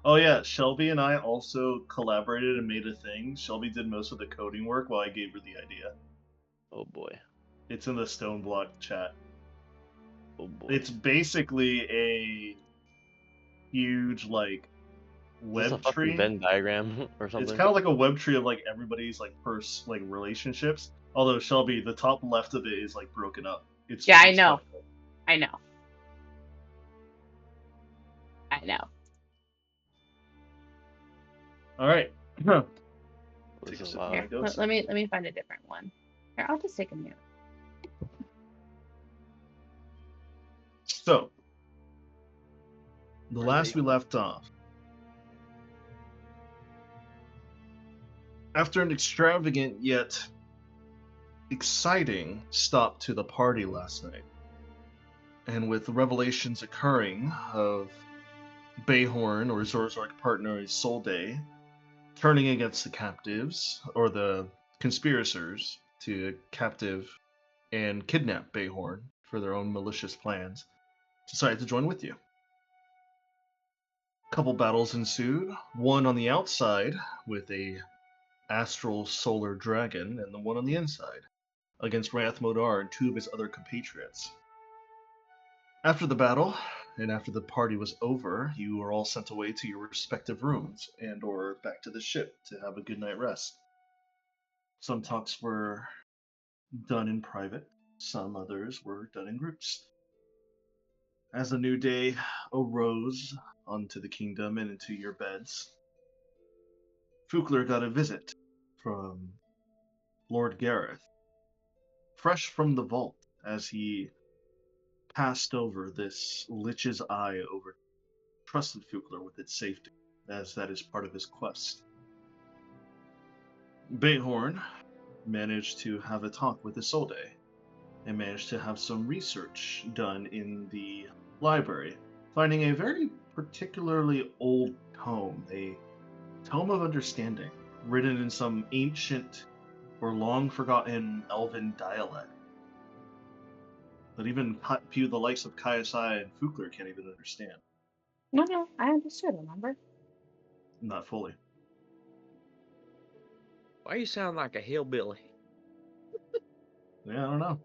Oh yeah, Shelby and I also collaborated and made a thing. Shelby did most of the coding work while I gave her the idea. Oh boy. It's in the Stone Block chat. Oh boy. It's basically a huge like Is this a web fucking tree. Venn diagram or something? It's kind of like a web tree of like everybody's like relationships. Although Shelby, the top left of it is like broken up. It's Yeah, I it's know. kinda cool. I know. I know. All right. This Take a is sip loud. of my Here, ghost. let me find a different one. Here, I'll just take a minute. So, the Where last they- we left off, after an extravagant yet exciting stop to the party last night, and with revelations occurring of Bayhorn or Zorzark partner Isolde turning against the captives or the conspirators to captive and kidnap Bayhorn for their own malicious plans, decided to join with you. A couple battles ensued, one on the outside with a astral solar dragon, and the one on the inside against Rathmodar and two of his other compatriots. After the battle, and after the party was over, you were all sent away to your respective rooms and or back to the ship to have a good night rest. Some talks were done in private, some others were done in groups. As a new day arose onto the kingdom and into your beds, Fukler got a visit from Lord Gareth, fresh from the vault as he passed over this Lich's Eye over trusted Fukler with its safety, as that is part of his quest. Bayhorn managed to have a talk with Isolde and managed to have some research done in the library, finding a very particularly old tome, a tome of understanding, written in some ancient or long forgotten elven dialect that even the likes of Kaiasai and Fukler can't even understand. No, I understood, remember? Not fully. Why you sound like a hillbilly? Yeah, I don't know.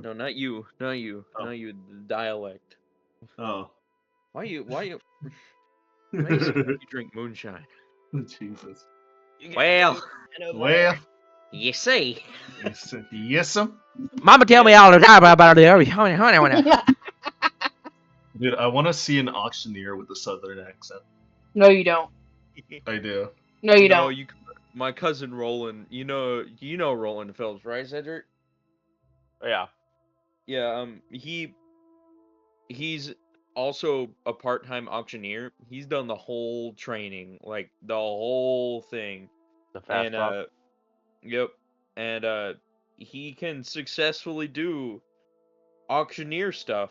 No, not you. Not you. Oh. Not you. The dialect. Oh. Why you why you sound like you drink moonshine? Jesus. Well, you see. Yes, Mama tell me all the time about it. Honey. dude. I want to see an auctioneer with a southern accent. No, you don't. I do. No, you No, don't. my cousin Roland, you know Roland Phelps, right, Cedric? Yeah. Yeah, he's also a part-time auctioneer. He's done the whole training, like the whole thing. The fast And talk. yep. And he can successfully do auctioneer stuff,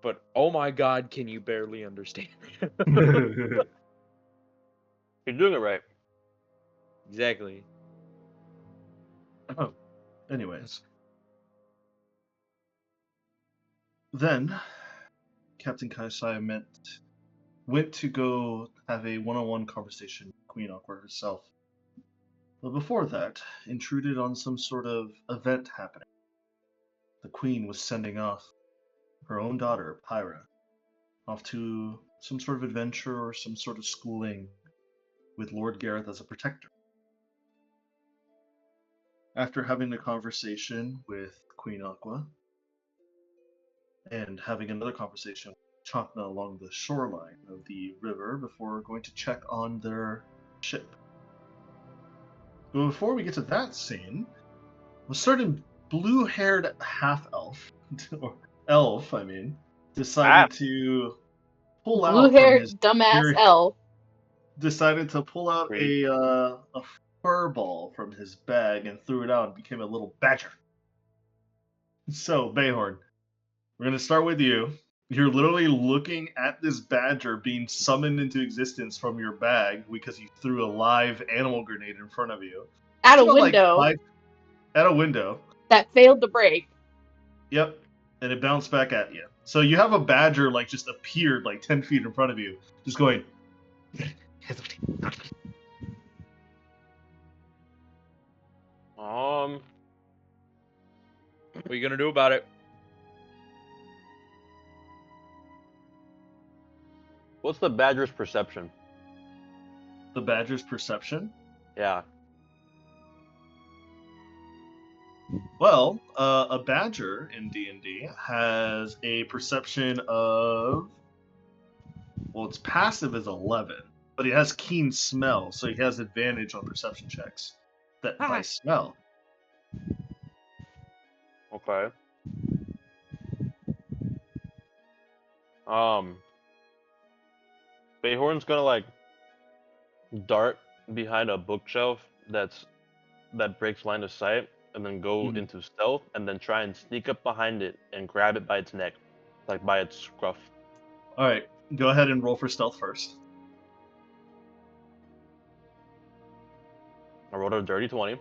but oh my god, can you barely understand? You're doing it right. Exactly. Oh, anyways. Then, Captain Kaisai went to go have a one-on-one conversation with Queen Aqua herself. But before that, intruded on some sort of event happening. The Queen was sending off her own daughter, Pyra, off to some sort of adventure or some sort of schooling with Lord Gareth as a protector. After having a conversation with Queen Aqua, and having another conversation with Chakna along the shoreline of the river before going to check on their ship. But before we get to that scene, a certain blue-haired half-elf, or elf, I mean, decided to pull out from Blue-haired his dumbass elf. decided to pull out Pretty. a fur ball from his bag and threw it out and became a little badger. So, Bayhorn, we're going to start with you. You're literally looking at this badger being summoned into existence from your bag because you threw a live animal grenade in front of you. At a It's about, like, window at a window. that failed to break. Yep. And it bounced back at you. So you have a badger like just appeared like 10 feet in front of you, just going. What are you gonna do about it? What's the badger's perception? The badger's perception? Yeah. Well, a badger in D&D has a perception of, well, its passive is 11, but he has keen smell, so he has advantage on perception checks that by smell. Okay. Bayhorn's gonna like dart behind a bookshelf that breaks line of sight, and then go Mhm. into stealth, and then try and sneak up behind it and grab it by its neck, like by its scruff. All right, go ahead and roll for stealth first. I rolled a dirty 20.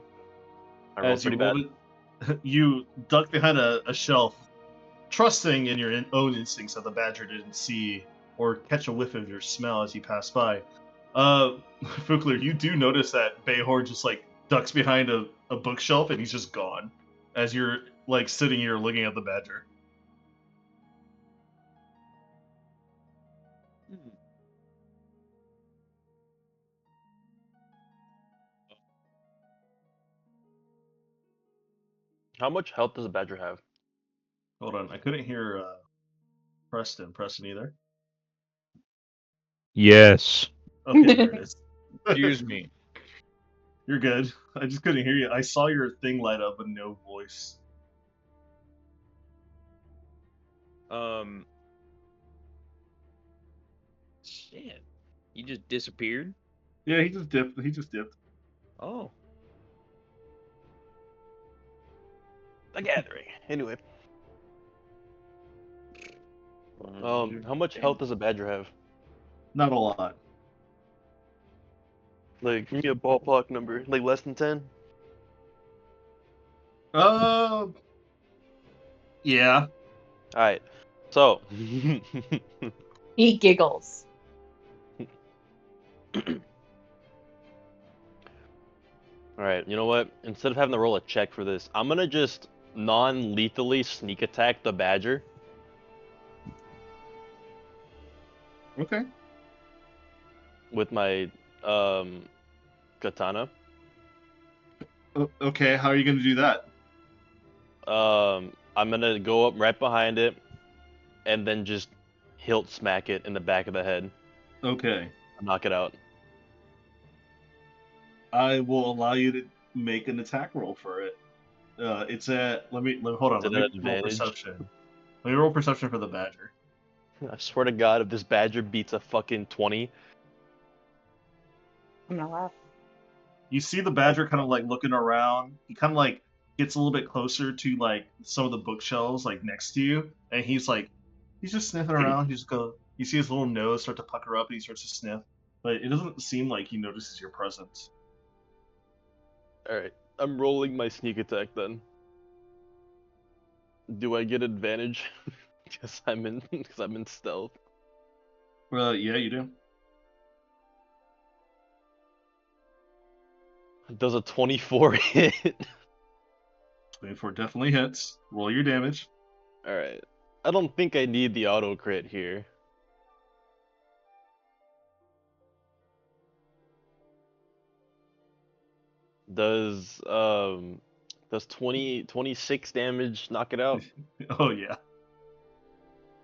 I rolled As you pretty bad. roll it, you duck behind a shelf, trusting in your own instincts that the badger didn't see or catch a whiff of your smell as you pass by. Fukler, you do notice that Bayhorn just like ducks behind a bookshelf and he's just gone as you're like sitting here looking at the badger. How much health does a badger have? Hold on, I couldn't hear Preston either. Yes. Okay, there it is. Excuse me. You're good. I just couldn't hear you. I saw your thing light up, but no voice. Shit. You just disappeared? Yeah, he just dipped. Oh. The gathering. Anyway. How much health does a badger have? Not a lot. Like, give me a ballpark number. Like less than 10? Yeah. Alright. So. He giggles. Alright, you know what? Instead of having to roll a check for this, I'm gonna just non-lethally sneak attack the badger. Okay. With my katana. Okay, how are you going to do that? I'm gonna go up right behind it and then just hilt smack it in the back of the head. Okay. Knock it out. I will allow you to make an attack roll for it. It's at let me hold on. Is it Let an me roll advantage? perception. Let me roll perception for the badger. I swear to God, if this badger beats a fucking 20, I'm gonna laugh. You see the badger kind of like looking around. He kind of like gets a little bit closer to like some of the bookshelves like next to you, and he's just sniffing around. He just go. You see his little nose start to pucker up, and he starts to sniff. But it doesn't seem like he notices your presence. alright, I'm rolling my sneak attack then. Do I get advantage? Because I'm in stealth. Yeah, you do. Does a 24 hit? 24 definitely hits. Roll your damage. Alright. I don't think I need the auto crit here. Does 26 damage knock it out? Oh yeah.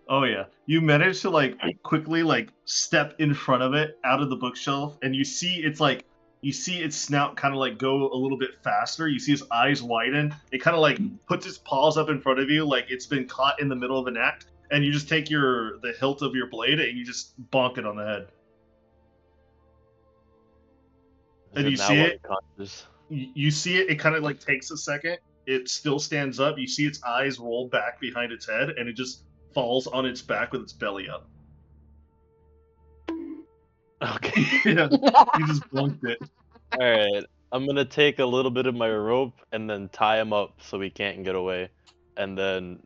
Oh yeah. You manage to like quickly like step in front of it out of the bookshelf, and you see its snout kind of like go a little bit faster. You see its eyes widen. It kind of like puts its paws up in front of you, like it's been caught in the middle of an act, and you just take the hilt of your blade and you just bonk it on the head. And you now see it. unconscious? You see it. It kind of like takes a second. It still stands up. You see its eyes roll back behind its head, and it just falls on its back with its belly up. Okay. Yeah, you just bonked it. Alright. I'm gonna take a little bit of my rope and then tie him up so he can't get away. And then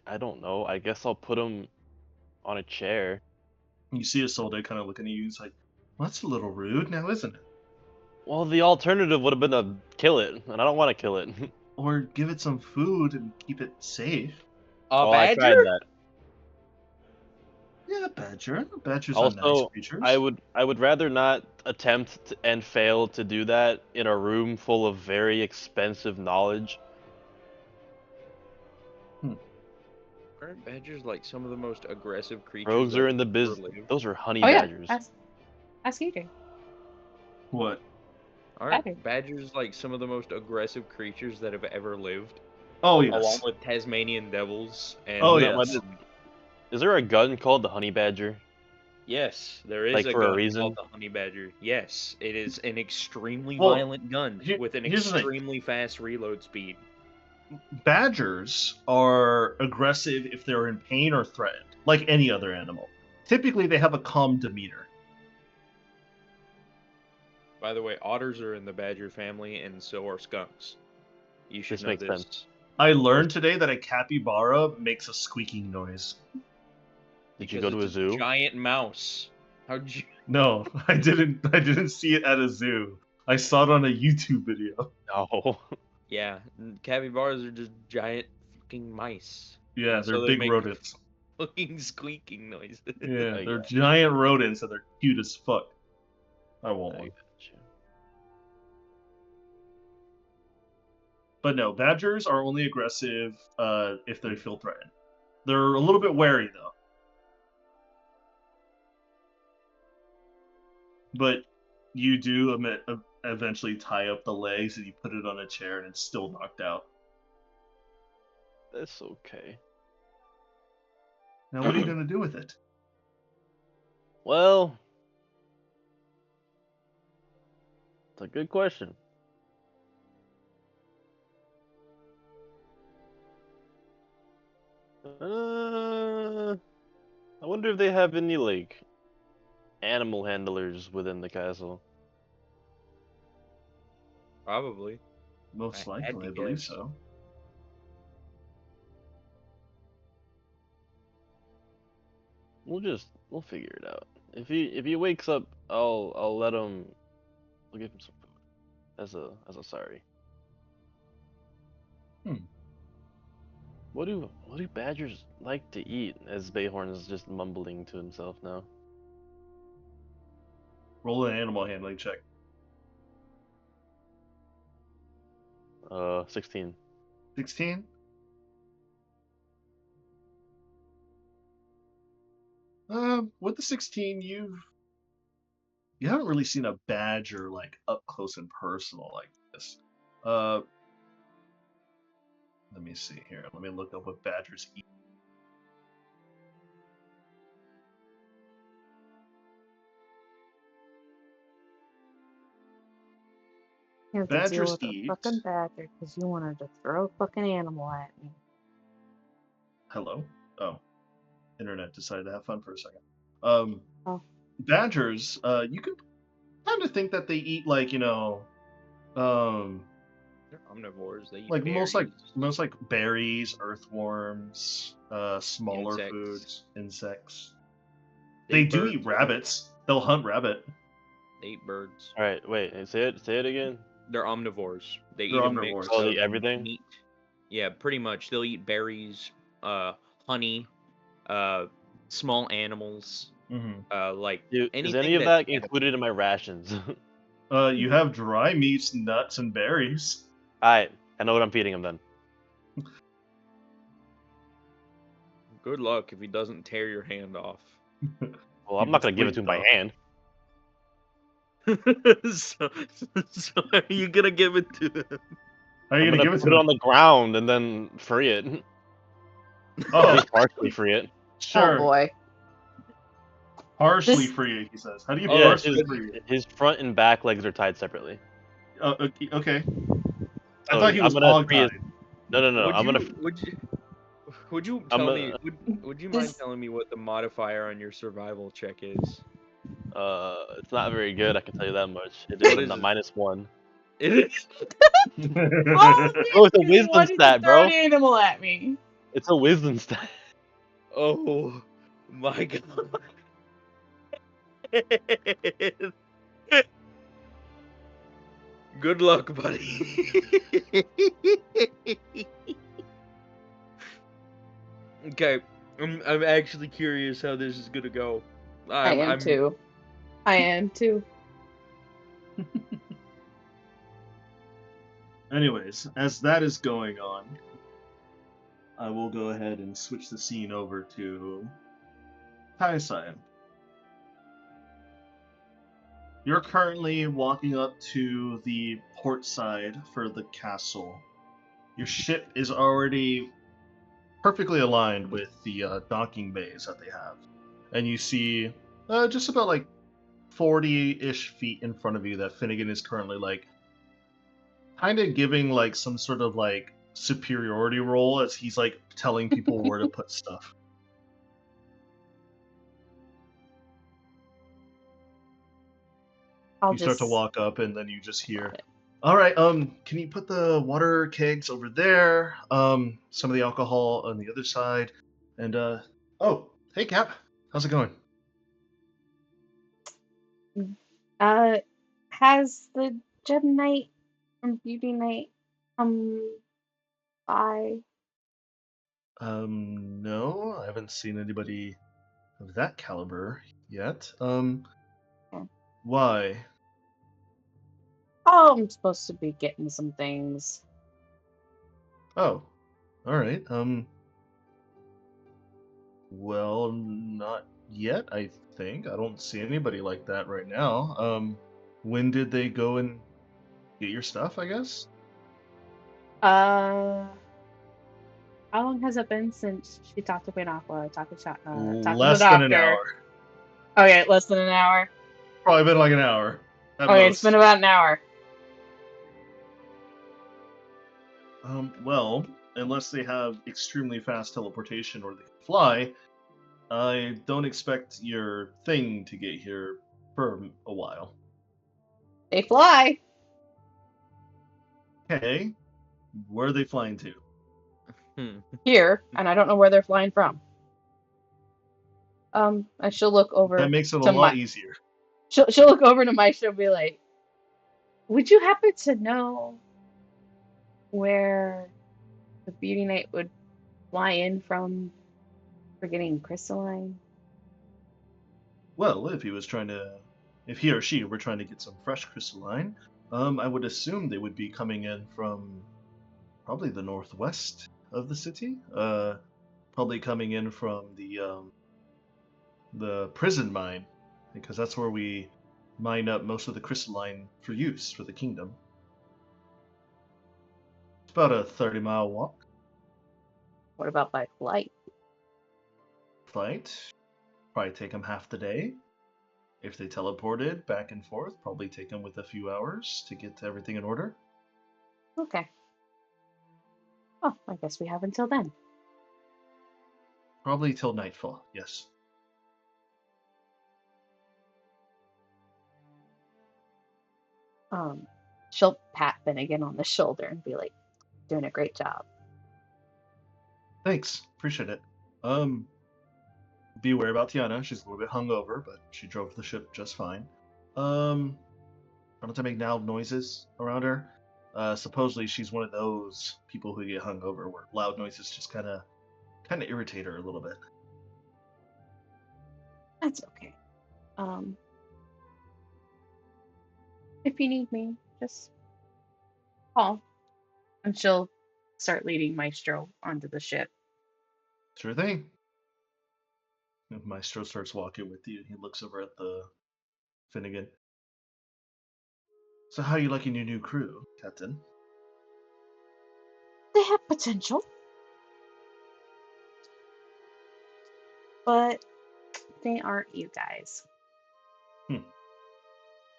I don't know. I guess I'll put him on a chair. You see Isolde kind of looking at you. He's like, well, "That's a little rude, now, isn't it? Well, the alternative would have been to kill it, and I don't want to kill it. Or give it some food and keep it safe." A Well, I badger? tried that. Yeah, badger. Badgers are nice Also, creatures. I would rather not attempt and fail to do that in a room full of very expensive knowledge. Aren't badgers like some of the most aggressive creatures? Rogues that are in the have ever business. lived? Those are honey Oh yeah, badgers. ask AJ. What? Aren't Badger. badgers like some of the most aggressive creatures that have ever lived? Oh, Along yes. with Tasmanian devils and Oh, Isn't that what yes. Is there a gun called the honey badger? yes, there is Like, a for a gun reason? called the honey badger. Yes, it is an extremely Well, violent gun with an here's the thing. extremely fast reload speed. Badgers are aggressive if they're in pain or threatened, like any other animal. Typically, they have a calm demeanor. By the way, otters are in the badger family, and so are skunks. You should This know makes this. sense. I learned today that a capybara makes a squeaking noise. Did you Because go to a it's zoo? giant mouse. How'd you? No, I didn't. I didn't see it at a zoo. I saw it on a YouTube video. No. Yeah, capybaras are just giant fucking mice. Yeah, And they're so they big make rodents. fucking squeaking noises. Yeah, I they're got giant rodents and they're cute as fuck. I want I one. got you. But no, badgers are only aggressive if they feel threatened. They're a little bit wary though. But you do eventually tie up the legs and you put it on a chair and it's still knocked out. That's okay. Now, what are you going to do with it? Well, it's a good question. I wonder if they have any, like, animal handlers within the castle. Probably. Most I had likely, to I believe guess. so. We'll figure it out. If he wakes up, I'll let him. I'll give him some food as a sorry. Hmm. What do badgers like to eat? As Bayhorn is just mumbling to himself now. Roll an animal handling check. 16. 16? With the 16, you haven't really seen a badger like up close and personal like this. Let me see here. Let me look up what badgers eat. You have to deal Badgers with a eat. fucking badger because you wanted to throw a fucking animal at me. Hello? Oh. Internet decided to have fun for a second. Oh. Badgers, you can kind of think that they eat like, They're omnivores. They eat like berries. most like berries, earthworms, smaller Insects. foods, insects. They They eat do eat birds. rabbits. They'll hunt rabbit. They eat birds. All right, wait. Say it again. They're omnivores. They They're eat a omnivores. mix Oh, they of eat everything? meat. Yeah, pretty much. They'll eat berries, honey, small animals, Mm-hmm. like Is anything any of that's that edible. included in my rations? You have dry meats, nuts, and berries. Alright, I know what I'm feeding him then. Good luck if he doesn't tear your hand off. Well, I'm not gonna give it to him by hand. so are you gonna give it to him? How are you I'm gonna gonna give it put to it him? on the ground and then free it. At Oh, least partially free it. sure. Oh boy. Partially This- free, he says. How do you Oh, partially free it? His front and back legs are tied separately. Okay. I So thought he was I'm gonna hog free his. tied. No. I'm gonna. Would you I'm tell gonna- me? Would you mind This- telling me what the modifier on your survival check is? It's not very good. I can tell you that much. It What is is a it? -1. It is. Oh, Bro, it's a you wisdom wanted to stat, throw bro. an animal at me. It's a wisdom stat. Oh my god. Good luck, buddy. Okay, I'm actually curious how this is gonna go. I am I'm too. I am too. Anyways, as that is going on, I will go ahead and switch the scene over to Taisai. You're currently walking up to the port side for the castle. Your ship is already perfectly aligned with the docking bays that they have. And you see just about like 40-ish feet in front of you that Finnegan is currently like kind of giving like some sort of like superiority role as he's like telling people where to put stuff. I'll You start to just walk up and then you just hear, got it. all right, can you put the water kegs over there? Some of the alcohol on the other side. And oh, hey Cap, how's it going? Uh, has the Gem Knight from Beauty Night come by? No, I haven't seen anybody of that caliber yet. Yeah. Why? Oh, I'm supposed to be getting some things. Oh, all right. Well, not yet, I think. I don't see anybody like that right now. When did they go and get your stuff, I guess? Uh, how long has it been since she talked to Aqua, talked to the Less than an doctor? hour. Okay, less than an hour. Probably been like an hour at Okay, it's been most. about an hour. Well, unless they have extremely fast teleportation or they can fly, I don't expect your thing to get here for a while. They fly. Okay, where are they flying to? Here, and I don't know where they're flying from. And she'll look That over makes it a to lot my easier. she'll look over to my she'll be like, would you happen to know where the Beauty Knight would fly in from for getting crystalline? Well, if he or she were trying to get some fresh crystalline, I would assume they would be coming in from probably the northwest of the city. Probably coming in from the prison mine, because that's where we mine up most of the crystalline for use for the kingdom. It's about a 30-mile walk. What about by flight? Flight probably take them half the day. If they teleported back and forth, probably take them with a few hours to get everything in order. Okay. Oh, I guess we have until then. Probably till nightfall, yes. She'll pat Finnegan on the shoulder and be like, doing a great job. Thanks, appreciate it. Beware about Tiana. She's a little bit hungover, but she drove the ship just fine. Try not to make loud noises around her. Supposedly she's one of those people who get hungover, where loud noises just kind of irritate her a little bit. That's okay. If you need me, just call. And she'll start leading Maestro onto the ship. Sure thing. And Maestro starts walking with you. He looks over at the Finnegan. So how are you liking your new crew, Captain? They have potential, but they aren't you guys.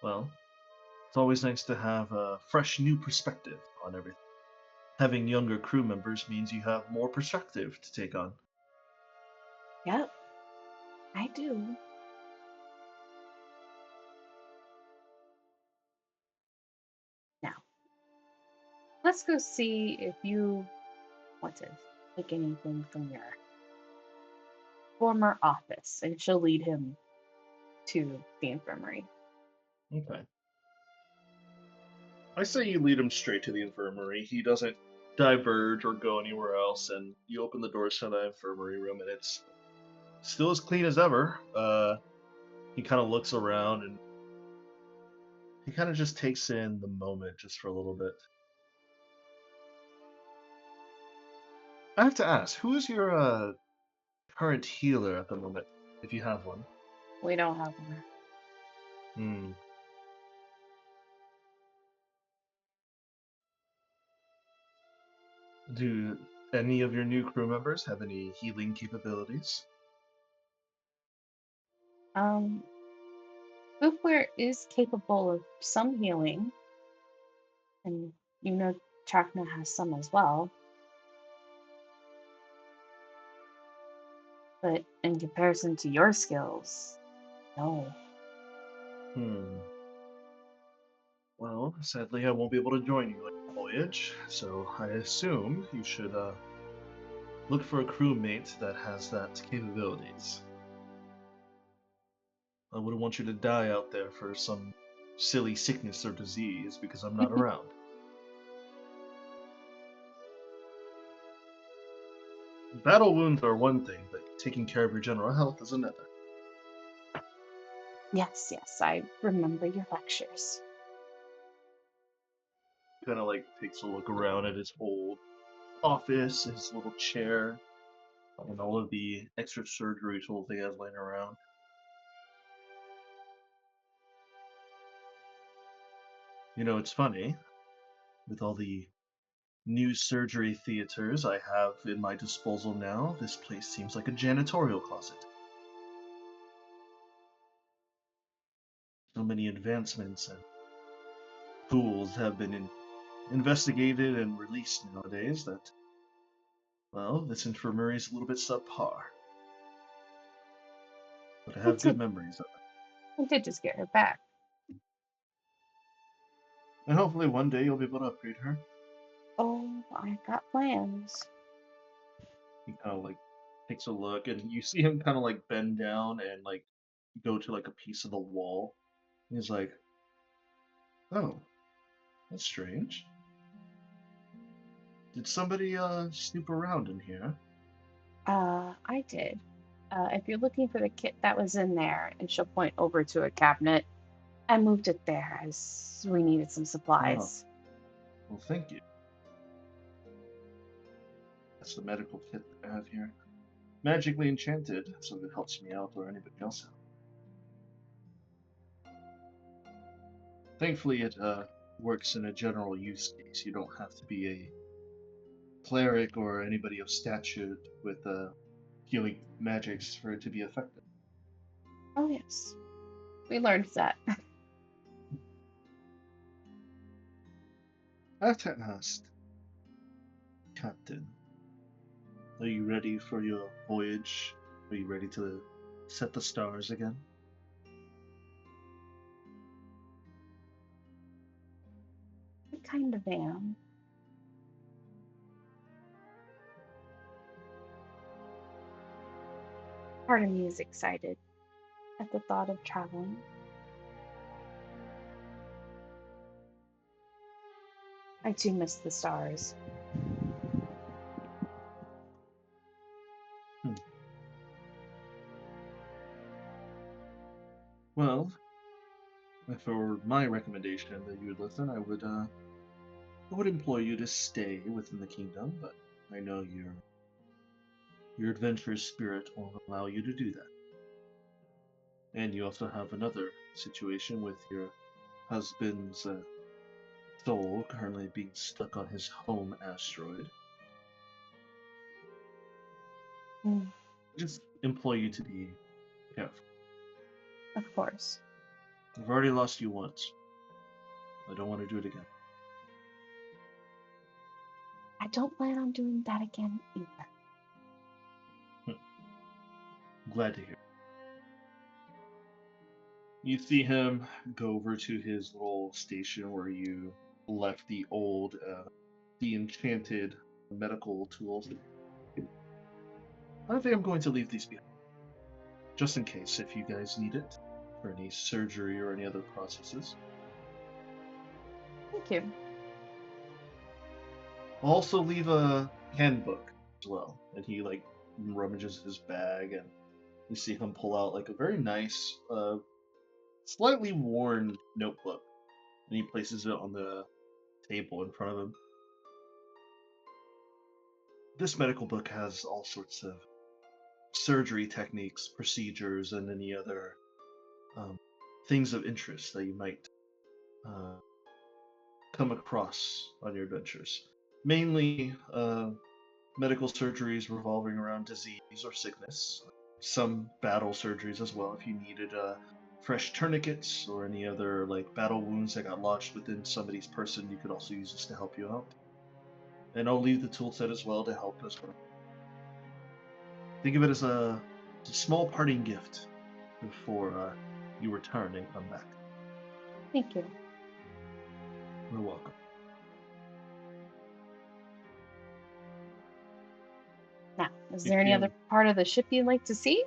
Well, it's always nice to have a fresh new perspective on everything. Having younger crew members means you have more perspective to take on. Yep, I do. Now, let's go see if you want to like anything from your former office, and she'll lead him to the infirmary. Okay. I say you lead him straight to the infirmary. He doesn't diverge or go anywhere else, and you open the doors to the infirmary room, and it's still as clean as ever. He kind of looks around, and he kind of just takes in the moment just for a little bit. I have to ask, who is your current healer at the moment, if you have one? We don't have one. Hmm. Do any of your new crew members have any healing capabilities? Boopware is capable of some healing, and Chakna has some as well. But in comparison to your skills, no. Well, sadly, I won't be able to join you on your voyage, so I assume you should look for a crewmate that has that capabilities. I wouldn't want you to die out there for some silly sickness or disease because I'm not around. Battle wounds are one thing, but taking care of your general health is another. Yes, I remember your lectures. Kind of like takes a look around at his old office, his little chair, and all of the extra surgery tools he has laying around. It's funny, with all the new surgery theaters I have in my disposal now, this place seems like a janitorial closet. So many advancements and tools have been investigated and released nowadays that, well, this infirmary is a little bit subpar. But I have good memories of it. I did just get her back. And hopefully one day you'll be able to upgrade her. Oh, I got plans. He kind of like takes a look, and you see him kind of like bend down and like go to like a piece of the wall. He's like, "Oh, that's strange. Did somebody snoop around in here?" I did. If you're looking for the kit that was in there, and she'll point over to a cabinet, I moved it there as we needed some Oh, supplies. well, thank you. That's the medical kit that I have here. Magically enchanted, so it helps me out or anybody else out. Thankfully, it works in a general use case. You don't have to be a cleric or anybody of stature with healing magics for it to be effective. Oh, yes. We learned that. I have to ask, Captain, are you ready for your voyage? Are you ready to set the stars again? I kind of am. Part of me is excited at the thought of traveling. I too miss the stars. Well, if it were my recommendation that you would listen, I would implore you to stay within the kingdom, but I know your adventurous spirit won't allow you to do that. And you also have another situation with your husband's soul currently being stuck on his home asteroid. Just implore you to be careful. Of course. I've already lost you once. I don't want to do it again. I don't plan on doing that again either. Glad to hear. You see him go over to his little station where you left the enchanted medical tools. I think I'm going to leave these behind, just in case if you guys need it for any surgery or any other processes. Thank you. I'll also leave a handbook as well. And he like rummages his bag, and you see him pull out like a very nice, slightly worn notebook, and he places it on the table in front of him. This medical book has all sorts of surgery techniques, procedures, and any other things of interest that you might come across on your adventures. Mainly medical surgeries revolving around disease or sickness. Some battle surgeries as well if you needed fresh tourniquets or any other like battle wounds that got lodged within somebody's person. You could also use this to help you out. And I'll leave the tool set as well to help as well. Think of it as a small parting gift before you return and come back. Thank you. You're welcome. Now, is You there any feel- other part of the ship you'd like to see?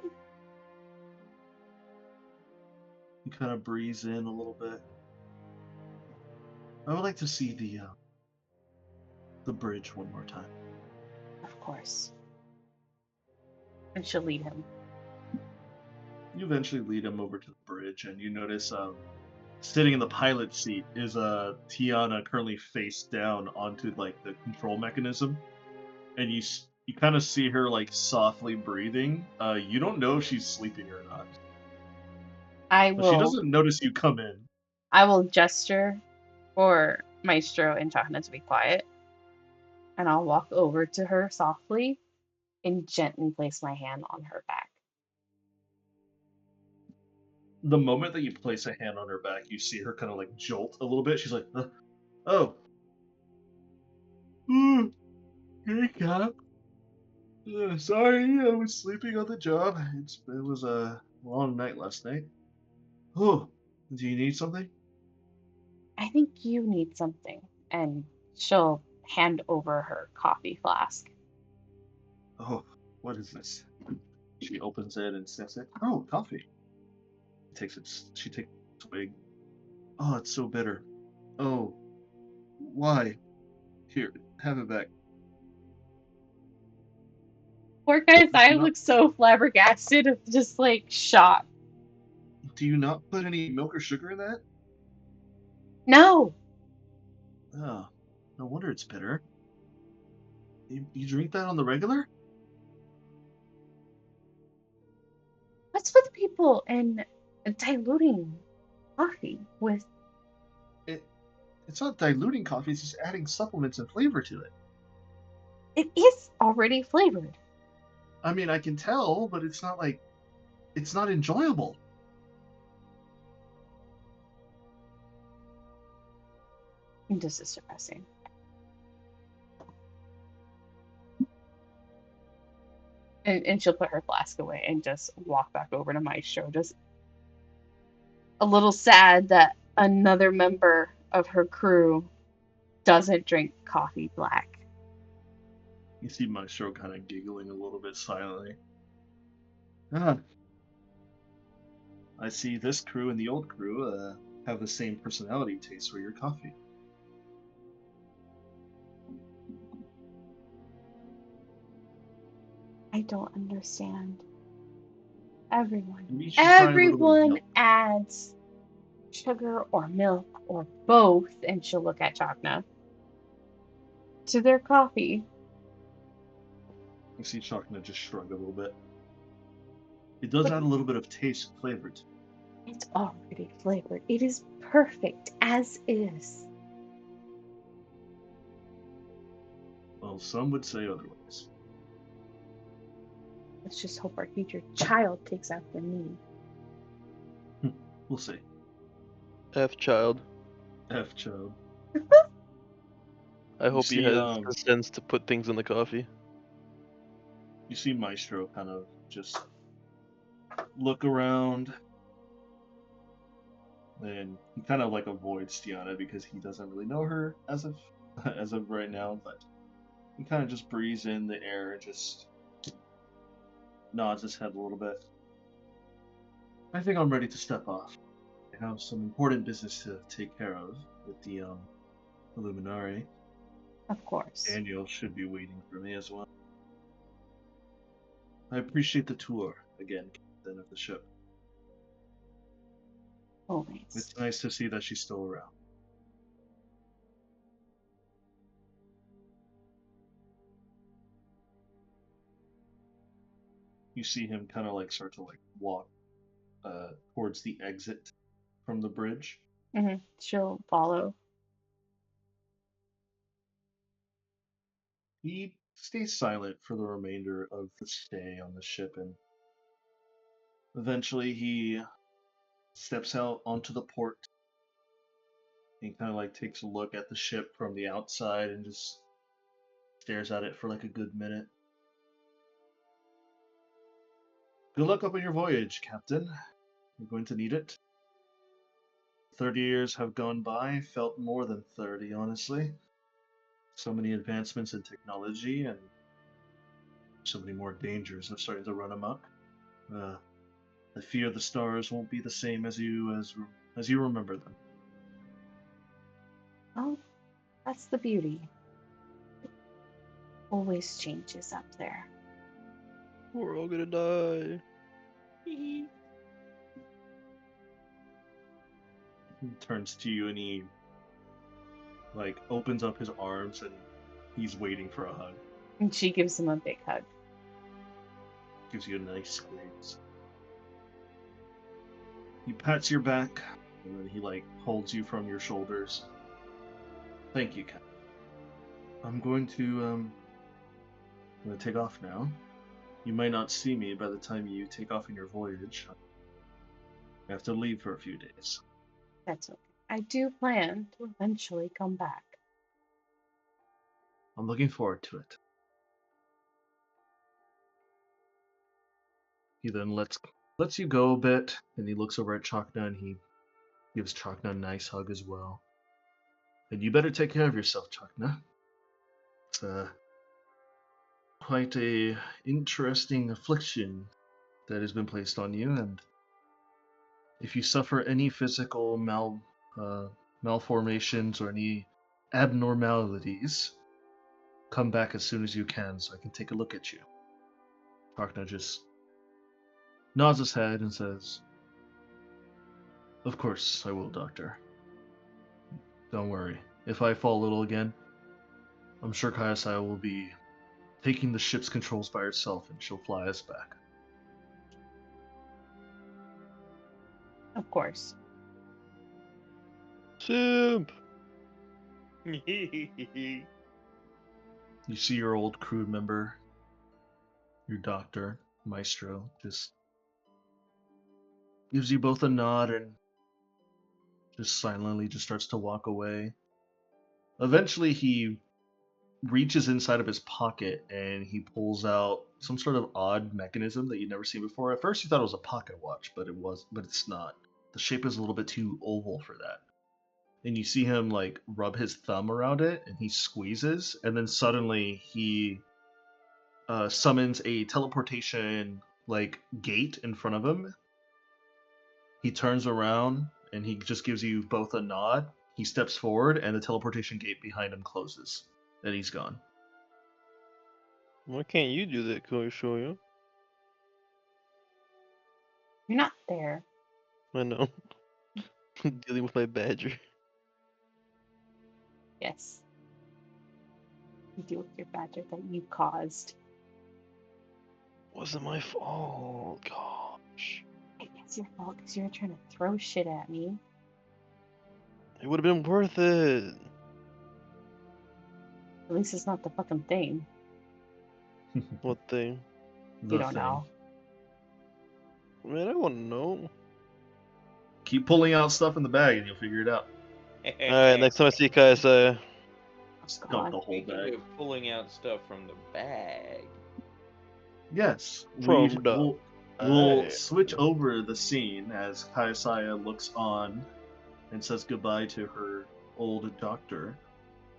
You kind of breeze in a little bit. I would like to see the bridge one more time. Of course. And she'll lead him. You eventually lead him over to the bridge, and you notice sitting in the pilot seat is Tiana, currently face down onto like the control mechanism, and you kind of see her like softly breathing. You don't know if she's sleeping or not, but she doesn't notice you come in. I will gesture for Maestro and Chahna to be quiet, and I'll walk over to her softly and gently place my hand on her back. The moment that you place a hand on her back, you see her kind of like jolt a little bit. She's like, "Oh, hey, Cap. Sorry, I was sleeping on the job. It was a long night last night. Oh, do you need something?" I think you need something. And she'll hand over her coffee flask. Oh, what is this? She opens it and sniffs it. Oh, coffee. She takes a swig. Oh, it's so bitter. Oh, why? Here, have it back. Poor guy's It's eye not- looks so flabbergasted, just like shocked. Do you not put any milk or sugar in that? No, Oh, no wonder it's bitter. You drink that on the regular? what's with people and diluting coffee with? It's not diluting coffee, it's just adding supplements and flavor to it. It is already flavored. I mean, I can tell, but it's not enjoyable. This is depressing. And she'll put her flask away and just walk back over to Maestro, just a little sad that another member of her crew doesn't drink coffee black. You see Maestro kind of giggling a little bit silently. Ah, I see this crew and the old crew have the same personality taste for your coffee. I don't understand. Maybe you should try a little bit of Everyone milk. adds sugar or milk or both, and she'll look at Chakna, to their coffee. You see Chakna just shrug a little bit. It does add a little bit of taste and flavor to it. It's already flavored. It is perfect as is. Well, some would say otherwise. Let's just hope our future child takes after me. We'll see. F child. F child. I hope see, he has the sense to put things in the coffee. You see Maestro kind of just look around, and he kind of like avoids Tiana because he doesn't really know her as of right now, but he kind of just breathes in the air and just nods his head a little bit. I think I'm ready to step off. I have some important business to take care of with the Illuminari. Of course. Daniel should be waiting for me as well. I appreciate the tour again, Captain of the ship. Always. It's nice to see that she's still around. You see him kind of like start to like walk towards the exit from the bridge. She'll follow. He stays silent for the remainder of the stay on the ship, and eventually he steps out onto the port. He kind of like takes a look at the ship from the outside and just stares at it for like a good minute. Good luck up on your voyage, Captain. You're going to need it. 30 years have gone by, felt more than 30, honestly. So many advancements in technology and so many more dangers are starting to run amok. I fear the stars won't be the same as you remember them. Oh, that's the beauty. It always changes up there. We're all gonna die. He turns to you and he like opens up his arms and he's waiting for a hug. And she gives him a big hug. Gives you a nice squeeze. He pats your back and then he like holds you from your shoulders. Thank you, Captain. I'm going to take off now. You might not see me by the time you take off on your voyage. I have to leave for a few days. That's okay. I do plan to eventually come back. I'm looking forward to it. He then lets you go a bit, and he looks over at Chakna and he gives Chakna a nice hug as well. And you better take care of yourself, Chakna. It's quite a interesting affliction that has been placed on you, and if you suffer any physical malformations or any abnormalities, come back as soon as you can so I can take a look at you. Chakna just nods his head and says, Of course I will, Doctor. Don't worry. If I fall a little again, I'm sure Kayasaya will be taking the ship's controls by herself and she'll fly us back. Of course. Simp! You see your old crew member, your doctor, Maestro, just gives you both a nod and just silently just starts to walk away. Eventually he reaches inside of his pocket and he pulls out some sort of odd mechanism that you'd never seen before. At first you thought it was a pocket watch, but it's not. The shape is a little bit too oval for that. And you see him like rub his thumb around it and he squeezes, and then suddenly he summons a teleportation like gate in front of him. He turns around and he just gives you both a nod. He steps forward and the teleportation gate behind him closes. And he's gone. Why can't you do that, Koishoya? You're not there. I know. Dealing with my badger. Yes. You deal with your badger that you caused. Wasn't my fault. Gosh. It's your fault because you were trying to throw shit at me. It would have been worth it. At least it's not the fucking thing. What thing? You don't know. Man, I want to know. Keep pulling out stuff in the bag and you'll figure it out. Alright, next time I see Kayasaya. It's Not gone. the whole Speaking bag. of pulling out stuff from the bag. Yes. From the We'll bag. switch over the scene as Kayasaya looks on and says goodbye to her old doctor.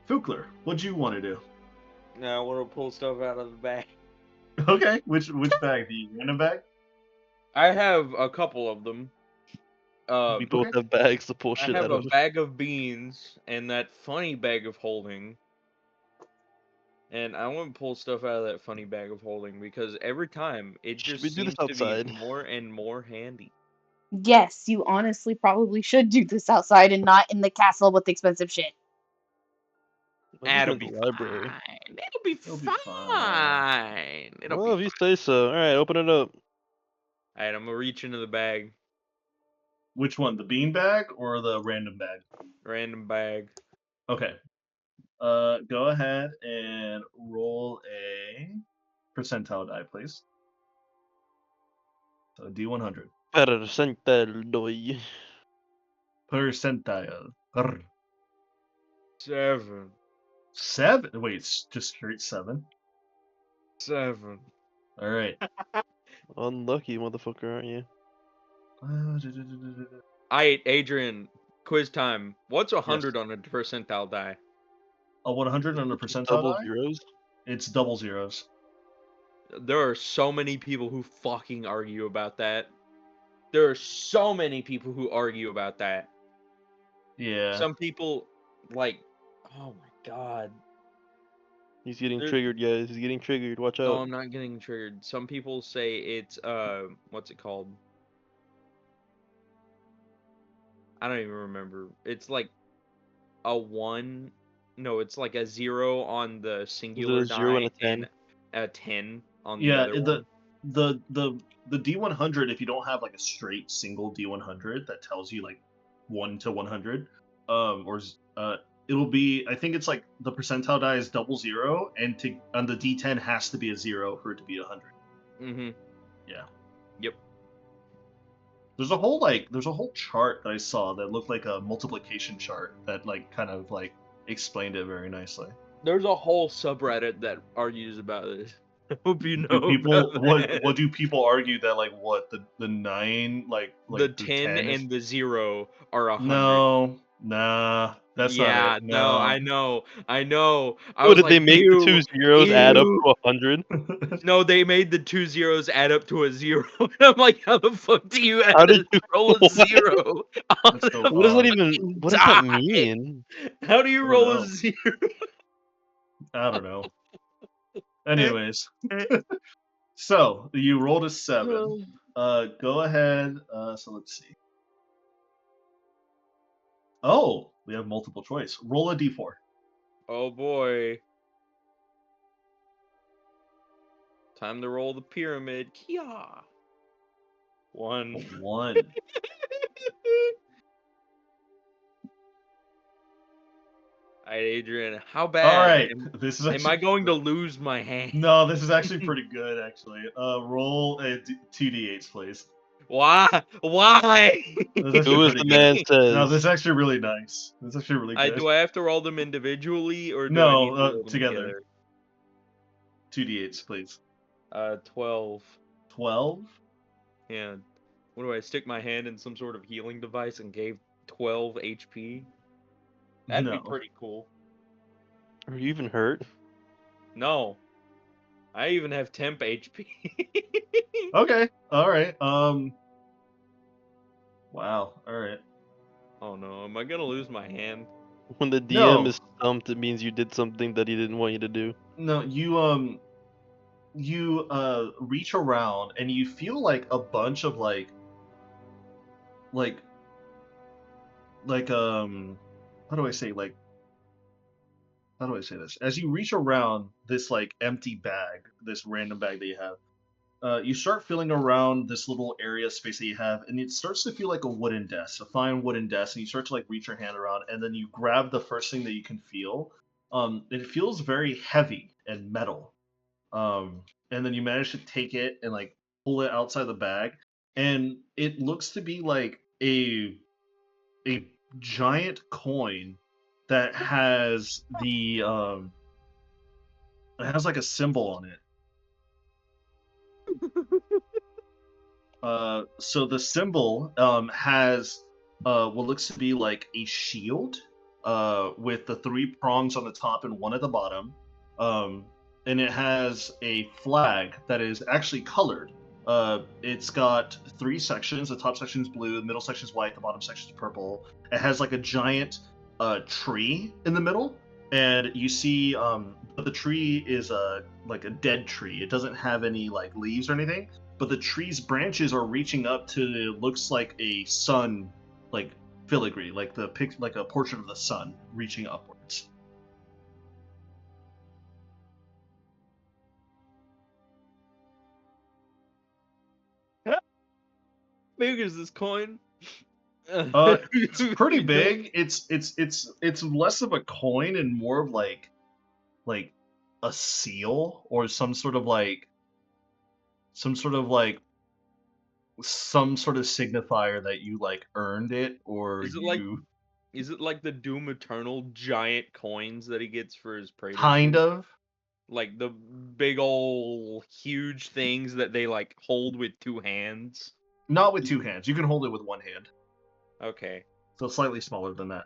Fukler, what'd you want to do? Now I want to pull stuff out of the bag. Okay, which bag? The random bag? I have a couple of them. We both Okay. have bags to pull I shit have out a of. bag of beans and that funny bag of holding. And I want to pull stuff out of that funny bag of holding because every time it Should just we do this seems to be outside? more and more handy. Yes, you honestly probably should do this outside and not in the castle with expensive shit. I'm just That'll in the be library. fine. It'll be It'll be fine. fine. It'll Well, be if you fine. say so. All right, open it up. Alright, I'm gonna reach into the bag. Which one? The bean bag or the random bag? Random bag. Okay. Go ahead and roll a percentile die, please. So D100. Percentile. Percentile. Grr. 7. 7. Wait, it's just straight 7. 7. All right. Unlucky motherfucker, aren't you? Alright, Adrian. Quiz time. What's 100 on a percentile die? A 100 on the percentile Double die? zeros. It's double zeros. There are so many people who fucking argue about that. There are so many people who argue about that. Yeah. Some people, like, oh my god. He's getting There- triggered, guys. He's getting triggered. Watch No, out. I'm not getting triggered. Some people say it's, what's it called? I don't even remember. It's like a 1. No, it's like a 0 on the singular Is it a 0 and die a 10? and a 10 on the Yeah, other one. the D100, if you don't have like a straight single D100 that tells you like 1 to 100, it'll be, I think it's like the percentile die is double zero, and on the D10 has to be a 0 for it to be 100. Mm-hmm. Yeah. Yep. There's a whole chart that I saw that looked like a multiplication chart that like kind of like explained it very nicely. There's a whole subreddit that argues about this. I hope you know Do people about that. what do people argue that like what the 9 like The the 10 is and the 0 are 100. no, nah, that's not Yeah, it. no, No. I know. I Oh, was did like, they make the 2 ew, zeros add up ew. to 100? No, they made the 2 zeros add up to a 0. And I'm like, how the fuck do you How did you roll a what? 0 on That's so a What does that odd. even fucking what does that die? mean? How do you I don't roll a know. 0? I don't know. Anyways, so you rolled a 7. Go ahead. So let's see. Oh, we have multiple choice. Roll a d4. Oh boy. Time to roll the pyramid. Kia. 1. 1. Alright, Adrian, how All bad right. This is am actually I going to lose my hand? No, this is actually pretty good actually. Roll a 2d8s, please. Why? Why? This is actually Who is pretty the man good. says? No, this is actually really nice. This is actually really good. Do I have to roll them individually or do I No, need to roll them together. 2d8s, please. 12. 12. Yeah. What do I stick my hand in some sort of healing device and gave 12 HP? That'd No. be pretty cool. Are you even hurt? No. I even have temp HP. Okay. All right. Wow. All right. Oh no, am I gonna lose my hand? When the DM No. is stumped, it means you did something that he didn't want you to do. No, you reach around and you feel like a bunch of like how do I say how do I say this? As you reach around this like empty bag, this random bag that you have, you start feeling around this little area space that you have, and it starts to feel like a wooden desk, a fine wooden desk, and you start to like reach your hand around, and then you grab the first thing that you can feel. It feels very heavy and metal. And then you manage to take it and like pull it outside the bag, and it looks to be like a giant coin that has it has like a symbol on it. So the symbol has what looks to be like a shield with the 3 prongs on the top and 1 at the bottom. and it has a flag that is actually colored. It's got 3 sections. The top section is blue, the middle section is white, the bottom section is purple. It has like a giant tree in the middle, and you see, but the tree is like a dead tree. It doesn't have any like leaves or anything, but the tree's branches are reaching up to looks like a sun, like filigree, like like a portrait of the sun reaching upwards. Big is this coin? It's pretty big. It's less of a coin and more of like a seal or some sort of signifier that you like earned it or Is it you Is it like the Doom Eternal giant coins that he gets for his Praetor kind suit? of. Like the big ol' huge things that they like hold with 2 hands? Not with 2 hands. You can hold it with 1 hand. Okay. So slightly smaller than that.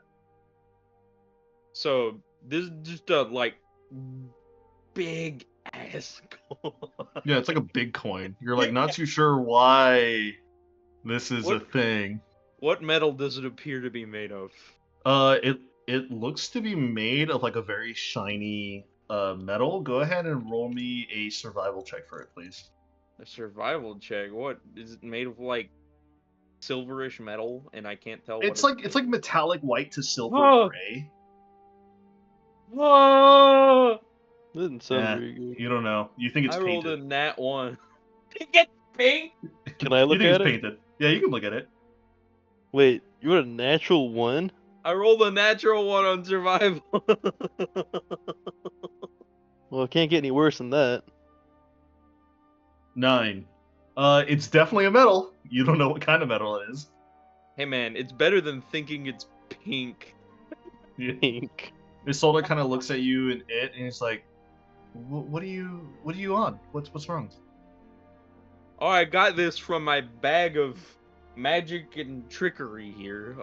So this is just a like big ass coin. Yeah, it's like a big coin. You're like not too sure why this is a What- thing. What metal does it appear to be made of? It looks to be made of like a very shiny metal. Go ahead and roll me a survival check for it, please. A survival check. What is it made of? Like silverish metal, and I can't tell. It's what like metallic white to silver Oh! gray. Whoa! Doesn't sound Eh, very good. You don't know. You think it's I rolled painted. a nat 1. It gets pink. Can I You look think at it's it? painted. Yeah, you can look at it. Wait, you got a natural 1? I rolled a natural 1 on survival. Well, it can't get any worse than that. 9. It's definitely a metal. You don't know what kind of metal it is. Hey man, it's better than thinking it's pink. Pink. Isolde kind of looks at you and he's like, what are you on? What's wrong? Oh, I got this from my bag of magic and trickery here.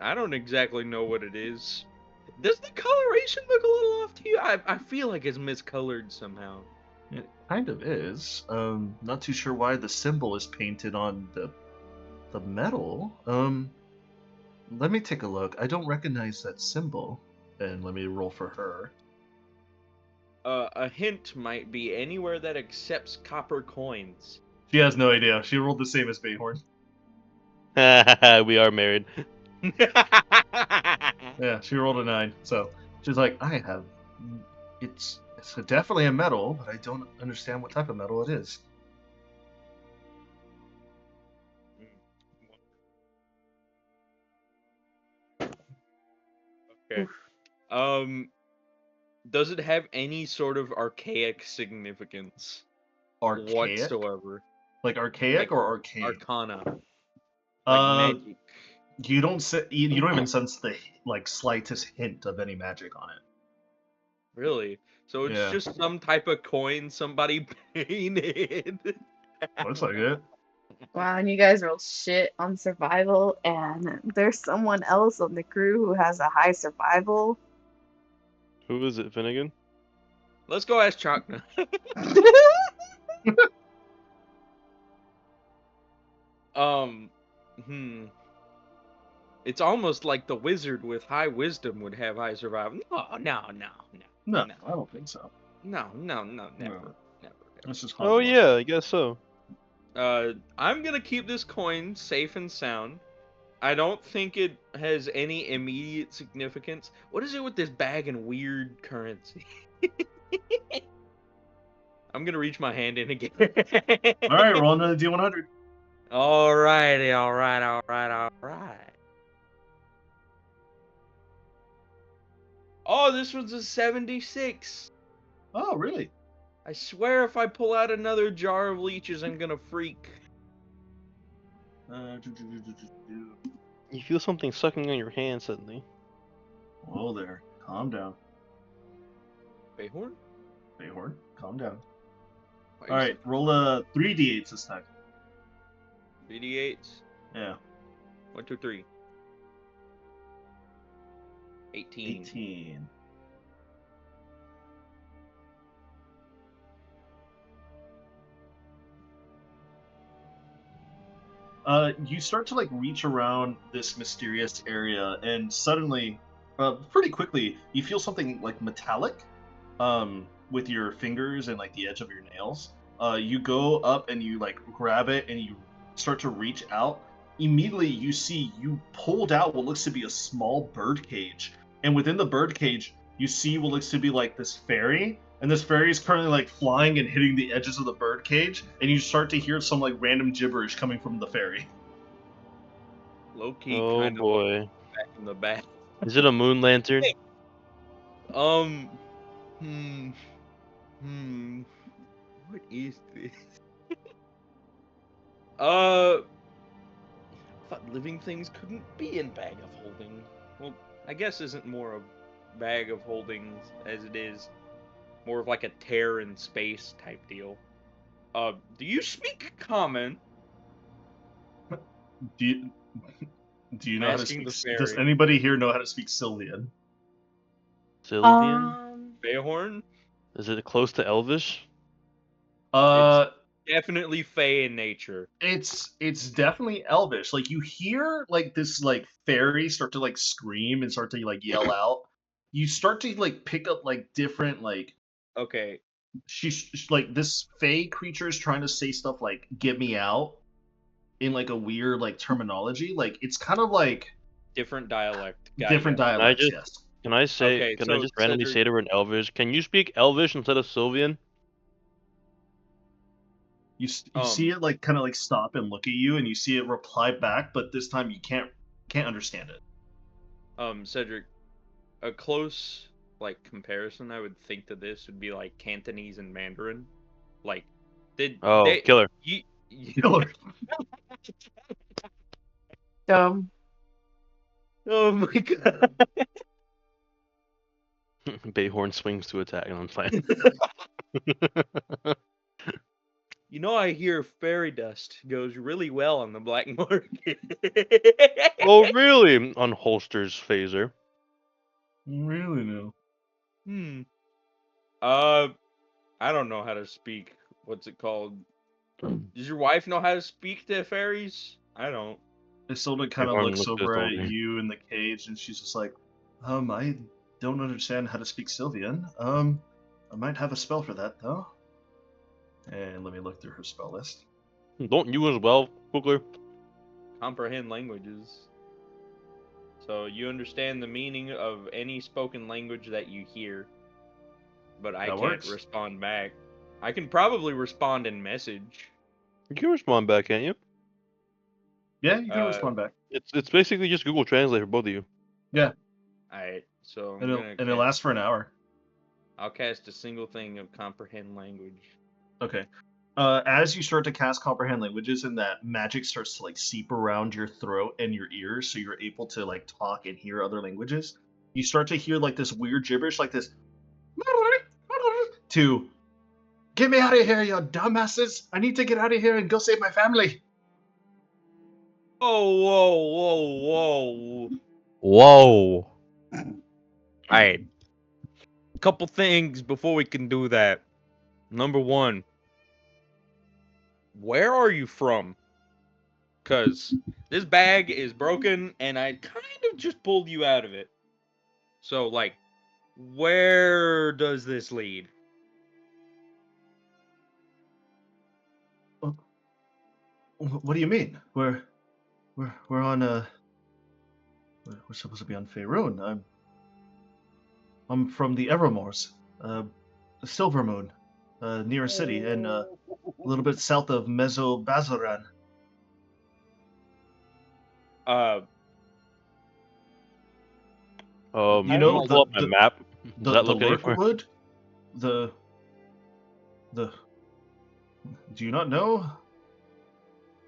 I don't exactly know what it is. Does the coloration look a little off to you? I feel like it's miscolored somehow. It kind of is. Not too sure why the symbol is painted on the metal. Let me take a look. I don't recognize that symbol. And let me roll for her. A hint might be anywhere that accepts copper coins. She has no idea. She rolled the same as Bayhorn. We are married. Yeah, she rolled a 9. So she's like, it's definitely a metal, but I don't understand what type of metal it is. Okay. Does it have any sort of archaic significance Archaic? whatsoever? Like archaic Like or arcane? Arcana. Like Uh, magic. you don't even sense the like slightest hint of any magic on it. Really? So it's Yeah. just some type of coin somebody painted. Looks like it. Wow, and you guys rolled shit on survival, and there's someone else on the crew who has a high survival. Who is it, Finnegan? Let's go ask Chakna. It's almost like the wizard with high wisdom would have high survival. No. No, I don't think so. No, never. That's just Oh hogwash. yeah, I guess so. I'm gonna keep this coin safe and sound. I don't think it has any immediate significance. What is it with this bag and weird currency? I'm gonna reach my hand in again. All right, roll another D100. Alrighty, alright. Oh, this one's a 76. Oh, really? I swear if I pull out another jar of leeches, I'm gonna freak. You feel something sucking on your hand suddenly. Whoa there. Calm down. Bayhorn? Bayhorn, calm down. Why All right, roll 3d8s this time. 3d8s. Yeah. 1, 2, 3. 18. 18. You start to like reach around this mysterious area, and suddenly, pretty quickly, you feel something like metallic, with your fingers and like the edge of your nails. You go up and you like grab it, and you start to reach out. Immediately, you pulled out what looks to be a small bird cage, and within the bird cage, you see what looks to be like this fairy, and this fairy is currently like flying and hitting the edges of the bird cage, and you start to hear some like random gibberish coming from the fairy. Low key, Oh kind of boy. back in the back. Is it a moon lantern? Um. What is this? I thought living things couldn't be in bag of holding. Well, I guess isn't more a bag of holding as it is more of like a tear in space type deal. Do you speak common? Do you, do you know how to Asking speak? the Does fairy. anybody here know how to speak Sylvian? Sylvian? Bayhorn? Is it close to Elvish? Definitely fey in nature. It's definitely Elvish. Like you hear like this like fairy start to like scream and start to like yell out. You start to like pick up like different like Okay, she's like this fey creature is trying to say stuff like "get me out" in like a weird like terminology. Like it's kind of like different dialect. different Can I dialects. just Yes. Okay, can I so just randomly Cedric, say to her in Elvish, can you speak Elvish instead of Sylvian? You see it like kind of like stop and look at you, and you see it reply back, but this time you can't understand it. Cedric, a close like comparison I would think to this would be like Cantonese and Mandarin. Like, did Oh, they killer. you Killer. Dumb. Oh my god. Bayhorn swings to attack, and I'm playing. You know, I hear fairy dust goes really well on the black market. Oh, really? Unholsters phaser. Really no. I don't know how to speak. What's it called? Does your wife know how to speak to fairies? I don't. Isolde kind of Bayhorn looks looks at over at Isolde. you in the cage, and she's just like, I don't understand how to speak Sylvian. I might have a spell for that though. And let me look through her spell list. Don't you as well, quickly? Comprehend languages. So you understand the meaning of any spoken language that you hear, but I That can't works. respond back. I can probably respond in message. You can respond back, can't you? Yeah, you can respond back. It's basically just Google Translate for both of you. Yeah, Alright, so I'm and gonna it lasts for an hour. I'll cast a single thing of comprehend language. Okay. As you start to cast comprehend languages, and that magic starts to like seep around your throat and your ears, so you're able to like talk and hear other languages. You start to hear like this weird gibberish, like this, to get me out of here, you dumbasses! I need to get out of here and go save my family. Whoa. Whoa. Alright. Couple things before we can do that. Number one, where are you from? Because this bag is broken and I kind of just pulled you out of it. So, like, where does this lead? What do you mean? We're on we're supposed to be on Faerun. I'm from the Evermores, Silver Moon, near a city, and a little bit south of Mesobazoran. You know Can I pull up my map? Does that the look anywhere? Lurkwood? The Do you not know?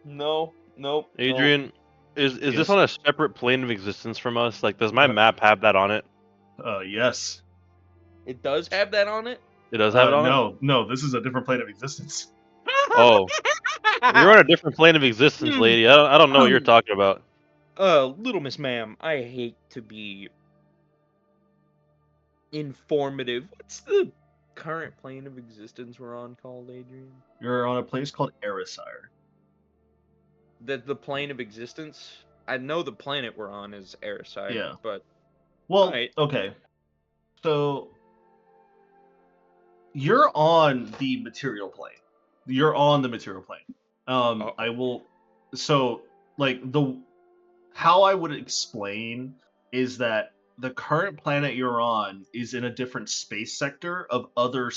Nope. Adrian, is Yes. this on a separate plane of existence from us? Like, does my map have that on it? Yes. It does have that on it? It does have it on it? No, this is a different plane of existence. Oh. You're on a different plane of existence, lady. I don't know what you're talking about. Little Miss Ma'am, I hate to be informative. What's the current plane of existence we're on called, Adrian? You're on a place called Erisire. the plane of existence. I know the planet we're on is Airaside, Yeah. but Well, Alright. okay. So you're on the material plane. You're on the material plane. I will. So like how I would explain is that the current planet you're on is in a different space sector of other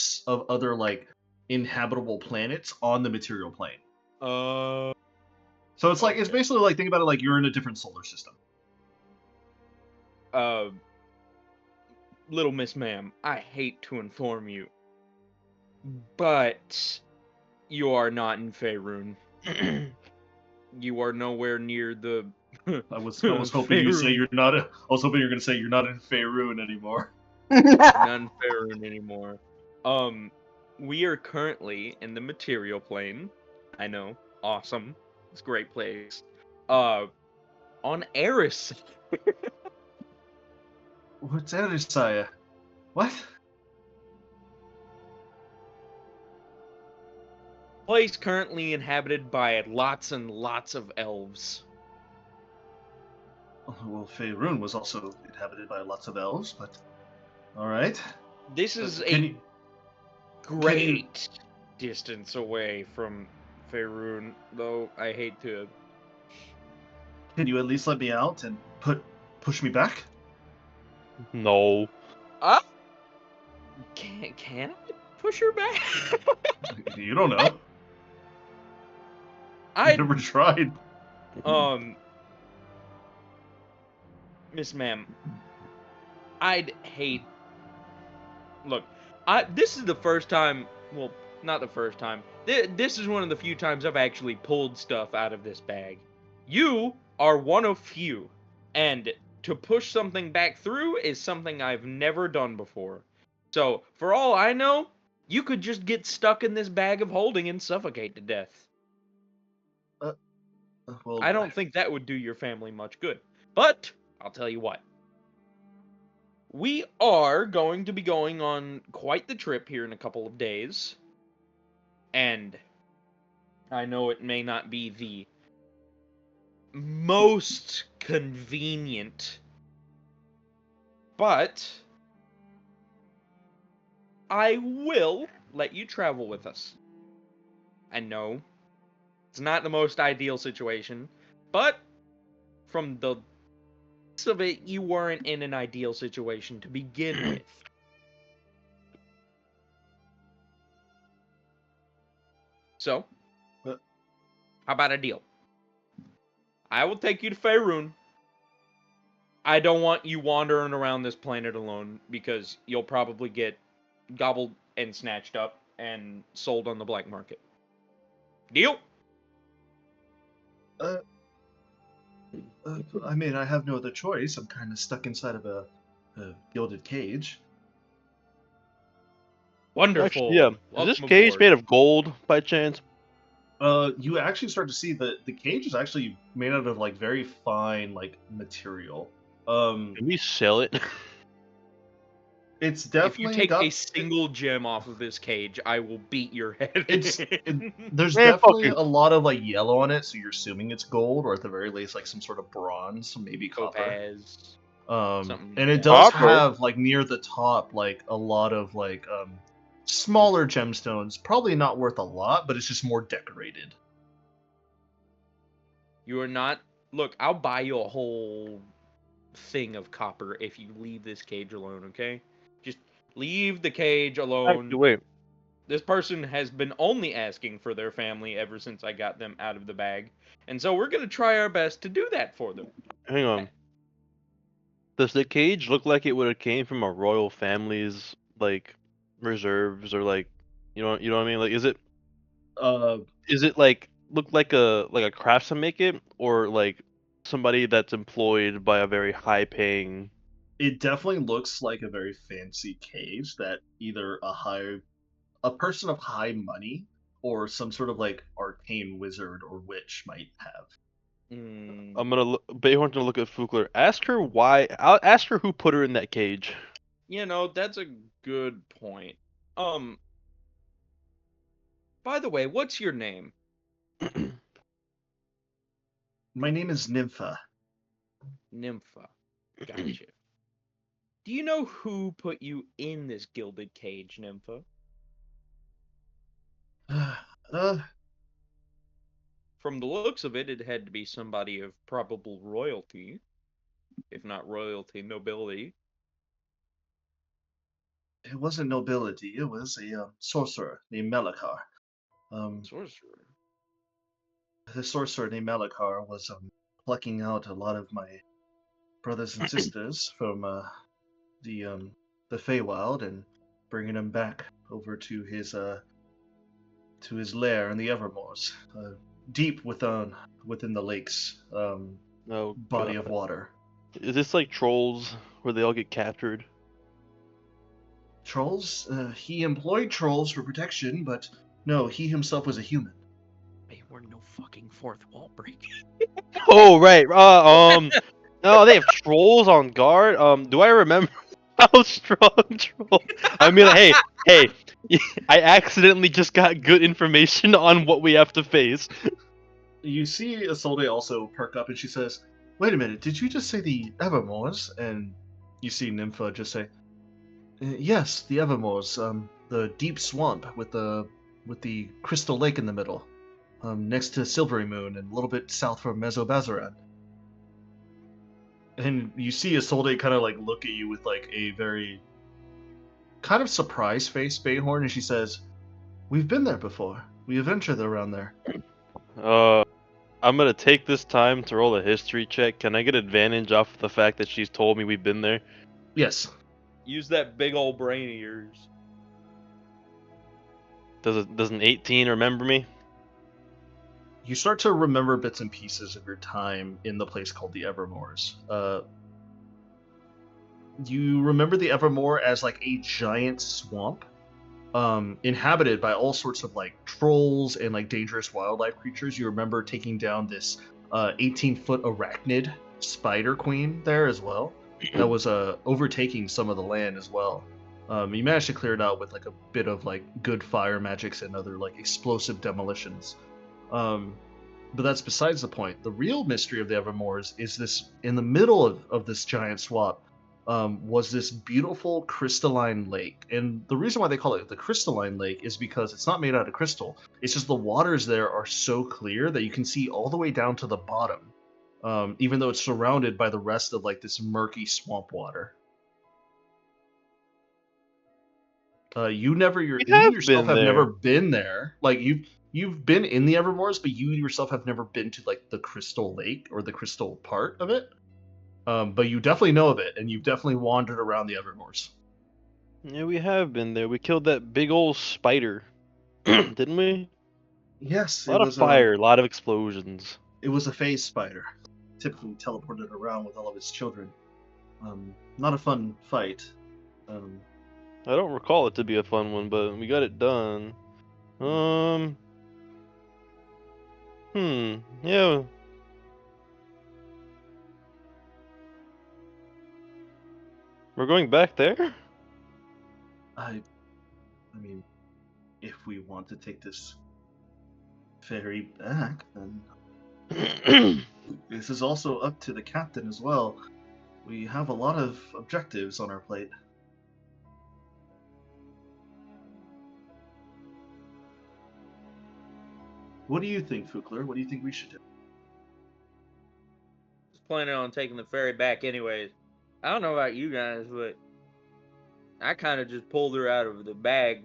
like inhabitable planets on the material plane. uh, So it's like it's Okay. basically like think about it like you're in a different solar system. Little Miss Ma'am, I hate to inform you, but you are not in Faerun. You are nowhere near the I was hoping you say Faerun. you're not. I was hoping you're gonna say you're not in Faerun anymore. Not in Faerun anymore. We are currently in the material plane. I know, awesome. It's a great place. On Eris. What's that, Isaiah? What? Place currently inhabited by lots and lots of elves. Well, Faerun was also inhabited by lots of elves, but all right. This is Can a you great distance away from Faerun, though I hate to. can you at least let me out and push me back? No. Can I push her back? You don't know. I Never tried. Miss Ma'am, I'd hate. Look, this is the first time. Well, not the first time. This is one of the few times I've actually pulled stuff out of this bag. You are one of few, and to push something back through is something I've never done before. So, for all I know, you could just get stuck in this bag of holding and suffocate to death. Well, I don't think that would do your family much good. But, I'll tell you what. We are going to be going on quite the trip here in a couple of days. And I know it may not be the most convenient, but I will let you travel with us. I know it's not the most ideal situation, but from the looks of it, you weren't in an ideal situation to begin with. So, But- how about a deal? I will take you to Faerun. I don't want you wandering around this planet alone because you'll probably get gobbled and snatched up and sold on the black market. Deal? I mean, I have no other choice. I'm kind of stuck inside of a gilded cage. Wonderful. Actually, yeah. Is Welcome this cage aboard. made of gold by chance? You actually start to see that the cage is actually made out of like very fine like material. Can we sell it? It's If you definitely take got a single gem off of this cage, I will beat your head. there's Man, definitely fuck a lot of like yellow on it, so you're assuming it's gold, or at the very least like some sort of bronze, maybe copper. Topaz. Something And like it that. does Copper? have like near the top like a lot of like smaller gemstones, probably not worth a lot, but it's just more decorated. You are not. Look, I'll buy you a whole thing of copper if you leave this cage alone, okay? Just leave the cage alone. Actually, wait. This person has been only asking for their family ever since I got them out of the bag. And so we're going to try our best to do that for them. Hang on. Does the cage look like it would have came from a royal family's like reserves or like you know what I mean? Like Uh, is it like look like a craftsman make it or like somebody that's employed by a very high paying it definitely looks like a very fancy cage that either a person of high money or some sort of like arcane wizard or witch might have. I'm gonna Bayhorn's gonna look at Fugler. Ask her why. I'll ask her who put her in that cage. You know, that's a good point. By the way, what's your name? My name is Nympha. Nympha. Gotcha. Do you know who put you in this gilded cage, Nympha? Uh, From the looks of it, it had to be somebody of probable royalty, if not royalty, nobility. it wasn't nobility. It was a sorcerer named Melikar. Sorcerer. The sorcerer named Melikar was plucking out a lot of my brothers and sisters from the Feywild and bringing them back over to his lair in the Evermoors, deep within the lake's Oh body of god. water. Is this like trolls where they all get captured? Trolls? He employed trolls for protection, but no, he himself was a human. They were no fucking fourth wall break. Oh right. No, they have trolls on guard. Do I remember how strong troll? I mean, hey, I accidentally just got good information on what we have to face. You see Isolde also perk up and she says, "Wait a minute, did you just say the Evermoors?" And you see Nympha just say, "Yes, the Evermoors, the deep swamp with the crystal lake in the middle, next to Silvery Moon and a little bit south from Mesobazaran." And you see Isolde kind of like look at you with like a very kind of surprised face, Bayhorn, and she says, "We've been there before. We adventured around there." I'm gonna take this time to roll a history check. Can I get advantage off the fact that she's told me we've been there? Yes. Use that big old brain of yours. Does an 18 remember me? You start to remember bits and pieces of your time in the place called the Evermoors. You remember the Evermore as like a giant swamp, inhabited by all sorts of like trolls and like dangerous wildlife creatures. You remember taking down this 18-foot arachnid spider queen there as well. That was overtaking some of the land as well. You managed to clear it out with like a bit of like good fire magics and other like explosive demolitions. But that's besides the point. The real mystery of the Evermoors is this: in the middle of this giant swamp was this beautiful crystalline lake. And the reason why they call it the crystalline lake is because it's not made out of crystal. It's just the waters there are so clear that you can see all the way down to the bottom, even though it's surrounded by the rest of like this murky swamp water. You yourself been have there. never been there. Like you've been in the Evermoors, but you yourself have never been to like the Crystal Lake or the Crystal part of it. But you definitely know of it, and you've definitely wandered around the Evermoors. Yeah, we have been there. We killed that big old spider, didn't we? Yes, A lot of fire, a lot of explosions. it was a phase spider, typically teleported around with all of its children. Not a fun fight. I don't recall it to be a fun one, but we got it done. Yeah. We're going back there? I mean, if we want to take this ferry back, then this is also up to the captain as well. We have a lot of objectives on our plate. What do you think, Fukler? What do you think we should do? Just planning on taking the ferry back anyways. I don't know about you guys, but I kind of just pulled her out of the bag.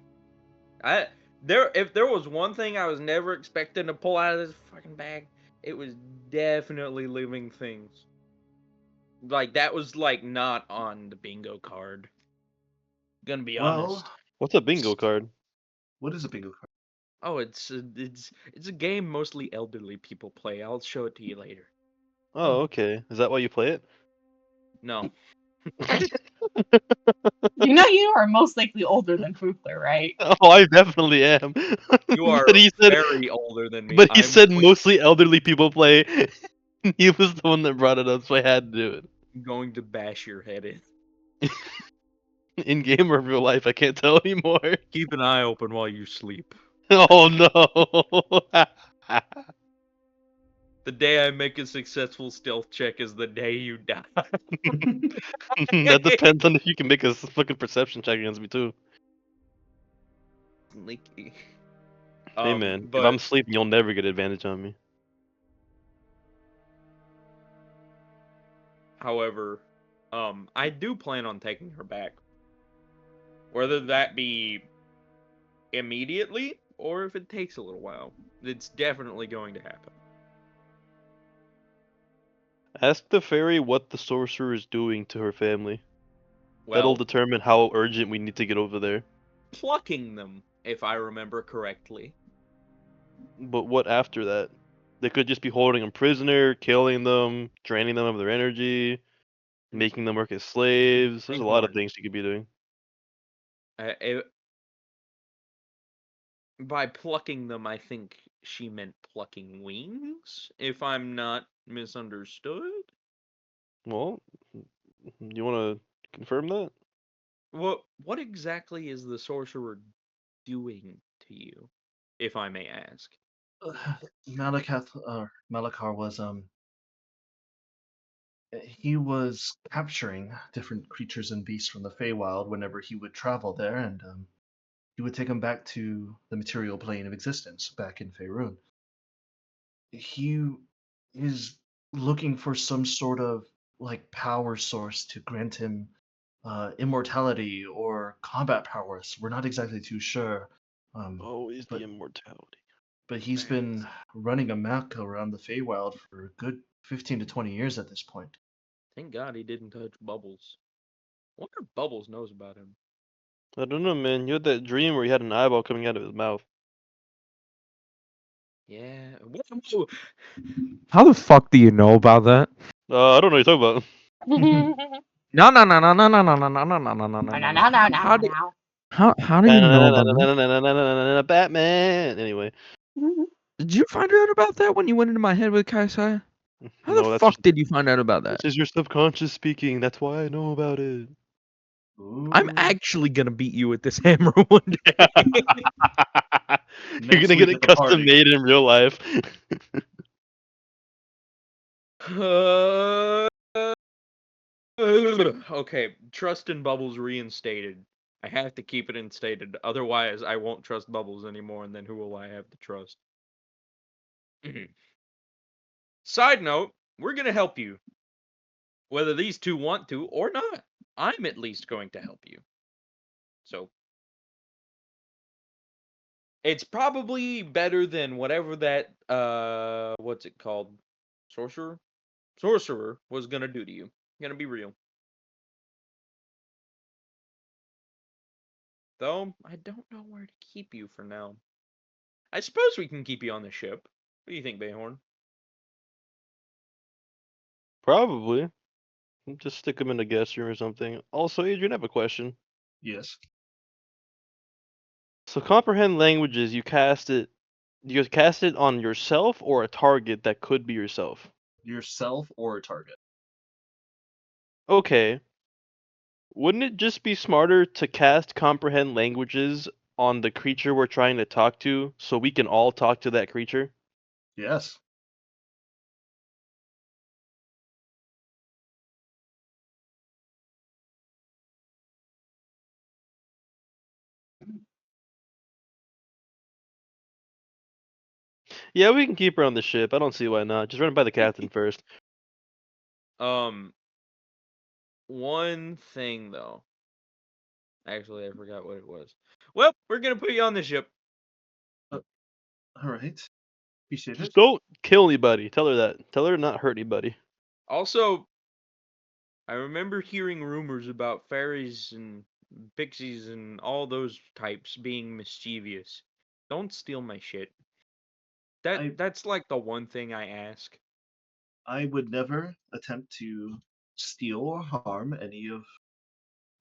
If there was one thing I was never expecting to pull out of this fucking bag, it was definitely living things. Like that was like not on the bingo card. Gonna be honest. What's a bingo card? What is a bingo card? Oh, it's a game mostly elderly people play. I'll show it to you later. Oh, okay. Is that why you play it? No. You know you are most likely older than Fukler, right? Oh, I definitely am. You are But he said, very older than me. but he I'm said mostly elderly people play. He was the one that brought it up, so I had to do it. going to bash your head in. In game or real life, I can't tell anymore. Keep an eye open while you sleep. Oh no. The day I make a successful stealth check is the day you die. That depends on if you can make a fucking perception check against me too. Sneaky. Hey man, if But I'm sleeping, you'll never get advantage on me. however, I do plan on taking her back. Whether that be immediately or if it takes a little while, it's definitely going to happen. Ask the fairy what the sorcerer is doing to her family. That'll Well, determine how urgent we need to get over there. plucking them, if I remember correctly. But what after that? They could just be holding them prisoner, killing them, draining them of their energy, making them work as slaves. There's a lot of Horn. things you could be doing. By plucking them, I think she meant plucking wings, if I'm not misunderstood. Well, you want to confirm that? What exactly is the sorcerer doing to you, if I may ask? Malakar was he was capturing different creatures and beasts from the Feywild whenever he would travel there, and he would take them back to the material plane of existence back in Faerun. He is looking for some sort of like power source to grant him immortality or combat prowess. We're not exactly too sure, Always the but immortality. he's been running amok around the Feywild for a good 15 to 20 years at this point. Thank God he didn't touch Bubbles. I wonder if Bubbles knows about him. I don't know, man. You had that dream where he had an eyeball coming out of his mouth. Yeah. Whoa. How the fuck do you know about that? I don't know what you're talking about. No, no, no, no, no, no, no, no, no, no, no, no, no, no, no. How do how do you know about that? Batman. Anyway, Did you find out about that when you went into my head with Kaisai? How the no, that's fuck just did you find out about that? this is your subconscious speaking. That's why I know about it. I'm Ooh. actually gonna beat you with this hammer one day. You're Next gonna get week it at the custom party. made in real life. Okay, trust in Bubbles reinstated. I have to keep it instated, otherwise I won't trust Bubbles anymore, and then who will I have to trust? Side note, we're gonna help you. Whether these two want to or not. I'm at least going to help you. So, it's probably better than whatever that, what's it called? Sorcerer? Sorcerer was gonna do to you. Gonna be real. Though, I don't know where to keep you for now. I suppose we can keep you on the ship. What do you think, Bayhorn? Probably. Just stick them in a guest room or something. Also, Adrian, I have a question. Yes. So comprehend languages, you cast it on yourself or a target that could be yourself. Yourself or a target. Okay. Wouldn't it just be smarter to cast comprehend languages on the creature we're trying to talk to so we can all talk to that creature? Yes. Yeah, we can keep her on the ship. I don't see why not. Just run it by the captain first. Um, one thing though. Actually, I forgot what it was. Well, we're gonna put you on the ship. All right. Appreciate Just it. don't kill anybody. Tell her that. Tell her to not hurt anybody. Also, I remember hearing rumors about fairies and pixies and all those types being mischievous. Don't steal my shit. I That's like the one thing I ask. I would never attempt to steal or harm any of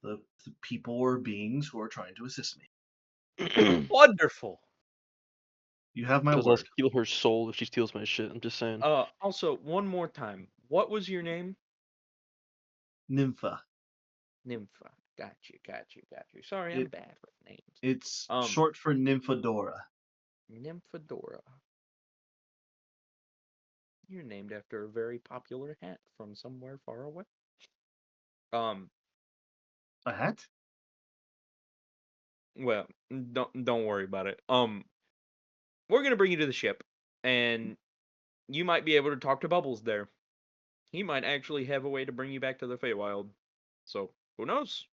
the people or beings who are trying to assist me. Wonderful. You have my Because I'll word. steal her soul if she steals my shit. I'm just saying. Also, one more time. What was your name? Nympha. Nympha. Got you, got you, got you. Sorry, I'm It bad with names. it's Um, short for Nymphadora. Nymphadora. You're named after a very popular hat from somewhere far away. A hat? Well, don't worry about it. We're gonna bring you to the ship, and you might be able to talk to Bubbles there. He might actually have a way to bring you back to the Feywild. So, who knows?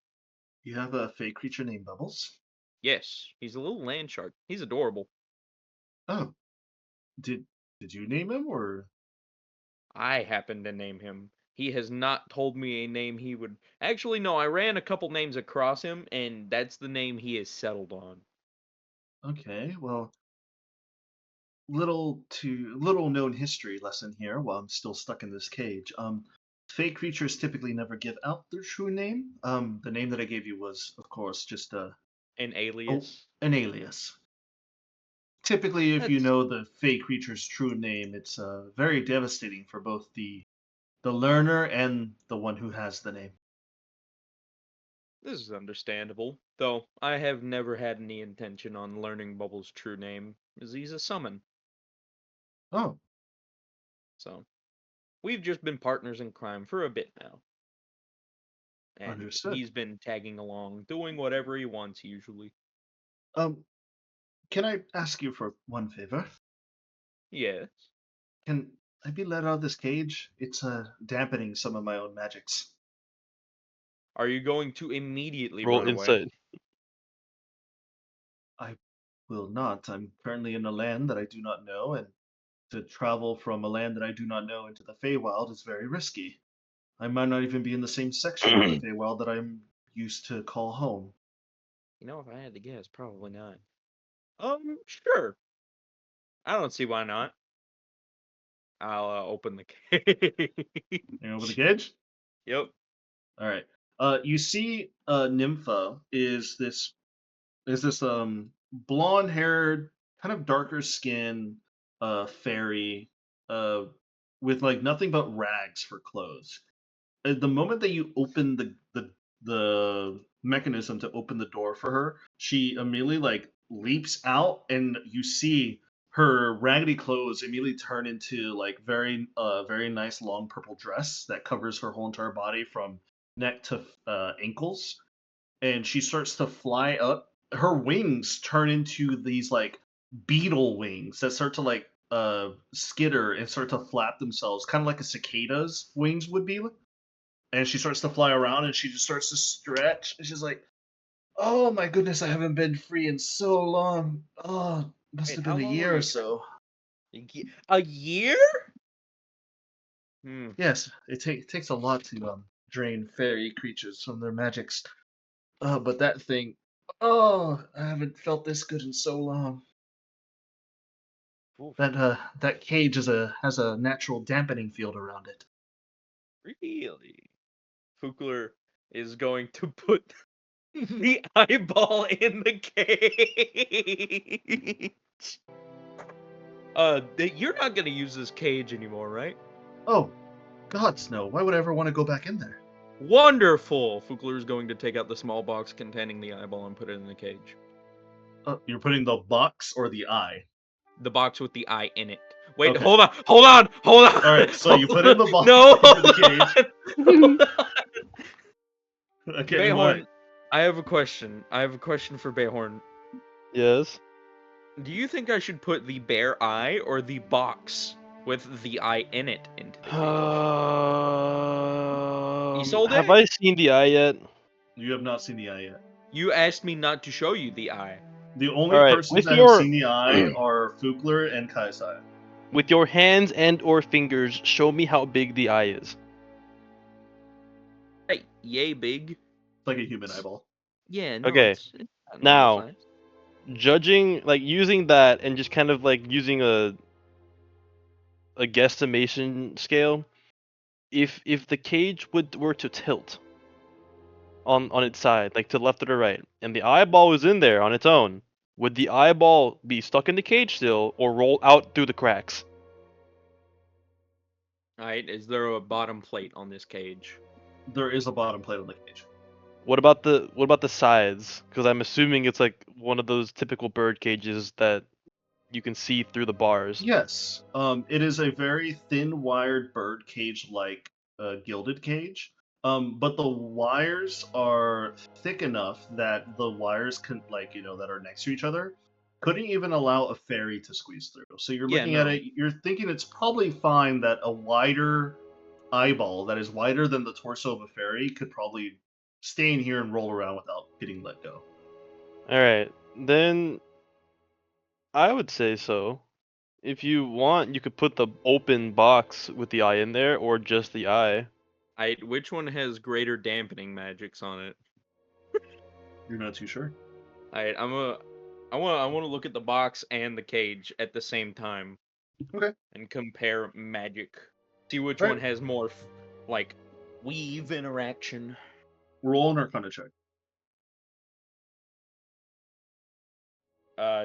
You have a fey creature named Bubbles? Yes, he's a little land shark. He's adorable. Oh, did you name him or? I happen to name him. He has not told me a name he would. Actually, no, I ran a couple names across him, and that's the name he has settled on. Okay, well, little known history lesson here while I'm still stuck in this cage. Fey creatures typically never give out their true name. The name that I gave you was, of course, just An alias. an alias. Typically, if you That's know the fey creature's true name, it's very devastating for both the learner and the one who has the name. This is understandable, though I have never had any intention on learning Bubble's true name, as he's a summon. Oh, So, we've just been partners in crime for a bit now. And understood. he's been tagging along, doing whatever he wants usually. Um, can I ask you for one favor? Yes. Can I be let out of this cage? It's dampening some of my own magics. Are you going to immediately Roll run away? insight. I will not. I'm currently in a land that I do not know, and to travel from a land that I do not know into the Feywild is very risky. I might not even be in the same section of the Feywild that I'm used to call home. You know, if I had to guess, probably not. Sure. I don't see why not. I'll open the cage. You know, with the cage? Yep. All right. You see, Nympha is this blonde-haired, kind of darker skin, fairy, uh, with like nothing but rags for clothes. At the moment that you open the mechanism to open the door for her, she immediately like leaps out, and you see her raggedy clothes immediately turn into like very nice long purple dress that covers her whole entire body from neck to ankles, and she starts to fly up. Her wings turn into these like beetle wings that start to like skitter and start to flap themselves, kind of like a cicada's wings would be. And she starts to fly around, and she just starts to stretch. And she's like, "Oh my goodness, I haven't been free in so long. Oh, must Wait, have how been a long year were or you? so." A year? Hmm. Yes, it takes a lot to drain fairy creatures from their magics. But that thing, oh, I haven't felt this good in so long. Oof. That cage has a natural dampening field around it. Really? Fukler is going to put the eyeball in the cage. You're not gonna use this cage anymore, right? Oh, gods no! Why would I ever want to go back in there? Wonderful! Fukler is going to take out the small box containing the eyeball and put it in the cage. You're putting the box or the eye? The box with the eye in it. Wait, Okay. hold on! All right, so you put it in the box No! into the cage. Hold on. Okay, what? Bayhorn, I have a question. I have a question for Bayhorn. Yes. Do you think I should put the bare eye or the box with the eye in it into the cage? You sold Have it? I seen the eye yet? You have not seen the eye yet. You asked me not to show you the eye. The only All right, persons with that have your seen the eye are Fukler and Kaisai. with your hands and or fingers, show me how big the eye is. Hey, yay big. It's like a human eyeball. Yeah, no, Okay, it's not normal now size. judging like using that and just kind of like using a guesstimation scale, if the cage were to tilt on its side, like to the left or the right, and the eyeball was in there on its own, would the eyeball be stuck in the cage still or roll out through the cracks? Alright, is there a bottom plate on this cage? There is a bottom plate on the cage. What about the sides? Because I'm assuming it's like one of those typical bird cages that you can see through the bars. Yes. It is a very thin wired bird cage like gilded cage. But the wires are thick enough that the wires can that are next to each other couldn't even allow a fairy to squeeze through. So you're Yeah, looking at no. it, you're thinking it's probably fine that a wider eyeball that is wider than the torso of a fairy could probably stay in here and roll around without getting let go. All right, then I would say so. If you want, you could put the open box with the eye in there, or just the eye. Which one has greater dampening magics on it? You're not too sure? I want to look at the box and the cage at the same time. Okay. And compare magic. See which Right. one has more like weave interaction. Roll an Arcana check.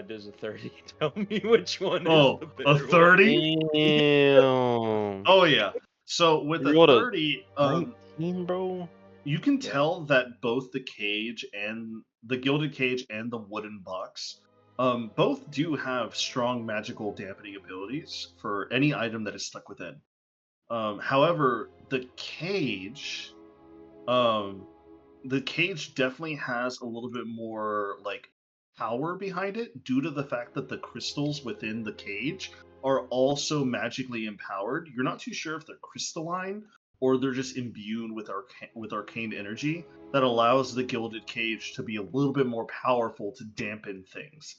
Does a 30 tell me which one Oh, is the a better 30? Damn. Oh yeah. So with You a rolled a 30, 19, bro. you can tell that both the cage and the gilded cage and the wooden box, both do have strong magical dampening abilities for any item that is stuck within. However, um, the cage definitely has a little bit more like power behind it due to the fact that the crystals within the cage are also magically empowered. You're not too sure if they're crystalline or they're just imbued with arcane energy that allows the gilded cage to be a little bit more powerful to dampen things.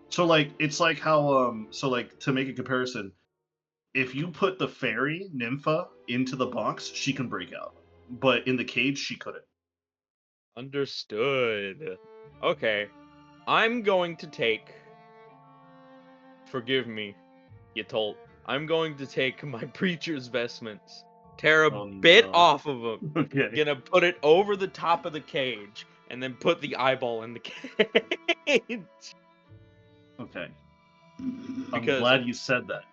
So like it's like how so like to make a comparison, if you put the fairy Nympha into the box, she can break out. But in the cage she couldn't. Understood. Okay. I'm going to take. Forgive me, Yatolt. I'm going to take my preacher's vestments, tear a Oh, bit no. off of them, Okay. gonna put it over the top of the cage, and then put the eyeball in the cage. Okay. I'm Because- glad you said that.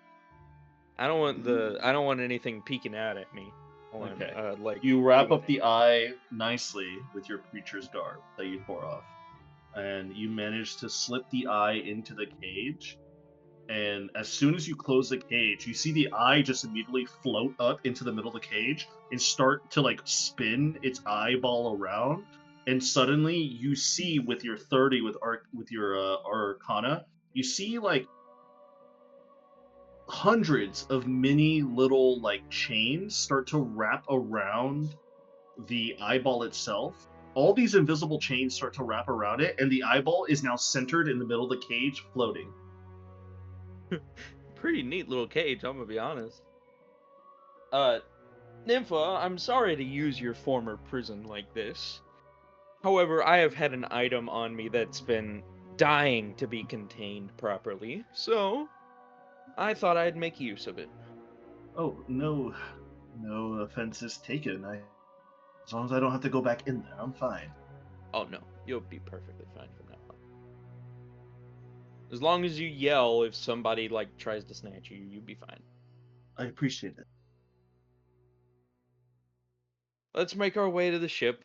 I don't want anything peeking out at me. I want, Okay. like You wrap up the eye nicely with your preacher's garb that you tore off, and you manage to slip the eye into the cage. And as soon as you close the cage, you see the eye just immediately float up into the middle of the cage and start to like spin its eyeball around. And suddenly, you see with your 30 with your Arcana, you see like hundreds of mini little like chains start to wrap around the eyeball itself. All these invisible chains start to wrap around it, and the eyeball is now centered in the middle of the cage, floating. Pretty neat little cage, I'm gonna be honest. Nympha, I'm sorry to use your former prison like this. However, I have had an item on me that's been dying to be contained properly, so I thought I'd make use of it. Oh, no offense is taken. As long as I don't have to go back in there, I'm fine. Oh no, you'll be perfectly fine from now on. As long as you yell if somebody like tries to snatch you, you'll be fine. I appreciate it. Let's make our way to the ship.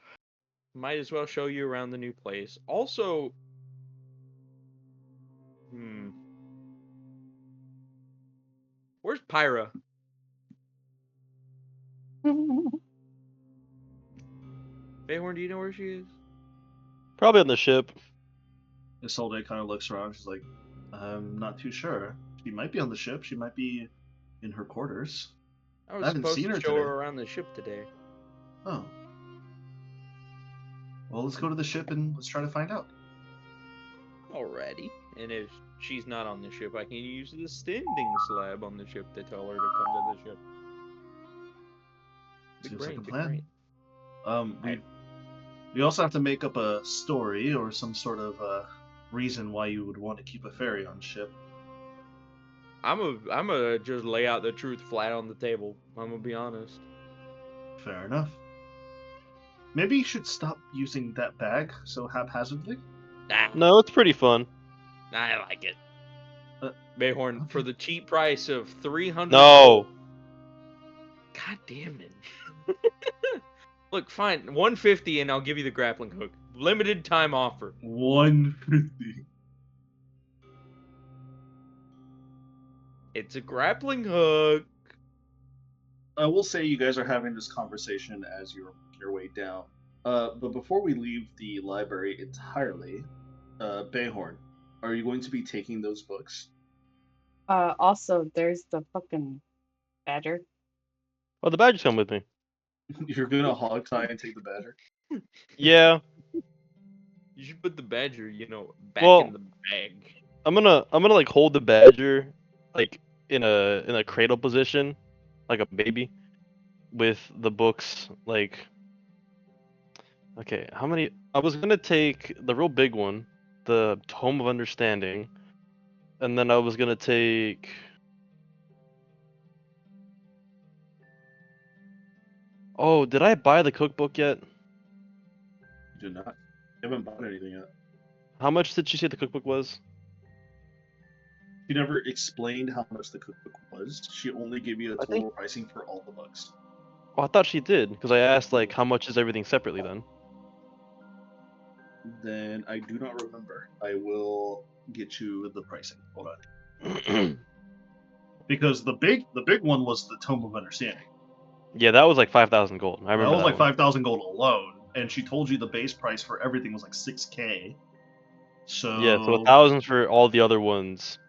Might as well show you around the new place. Also, where's Pyra? Bayhorn, do you know where she is? Probably on the ship. Isolde kind of looks around. She's like, I'm not too sure. She might be on the ship. She might be in her quarters. I was haven't supposed seen to her show today. her around the ship today. Oh. Well, let's go to the ship and let's try to find out. Alrighty. And if she's not on the ship, I can use the standing slab on the ship to tell her to come to the ship. Big Seems brain, like a big plan. brain. We also have to make up a story or some sort of reason why you would want to keep a ferry on ship. I'm a just lay out the truth flat on the table. I'm gonna be honest. Fair enough. Maybe you should stop using that bag so haphazardly. No, it's pretty fun. I like it. Uh, Bayhorn, okay. for the cheap price of 300. No. God damn it. Look, fine, 150 and I'll give you the grappling hook. Limited time offer. 150. It's a grappling hook. I will say you guys are having this conversation as you're making your way down. But before we leave the library entirely, Bayhorn, are you going to be taking those books? Also, there's the fucking badger. Oh, the badger's come with me. You're gonna hog tie and take the badger? Yeah. You should put the badger, back Well, in the bag. I'm gonna like hold the badger like in a cradle position, like a baby, with the books like. Okay, how many? I was gonna take the real big one, the Tome of Understanding, and then I was gonna take. Oh, did I buy the cookbook yet? You do not. You haven't bought anything yet. How much did she say the cookbook was? She never explained how much the cookbook was. She only gave you a I think. total pricing for all the books. Oh, I thought she did because I asked like how much is everything separately then. Then I do not remember. I will get you the pricing. Hold on. Because the big one was the Tome of Understanding. Yeah, that was like 5,000 gold. I That remember was that like one. 5,000 gold alone, and she told you the base price for everything was like 6K. So Yeah, so 1,000 for all the other ones.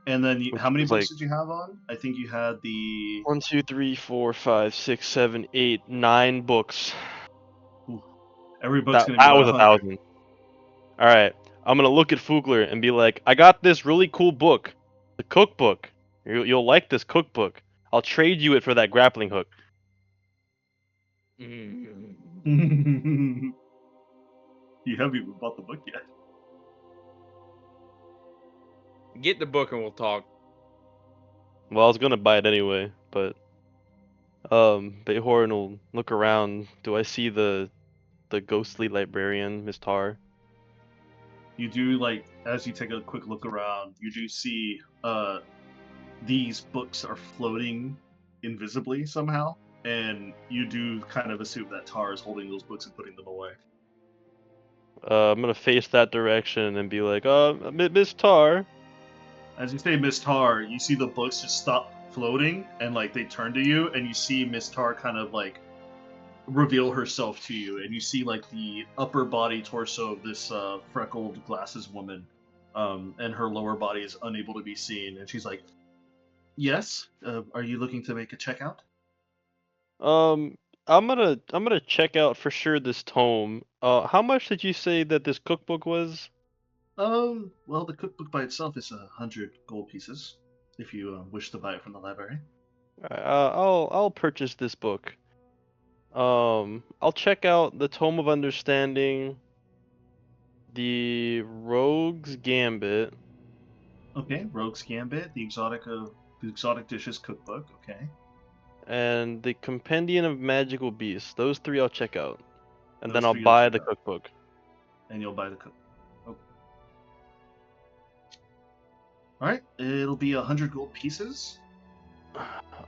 And then Which how many was books like did you have on? I think you had the 1, 2, 3, 4, 5, 6, 7, 8, 9 books. every book's That gonna be about was 100. 1,000. All right, I'm gonna look at Fugler and be like, I got this really cool book, the cookbook. You'll like this cookbook. I'll trade you it for that grappling hook. Mm. You haven't even bought the book yet. Get the book and we'll talk. Well, I was gonna buy it anyway, but Behorn will look around. Do I see the ghostly librarian, Miss Tar? You do, like, as you take a quick look around, you do see these books are floating invisibly somehow, and you do kind of assume that Tar is holding those books and putting them away. I'm gonna face that direction and be like, Miss Tar. As you say Miss Tar, you see the books just stop floating, and like they turn to you, and you see Miss Tar kind of like reveal herself to you, and you see like the upper body torso of this freckled glasses woman, and her lower body is unable to be seen, and she's like, "Yes, are you looking to make a checkout?" I'm gonna check out for sure this tome. How much did you say that this cookbook was? Well, the cookbook by itself is 100 gold pieces, if you wish to buy it from the library. I'll purchase this book. I'll check out the Tome of Understanding, the Rogue's Gambit, Okay, Rogue's Gambit, the exotic dishes cookbook. Okay, and the Compendium of Magical Beasts. Those three I'll check out, and then those I'll three you'll buy check the out, cookbook. and you'll buy the cookbook. Okay. All right, it'll be 100 gold pieces.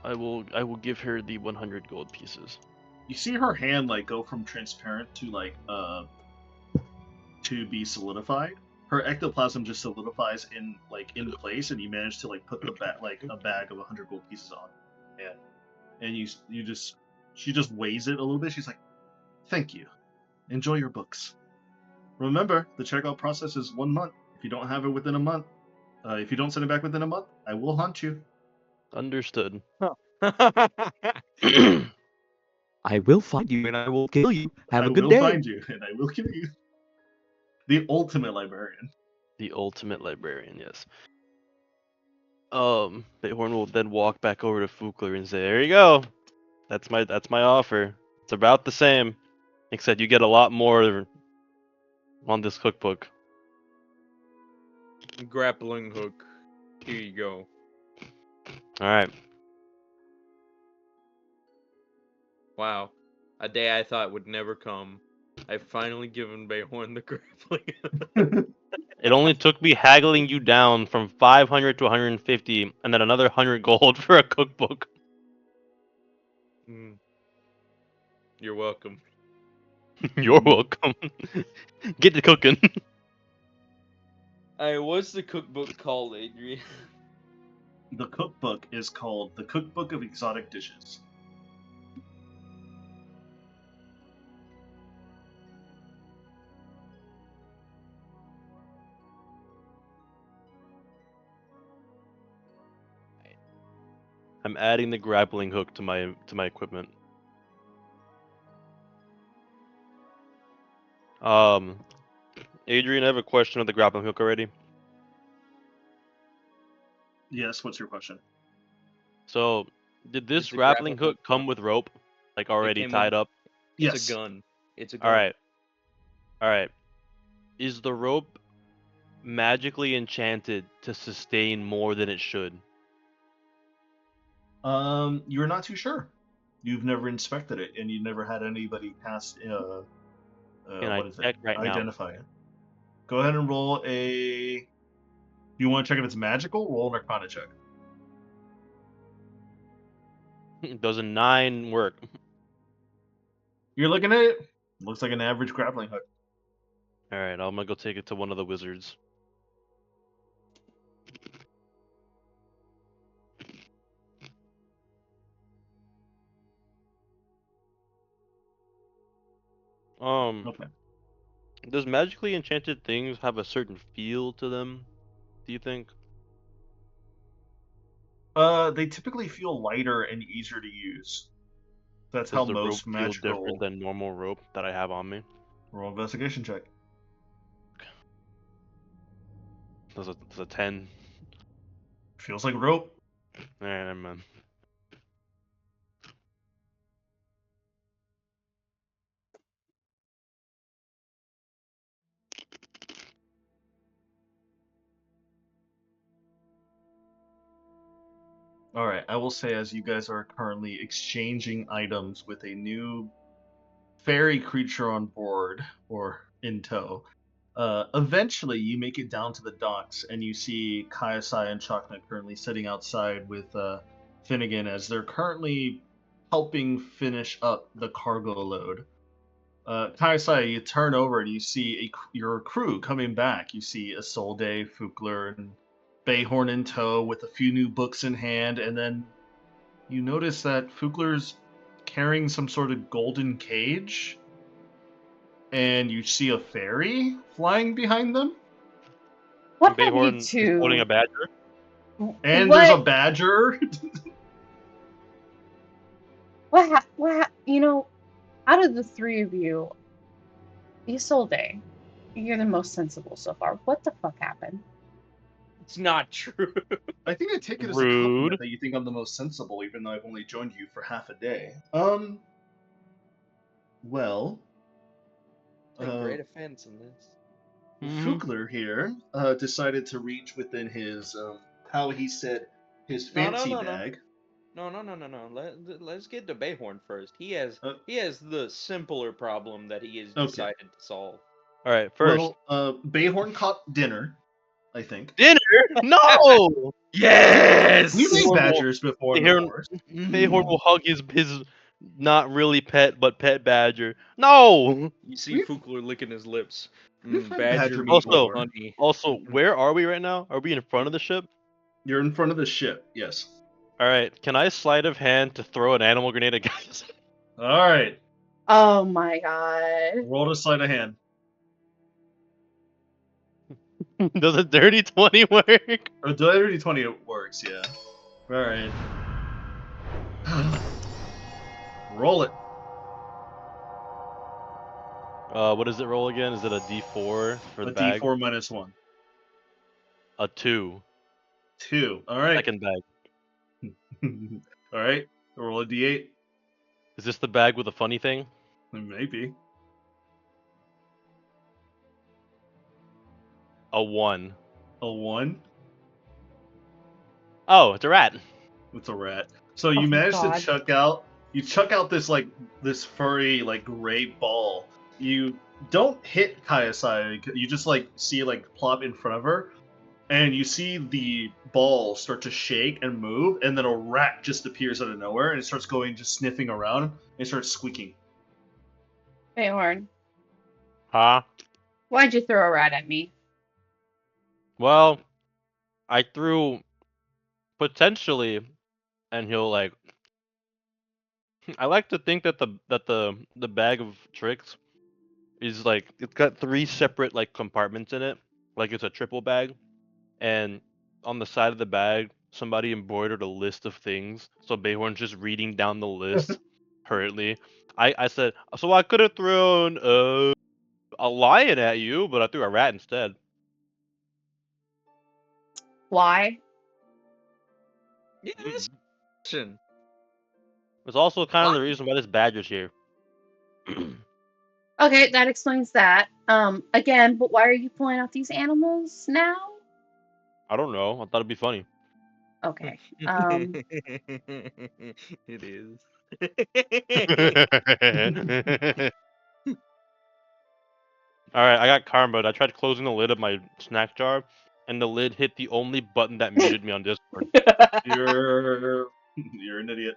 I will give her the 100 gold pieces. You see her hand like go from transparent to like to be solidified. Her ectoplasm just solidifies in place, and you manage to like put the a bag of 100 gold pieces on, and you just she just weighs it a little bit. She's like, "Thank you. Enjoy your books. Remember, the checkout process is 1 month. If you don't have it within a month, if you don't send it back within a month, I will hunt you." Understood. I will find you and I will kill you. Have I a good will day. find you, and I will kill you. The ultimate librarian. The ultimate librarian, yes. Bighorn will then walk back over to Fugler and say, "There you go. That's my offer. It's about the same, except you get a lot more on this cookbook." Grappling hook. Here you go. All right. Wow. A day I thought would never come. I've finally given Bayhorn the grappling. It only took me haggling you down from 500 to 150, and then another 100 gold for a cookbook. Mm. You're welcome. You're welcome. Get to cooking. What's the cookbook called, Adrian? The cookbook is called The Cookbook of Exotic Dishes. I'm adding the grappling hook to my equipment. Adrian, I have a question on the grappling hook already. Yes, what's your question? So, did this Is the grappling grappling hook come with rope, like already came tied with- up? It's Yes. a gun. It's a gun. All right. Is the rope magically enchanted to sustain more than it should? You're not too sure. You've never inspected it, and you never had anybody cast. Can I what is it? check right now? Identify it. Go ahead and roll a. You want to check if it's magical? Roll an Arcana check. Does a 9 work? You're looking at it. Looks like an average grappling hook. All right, I'm gonna go take it to one of the wizards. Okay. Does magically enchanted things have a certain feel to them? Do you think? They typically feel lighter and easier to use. That's Does how the rope most feel different magical. than normal rope that I have on me? Roll investigation check. Does a 10? Feels like rope. All right, never mind. All right. I will say, as you guys are currently exchanging items with a new fairy creature on board or in tow, eventually you make it down to the docks and you see Kaiasai and Chakna currently sitting outside with Finnegan as they're currently helping finish up the cargo load. Kaiasai, you turn over and you see your crew coming back. You see Isolde, Fukler, and Bayhorn in tow with a few new books in hand, and then you notice that Fukler's carrying some sort of golden cage, and you see a fairy flying behind them, What have you Bayhorn is holding two? a badger. and what? there's a badger. You know, out of the three of you, Isolde, you're the most sensible so far. What the fuck happened? It's not true. I think I take it as a Rude. compliment that you think I'm the most sensible, even though I've only joined you for half a day. Well, Take great offense in this. Fugler here decided to reach within his, how he said, his No, fancy no. bag. No. Let's get to Bayhorn first. He has the simpler problem that he has Okay. decided to solve. All right, first. Well, Bayhorn caught dinner, I think. Dinner? No! Yes. We've ate Bayhorn will- badgers before in the Bayhorn- forest. Bayhorn will hug his not really pet but pet badger. No! You see We've- Fukler licking his lips. we've had Badger badger meat with before. honey. Also, where are we right now? Are we in front of the ship? You're in front of the ship, yes. All right, can I sleight of hand to throw an animal grenade at guys? All right, Oh my god. roll a sleight of hand. Does a dirty 20 work? Oh, dirty 20 it works, yeah. All right. Roll it. What does it roll again? Is it a D4 for the A bag? D4 minus 1. A 2. 2. All right. Second bag. All right. Roll a D8. Is this the bag with the funny thing? Maybe. A 1. A 1. Oh, it's a rat. It's a rat. So you Oh, managed to God. chuck out this furry gray ball. You don't hit Kaiasai. You just see it plop in front of her, and you see the ball start to shake and move, and then a rat just appears out of nowhere, and it starts just sniffing around, and it starts squeaking. Bayhorn, Huh? why'd you throw a rat at me? Well, I threw potentially, and he'll like. I like to think that the bag of tricks is like it's got 3 separate like compartments in it, like it's a triple bag, and on the side of the bag somebody embroidered a list of things, so Bayhorn's just reading down the list hurriedly. I said, so I could have thrown a lion at you, but I threw a rat instead. Why? Yeah, that's a question. It's also kind of Why? the reason why this badger's here. Okay, that explains that. Again, but why are you pulling out these animals now? I don't know. I thought it'd be funny. Okay. It is. Alright, I got karma. I tried closing the lid of my snack jar, and the lid hit the only button that muted me on Discord. You're an idiot.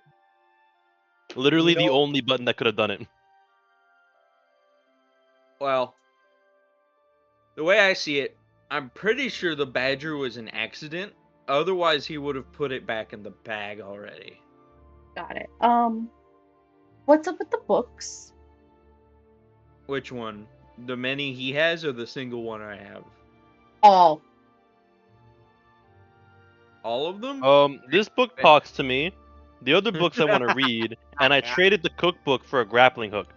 Literally You the know- only button that could have done it. Well, the way I see it, I'm pretty sure the badger was an accident. Otherwise, he would have put it back in the bag already. Got it. What's up with the books? Which one? The many he has, or the single one I have? All. All of them? This book talks to me. The other books I want to read, and I traded the cookbook for a grappling hook.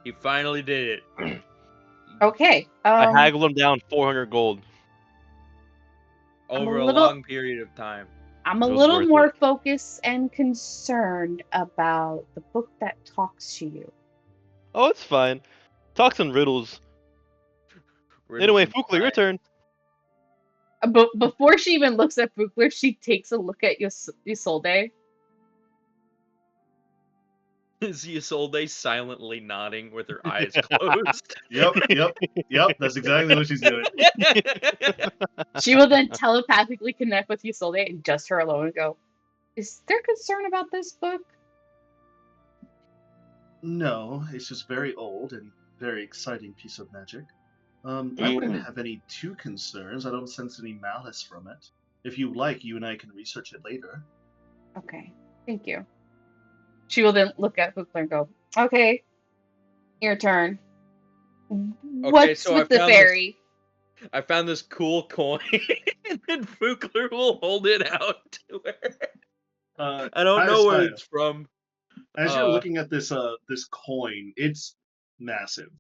He finally did it. Okay. I haggled him down 400 gold. Over a little- long period of time. I'm a It was little worth more it. focused and concerned about the book that talks to you. Oh, it's fine. Talks in riddles. Anyway, Fukler, your turn. But before she even looks at Fukler, she takes a look at Isolde. Is Isolde silently nodding with her eyes closed? Yep. That's exactly what she's doing. She will then telepathically connect with Isolde and just her alone and go, "Is there concern about this book?" No, it's just very old and very exciting piece of magic. I wouldn't have any two concerns. I don't sense any malice from it. If you like, you and I can research it later. Okay, thank you. She will then look at Fukler and go, "Okay, your turn. What's so I with the found this- fairy?" I found this cool coin, and then Fukler will hold it out to her. I don't know where it's from. As you're looking at this this coin, it's massive.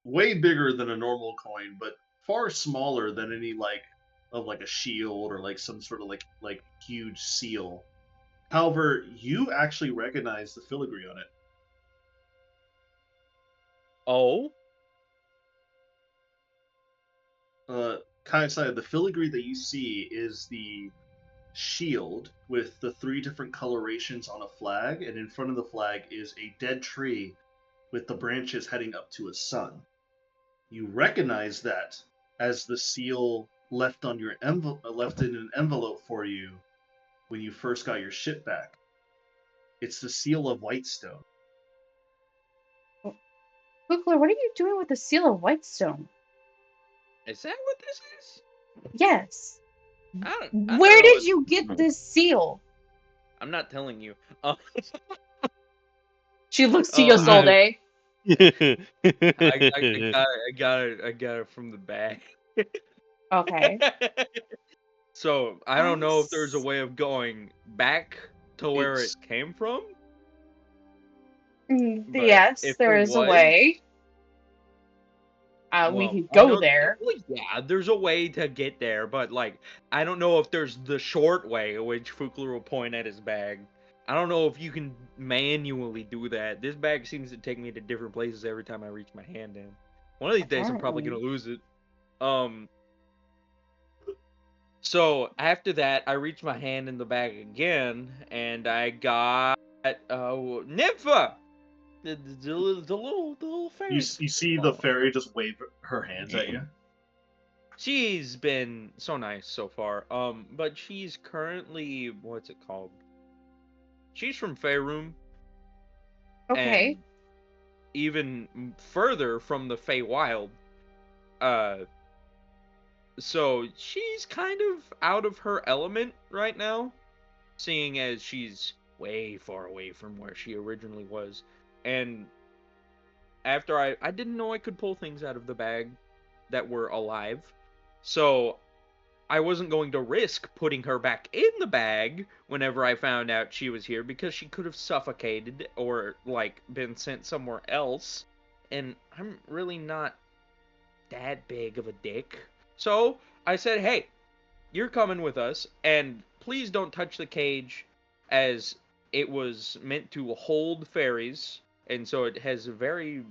Way bigger than a normal coin, but far smaller than any like a shield or like some sort of like huge seal. However, you actually recognize the filigree on it. Oh? Kaisai, the filigree that you see is the shield with the 3 different colorations on a flag, and in front of the flag is a dead tree with the branches heading up to a sun. You recognize that as the seal left on your left in an envelope for you when you first got your ship back. It's the seal of Whitestone. Fukler, what are you doing with the seal of Whitestone? Is that what this is? Yes. I don't Where know. did you get this seal? I'm not telling you. She looks to Oh, Isolde. I got it from the bag. Okay. So I don't know if there's a way of going back to where it It's- came from. But Yes, if there it is a was- way. We Well, could I go know- there. well, yeah, there's a way to get there, but like I don't know if there's the short way, which Fukler will point at his bag. I don't know if you can manually do that. This bag seems to take me to different places every time I reach my hand in. One of these days, I'm probably gonna lose it. So after that, I reached my hand in the bag again, and I got Nympha, the little fairy. You see the fairy just wave her hands at you. She's been so nice so far. But she's currently, what's it called? She's from Faerun. Okay. And even further from the Feywild. So she's kind of out of her element right now, seeing as she's way far away from where she originally was. And after I didn't know I could pull things out of the bag that were alive. So I wasn't going to risk putting her back in the bag whenever I found out she was here because she could have suffocated or like been sent somewhere else. And I'm really not that big of a dick. So I said, "Hey, you're coming with us, and please don't touch the cage as it was meant to hold fairies, and so it has very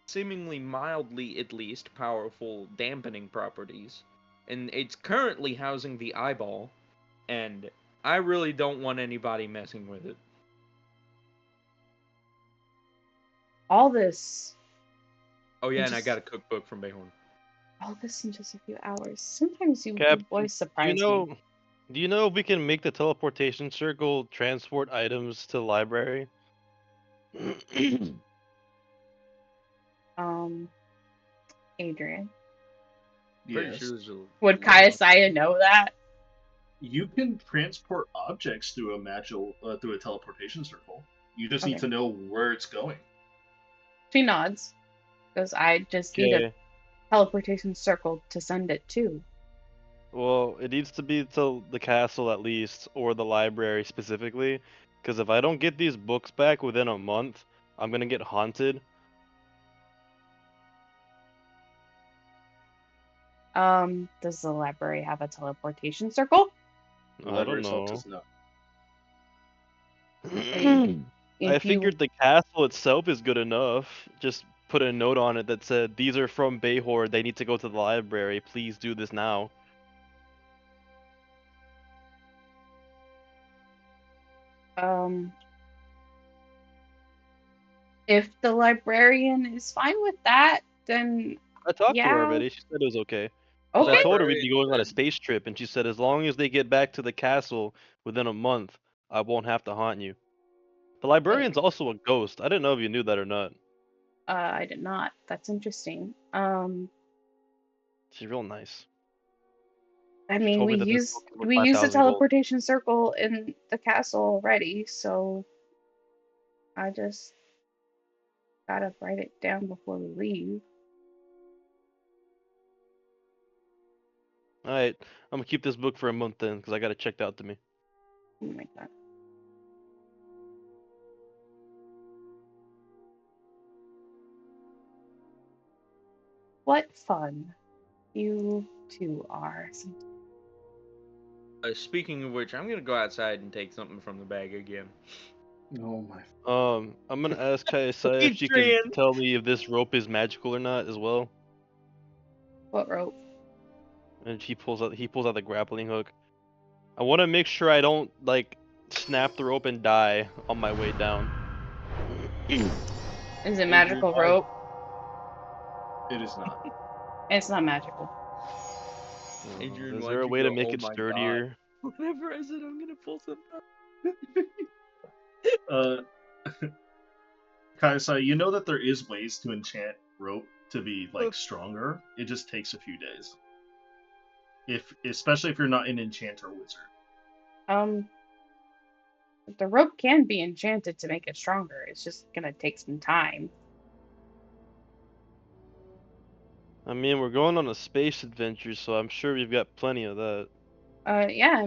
seemingly mildly at least powerful dampening properties. And it's currently housing the eyeball, and I really don't want anybody messing with it." All this. Oh yeah, in and I just- got a cookbook from Bayhorn. All this in just a few hours. Sometimes you Captain, boys do surprise me. you know if we can make the teleportation circle transport items to the library? Adrian. Pretty Yes. sure there's a Would limit on- Kayasaya know that? You can transport objects through through a teleportation circle. You just need Okay. to know where it's going. She nods. Because I just need a Okay. teleportation circle to send it to. Well, it needs to be to the castle at least, or the library specifically. Because if I don't get these books back within a month, I'm gonna get haunted. Does the library have a teleportation circle? The I library don't itself know. does not. I I figured the castle itself is good enough. Just put a note on it that said, "These are from Bayhor. They need to go to the library. Please do this now." If the librarian is fine with that, then I talked to her yeah. already. She said it was okay. 'Cause Okay. I told her we'd be going on a Librarian space trip, and she said as long as they get back to the castle within a month, I won't have to haunt you. The librarian's also a ghost. I didn't know if you knew that or not. I did not. That's interesting. She's real nice. I She mean, told we me that this book is worth used a 5,000 gold. teleportation circle in the castle already, so I just gotta write it down before we leave. Alright, I'm gonna keep this book for a month then, because I got it checked out to me. Oh my god. What fun you two are. Speaking of which, I'm gonna go outside and take something from the bag again. Oh my. I'm gonna ask Kayasai if she can Adrian! tell me if this rope is magical or not as well. What rope? And he pulls out the grappling hook. I want to make sure I don't like snap the rope and die on my way down. Is it magical rope? It is not. It's not magical. Adrian, Is why'd there a you way to go, make "Oh it my God"? sturdier? Whenever I said I'm gonna pull something up. Kaisai, you know that there is ways to enchant rope to be like stronger. It just takes a few days. Especially if you're not an enchanter wizard. The rope can be enchanted to make it stronger. It's just gonna take some time. I mean, we're going on a space adventure, so I'm sure we've got plenty of that. Yeah,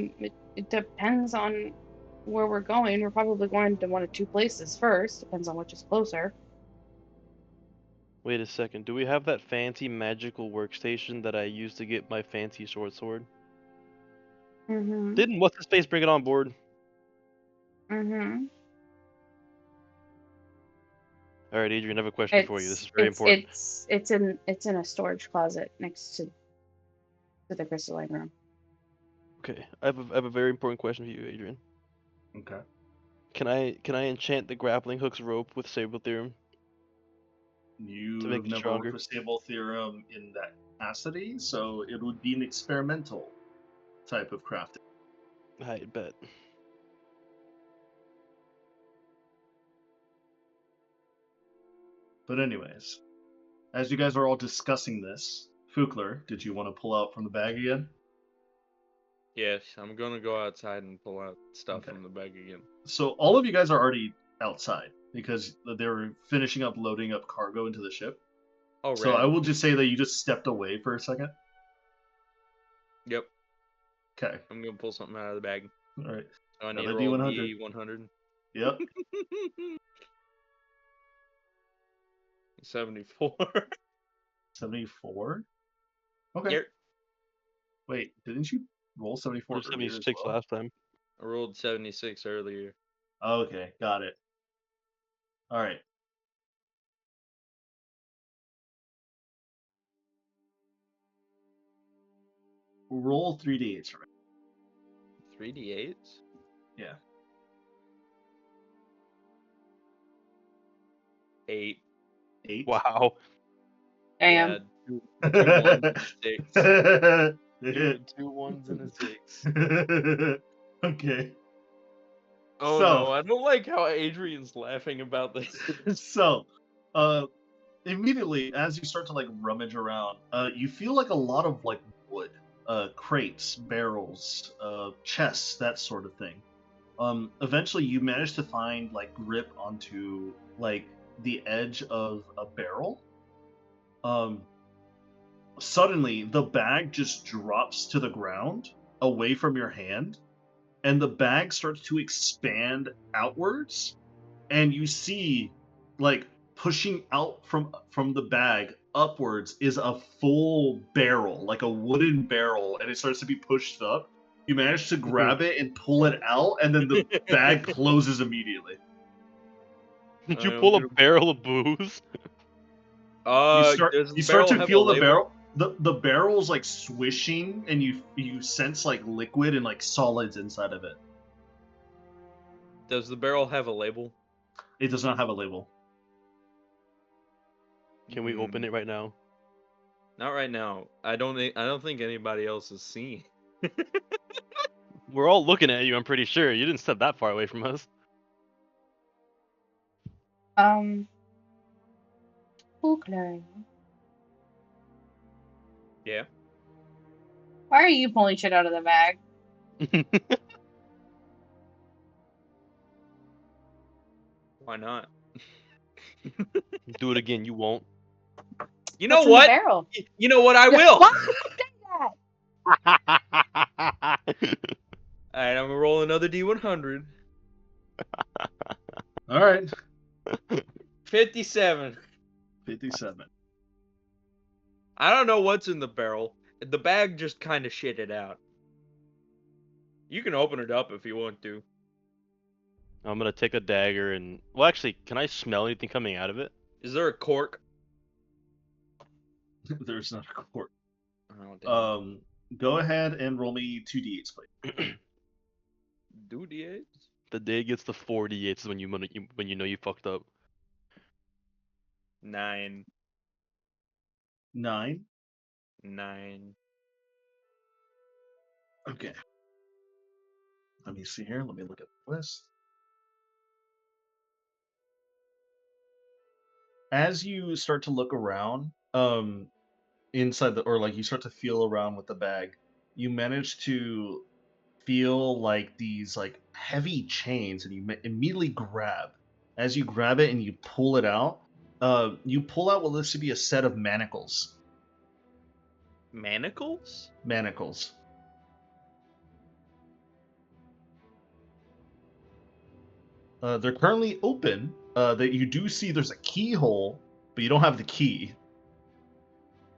it depends on where we're going. We're probably going to one of two places first. Depends on which is closer. Wait a second, do we have that fancy magical workstation that I used to get my fancy short sword? Mm-hmm. Didn't what's his face bring it on board? Mm-hmm. All right, Adrian, I have a question for you. This is very important. It's in a storage closet next to the crystalline room. Okay, I have a very important question for you, Adrian. Okay. Can I enchant the grappling hook's rope with Sable Theorem? You To make have it never stronger. worked with Stable Theorem in that capacity, so it would be an experimental type of crafting. I bet. But anyways, as you guys are all discussing this, Fukler, did you want to pull out from the bag again? Yes, I'm gonna go outside and pull out stuff Okay. from the bag again. So all of you guys are already outside because they were finishing up loading up cargo into the ship. Oh, So rad. I will just say that you just stepped away for a second. Yep, Okay. I'm gonna pull something out of the bag. All right. So I need Another to roll D100. D100. Yep. 74. 74. Okay. Yep. Wait, didn't you roll 74 There's earlier as 76 well? last time. I rolled 76 earlier. Okay, got it. All right. Roll 3d8s for me. 3d8s? Yeah. 8. 8. Wow. Damn. Yeah, two ones and a 6. Yeah. Two ones and a 6. Okay. Oh So- no, I don't like how Adrian's laughing about this. So, immediately as you start to like rummage around, you feel like a lot of like wood, crates, barrels, chests, that sort of thing. Eventually you manage to find like grip onto like the edge of a barrel. Suddenly the bag just drops to the ground away from your hand, and the bag starts to expand outwards, and you see like pushing out from the bag upwards is a full barrel, like a wooden barrel, and it starts to be pushed up. You manage to grab it and pull it out, and then the bag closes immediately. Did you I'm pull a gonna- barrel of booze? Does the You start barrel to have feel a the label? barrel. The barrel's like swishing, and you sense like liquid and like solids inside of it. Does the barrel have a label? It does not have a label. Can we open it right now? Not right now. I don't think anybody else has seen. We're all looking at you, I'm pretty sure. You didn't step that far away from us. Okay. Yeah. Why are you pulling shit out of the bag? Why not? Do it again, you won't. You know What's in what? the barrel? You know what? I will. Why would you say that? Alright, I'm gonna roll another D100. All right. 57. 57. I don't know what's in the barrel. The bag just kind of shit it out. You can open it up if you want to. I'm gonna take a dagger and... Well, actually, can I smell anything coming out of it? Is there a cork? There's not a court. Oh, damn. Go ahead and roll me 2d8s, please. Do D8s? The day it gets to 48 is when you know you fucked up. 9. 9. 9. Okay. Let me see here. Let me look at the list. As you start to look around, inside the, or like you start to feel around with the bag, you manage to feel like these like heavy chains, and you immediately grab. As you grab it and you pull it out, you pull out what looks to be a set of manacles. Manacles? Manacles. They're currently open. That you do see there's a keyhole, but you don't have the key.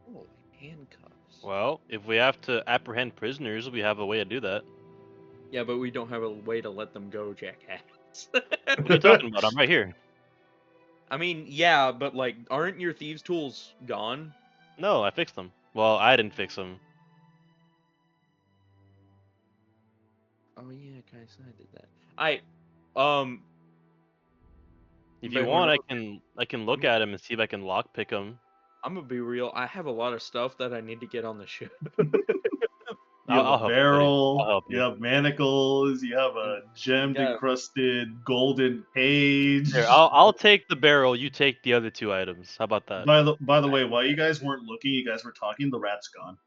Oh, handcuffs. Well, if we have to apprehend prisoners, we have a way to do that. Yeah, but we don't have a way to let them go, jackass. What are you talking about? I'm right here. I mean, yeah, but like, aren't your thieves' tools gone? No, I fixed them. Well, I didn't fix them. Oh yeah, guys, I did that. If But you want, I remember- can look at them and see if I can lockpick them. I'm gonna be real. I have a lot of stuff that I need to get on the ship. You have I'll a help you, buddy. I'll barrel, help you you. have manacles, you have a gemmed Yeah. encrusted golden cage. Here, I'll take the barrel. You take the other 2 items. How about that? By the way, while you guys weren't looking, you guys were talking, the rat's gone.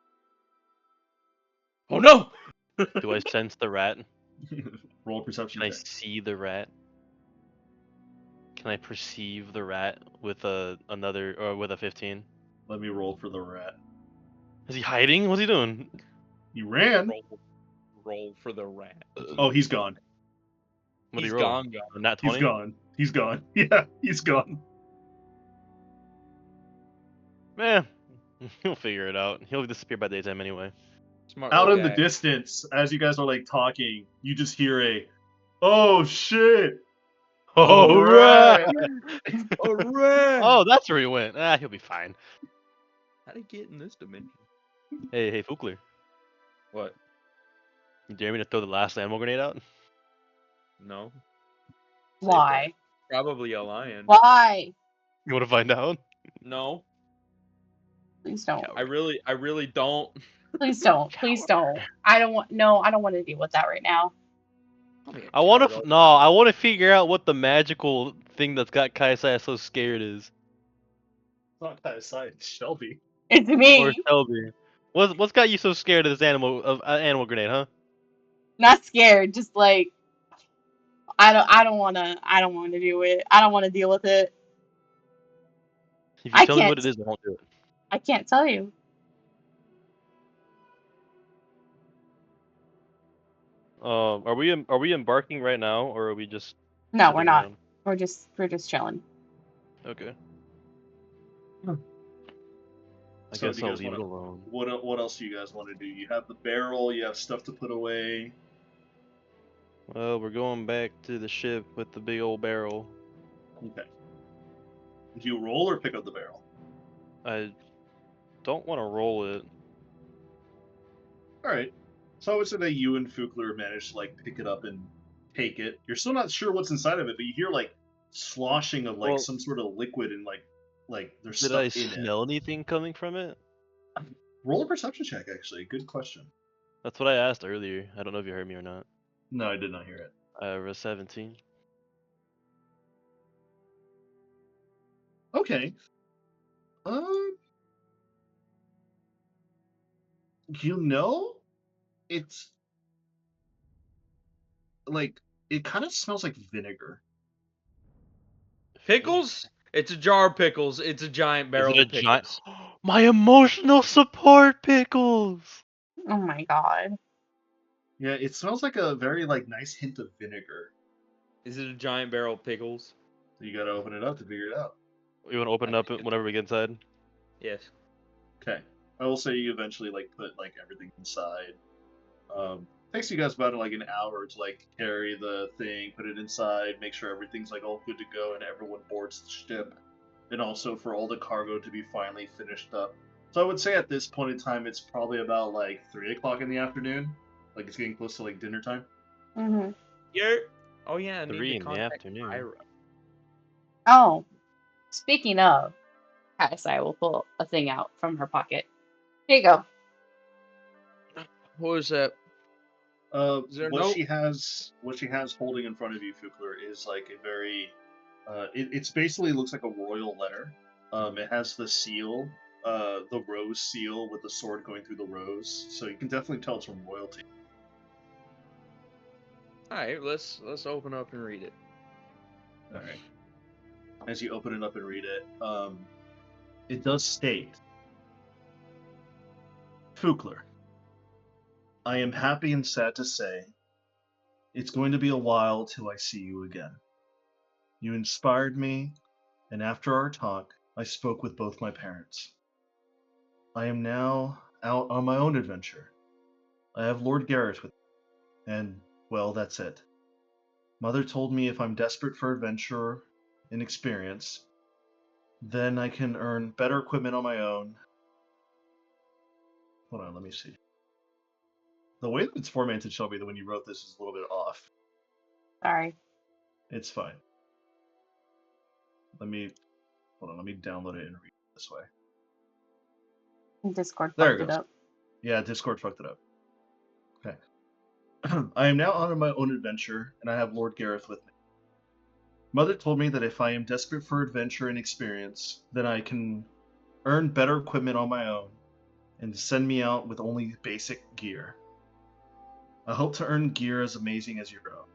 Oh no! Do I sense the rat? Roll a perception Can I check. see the rat? Can I perceive the rat with with a 15? Let me roll for the rat. Is he hiding? What's he doing? He ran. Roll for the rat. Oh, he's gone. What did He's he roll? gone. A nat He's 20? gone. He's gone. Yeah, he's gone. Man, he'll figure it out. He'll disappear by daytime anyway. Smart Out little in the guy. distance, as you guys are like talking, you just hear a, "Oh shit! Oh, rat!" Oh, rat! Oh, that's where he went. He'll be fine. How'd he get in this dimension? Hey, Fukler. What? You dare me to throw the last animal grenade out? No. Why? Probably a lion. Why? You want to find out? No. Please don't. I really don't. Please don't. Please don't. I don't want. No, I don't want to deal with that right now. I want to. No, I want to figure out what the magical thing that's got Kaisai so scared is. It's not Kaisai, it's Shelby. It's me. Or Shelby. What's got you so scared of this animal grenade, huh? Not scared. Just like I don't want to. I don't want to do it. I don't want to deal with it. If you I tell me can't- what it is, I won't do it. I can't tell you. Are we embarking right now, or are we just? No, sitting we're not. around? We're just chilling. Okay. So I guess do you I'll guys leave it wanna- alone. What else do you guys want to do? You have the barrel. You have stuff to put away. Well, we're going back to the ship with the big old barrel. Okay. Do you roll or pick up the barrel? I don't want to roll it. All right. So I would say that you and Fukler managed to like pick it up and take it. You're still not sure what's inside of it, but you hear like sloshing of like Well- some sort of liquid and like there's Did stuff I in it. smell anything coming from it? Roll a perception check. Actually, good question. That's what I asked earlier. I don't know if you heard me or not. No, I did not hear it. I was 17. Okay. You know, it's like it kind of smells like vinegar. Pickles? It's a jar of pickles. It's a giant barrel Is it of a giant? pickles. My emotional support pickles. Oh my god. Yeah, it smells like a very like nice hint of vinegar. Is it a giant barrel of pickles? You gotta open it up to figure it out. You want to open it up whenever we get inside? Yes. Okay. I will say you eventually like put like everything inside. Takes you guys about like an hour to like carry the thing, put it inside, make sure everything's like all good to go, and everyone boards the ship, and also for all the cargo to be finally finished up. So I would say at this point in time, it's probably about like 3 o'clock in the afternoon. Like it's getting close to like dinner time. Mhm. Yeah. Oh yeah. I need 3 to in the contact afternoon. Ira. Oh, speaking of, Kaisai will pull a thing out from her pocket. Here you go. What was that? Is there a What note? she has holding in front of you, Fukler, is like a very, it's basically looks like a royal letter. It has the seal, the rose seal with the sword going through the rose, so you can definitely tell it's from royalty. All right. Let's open up and read it. All right. As you open it up and read it, it does state, Fukler, I am happy and sad to say, it's going to be a while till I see you again. You inspired me, and after our talk, I spoke with both my parents. I am now out on my own adventure. I have Lord Garrett with me, and, well, that's it. Mother told me if I'm desperate for adventure and experience, then I can earn better equipment on my own. Hold on, let me see. The way that it's formatted, Shelby, that when you wrote this is a little bit off. Sorry. It's fine. Let me download it and read it this way. Discord There fucked it it goes. up. Yeah, Discord fucked it up. I am now on my own adventure, and I have Lord Gareth with me. Mother told me that if I am desperate for adventure and experience, then I can earn better equipment on my own and send me out with only basic gear. I hope to earn gear as amazing as your own.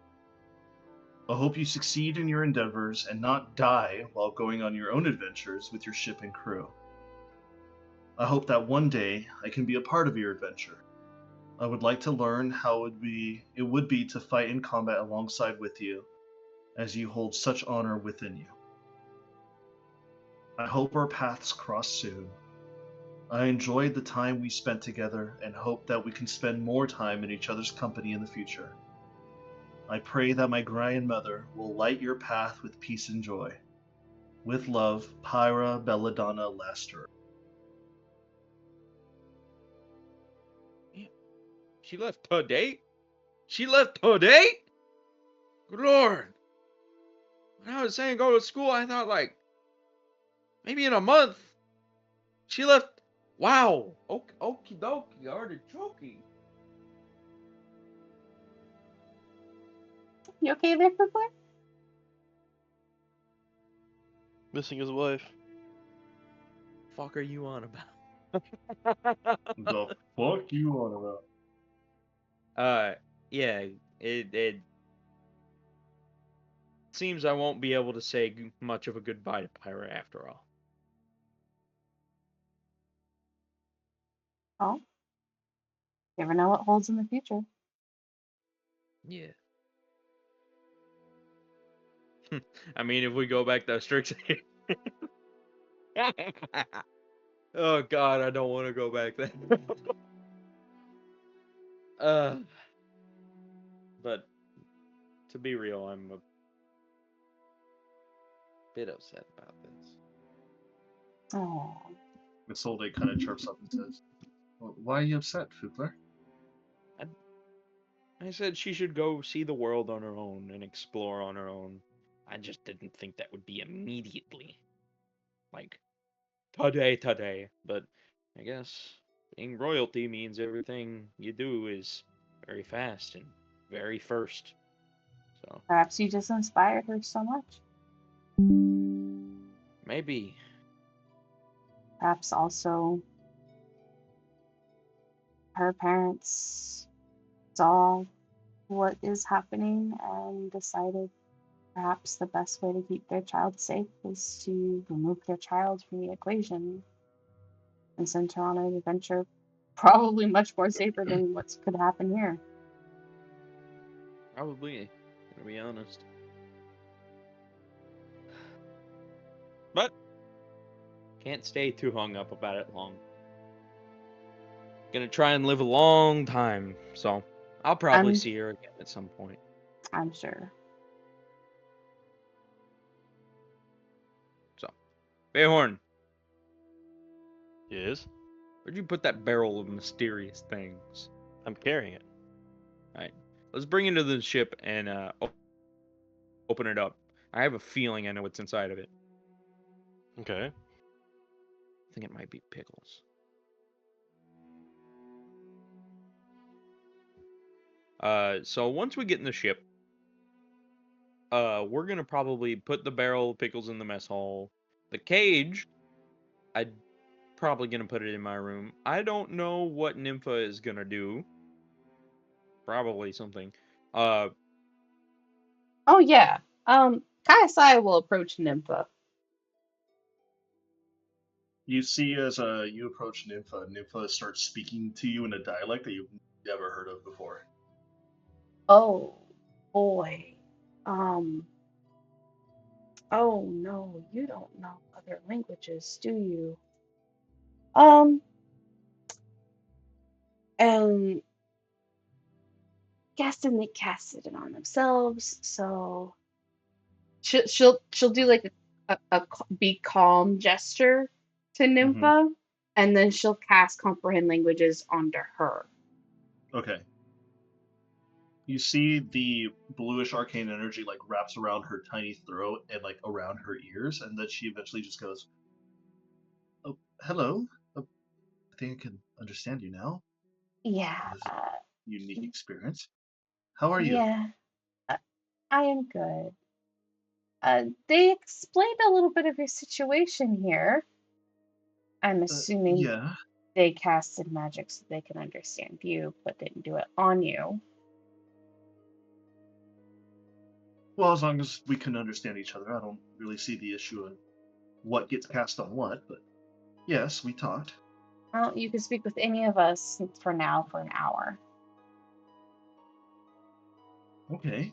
I hope you succeed in your endeavors and not die while going on your own adventures with your ship and crew. I hope that one day I can be a part of your adventure. I would like to learn how it would be to fight in combat alongside with you, as you hold such honor within you. I hope our paths cross soon. I enjoyed the time we spent together and hope that we can spend more time in each other's company in the future. I pray that my grandmother will light your path with peace and joy. With love, Pyra Belladonna Laster. She left today? She left today? Good lord. When I was saying go to school, I thought like maybe in a month. She left. Wow. Okie dokie. Artichoke. You okay there, Footboy? Missing his wife. Fuck are you on about? The fuck you on about? Yeah. It seems I won't be able to say much of a goodbye to Pyra after all. Oh. Never know what holds in the future. Yeah. I mean, if we go back to Strixhaven. Oh god, I don't want to go back there. But to be real, I'm a bit upset about this. Oh. Isolde kind of chirps up and says, well, why are you upset, Fugler? I said she should go see the world on her own and explore on her own. I just didn't think that would be immediately. Like, today. But I guess being royalty means everything you do is very fast and very first. So, Perhaps you just inspired her so much. maybe. Perhaps also her parents saw what is happening and decided perhaps the best way to keep their child safe is to remove their child from the equation and send her on an adventure probably much more safer than what could happen here. Probably, to be honest. But can't stay too hung up about it long. Gonna try and live a long time, so I'll probably see her again at some point. I'm sure. So, Bayhorn, Yes? where'd you put that barrel of mysterious things? I'm carrying it. Alright, let's bring it to the ship and open it up. I have a feeling I know what's inside of it. Okay. I think it might be pickles. So once we get in the ship, we're gonna probably put the barrel of pickles in the mess hall. The cage, I'm probably gonna put it in my room. I don't know what Nympha is gonna do. Probably something. Oh yeah. Kaisai will approach Nympha. You see as you approach Nympha, Nympha starts speaking to you in a dialect that you've never heard of before. Oh boy. Oh no, you don't know other languages, do you? And guessing they casted it on themselves, so she'll do like a be calm gesture to Nympha, and then she'll cast comprehend languages onto her. Okay. You see the bluish arcane energy like wraps around her tiny throat and like around her ears, and then she eventually just goes, "Oh, hello. I think I can understand you now. Yeah. This is a unique experience." How are you? Yeah, I am good. They explained a little bit of your situation here. I'm assuming Yeah. they casted magic so they can understand you, but didn't do it on you. Well, as long as we can understand each other, I don't really see the issue in what gets cast on what, but yes, we talked. Well, you can speak with any of us for now for an hour. Okay.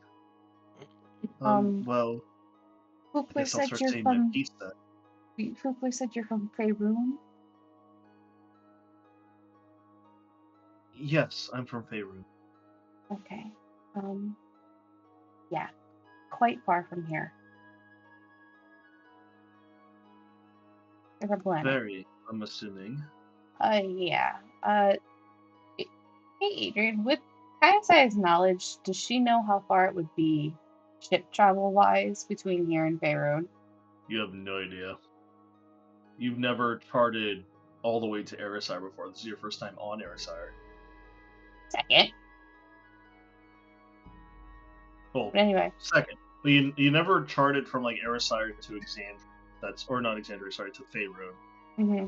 Um, Well, I Hoopler guess I'll said start you're saying my from piece then. Hoopler said you're from Faerun. Yes, I'm from Faerun. Okay. Yeah, quite far from here. Different planet. Very, I'm assuming. Yeah. Hey, Adrian, with Kayasai's knowledge, does she know how far it would be ship travel wise between here and Faerun? You have no idea. You've never charted all the way to Erisire before. This is your first time on Erisire. Second. Well, But anyway. second. But you never charted from like Erisire to Exandria. Or not Exandria, sorry, to Faerun. Mm-hmm.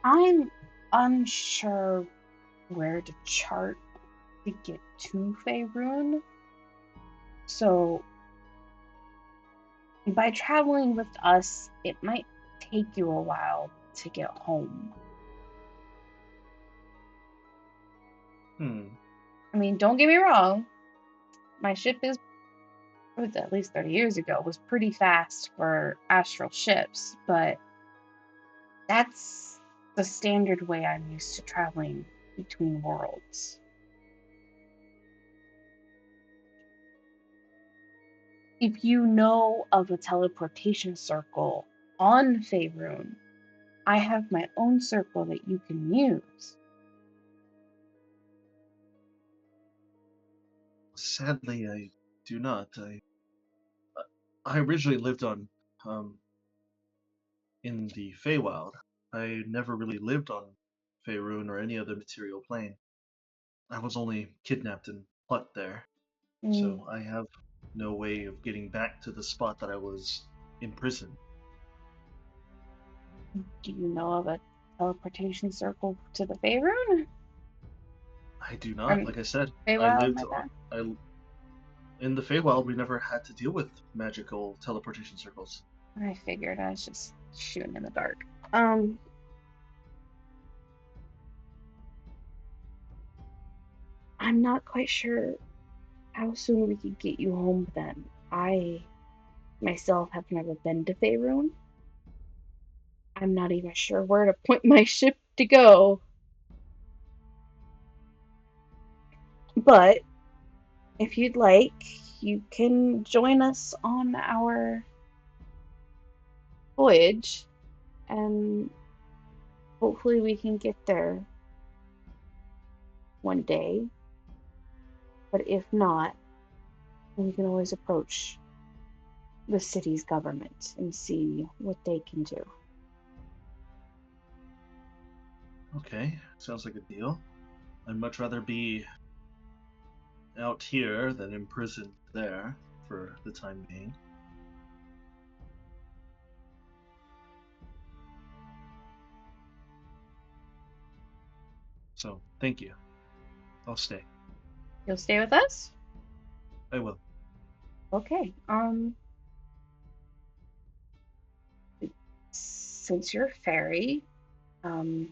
I'm unsure where to chart to get to Faerun. So by traveling with us, it might take you a while to get home. I mean, don't get me wrong. My ship was at least 30 years ago, was pretty fast for astral ships, but that's the standard way I'm used to traveling between worlds. If you know of a teleportation circle on Faerun, I have my own circle that you can use. Sadly, I do not. I originally lived on in the Feywild. I never really lived on Faerun or any other material plane. I was only kidnapped and plucked there, so I have no way of getting back to the spot that I was imprisoned. Do you know of a teleportation circle to the Faerun? I do not. Or Like I said, I Feywild, lived my bad. in the Feywild. We never had to deal with magical teleportation circles. I figured I was just shooting in the dark. I'm not quite sure how soon we could get you home then. I myself have never been to Faerun. I'm not even sure where to point my ship to go. But if you'd like, you can join us on our voyage and hopefully we can get there one day. But if not, we can always approach the city's government and see what they can do. Okay, sounds like a deal. I'd much rather be out here than imprisoned there for the time being. So, thank you. I'll stay. You'll stay with us? I will. Okay. Since you're a fairy, I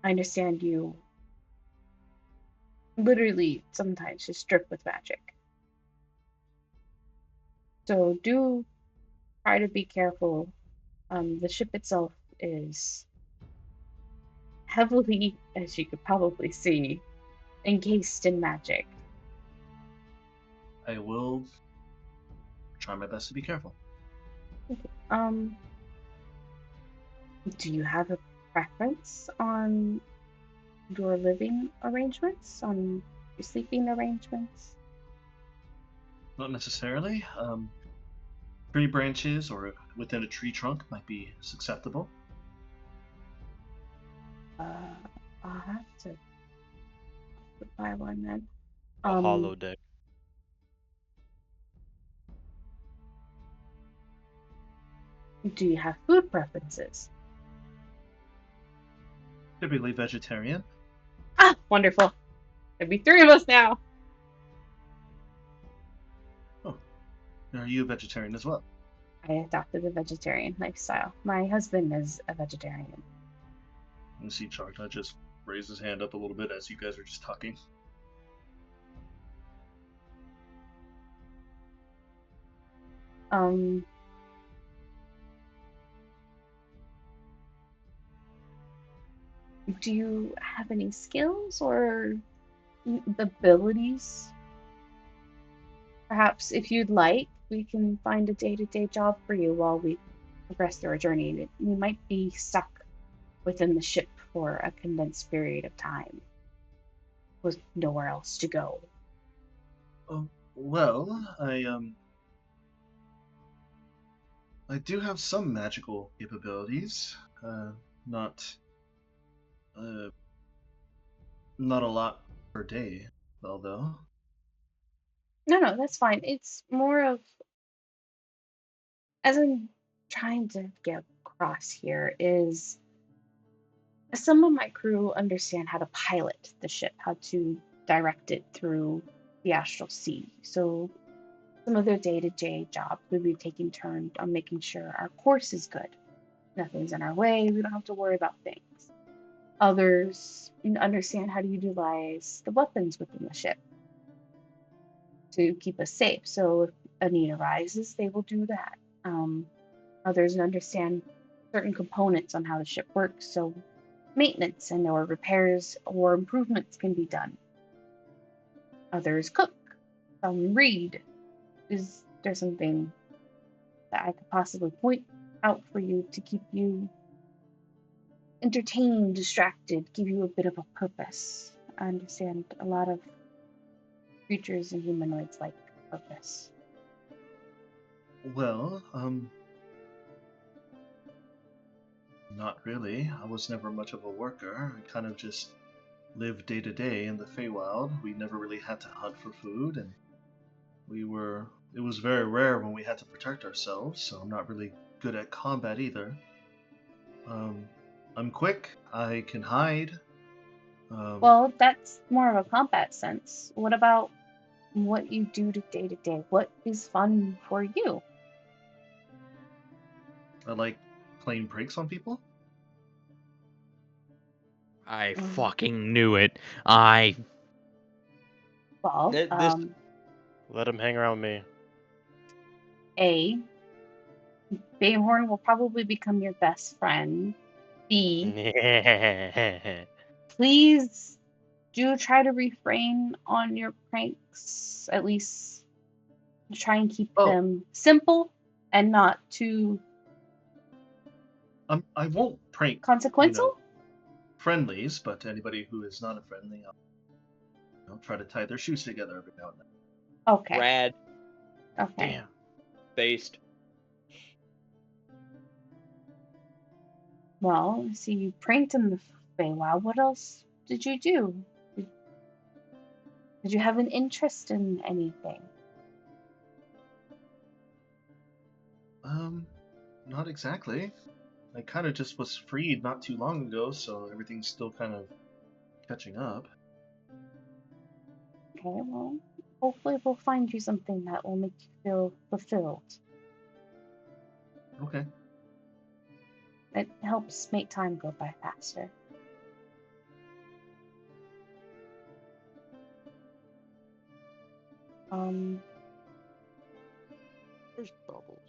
understand you literally sometimes just drip with magic. So do try to be careful. The ship itself is heavily, as you could probably see, encased in magic. I will try my best to be careful. Do you have a preference on your living arrangements, on your sleeping arrangements? Not necessarily. Tree branches or within a tree trunk might be acceptable. I'll have to buy one then. A hollow deck. Do you have food preferences? Typically vegetarian. Ah, wonderful. There'd be 3 of us now. Are you a vegetarian as well? I adopted a vegetarian lifestyle. My husband is a vegetarian. You see Charta just raise his hand up a little bit as you guys are just talking. Do you have any skills or abilities? Perhaps if you'd like, we can find a day-to-day job for you while we progress through our journey. We might be stuck within the ship for a condensed period of time with nowhere else to go. Oh, well, I do have some magical capabilities. Not not a lot per day, although. No, that's fine. It's more of, as I'm trying to get across here, is some of my crew understand how to pilot the ship, how to direct it through the astral sea. So some of their day-to-day job would be taking turns on making sure our course is good. Nothing's in our way. We don't have to worry about things. Others understand how to utilize the weapons within the ship to keep us safe. So if a need arises, they will do that. Others understand certain components on how the ship works, so maintenance and or repairs or improvements can be done. Others cook. Some read. Is there something that I could possibly point out for you to keep you entertained, distracted, give you a bit of a purpose? I understand a lot of creatures and humanoids like purpose. Well, not really. I was never much of a worker. I kind of just lived day to day in the Feywild. We never really had to hunt for food, and it was very rare when we had to protect ourselves, so I'm not really good at combat either. I'm quick. I can hide. Well, that's more of a combat sense. What about what you do day to day? What is fun for you? I like playing pranks on people. I fucking knew it. I. Well, This Let him hang around me. A, Bayhorn will probably become your best friend. B, please do try to refrain on your pranks. At least try and keep them simple and not too I won't prank consequential. Friendlies, but anybody who is not a friendly, I'll try to tie their shoes together every now and then. Okay. rad Okay. Damn. based. Well, I see you pranked in the Feywild. What else did you do? Did you have an interest in anything? Not exactly. I kind of just was freed not too long ago, so everything's still kind of catching up. Okay, well, hopefully we'll find you something that will make you feel fulfilled. Okay. It helps make time go by faster. There's bubbles.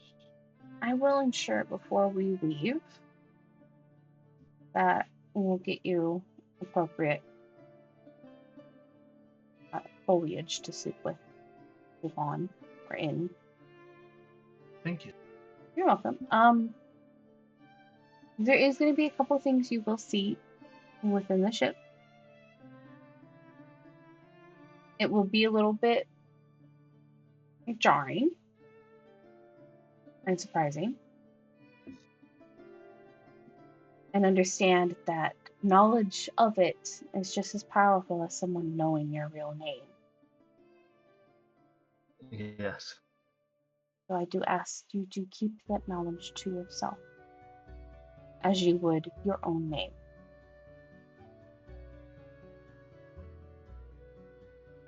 I will ensure before we leave that we'll get you appropriate foliage to sleep on or in. Thank you. You're welcome. There is going to be a couple things you will see within the ship. It will be a little bit jarring and surprising. And understand that knowledge of it is just as powerful as someone knowing your real name. Yes. So I do ask you to keep that knowledge to yourself, as you would your own name.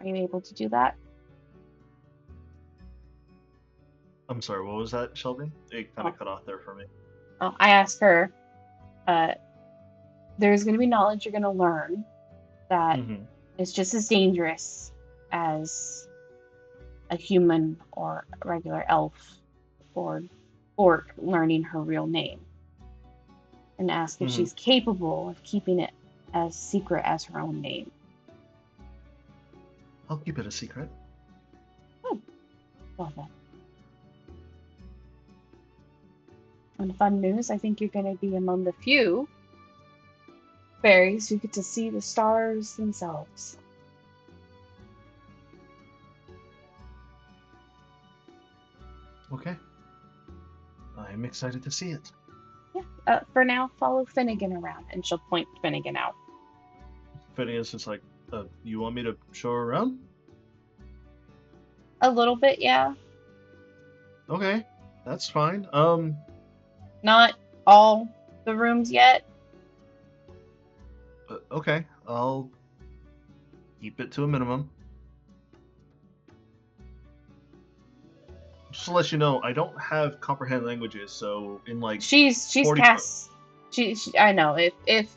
Are you able to do that? I'm sorry, what was that, Shelby? It kind of cut off there for me. Oh, I asked her, there's going to be knowledge you're going to learn that is just as dangerous as a human or a regular elf or orc learning her real name. And ask if she's capable of keeping it as secret as her own name. I'll keep it a secret. Well then. And fun news, I think you're going to be among the few fairies who get to see the stars themselves. Okay. I'm excited to see it. Yeah. For now, follow Finnegan around, and she'll point Finnegan out. Finnegan's just like, you want me to show her around? A little bit, yeah. Okay, that's fine. Not all the rooms yet. Okay, I'll keep it to a minimum. Just to let you know, I don't have comprehend languages, so in like she's 40 cast. She I know if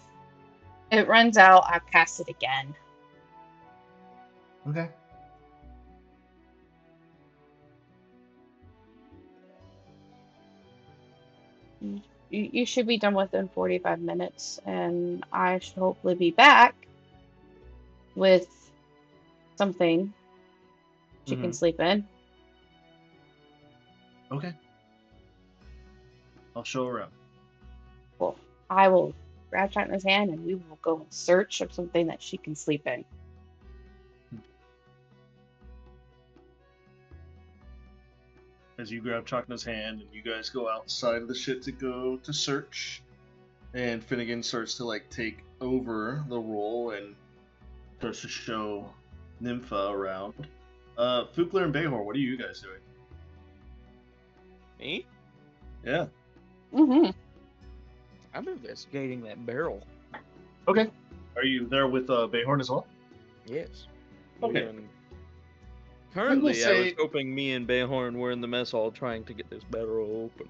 it runs out, I cast it again. Okay. You should be done within 45 minutes, and I should hopefully be back with something she can sleep in. Okay. I'll show her around. Cool. I will grab China's hand, and we will go in search of something that she can sleep in. As you grab Chakna's hand and you guys go outside of the ship to go to search, and Finnegan starts to like take over the role and starts to show Nympha around. Fukler and Behor, what are you guys doing? Me? Yeah. I'm investigating that barrel. Okay. Are you there with Behorn as well? Yes. Okay. Currently, I was hoping me and Bayhorn were in the mess hall trying to get this barrel open.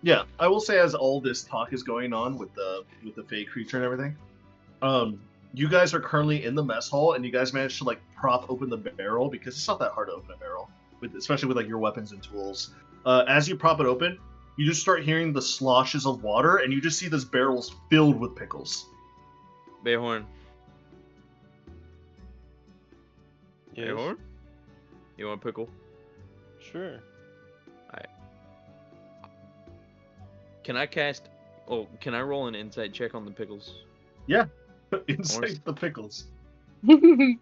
Yeah, I will say as all this talk is going on with the fey creature and everything, you guys are currently in the mess hall and you guys managed to like prop open the barrel because it's not that hard to open a barrel, especially with like your weapons and tools. As you prop it open, you just start hearing the sloshes of water and you just see this barrel's filled with pickles. Bayhorn. Yes. Bayhorn? You want a pickle? Sure. Alright. Can I cast... Oh, can I roll an insight check on the pickles? Yeah. Inside the pickles. I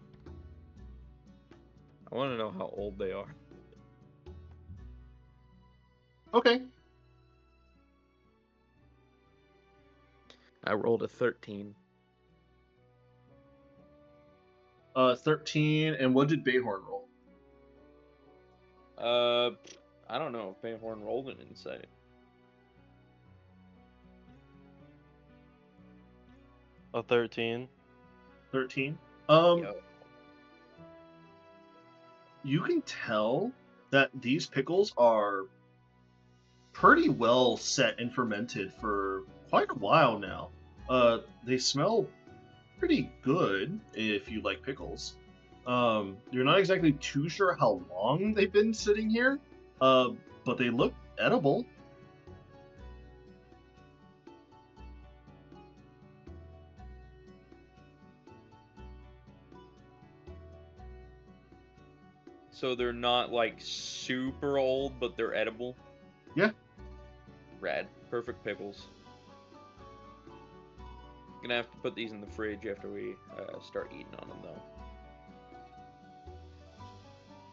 want to know how old they are. Okay. I rolled a 13. 13, and what did Bayhorn roll? I don't know if Bayhorn rolled an insight. A 13. 13. Yo. You can tell that these pickles are pretty well set and fermented for quite a while now. They smell pretty good if you like pickles. You're not exactly too sure how long they've been sitting here, but they look edible. So they're not like super old, but they're edible? Yeah. Rad. Perfect pickles. Gonna have to put these in the fridge after we start eating on them,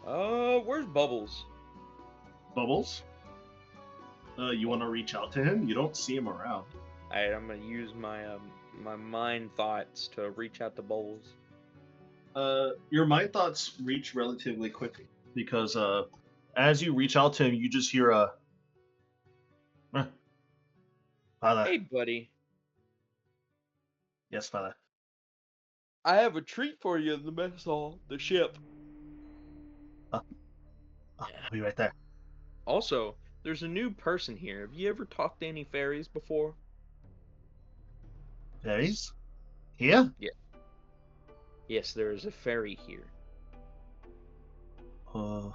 though. Where's Bubbles? Bubbles? You want to reach out to him? You don't see him around. Alright, I'm gonna use my my mind thoughts to reach out to Bowls. Your mind thoughts reach relatively quickly because as you reach out to him, you just hear a father. Hey, buddy. Yes, father. I have a treat for you in the mess hall, the ship. I'll be right there. Also, there's a new person here. Have you ever talked to any fairies before? Fairies? Here? Yes, there is a fairy here. No.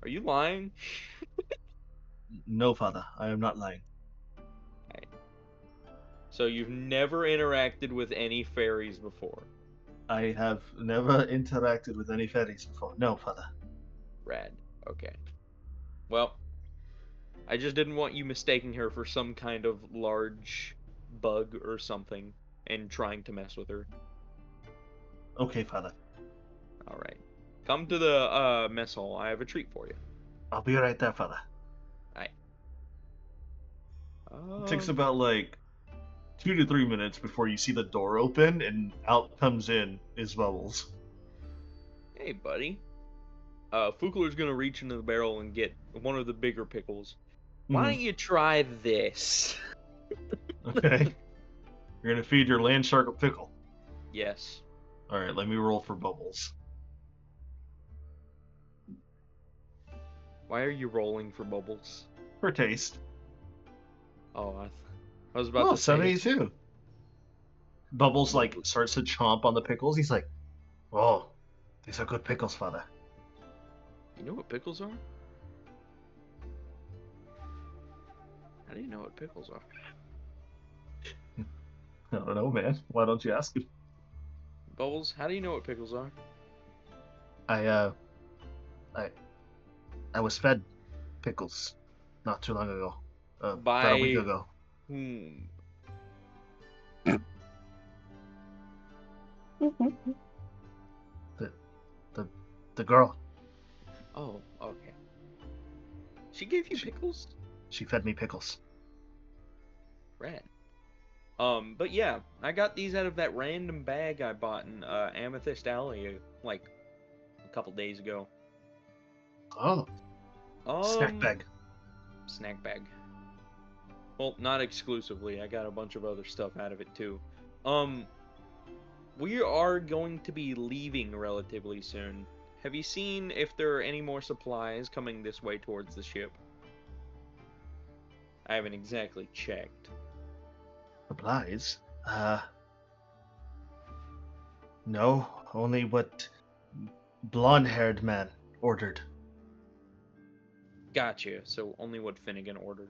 Are you lying? No, father. I am not lying. So you've never interacted with any fairies before? I have never interacted with any fairies before. No, father. Rad. Okay. Well, I just didn't want you mistaking her for some kind of large bug or something and trying to mess with her. Okay, father. Alright. Come to the mess hall. I have a treat for you. I'll be right there, father. It takes about like 2 to 3 minutes before you see the door open and out comes in is Bubbles. Hey, buddy. Fukler's gonna reach into the barrel and get one of the bigger pickles. Why don't you try this? Okay. You're gonna feed your land shark a pickle. Yes. Alright, let me roll for Bubbles. Why are you rolling for bubbles? For taste. Oh, I was about to say. 72. Bubbles like starts to chomp on the pickles. He's like, "Oh, these are good pickles, father." You know what pickles are? How do you know what pickles are? I don't know, man. Why don't you ask him? Bubbles, how do you know what pickles are? I was fed pickles not too long ago. About a week By ago. whom? The girl. Oh, okay. She gave you pickles? She fed me pickles. Rad. But yeah, I got these out of that random bag I bought in Amethyst Alley like a couple days ago. Oh, snack bag. Snack bag. Well, not exclusively. I got a bunch of other stuff out of it too. We are going to be leaving relatively soon. Have you seen if there are any more supplies coming this way towards the ship? I haven't exactly checked. Supplies? No, only what blonde-haired man ordered. Gotcha. So only what Finnegan ordered.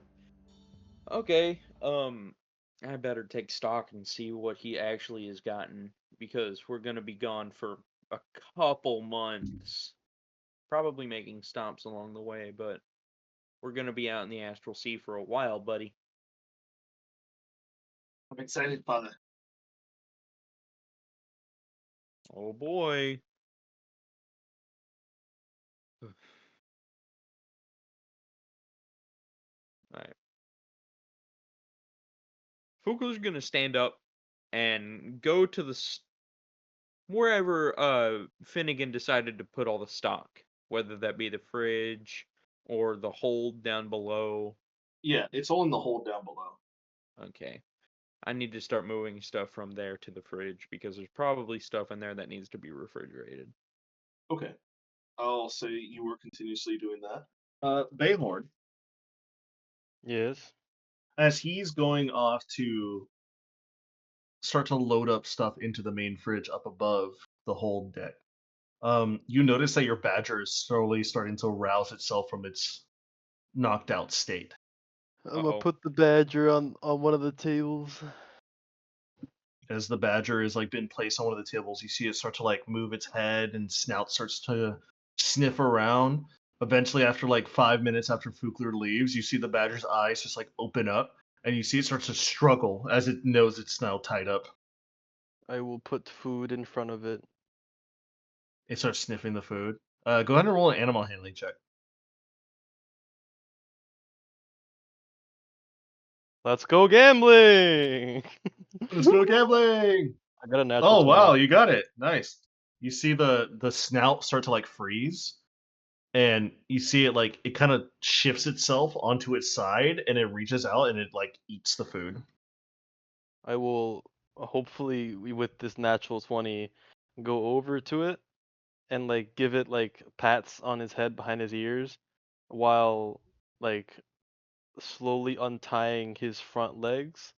Okay. I better take stock and see what he actually has gotten because we're gonna be gone for a couple months. Probably making stops along the way, but we're gonna be out in the astral sea for a while, buddy. I'm excited, father. Oh boy. Alright. Fuku's gonna stand up and go to the wherever Finnegan decided to put all the stock, whether that be the fridge or the hold down below. Yeah, it's all in the hold down below. Okay. I need to start moving stuff from there to the fridge because there's probably stuff in there that needs to be refrigerated. Okay. I'll say you were continuously doing that. Bayhorn, Yes. as he's going off to start to load up stuff into the main fridge up above the hold deck, you notice that your badger is slowly starting to rouse itself from its knocked out state. I'm gonna Uh-oh. put the badger on one of the tables. As the badger is like been placed on one of the tables, you see it start to like move its head and snout starts to sniff around. Eventually, after like 5 minutes after Fukler leaves, you see the badger's eyes just like open up, and you see it starts to struggle as it knows it's now tied up. I will put food in front of it. It starts sniffing the food. Go ahead and roll an animal handling check. Let's go gambling. Let's go gambling. I got a natural Oh 20. wow, you got it. Nice. You see the snout start to like freeze, and you see it like it kind of shifts itself onto its side, and it reaches out and it like eats the food. I will hopefully with this natural 20 go over to it and like give it like pats on his head behind his ears while like slowly untying his front legs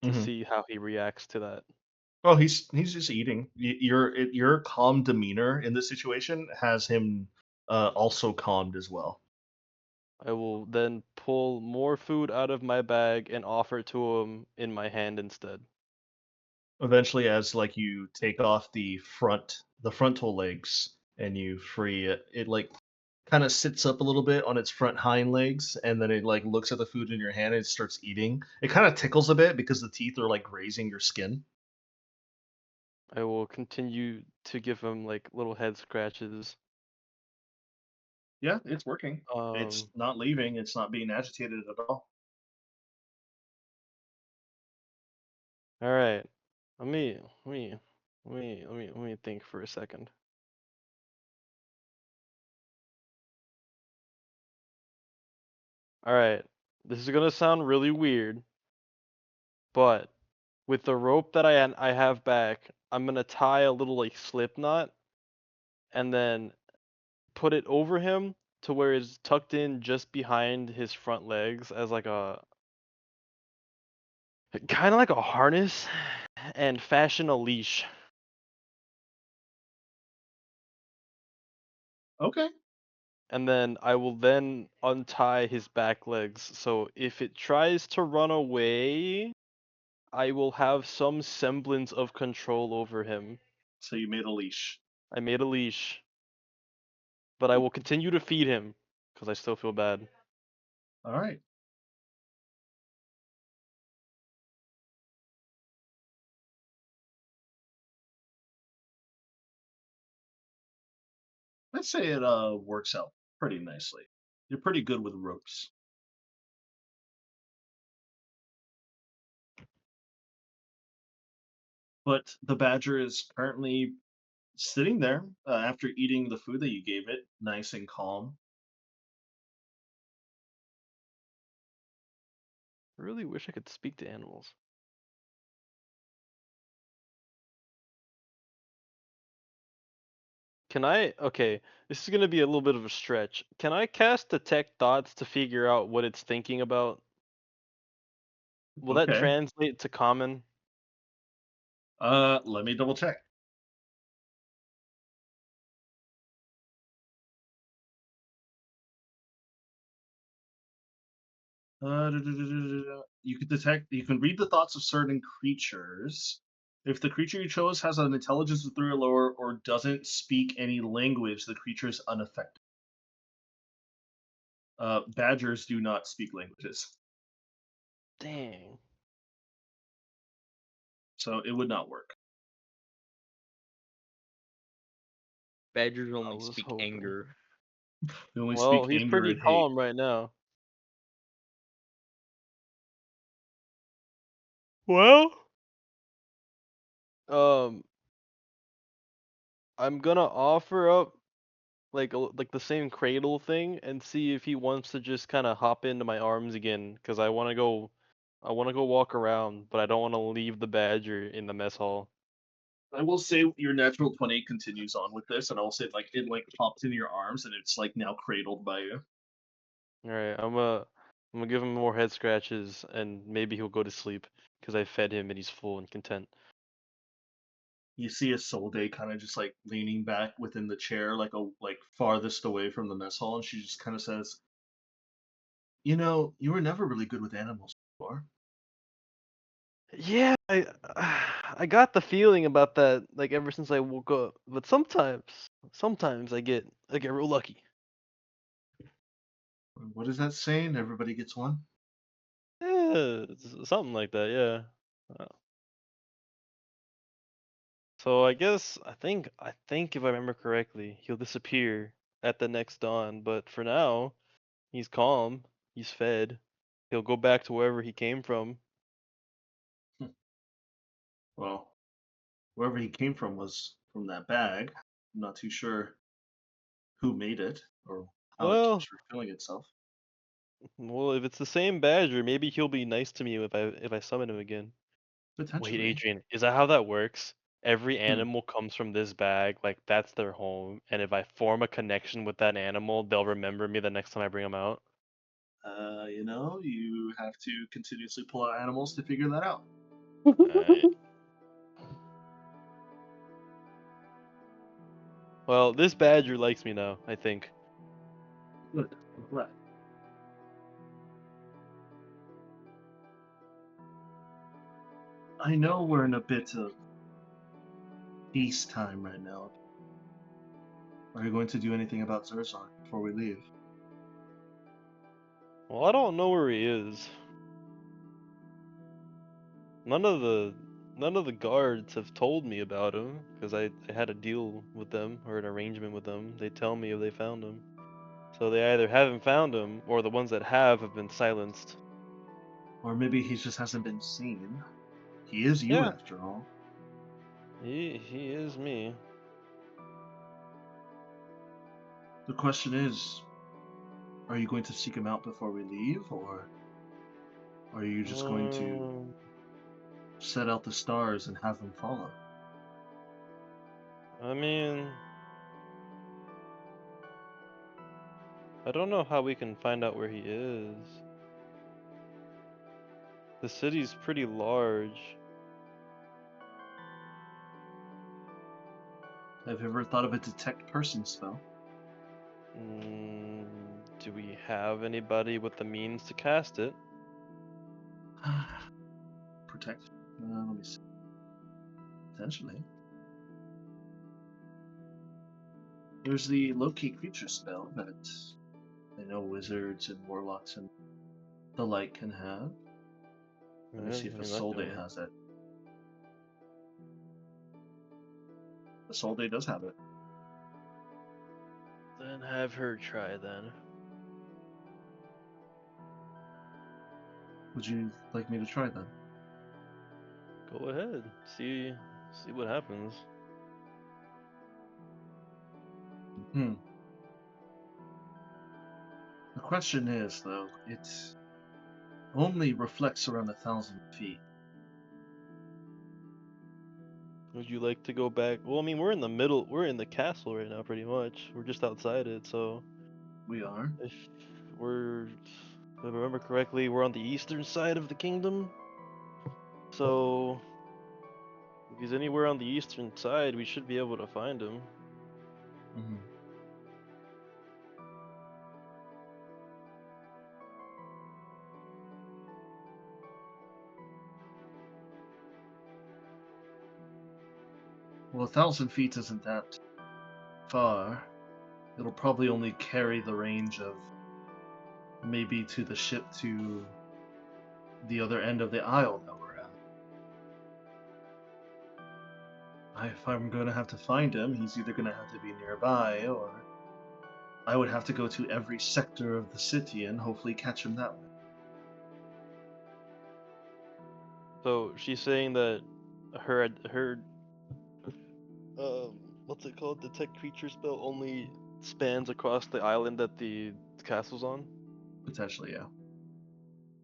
to Mhm. see how he reacts to that. Oh, he's just eating. Your calm demeanor in this situation has him also calmed as well. I will then pull more food out of my bag and offer it to him in my hand instead. Eventually, as like you take off the frontal legs and you free it, it like kind of sits up a little bit on its front hind legs, and then it like looks at the food in your hand and it starts eating. It kind of tickles a bit because the teeth are like grazing your skin. I will continue to give him like little head scratches. Yeah, it's working. It's Um, not leaving. It's not being agitated at all. all right. Let me think for a second. All right. This is gonna sound really weird, but with the rope that I have back, I'm gonna tie a little like slip knot and then put it over him to where it's tucked in just behind his front legs as like a kind of like a harness and fashion a leash. Okay. And then I will then untie his back legs. So if it tries to run away, I will have some semblance of control over him. So you made a leash. I made a leash, but I will continue to feed him because I still feel bad. All right. Let's say it works out pretty nicely. You're pretty good with ropes. But the badger is currently sitting there after eating the food that you gave it, nice and calm. I really wish I could speak to animals. Can I? Okay, this is gonna be a little bit of a stretch. Can I cast Detect Thoughts to figure out what it's thinking about? Will that Okay. translate to common? Let me double check. You can detect. You can read the thoughts of certain creatures. If the creature you chose has an intelligence of 3 or lower, or doesn't speak any language, the creature is unaffected. Badgers do not speak languages, Dang. so it would not work. Badgers I only was speak hoping. anger. They only Well, speak he's anger pretty and hate. calm right now. Well, um, I'm gonna offer up like the same cradle thing and see if he wants to just kind of hop into my arms again because I want to go walk around, but I don't want to leave the badger in the mess hall. I will say your natural 20 continues on with this, and I'll say like it like pops into your arms and it's like now cradled by you. All right, I'm gonna give him more head scratches and maybe he'll go to sleep because I fed him and he's full and content. You see a Solday kind of just like leaning back within the chair, like farthest away from the mess hall, and she just kind of says, "You know, you were never really good with animals before." Yeah, I got the feeling about that like ever since I woke up, but sometimes I get real lucky. What is that saying? Everybody gets one. Yeah, something like that. Yeah. So I guess I think if I remember correctly, he'll disappear at the next dawn. But for now, he's calm. He's fed. He'll go back to wherever he came from. Well, wherever he came from was from that bag. I'm not too sure who made it or how it Well, keeps refilling itself. if it's the same badger, maybe he'll be nice to me if I summon him again. Wait, Potentially. Adrian, is that how that works? Every Hmm. animal comes from this bag, like that's their home, and if I form a connection with that animal, they'll remember me the next time I bring them out. You have to continuously pull out animals to figure that out. Alright. Well, this badger likes me now, I think. Good. I'm glad. I know we're in a bit of peacetime right now. Are you going to do anything about Zerzar before we leave? Well, I don't know where he is. None of the guards have told me about him because I had a deal with them or an arrangement with them. They tell me if they found him. So they either haven't found him or the ones that have been silenced. Or maybe he just hasn't been seen. He is you, Yeah. after all. He is me. The question is, are you going to seek him out before we leave, or are you just going to set out the stars and have them follow? I mean, I don't know how we can find out where he is. The city's pretty large. Have you ever thought of a detect person spell? Do we have anybody with the means to cast it? Protect. Let me see. Potentially. There's the locate creature spell that I know wizards and warlocks and the like can have. Let me see if a soul day has it. The soul day does have it. Then have her try then. Would you like me to try then? Go ahead. See what happens. The question is, though, it only reflects around 1,000 feet. Would you like to go back? Well, I mean, we're in the castle right now, pretty much. We're just outside it, so We are. if I remember correctly, we're on the eastern side of the kingdom. So if he's anywhere on the eastern side, we should be able to find him. Mm-hmm. Well, 1,000 feet isn't that far. It'll probably only carry the range of maybe to the ship to the other end of the isle that we're at. If I'm going to have to find him, he's either going to have to be nearby, or I would have to go to every sector of the city and hopefully catch him that way. So she's saying that her what's it called? Detect creature spell only spans across the island that the castle's on? Potentially, yeah.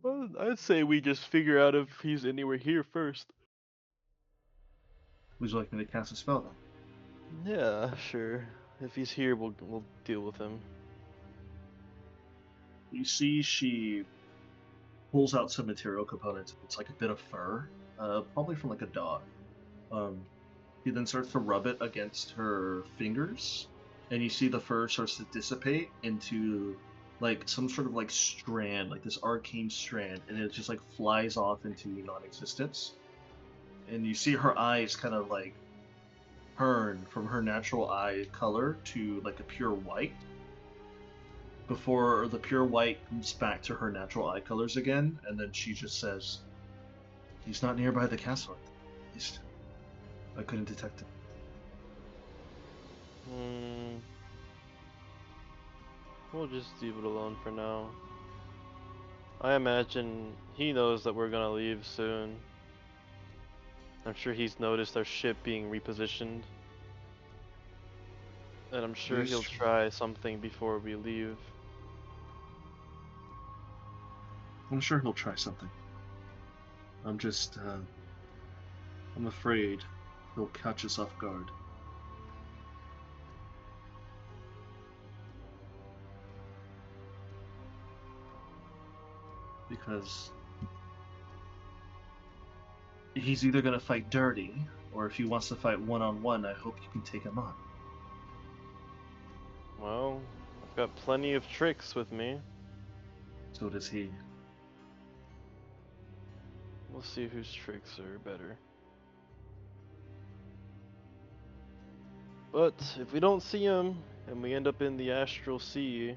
Well, I'd say we just figure out if he's anywhere here first. Would you like me to cast a spell then? Yeah, sure. If he's here, we'll deal with him. You see, she pulls out some material components. It's like a bit of fur, probably from like a dog. He then starts to rub it against her fingers, and you see the fur starts to dissipate into like some sort of like strand, like this arcane strand, and it just like flies off into non-existence. And you see her eyes kind of like turn from her natural eye color to like a pure white, before the pure white comes back to her natural eye colors again, and then she just says, "He's not nearby the castle. At least I couldn't detect him." We'll just leave it alone for now. I imagine he knows that we're gonna leave soon. I'm sure he's noticed our ship being repositioned. And I'm sure Yes. he'll try something before we leave. I'm sure he'll try something. I'm just, I'm afraid he'll catch us off guard. Because he's either going to fight dirty, or if he wants to fight one-on-one, I hope you can take him on. Well, I've got plenty of tricks with me. So does he. We'll see whose tricks are better. But if we don't see him, and we end up in the astral sea,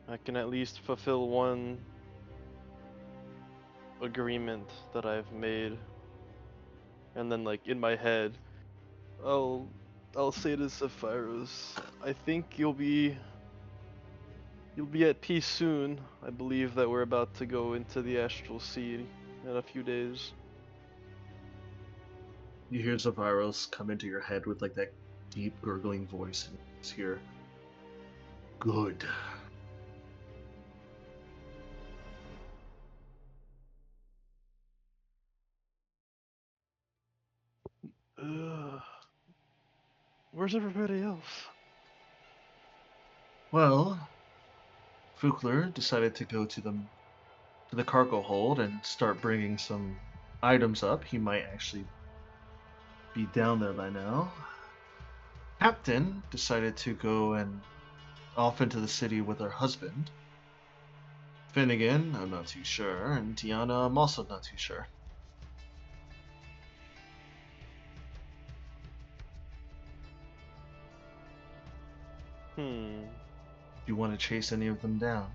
I can at least fulfill one agreement that I've made. And then, like, in my head, I'll say to Sephiroth, I think you'll be at peace soon. I believe that we're about to go into the astral sea in a few days. You hear Zaphiros come into your head with like that deep gurgling voice, and you just hear, "Good." Ugh. Where's everybody else? Well, Fukler decided to go to the cargo hold and start bringing some items up. He might actually be down there by now. Captain decided to go and off into the city with her husband. Finnegan, I'm not too sure, and Tiana, I'm also not too sure. Hmm. Do you want to chase any of them down?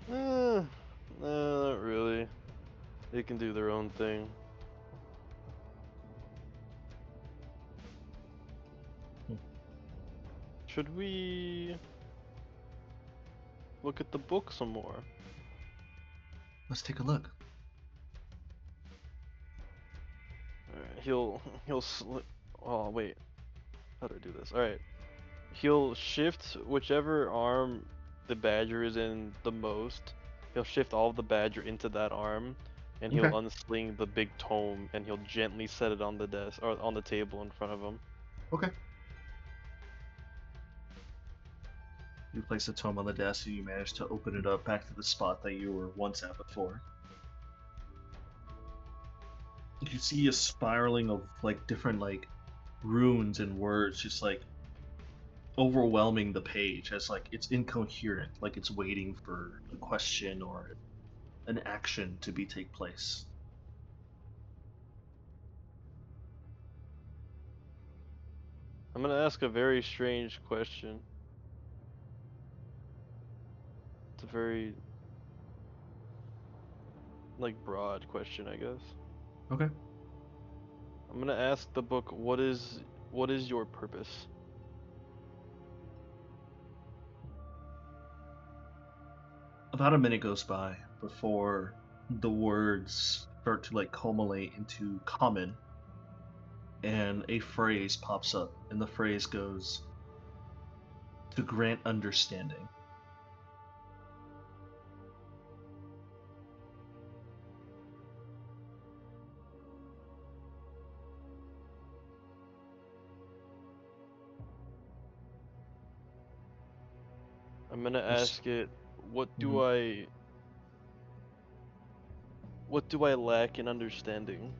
Not really. They can do their own thing. Should we look at the book some more? Let's take a look. Alright, he'll oh wait, how do I do this? Alright, he'll shift whichever arm the badger is in the most. He'll shift all of the badger into that arm, and he'll Okay. unsling the big tome, and he'll gently set it on the desk or on the table in front of him. Okay. You place the tome on the desk and you manage to open it up back to the spot that you were once at before. You see a spiraling of like different like runes and words just like overwhelming the page as like it's incoherent, like it's waiting for a question or an action to take place. I'm gonna ask a very strange question. It's a very like broad question, I guess. Okay. I'm gonna ask the book, what is your purpose? About a minute goes by before the words start to like culminate into common, and a phrase pops up, and the phrase goes, "To grant understanding." I'm gonna Yes. ask it, what do Mhm. I lack in understanding?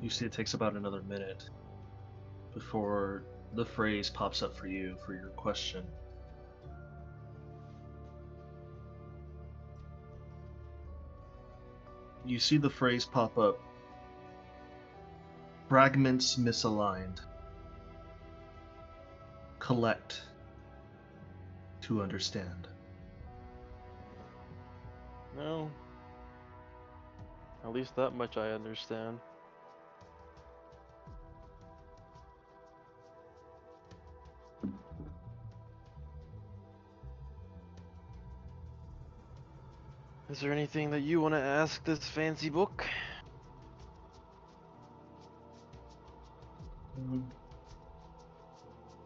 You see, it takes about another minute before the phrase pops up for you for your question. You see the phrase pop up: fragments misaligned. Collect to understand. No. At least that much I understand. Is there anything that you want to ask this fancy book? I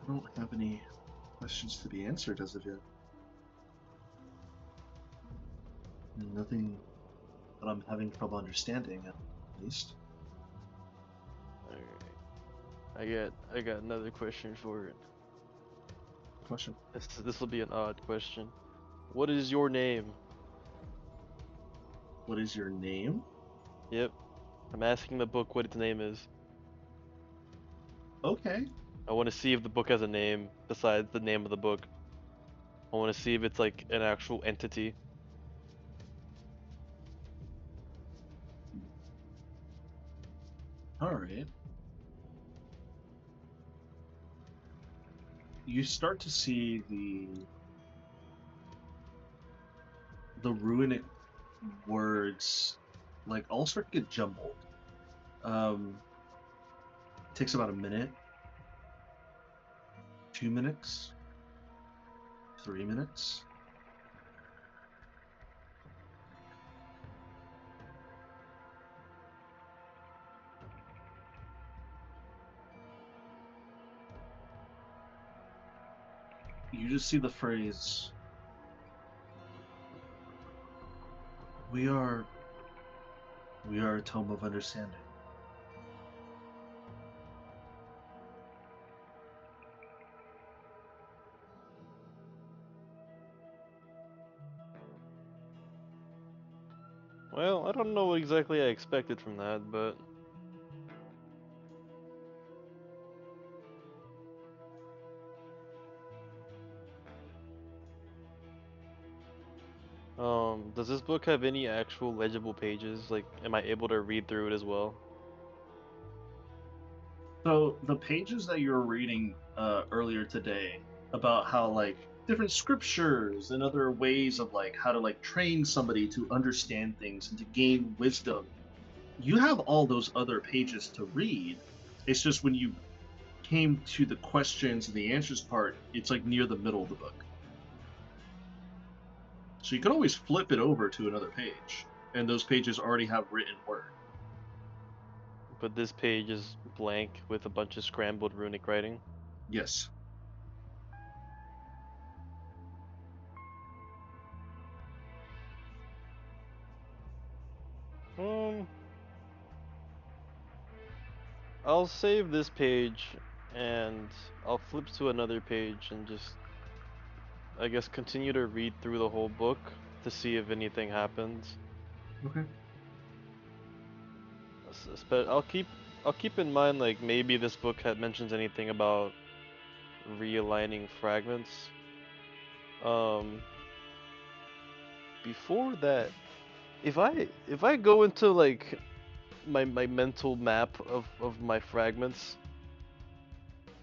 don't have any questions to be answered as of yet. Nothing that I'm having trouble understanding, at least. Alright. I got another question for it. Question. This will be an odd question. What is your name? What is your name? Yep. I'm asking the book what its name is. Okay. I want to see if the book has a name besides the name of the book. I want to see if it's like an actual entity. Alright. You start to see the runic words like all start to get jumbled. Takes about a minute, 2 minutes, 3 minutes. You just see the phrase, we are a tome of understanding. Well, I don't know what exactly I expected from that, but does this book have any actual legible pages? Like, am I able to read through it as well? So the pages that you were reading earlier today about how like different scriptures and other ways of like how to like train somebody to understand things and to gain wisdom, you have all those other pages to read. It's just when you came to the questions and the answers part, it's like near the middle of the book. So you can always flip it over to another page, and those pages already have written word. But this page is blank with a bunch of scrambled runic writing. Yes. I'll save this page and I'll flip to another page and just, I guess, continue to read through the whole book to see if anything happens. Okay. But I'll keep in mind, like, maybe this book mentions anything about realigning fragments. Before that, if I go into like my mental map of my fragments,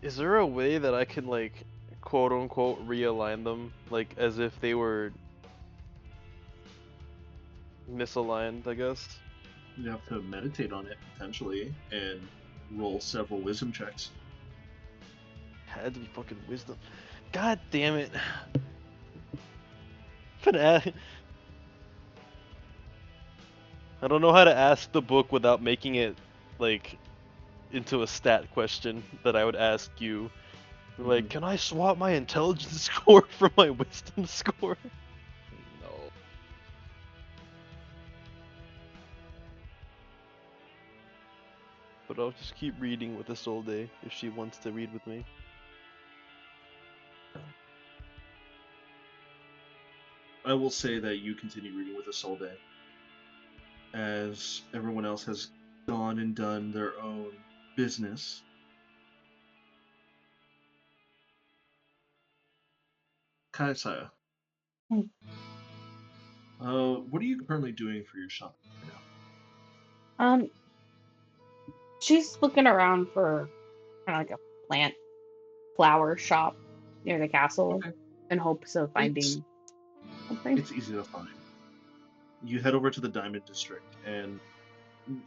is there a way that I can like quote unquote realign them, like as if they were misaligned, I guess? You have to meditate on it potentially and roll several wisdom checks. Had to be fucking wisdom. God damn it. But I don't know how to ask the book without making it like into a stat question that I would ask you. Like, can I swap my intelligence score for my wisdom score? No. But I'll just keep reading with Isolde if she wants to read with me. I will say that you continue reading with Isolde as everyone else has gone and done their own business. Kaisaya, Hmm. what are you currently doing for your shop right now? She's looking around for kind of like a plant flower shop near the castle Okay. in hopes of finding something. It's easy to find. You head over to the Diamond District, and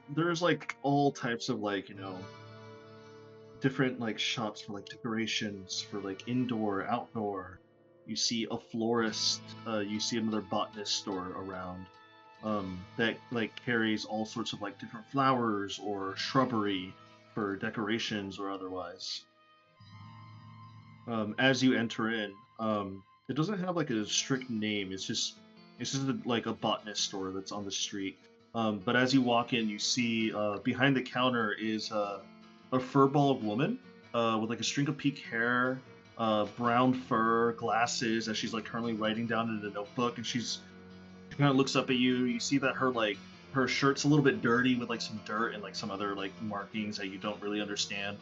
there's like all types of like, different like shops for like decorations for like indoor, outdoor. You see a florist, you see another botanist store around. that like carries all sorts of like different flowers or shrubbery for decorations or otherwise. As you enter in, it doesn't have like a strict name. It's just like a botanist store that's on the street. But as you walk in, you see behind the counter is a furball woman with like a string of peak hair, brown fur, glasses, as she's like currently writing down in a notebook, and she kind of looks up at you. You see that her shirt's a little bit dirty with like some dirt and like some other like markings that you don't really understand.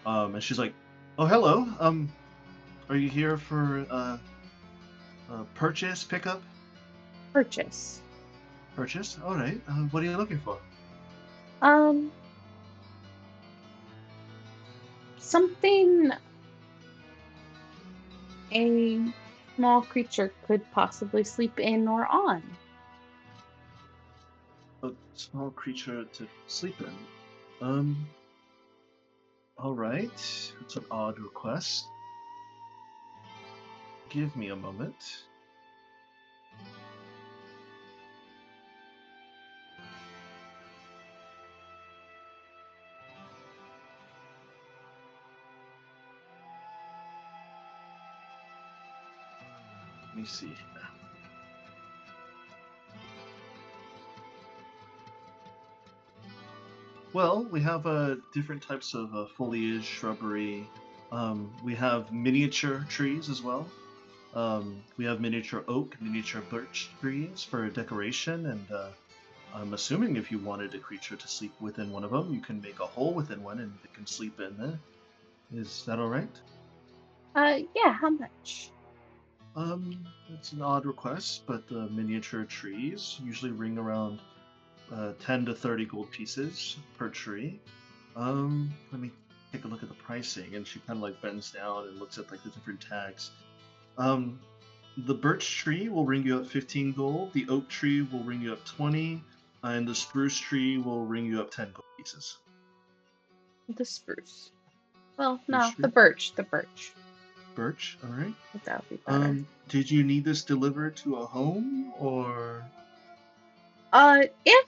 And she's like, "Oh, hello. Are you here for purchase, pickup, Purchase. purchase? All right. What are you looking for?" Something a small creature could possibly sleep in or on. A small creature to sleep in. All right. It's an odd request. Give me a moment. Let me see. Well, we have different types of foliage, shrubbery. We have miniature trees as well. We have miniature oak, miniature birch trees for decoration, and I'm assuming if you wanted a creature to sleep within one of them, you can make a hole within one and it can sleep in there. Is that all right? Yeah, how much? It's an odd request, but the miniature trees usually ring around 10 to 30 gold pieces per tree. Let me take a look at the pricing, and she kind of like bends down and looks at like the different tags. The birch tree will ring you up 15 gold. The oak tree will ring you up 20, and the spruce tree will ring you up 10 gold pieces. The spruce. Well, Spruce no, tree? the birch. The birch. Birch, all right. That would be better. Did you need this delivered to a home or? If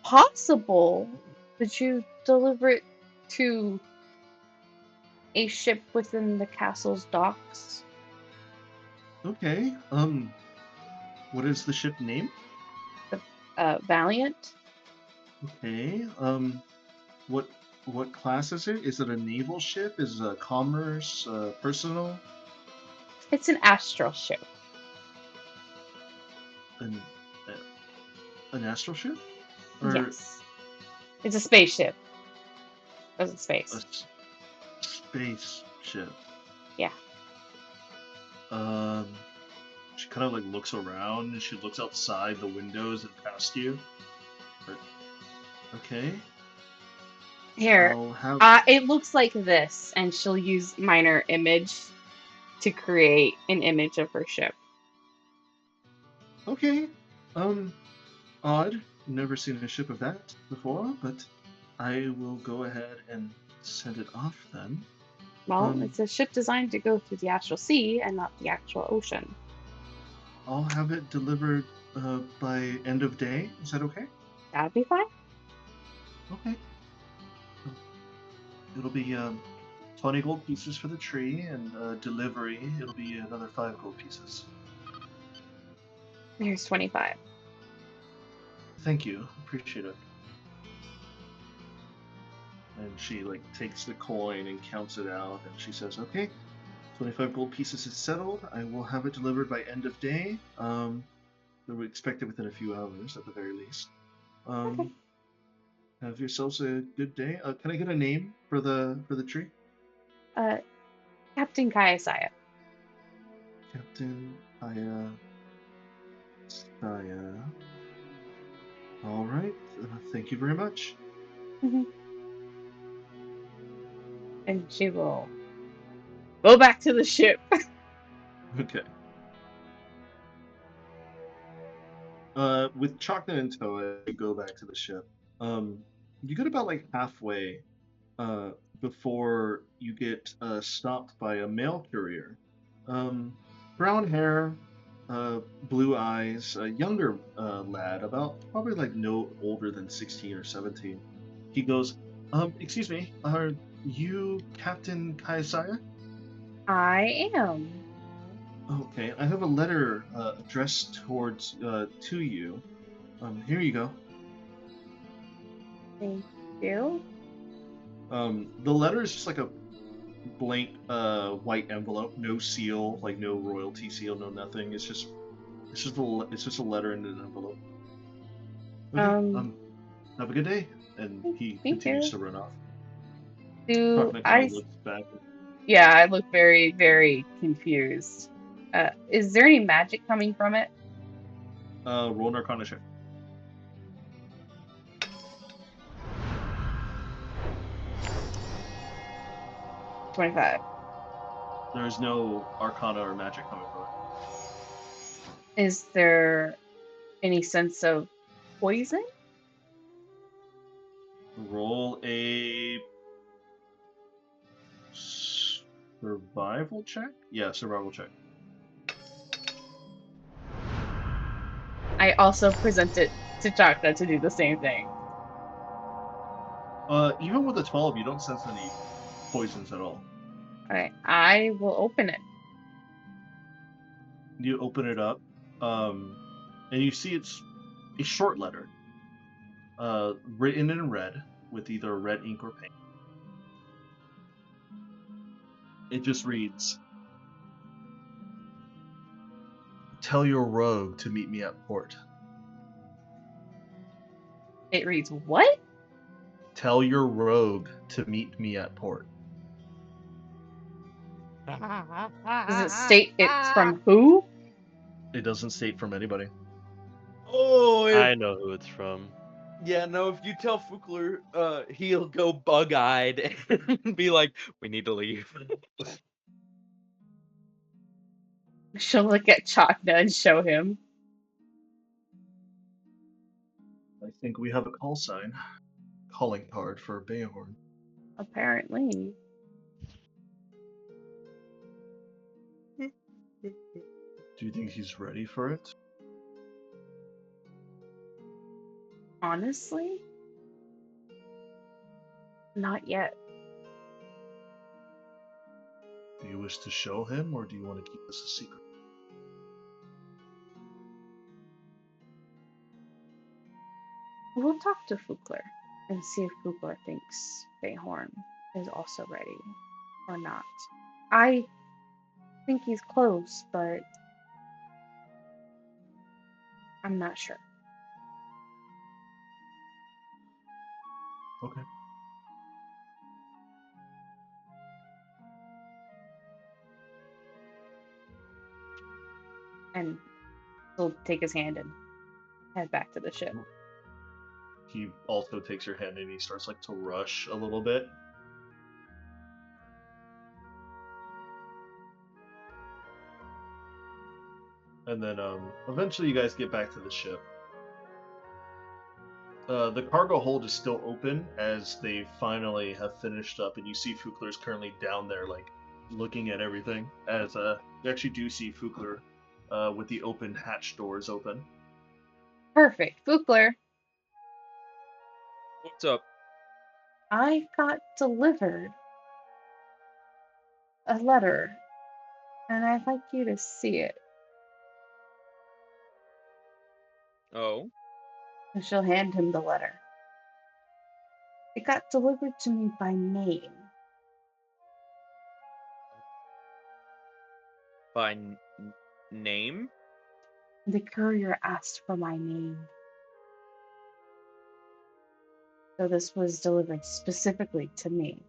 possible, would you deliver it to a ship within the castle's docks? Okay. What is the ship name? Valiant? Okay. What class is it? Is it a naval ship? Is it a commerce, personal? It's an astral ship. An an astral ship? Yes. It's a spaceship. Goes in A space. space ship. Yeah. She kind of like looks around and she looks outside the windows and past you. But, okay. Here. I'll have. It looks like this, and she'll use minor image to create an image of her ship. Okay. Odd. Never seen a ship of that before, but I will go ahead and send it off then. Well, it's a ship designed to go through the astral sea and not the actual ocean. I'll have it delivered by end of day. Is that okay? That'd be fine. Okay. It'll be 20 gold pieces for the tree, and delivery, it'll be another 5 gold pieces. Here's 25. Thank you. Appreciate it. And she like takes the coin and counts it out, and she says, "Okay, 25 gold pieces is settled. I will have it delivered by end of day. We expect it within a few hours at the very least. Okay. Have yourselves a good day. Can I get a name for the tree? Captain Kayasaya. Captain Saya. All right. Thank you very much. And she will go back to the ship. Okay. With chocolate and toa, you go back to the ship. You get about like halfway before you get stopped by a mail courier. Brown hair, blue eyes, a younger lad, about probably like no older than 16 or 17. He goes, excuse me, are you Captain Kaisaya? I am. Okay, I have a letter addressed towards to you. Here you go. Thank you. The letter is just like a blank white envelope, no seal, like no royalty seal, no nothing. It's just a letter in an envelope. Okay, have a good day. And he Thank continues you. to run off. Do Prakna kind I? of looks back. Yeah, I look very, very confused. Is there any magic coming from it? Roll an Arcana check. 25. There's no Arcana or magic coming from it. Is there any sense of poison? Roll a survival check? Yeah, survival check. I also present it to Chakra to do the same thing. Even with a 12, you don't sense any poisons at all. Alright, I will open it. You open it up, and you see it's a short letter, written in red with either red ink or paint. It just reads, "Tell your rogue to meet me at port." It reads, what? Tell your rogue to meet me at port. Does it state it's from who? It doesn't state from anybody. Oh, I know who it's from. yeah, no, if you tell Fukler, he'll go bug-eyed and be like, we need to leave. She'll look at Chakra and show him. I think we have a call sign. Calling card for Bayhorn. Apparently. Do you think he's ready for it? Honestly? Not yet. Do you wish to show him, or do you want to keep this a secret? We'll talk to Fukler and see if Fukler thinks Bayhorn is also ready or not. I think he's close, but I'm not sure. Okay. And he'll take his hand and head back to the ship. He also takes your hand and he starts like to rush a little bit. And then eventually you guys get back to the ship. The cargo hold is still open as they finally have finished up, and you see Fukler is currently down there, like looking at everything. As you actually do see Fukler with the open hatch doors open. Perfect. Fukler, What's up? I got delivered a letter, and I'd like you to see it. Oh? And she'll hand him the letter. It got delivered to me by name. By name? The courier asked for my name. So this was delivered specifically to me.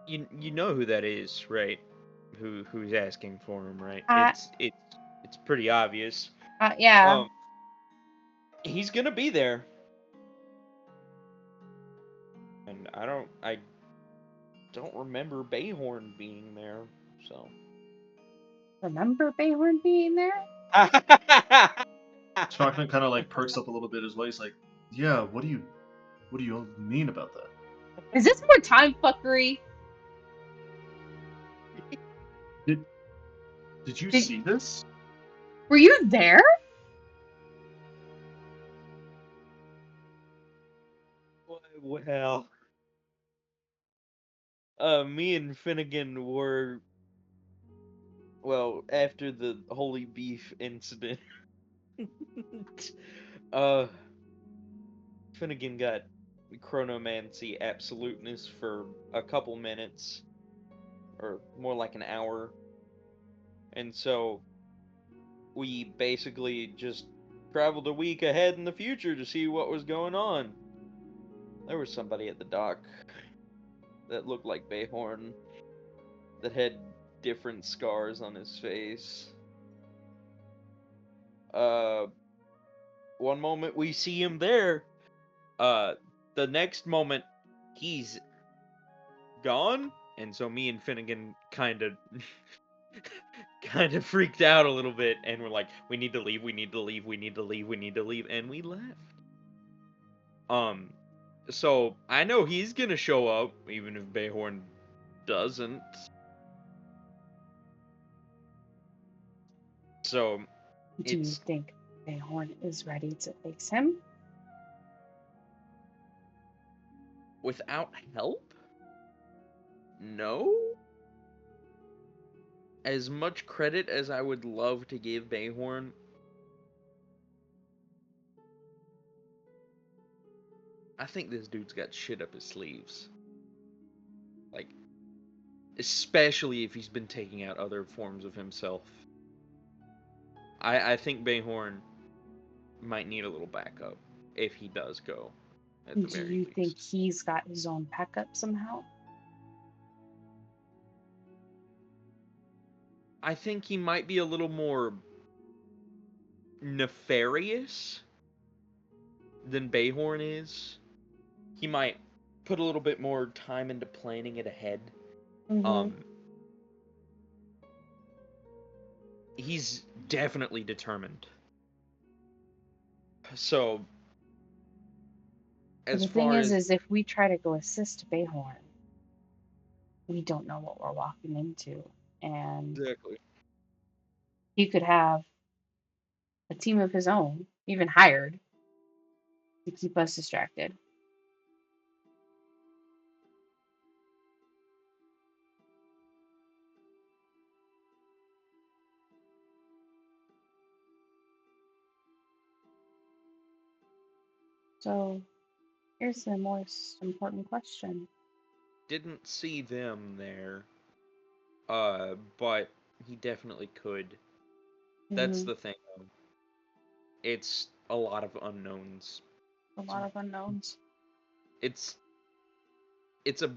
You know who that is, right? Who's asking for him, right? Uh, It's pretty obvious. Yeah. He's gonna be there. And I don't remember Bayhorn being there, so. Remember Bayhorn being there? Chakna kind of like perks up a little bit as well. He's like, "Yeah, what do you mean about that?" Is this more time fuckery? Did you Did- see this? Were you there? Well, me and Finnegan were, well, after the holy beef incident, Finnegan got chronomancy absoluteness for a couple minutes, or more like an hour, and so we basically just traveled a week ahead in the future to see what was going on. There was somebody at the dock that looked like Bayhorn, that had different scars on his face. One moment we see him there, the next moment he's gone, and so me and Finnegan kind of freaked out a little bit, and we're like, we need to leave, we need to leave, we need to leave, we need to leave, and we left. So I know he's gonna show up, even if Bayhorn doesn't. So Do you think Bayhorn is ready to face him? without help? No? As much credit as I would love to give Bayhorn, I think this dude's got shit up his sleeves. Like, especially if he's been taking out other forms of himself. I think Bayhorn might need a little backup if he does go. At the Do very you least. think he's got his own backup somehow? I think he might be a little more nefarious than Bayhorn is. He might put a little bit more time into planning it ahead. Mm-hmm. He's definitely determined. So, But as the thing far is as if we try to go assist Bayhorn, we don't know what we're walking into. And exactly, he could have a team of his own, even hired, to keep us distracted. So here's the most important question. didn't see them there. But he definitely could. That's Mhm. the thing. It's a lot of unknowns. A lot of unknowns. It's it's a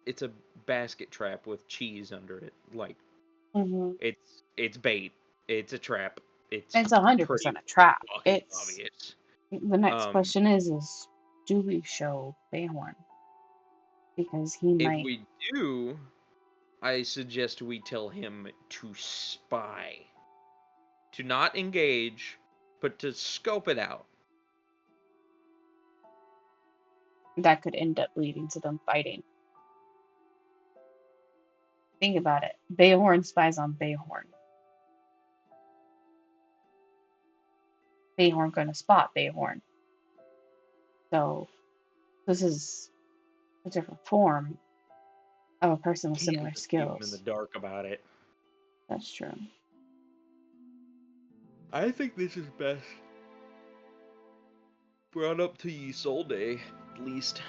it's a basket trap with cheese under it. Like, Mm-hmm. it's bait. It's a trap. It's It's 100% pretty a trap. fucking It's obvious. the next Um, question is do we show Bayhorn? Because he if might. we do, I suggest we tell him to spy. To not engage, but to scope it out. That could end up leading to them fighting. Think about it. Bayhorn spies on Bayhorn. Bayhorn gonna spot Bayhorn. So this is a different form of a person with Can't similar just leave him in the skills. dark about it. That's true. I think this is best brought up to Isolde, at least.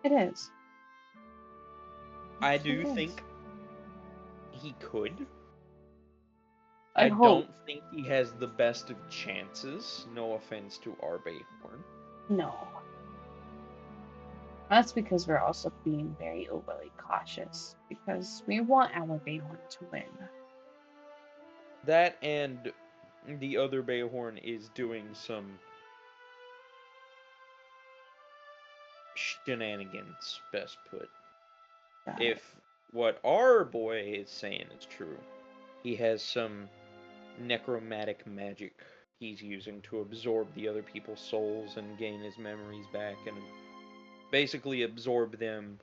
It is. I do It is. think he could. I I hope. don't think he has the best of chances. No offense to our Bayhorn. No. That's because we're also being very overly cautious because we want our Bayhorn to win. That and the other Bayhorn is doing some shenanigans, best put. Right. If what our boy is saying is true, he has some necromantic magic he's using to absorb the other people's souls and gain his memories back and basically absorb them.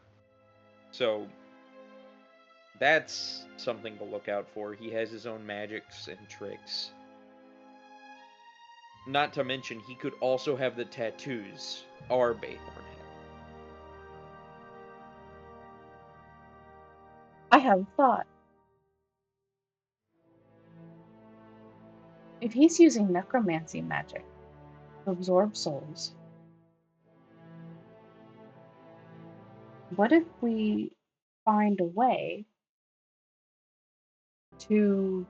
So that's something to look out for. He has his own magics and tricks. Not to mention, he could also have the tattoos our Bayhorn had. I have a thought. If he's using necromancy magic to absorb souls, what if we find a way to,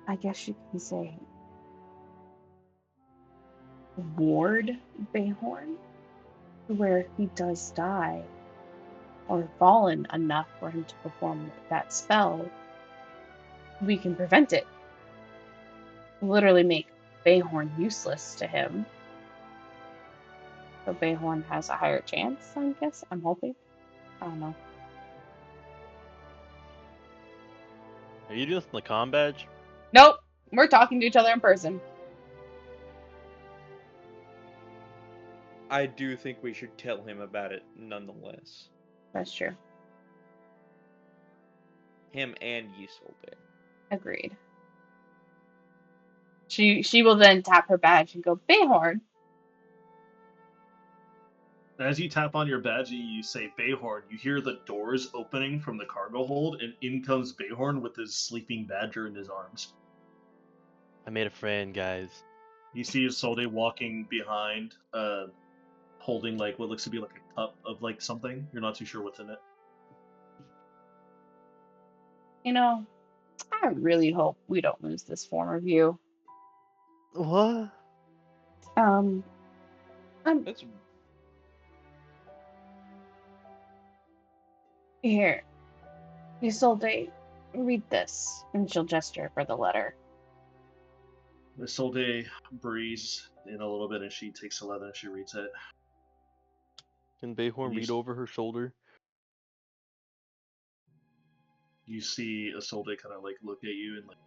I guess you can say, ward Bayhorn, where if he does die or fallen enough for him to perform that spell, we can prevent it. Literally make Bayhorn useless to him. So Bayhorn has a higher chance, I guess. I'm hoping. I don't know. Are you doing this in the comm badge? Nope. We're talking to each other in person. I do think we should tell him about it nonetheless. That's true. Him and Isolde. Agreed. She will then tap her badge and go, Bayhorn. As you tap on your badge and you say Bayhorn, you hear the doors opening from the cargo hold, and in comes Bayhorn with his sleeping badger in his arms. I made a friend, guys. You see Isolde walking behind, holding like what looks to be like a cup of like something. You're not too sure what's in it. You know, I really hope we don't lose this form of you. What? That's Here. Isolde, read this. And she'll gesture for the letter. Isolde breathes in a little bit and she takes the letter and she reads it. Can Bayhorn read over her shoulder? You see Isolde kind of like look at you and like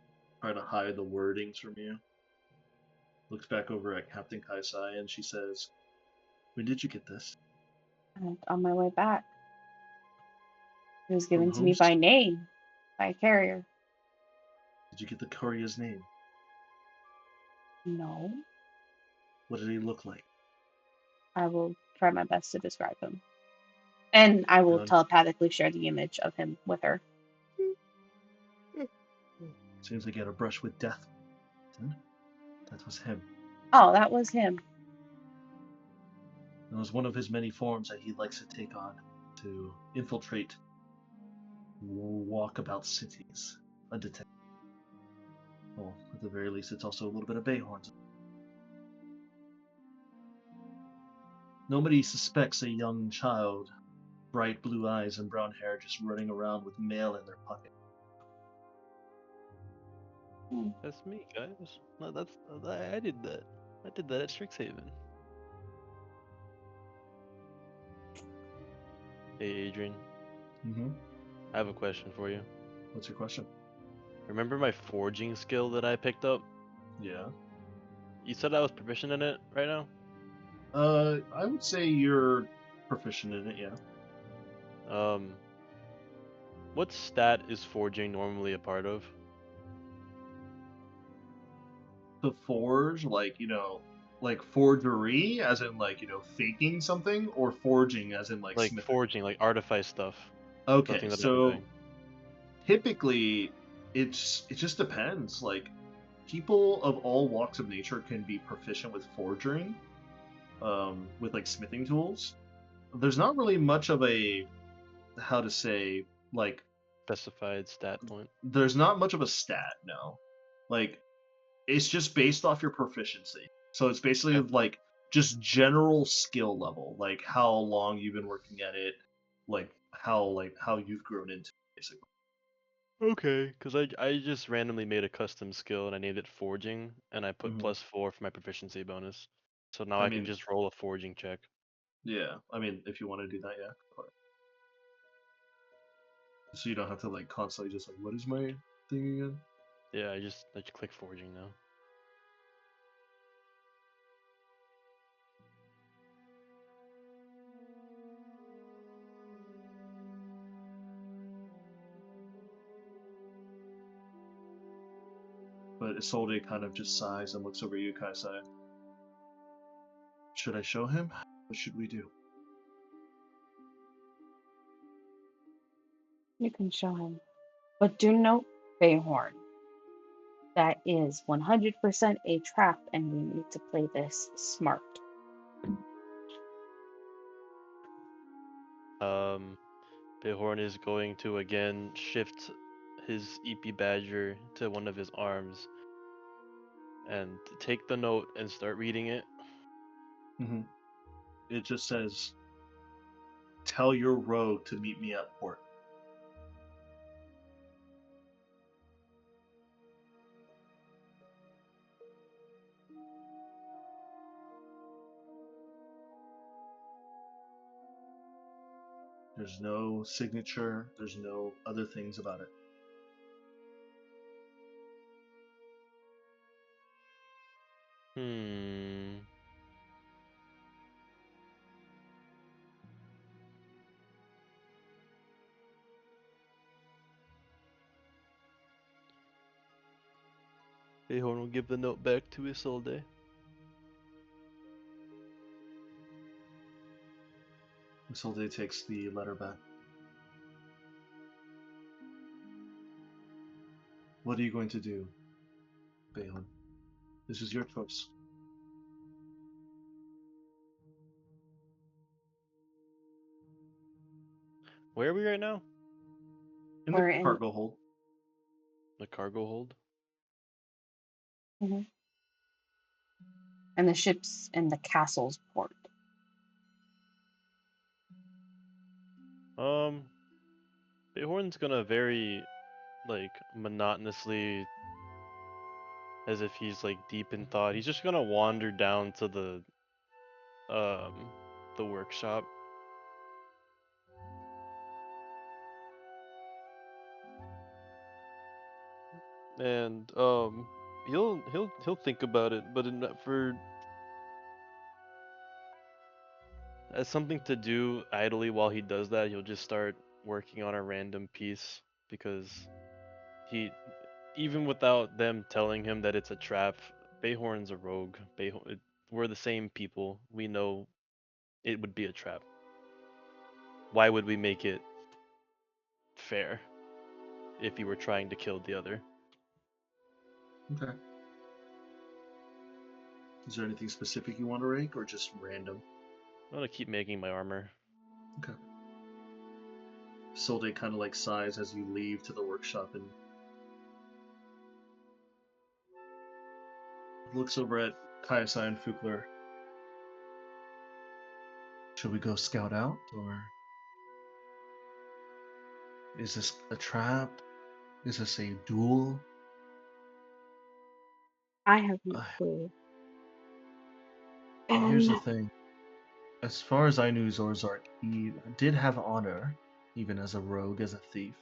try to hide the wordings from you. Looks back over at Captain Kaisai and she says, "When did you get this?" And on my way back. It was given to whom, me by sir? name, by a carrier. Did you get the courier's name? No. What did he look like? I will try my best to describe him. And I will None. telepathically share the image of him with her. Seems like he had a brush with death. That was him. Oh, that was him. It was one of his many forms that he likes to take on to infiltrate, walk about cities undetected. Well, at the very least, it's also a little bit of Bayhorns. Nobody suspects a young child, bright blue eyes and brown hair, just running around with mail in their pocket. That's me, guys. No, I did that. I did that at Strixhaven. Hey, Adrian. Mm-hmm. I have a question for you. What's your question? Remember my forging skill that I picked up? Yeah. You said I was proficient in it right now? I would say you're proficient in it, yeah. What stat is forging normally a part of? To forge, like, like forgery, as in, like, faking something, or forging, as in, like, Like smithing? forging, like artifice stuff. Okay, Something that I've been so doing. typically, it just depends. Like, people of all walks of nature can be proficient with forging, with, like, smithing tools. There's not really much of a, how to say, like, Specified stat point. there's not much of a stat, no. Like, it's just based off your proficiency. So it's basically like just general skill level, like how long you've been working at it, like how you've grown into it, basically. Okay, because I just randomly made a custom skill and I named it forging, and I put +4 for my proficiency bonus. So now I can mean, just roll a forging check. yeah. I mean, if you want to do that, yeah. So you don't have to like constantly just like, what is my thing again? Yeah, I just click forging now. But Isolde kind of just sighs and looks over at you, Kaisai. Should I show him? What should we do? You can show him. But do note, Bayhorn, that is 100% a trap, and we need to play this smart. Bihorn is going to again shift his EP Badger to one of his arms and take the note and start reading it. Mm-hmm. It just says, "Tell your rogue to meet me at port." There's no signature. There's no other things about it. Bihorn will give the note back to Isolde. Isolde takes the letter back. What are you going to do, Balin? This is your choice. Where are we right now? In We're the in- cargo hold. The cargo hold? And the ship's in the castle's port. Bihorn's gonna very, monotonously, as if he's, deep in thought, he's just gonna wander down to the workshop. And, he'll think about it, but as something to do idly while he does that, he'll just start working on a random piece, because even without them telling him that it's a trap, Bayhorn's a rogue. We're the same people. We know it would be a trap. Why would we make it fair if you were trying to kill the other? Okay. Is there anything specific you want to rank, or just random? I'm gonna keep making my armor. Okay. Isolde kind of sighs as you leave to the workshop and looks over at Kaisai and Fukler. Should we go scout out, or is this a trap? Is this a duel? I have no clue. Here's the thing. As far as I knew Zorzark, he did have honor, even as a rogue, as a thief.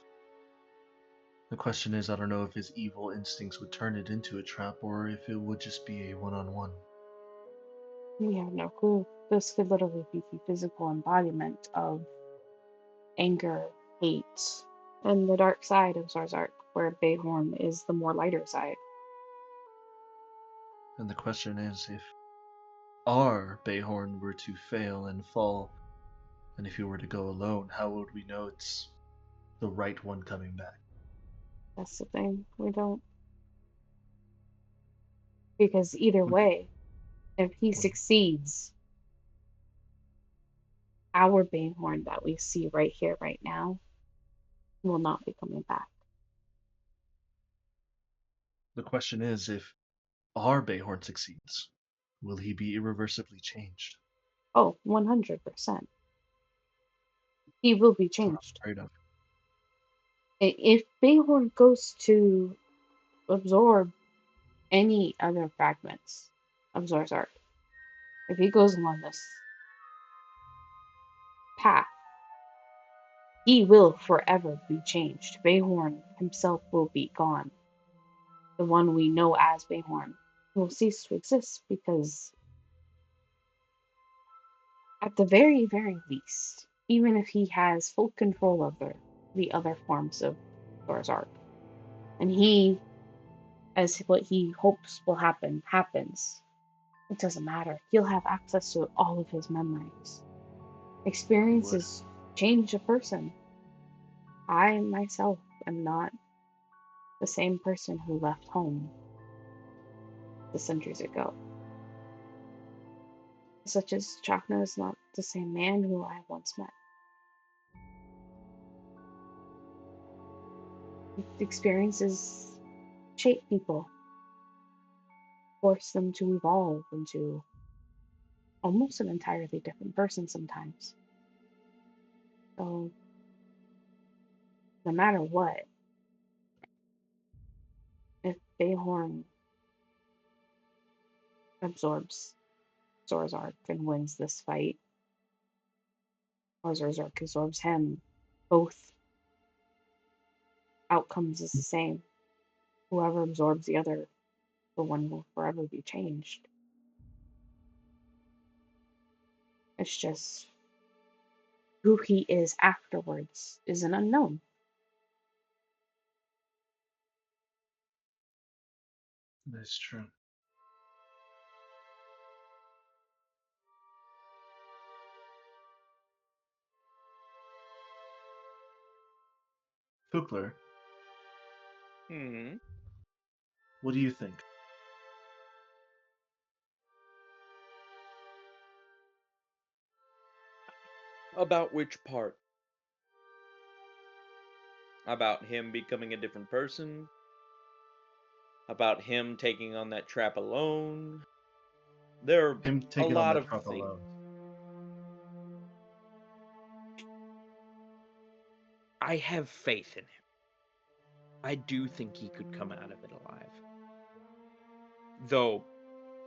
The question is, I don't know if his evil instincts would turn it into a trap, or if it would just be a one-on-one. We have no clue. This could literally be the physical embodiment of anger, hate, and the dark side of Zarzark, where Bayhorn is the more lighter side. And the question is, if our Bayhorn were to fail and fall, and if he were to go alone, how would we know it's the right one coming back? That's the thing. We don't. Because either way, if he succeeds, our Bayhorn that we see right here, right now, will not be coming back. The question is, if our Bayhorn succeeds, will he be irreversibly changed? Oh, 100%. He will be changed. Fair enough. If Bayhorn goes to absorb any other fragments of Zorzark, if he goes along this path, he will forever be changed. Bayhorn himself will be gone. The one we know as Bayhorn will cease to exist, because at the very, very least, even if he has full control over the other forms of Zorzark, and he as what he hopes will happen happens, it doesn't matter. He'll have access to all of his memories. Experiences change a person. I myself am not the same person who left home the centuries ago. Such as Chakna is not the same man who I once met. Experiences shape people, force them to evolve into almost an entirely different person sometimes. So, no matter what, if Bayhorn absorbs Zorzark and wins this fight, or Zorzark absorbs him, both outcomes is the same. Whoever absorbs the other, the one will forever be changed. It's just who he is afterwards is an unknown. That's true. Fukler, Hmm. what do you think? About which part? About him becoming a different person? About him taking on that trap alone? There are Him a taking on lot that of trap things. alone. I have faith in him. I do think he could come out of it alive. Though,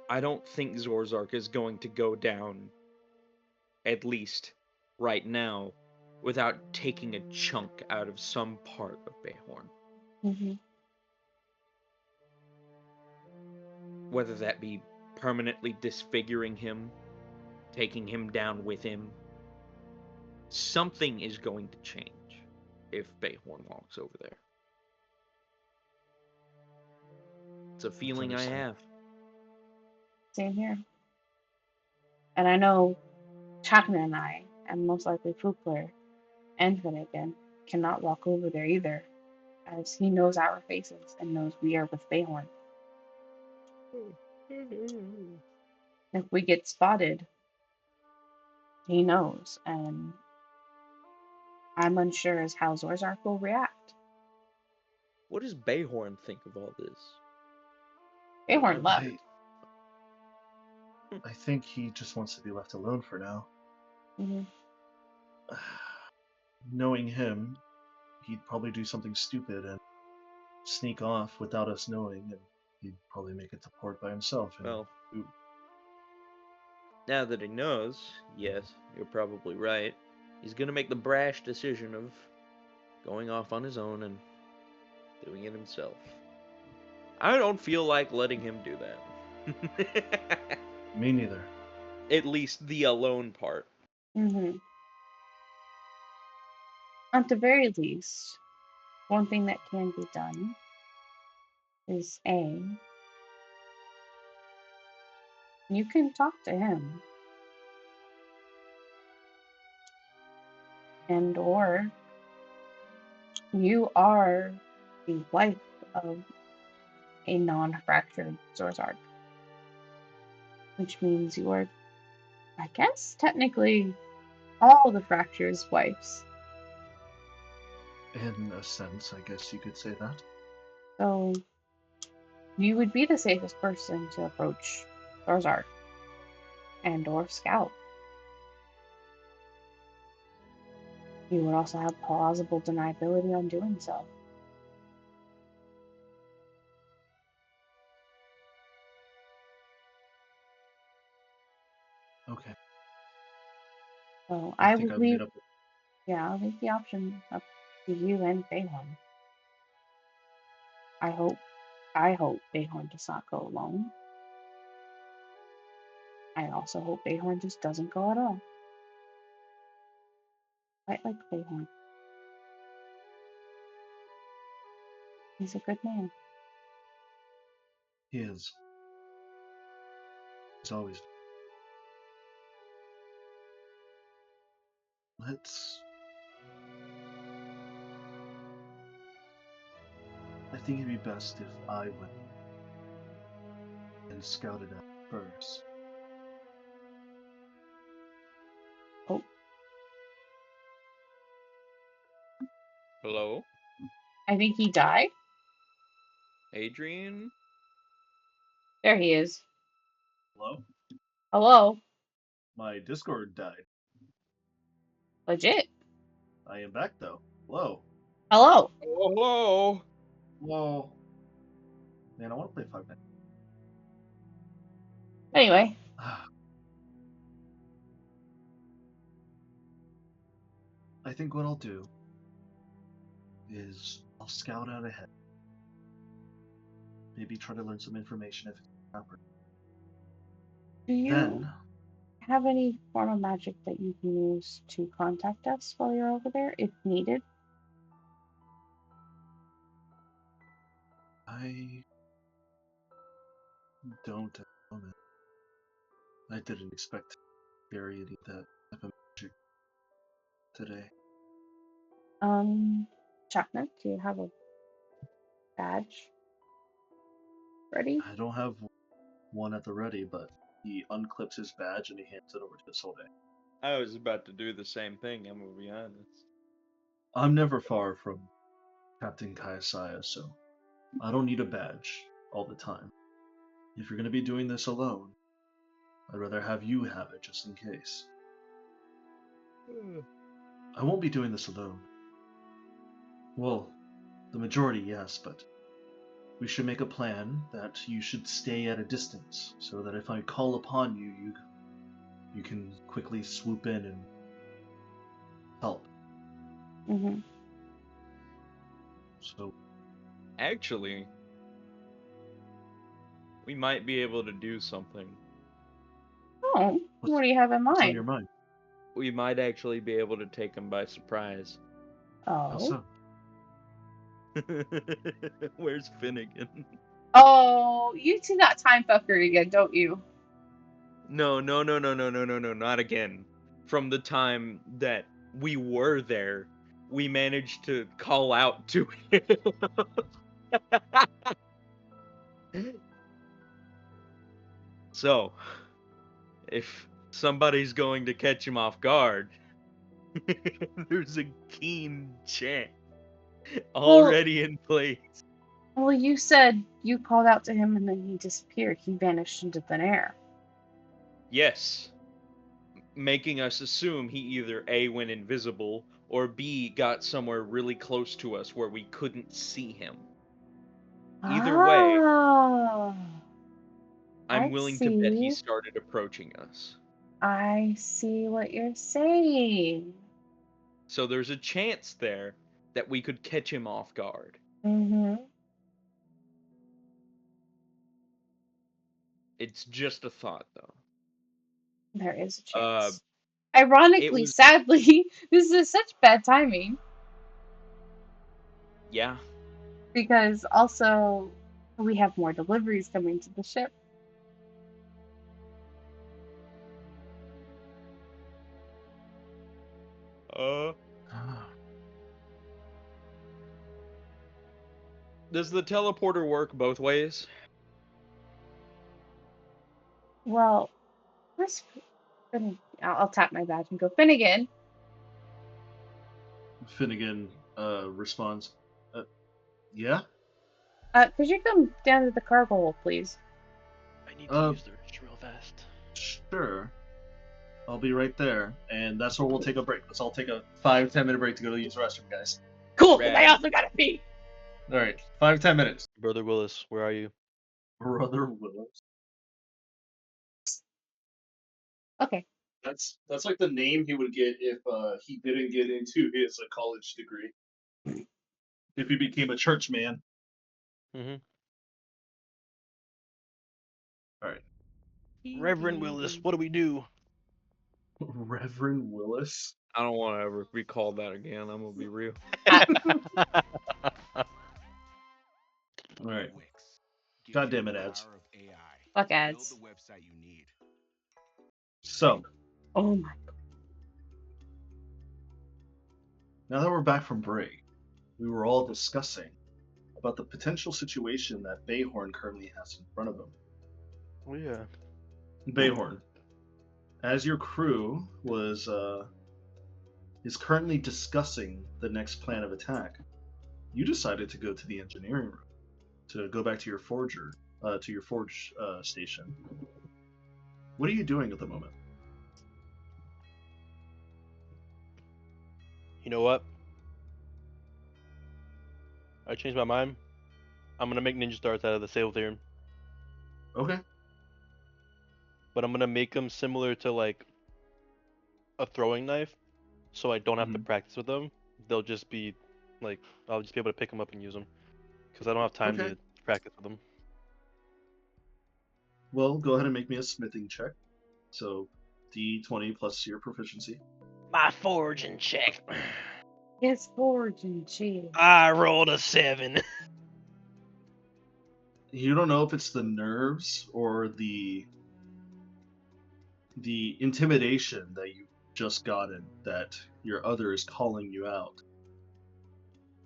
I don't think Zorzark is going to go down, at least right now, without taking a chunk out of some part of Bayhorn. Mm-hmm. Whether that be permanently disfiguring him, taking him down with him. Something is going to change if Bayhorn walks over there. It's a feeling I have. Same here. And I know Chakna and I, and most likely Fukler and Finnegan, cannot walk over there either, as he knows our faces and knows we are with Bayhorn. If we get spotted, he knows, and I'm unsure as how Zorzark will react. What does Bayhorn think of all this? Bayhorn left. I think he just wants to be left alone for now. Mm-hmm. Knowing him, he'd probably do something stupid and sneak off without us knowing, and he'd probably make it to port by himself. And Well, now that he knows, yes, you're probably right. He's gonna make the brash decision of going off on his own and doing it himself. I don't feel like letting him do that. me neither. At least the alone part. Mm-hmm. At the very least, one thing that can be done is A, you can talk to him. And or you are the wife of a non-fractured Zorzark. Which means you are, I guess, technically all the Fracture's wives. In a sense, I guess you could say that. So you would be the safest person to approach Zorzark and or Scout. You would also have plausible deniability on doing so. Okay. So I I think would I've made leave, up. yeah, I'll leave the option up to you and Bayhorn. I hope Bayhorn does not go alone. I also hope Bayhorn just doesn't go at all. Quite like Bayhorn. He's a good man. He is. He's always. Let's. I think it'd be best if I went and scouted out first. Oh, Hello, I think he died. Adrian. There he is. Hello? Hello. My Discord died. Legit. I am back though. Hello. Hello. Oh, hello. Hello. Man, I want to play 5 Nights. Anyway, I think what I'll do is I'll scout out ahead. Maybe try to learn some information if it's proper. do you Then have any form of magic that you can use to contact us while you're over there if needed? I don't at the moment. I didn't expect to carry any of that type of magic today. Chapman, do you have a badge ready? I don't have one at the ready, but he unclips his badge and he hands it over to Solde. I was about to do the same thing. I'm gonna be honest. I'm never far from Captain Kayasaya, so I don't need a badge all the time. If you're going to be doing this alone, I'd rather have you have it just in case. I won't be doing this alone. Well, the majority, yes, but we should make a plan that you should stay at a distance, so that if I call upon you, you can quickly swoop in and help. Mm-hmm. So, Actually, we might be able to do something. Oh, what do you have in what's on mind? your mind? We might actually be able to take him by surprise. How Oh. so? Where's Finnegan? Oh, you two got time fuckery again, don't you? No, not again. From the time that we were there, we managed to call out to him. So, if somebody's going to catch him off guard, there's a keen chance already in place. Well, you said you called out to him and then he disappeared. He vanished into thin air. Yes. Making us assume he either A, went invisible, or B, got somewhere really close to us where we couldn't see him. Either way, Ah, I'm I willing to bet he see. started approaching us. I see what you're saying. So there's a chance there that we could catch him off guard. Mm-hmm. It's just a thought, though. There is a Uh, chance. Ironically, was- sadly, this is such bad timing Yeah. because also we have more deliveries coming to the ship. Does the teleporter work both ways? Well, where's I'll tap my badge and go, Finnegan. Finnegan responds, yeah? Could you come down to the cargo hold, please? I need to use the restroom real fast. Sure. I'll be right there, and that's where we'll take a break. Let's all take a 5-10 minute break to go to use the restroom, guys. Cool, 'cause I Rad. also gotta pee. All right, 5-10 minutes. Brother Willis, where are you? Brother Willis. Okay. That's like the name he would get if he didn't get into his college degree. If he became a church man. Mm-hmm. All right. Reverend Willis, what do we do? Reverend Willis. I don't want to ever be called that again. I'm gonna be real. All right. God damn it, ads. Fuck ads. So, Oh my. now that we're back from break, we were all discussing about the potential situation that Bayhorn currently has in front of him. Oh yeah. Bayhorn, as your crew is currently discussing the next plan of attack, you decided to go to the engineering room to go back to your forge station. What are you doing at the moment? You know what? I changed my mind. I'm gonna make ninja darts out of the Sable Theorem, Okay. but I'm gonna make them similar to like a throwing knife, so I don't have to Mhm. practice with them. They'll just be like, I'll just be able to pick them up and use them, because I don't have time Okay. to practice with them. Well, go ahead and make me a smithing check. So, D20 plus your proficiency. My forging check. It's forging, gee. I rolled a 7. You don't know if it's the nerves or the intimidation that you just gotten that your other is calling you out.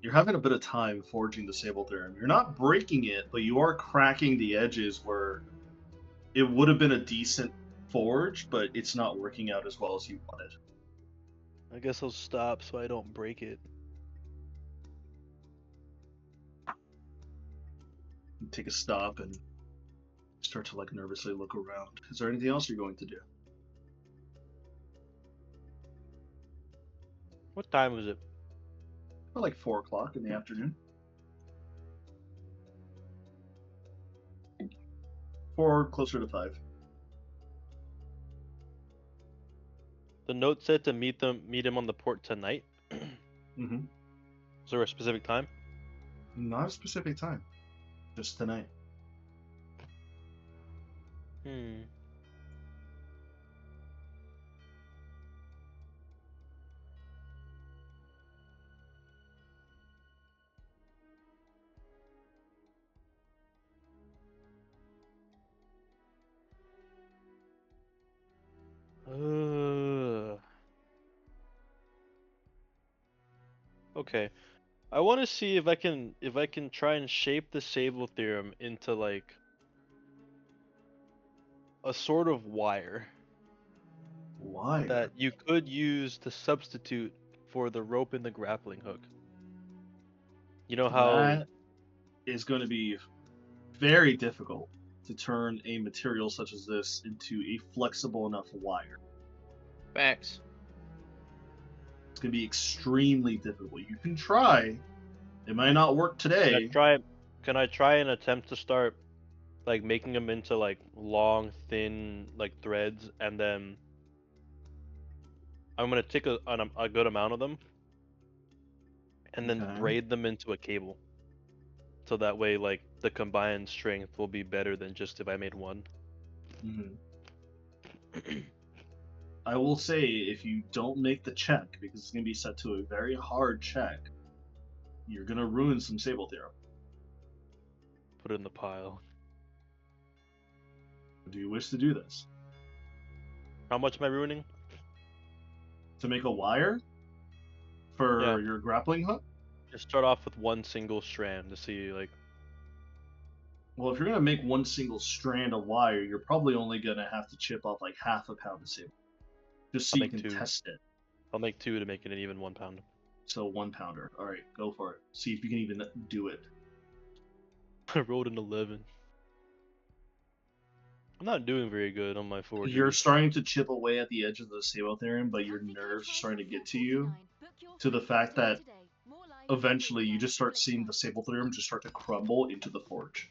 You're having a bit of time forging the Sable Theorem. You're not breaking it, but you are cracking the edges where it would have been a decent forge, but it's not working out as well as you wanted. I guess I'll stop so I don't break it. You take a stop and start to like nervously look around. Is there anything else you're going to do? What time was it? About like 4 o'clock in the afternoon. 4, closer to 5. The note said to meet him on the port tonight. Mm-hmm. Is there a specific time? Not a specific time. Just tonight. Hmm. Okay. I want to see if I can try and shape the Sable Theorem into like a sort of wire Why? that you could use to substitute for the rope in the grappling hook. You know how That is going to be very difficult to turn a material such as this into a flexible enough wire. Facts. It's going to be extremely difficult. You can try. It might not work today. can I try and attempt to start like making them into like long, thin like threads, and then I'm gonna take a good amount of them and then Okay. braid them into a cable. So that way, like, the combined strength will be better than just if I made one. Mhm. I will say, if you don't make the check, because it's going to be set to a very hard check, you're going to ruin some Sable Theorem. Put it in the pile. Do you wish to do this? How much am I ruining? To make a wire for Yeah. your grappling hook? Just start off with one single strand to see, like... Well, if you're going to make one single strand of wire, you're probably only going to have to chip off like half a pound of Sable. Just so I'll you make can 2. test it. I'll make 2 to make it an even 1 pound. So 1 pounder. All right, go for it. See if you can even do it. I rolled an 11. I'm not doing very good on my forgery. You're starting to chip away at the edge of the Sable Theorem, but your nerves are starting to get to you, to the fact that eventually you just start seeing the Sable Theorem just start to crumble into the forge.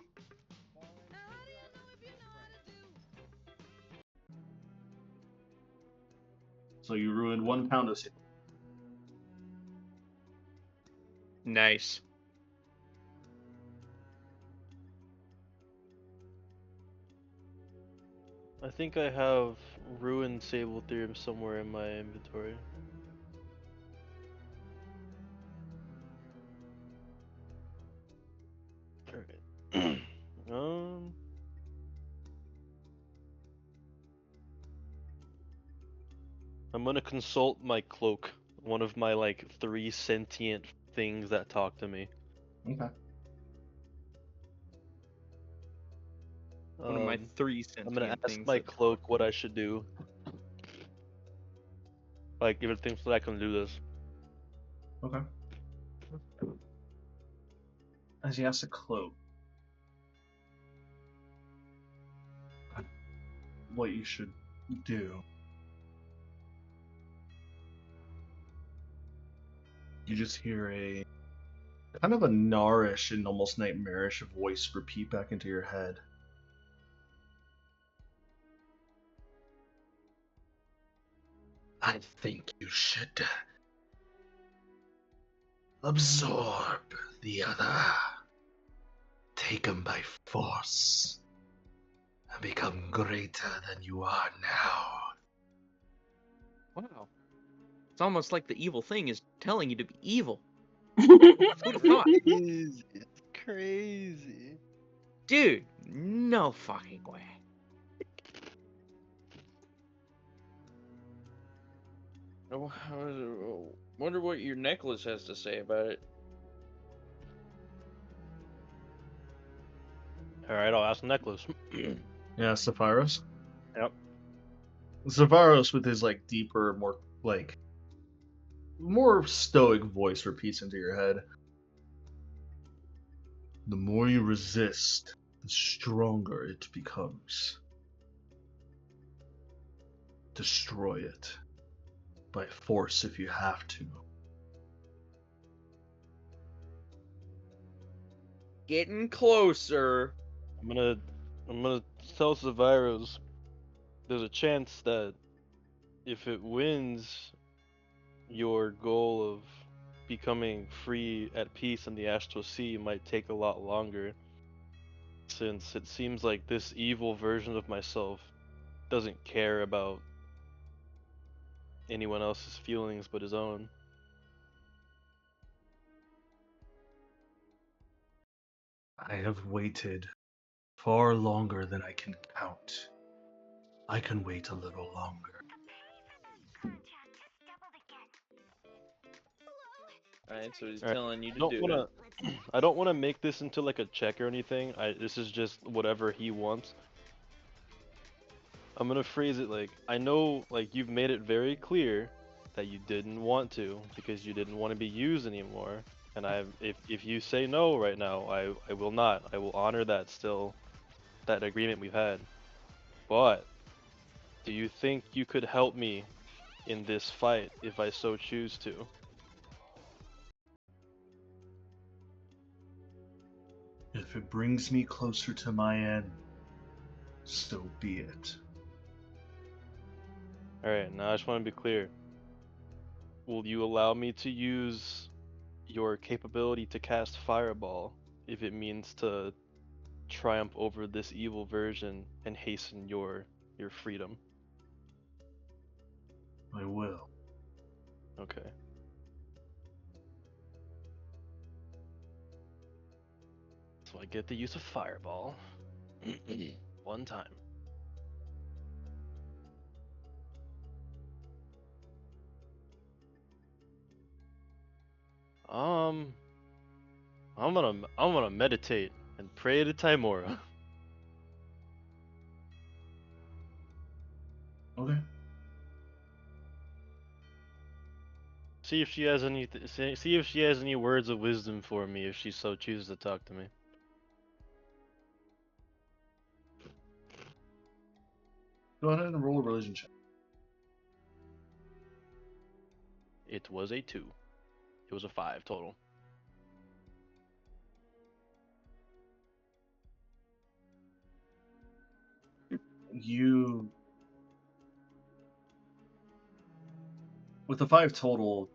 So you ruined 1 pound of Sable. Nice. I think I have ruined Sable Theorem somewhere in my inventory. Alright. I'm gonna consult my cloak, one of my like 3 sentient things that talk to me. Okay. One of my 3 I'm sentient gonna ask things my that cloak talk what to I me. should do. Like, if it thinks that I can do this. Okay. As you ask the cloak what you should do, you just hear a kind of a gnarish and almost nightmarish voice repeat back into your head. I think you should absorb the other, take him by force, and become greater than you are now. Wow. It's almost like the evil thing is telling you to be evil. Who'd have thought? Crazy. It's crazy. Dude, no fucking way. Wonder what your necklace has to say about it. Alright, I'll ask Necklace. Yeah, Sephiros? Yep. Sephiros, with his like deeper, more stoic voice, repeats into your head. The more you resist, the stronger it becomes. Destroy it. By force if you have to. Getting closer. I'm gonna tell Sevirus there's a chance that if it wins your goal of becoming free at peace in the Astral Sea might take a lot longer, since it seems like this evil version of myself doesn't care about anyone else's feelings but his own. I have waited far longer than I can count. I can wait a little longer. Alright, so he's Alright, telling you to do it. I don't wanna make this into like a check or anything. This is just whatever he wants. I'm gonna phrase it like, I know like you've made it very clear that you didn't want to because you didn't want to be used anymore. And if you say no right now, I will not. I will honor that still, that agreement we've had. But do you think you could help me in this fight if I so choose to? If it brings me closer to my end, so be it. Alright, now I just want to be clear. Will you allow me to use your capability to cast Fireball if it means to triumph over this evil version and hasten your freedom? I will. Okay. So I get the use of Fireball. One time. I'm gonna meditate and pray to Timora. Okay. See if she has see if she has any words of wisdom for me if she so chooses to talk to me. Go ahead and roll a religion check. It was a 2. It was a 5 total. With the 5 total,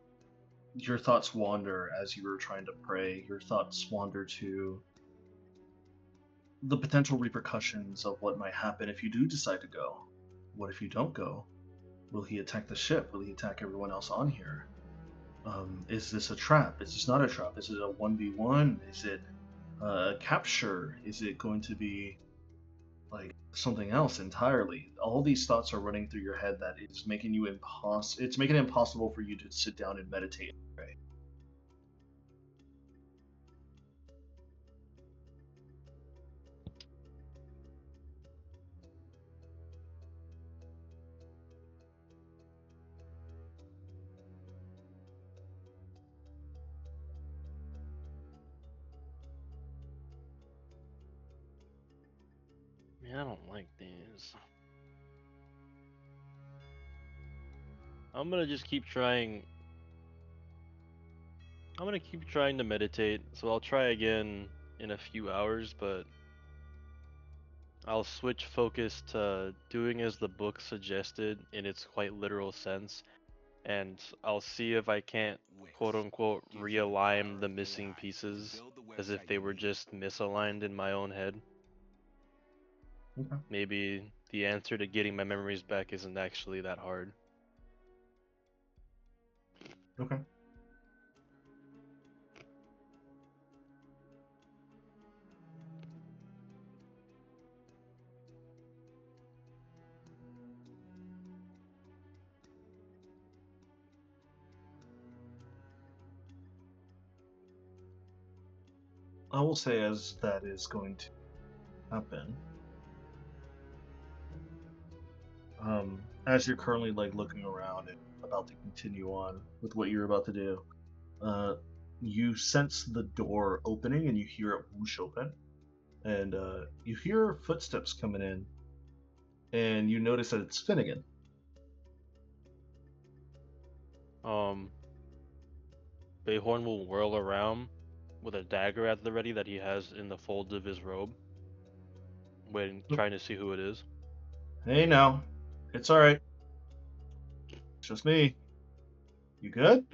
your thoughts wander as you were trying to pray. Your thoughts wander to the potential repercussions of what might happen if you do decide to go. What if you don't go? Will he attack the ship? Will he attack everyone else on here? Is this a trap? Is this not a trap? Is it a 1v1? Is it a capture? Is it going to be like something else entirely. All these thoughts are running through your head that is making you it's making it impossible for you to sit down and meditate. Right? Man, I don't like these. I'm gonna just keep trying. I'm gonna keep trying to meditate, so I'll try again in a few hours, but I'll switch focus to doing as the book suggested in its quite literal sense, and I'll see if I can't quote unquote realign the missing pieces as if they were just misaligned in my own head. Okay. Maybe the answer to getting my memories back isn't actually that hard. Okay. I will say, as that is going to happen, as you're currently like looking around and about to continue on with what you're about to do, you sense the door opening and you hear it whoosh open, and you hear footsteps coming in, and you notice that it's Finnegan. Bayhorn will whirl around with a dagger at the ready that he has in the folds of his robe, waiting, trying to see who it is. Hey, now, it's all right. It's just me. You good?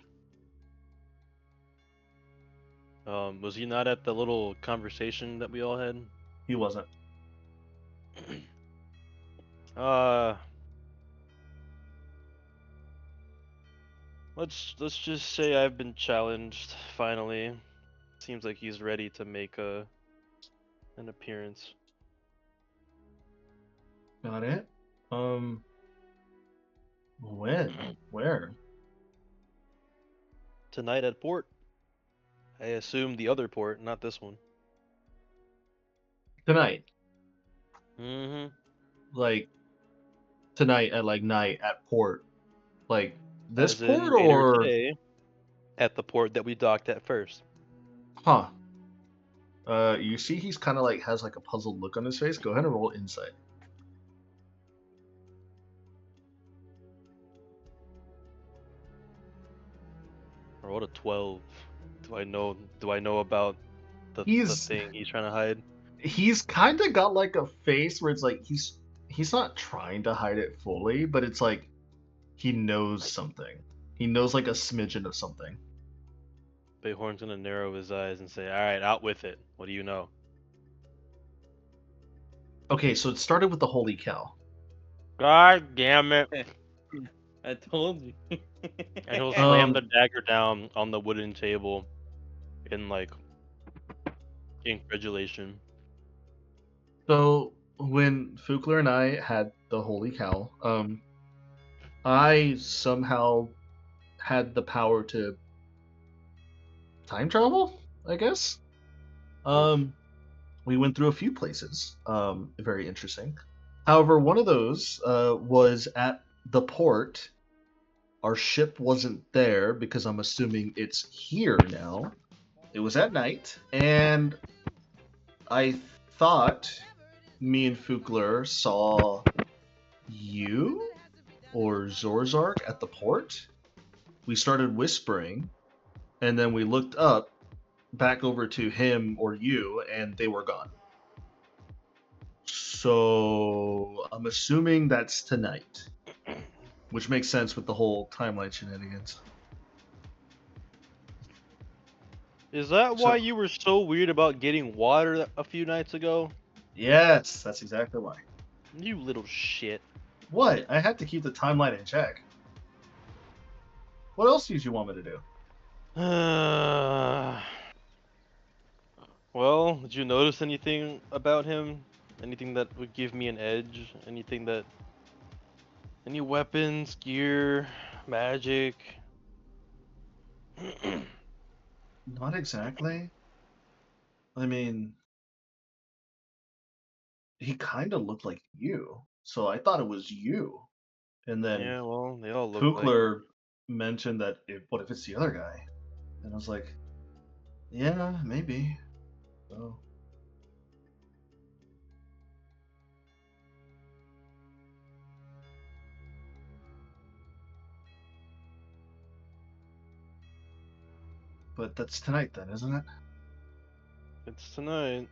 Was he not at the little conversation that we all had? He wasn't. Let's just say I've been challenged finally. Seems like he's ready to make an appearance. Got it. When? Where? Tonight at port. I assume the other port, not this one. Tonight. Mm-hmm. Like tonight at like night at port. Like this As in port later or today, at the port that we docked at first. huh? You see he's kind of like has like a puzzled look on his face. Go ahead and roll insight. I rolled a 12. Do I know about the He's thing he's trying to hide? he's kind of got like a face where it's like he's not trying to hide it fully, but it's like he knows something. He knows like a smidgen of something. Bayhorn's gonna narrow his eyes and say, "Alright, out with it. What do you know?" Okay, so it started with the holy cow. God damn it. I told you. And he'll slam Um, the dagger down on the wooden table in like incredulation. So when Fukler and I had the holy cow, I somehow had the power to time travel, I guess. We went through a few places. Very interesting. However, one of those was at the port. Our ship wasn't there because I'm assuming it's here now. It was at night, and I thought me and Fukler saw you or Zorzark at the port. We started whispering, and then we looked up back over to him or you, and they were gone. So I'm assuming that's tonight, which makes sense with the whole timeline shenanigans. Is that why So- you were so weird about getting water a few nights ago? Yes, that's exactly why. You little shit. What? I had to keep the timeline in check. What else did you want me to do? Well, did you notice anything about him Anything that would give me an edge? Anything that... Any weapons, gear, magic? Not exactly. I mean, he kind of looked like you, so I thought it was you. And then Yeah, well, they all look like... Pukler mentioned that what if it's the other guy? And I was like, yeah, maybe. So but that's tonight then, isn't it? It's tonight.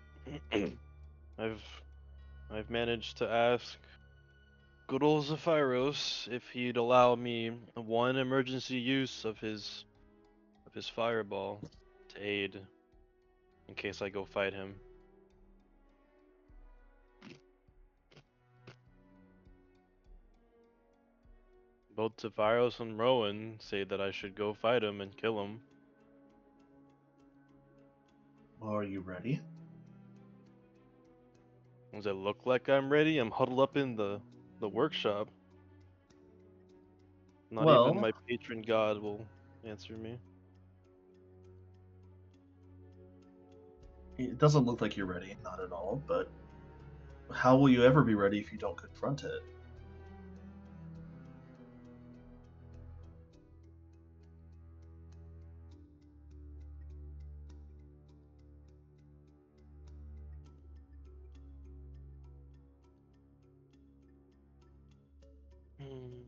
I've managed to ask good old Zephyros if he'd allow me one emergency use of his fireball to aid in case I go fight him. Both Zephyros and Rowan say that I should go fight him and kill him. Are you ready? Does it look like I'm ready? I'm huddled up in the workshop. Not even Well, my patron god will answer me. it doesn't look like you're ready, not at all, but how will you ever be ready if you don't confront it? Hmm.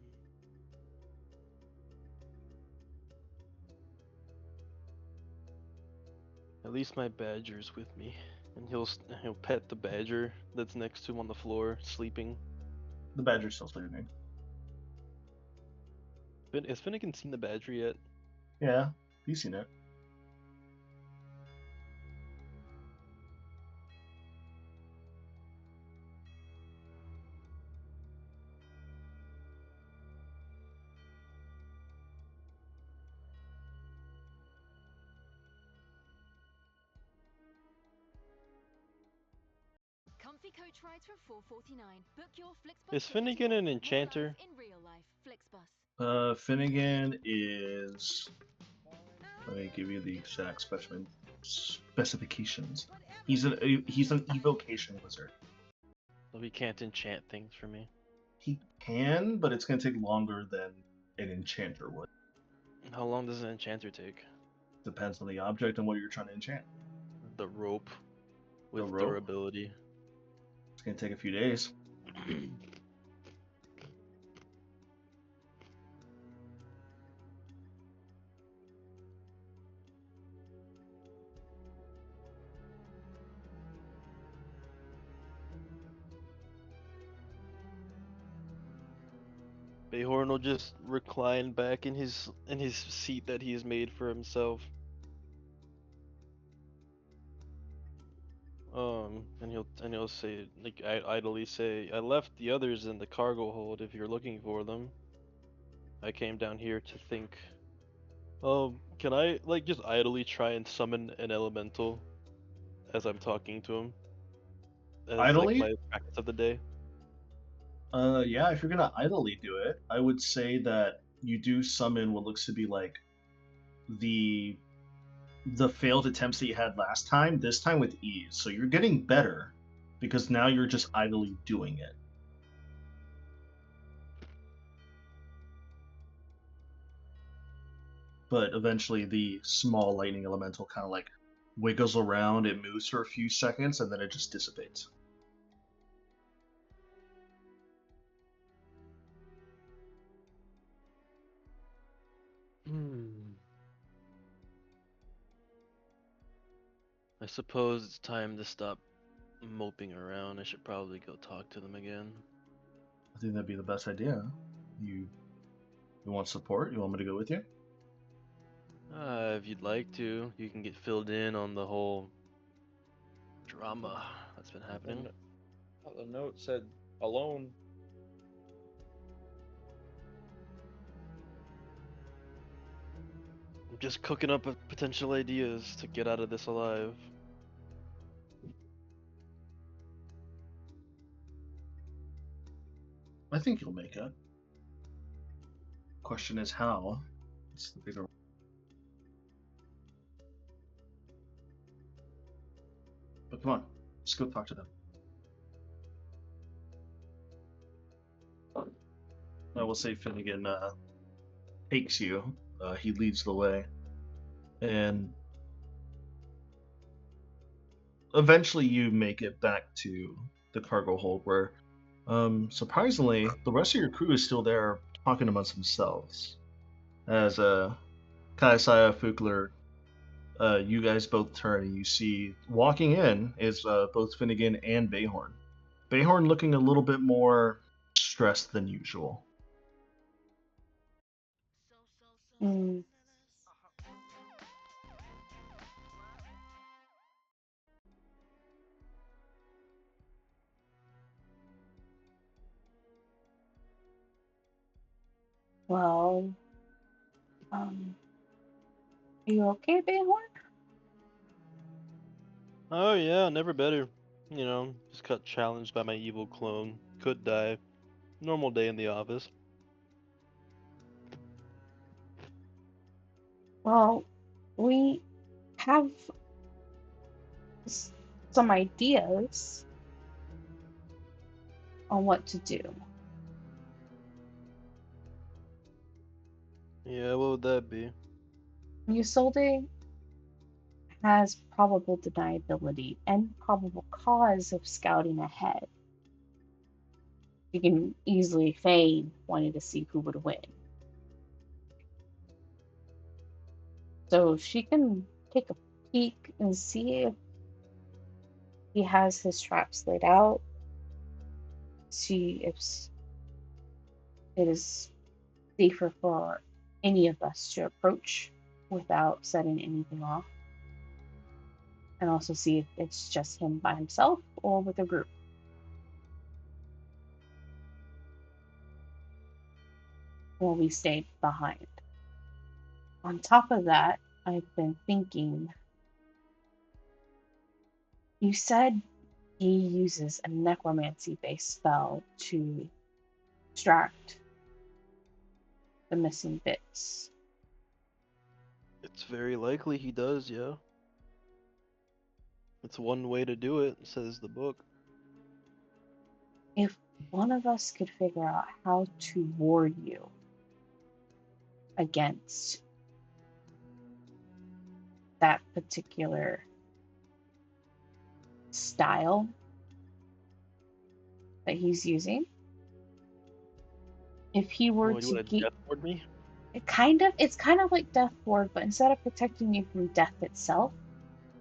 At least my badger's with me, and he'll pet the badger that's next to him on the floor, sleeping. The badger's still sleeping. Has Finnegan seen the badger yet? Yeah, you've seen it. Comfy coach rides from 449. Book your Flixbus Is ticket Finnegan today. an More enchanter? life in real life. Flixbus. Finnegan is. Let me give you the exact specifications. He's an evocation wizard. So he can't enchant things for me. He can, but it's going to take longer than an enchanter would. How long does an enchanter take? Depends on the object and what you're trying to enchant. The rope with rope? durability. It's going to take a few days. Bayhorn will just recline back in his seat that he has made for himself. And he'll say, like, idly say, I left the others in the cargo hold if you're looking for them. I came down here to think. Can I, like, just idly try and summon an elemental as I'm talking to him? As, Idly? like, my practice of the day? Yeah, if you're going to idly do it, I would say that you do summon what looks to be like the failed attempts that you had last time, this time with ease. So you're getting better because now you're just idly doing it. But eventually the small lightning elemental kind of like wiggles around, it moves for a few seconds, and then it just dissipates. I suppose it's time to stop moping around. I should probably go talk to them again. I think that'd be the best idea. You want support? You want me to go with you? If you'd like to, you can get filled in on the whole drama that's been happening. The note said alone. I'm just cooking up potential ideas to get out of this alive. I think you'll make it. Question is how. It's the bigger. But come on, let's go talk to them. I will say Finnegan takes you. He leads the way, and eventually you make it back to the cargo hold where, surprisingly, the rest of your crew is still there talking amongst themselves. As Kaisaya, Fukler, you guys both turn and you see walking in is both Finnegan and Bayhorn. Bayhorn looking a little bit more stressed than usual. Mm. Well, are you okay, Bayhorn? Oh yeah, never better. You know, just got challenged by my evil clone. Could die. Normal day in the office. Well, we have some ideas on what to do. Yeah, what would that be? Usolde has probable deniability and probable cause of scouting ahead. You can easily feign wanting to see who would win. So she can take a peek and see if he has his traps laid out, see if it is safer for any of us to approach without setting anything off, and also see if it's just him by himself or with a group. Or we stay behind. On top of that, I've been thinking, you said he uses a necromancy-based spell to extract the missing bits. It's very likely he does, yeah. It's one way to do it, says the book. If one of us could figure out how to ward you against that particular style that he's using, if he were What, you to want to get death ward me? it's kind of like death ward, but instead of protecting you from death itself,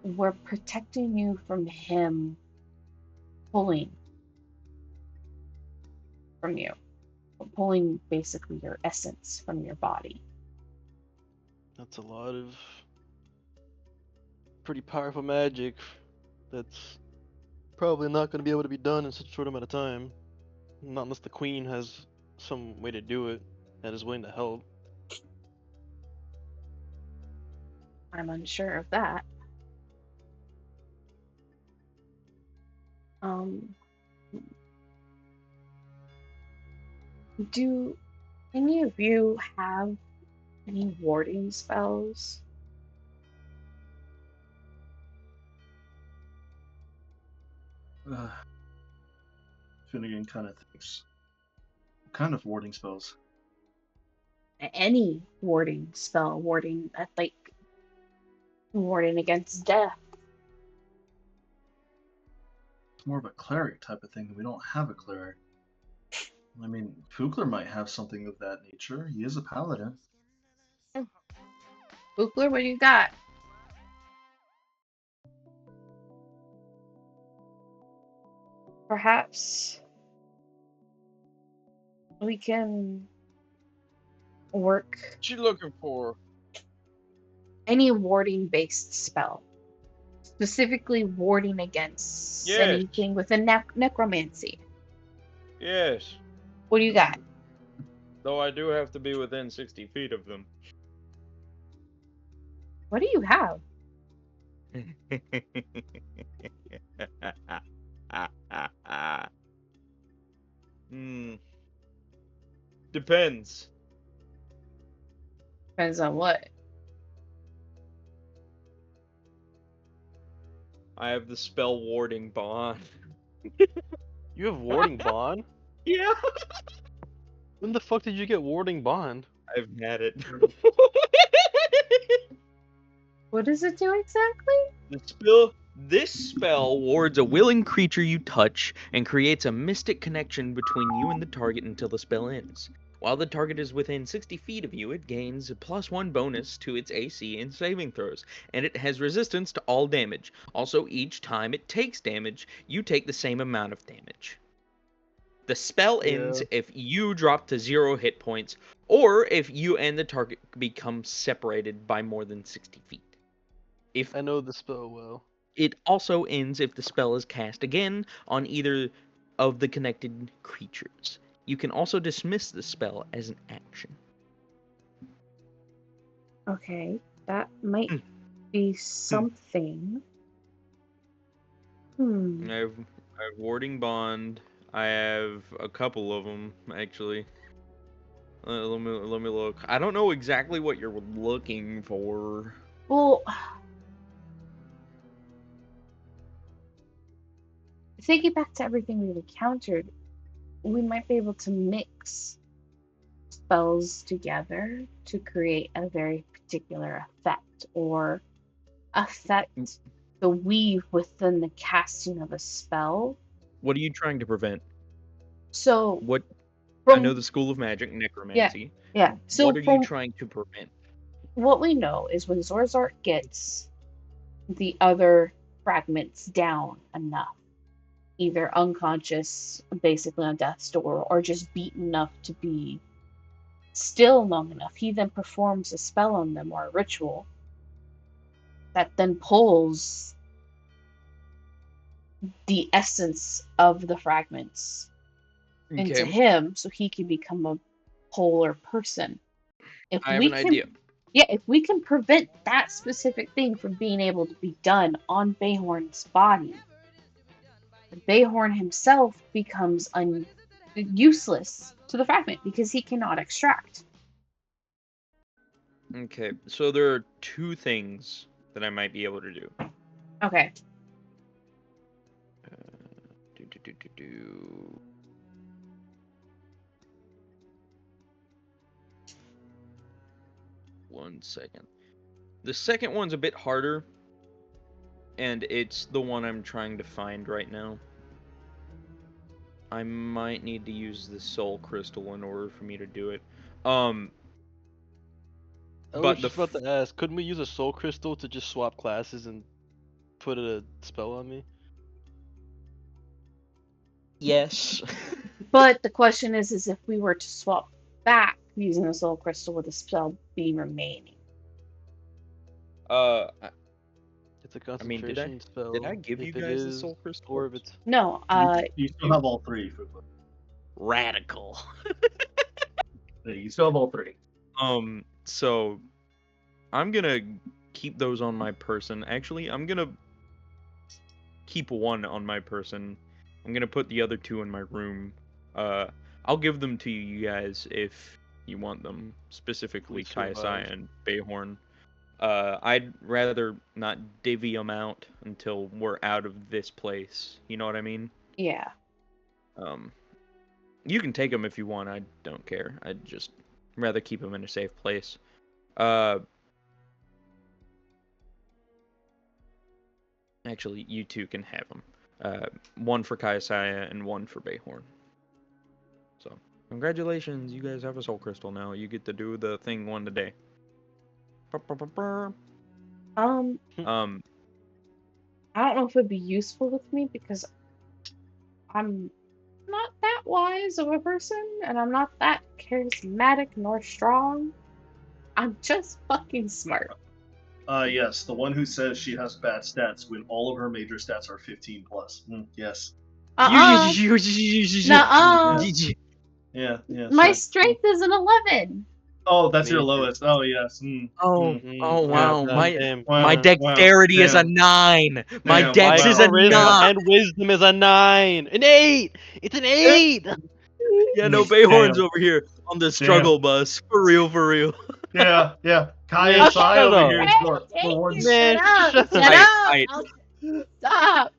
we're protecting you from him pulling from you, pulling basically your essence from your body. That's a lot of pretty powerful magic that's probably not going to be able to be done in such a short amount of time. Not unless the queen has some way to do it and is willing to help. I'm unsure of that. Do any of you have any warding spells? Finnegan kind of thinks. What kind of warding spells? Any warding spell, like warding against death. It's more of a cleric type of thing, and we don't have a cleric. I mean, Fugler might have something of that nature. He is a paladin. Fugler, what do you got? Perhaps we can work What you looking for? any warding based spell. Specifically warding against Yes. anything with a necromancy. Yes. What do you got? Though I do have to be within 60 feet of them. What do you have? Hmm. Depends. Depends on what. I have the spell warding bond. You have warding bond? Yeah. When the fuck did you get warding bond? I've had it. What does it do exactly? This spell wards a willing creature you touch and creates a mystic connection between you and the target until the spell ends. While the target is within 60 feet of you, it gains a +1 bonus to its AC and saving throws, and it has resistance to all damage. Also, each time it takes damage, you take the same amount of damage. The spell ends if you drop to 0 hit points, or if you and the target become separated by more than 60 feet. If I know the spell well. It also ends if the spell is cast again on either of the connected creatures. You can also dismiss the spell as an action. Okay, that might be something. I have warding bond. I have a couple of them actually. Let me look. I don't know exactly what you're looking for. Well, thinking back to everything we've encountered, we might be able to mix spells together to create a very particular effect, or affect the weave within the casting of a spell. What are you trying to prevent? So What from, I know the School of Magic, Necromancy. Yeah. So what are you trying to prevent? What we know is when Zorzart gets the other fragments down enough, either unconscious, basically on death's door, or just beaten enough to be still long enough, he then performs a spell on them or a ritual that then pulls the essence of the fragments into him, so he can become a polar person. If I have an idea. Yeah, if we can prevent that specific thing from being able to be done on Bayhorn's body, Bayhorn himself becomes useless to the fragment because he cannot extract. Okay, so there are two things that I might be able to do. Okay. One second. The second one's a bit harder, and it's the one I'm trying to find right now. I might need to use the soul crystal in order for me to do it. I was just about to ask, couldn't we use a soul crystal to just swap classes and put a spell on me? Yes. But the question is if we were to swap back using the soul crystal with the spell being remaining. It's a concentration spell. Did I give you guys the soul crystal? Or if it's... No, you still have all three. Radical. You still have all three. So I'm gonna keep those on my person. Actually, I'm gonna keep one on my person. I'm gonna put the other two in my room. I'll give them to you guys if you want them, specifically Kaisai and Bayhorn. I'd rather not divvy them out until we're out of this place. You know what I mean? Yeah. You can take them if you want. I don't care. I'd just rather keep them in a safe place. Actually, you two can have them. One for Kaisaya and one for Bayhorn. So, congratulations, you guys have a soul crystal now. You get to do the thing one today. I don't know if it'd be useful with me because I'm not that wise of a person and I'm not that charismatic nor strong. I'm just fucking smart. Yes, the one who says she has bad stats when all of her major stats are 15 plus. Yes. Nuh-uh. Yeah. My strength is an 11. Oh, that's your lowest. Oh, yes. Wow. My dexterity is a 9. My dex is a 9. And wisdom is a 9. An 8. It's an 8. Yeah, no, Bayhorn's over here. on the struggle bus. For real, for real. Yeah. Kai Man, and Sai shut over up. here is the Thank ones. you. Man, Shut up. shut Shut up. up. Aight. Stop.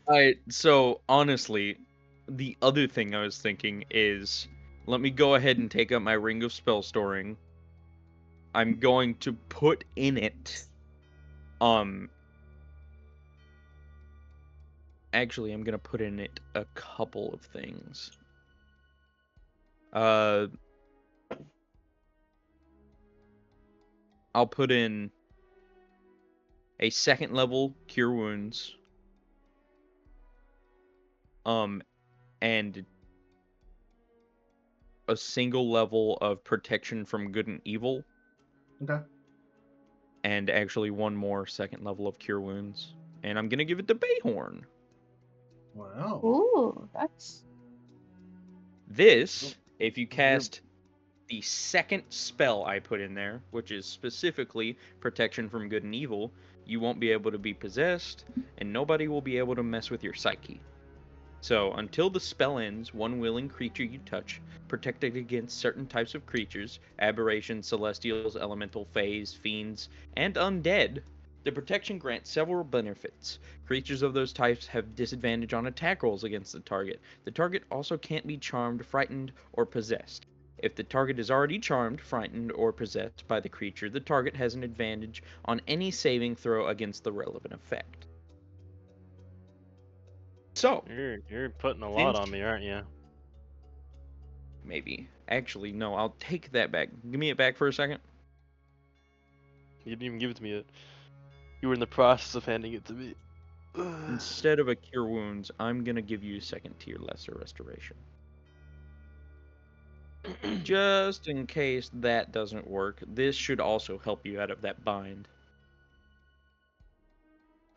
Alright, so honestly, the other thing I was thinking is, let me go ahead and take out my Ring of Spell Storing. I'm going to put in it, actually, I'm gonna put in it a couple of things. I'll put in a second level Cure Wounds, and a single level of Protection from Good and Evil, Okay. and actually one more second level of Cure Wounds. And I'm gonna give it to Bayhorn. Wow. Ooh, that's. This, if you cast the second spell I put in there, which is specifically Protection from Good and Evil, you won't be able to be possessed, and nobody will be able to mess with your psyche. So, until the spell ends, one willing creature you touch, protected against certain types of creatures, aberrations, celestials, elemental, fays, fiends, and undead. The protection grants several benefits. Creatures of those types have disadvantage on attack rolls against the target. The target also can't be charmed, frightened, or possessed. If the target is already charmed, frightened, or possessed by the creature, the target has an advantage on any saving throw against the relevant effect. So, You're putting a lot on me, aren't you? maybe. Actually, no, I'll take that back. Give me it back for a second. You didn't even give it to me yet. You were in the process of handing it to me. Instead of a Cure Wounds, I'm gonna give you second tier Lesser Restoration. Just in case that doesn't work, this should also help you out of that bind.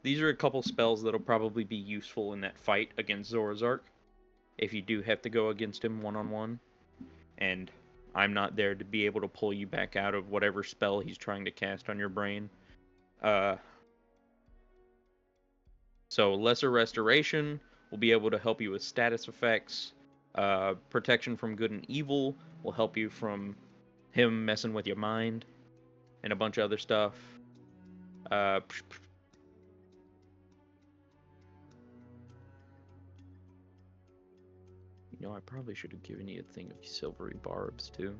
These are a couple spells that'll probably be useful in that fight against Zorazark, if you do have to go against him one-on-one. And I'm not there to be able to pull you back out of whatever spell he's trying to cast on your brain. So Lesser Restoration will be able to help you with status effects. Protection from Good and Evil will help you from him messing with your mind and a bunch of other stuff. You know, I probably should have given you a thing of silvery barbs too.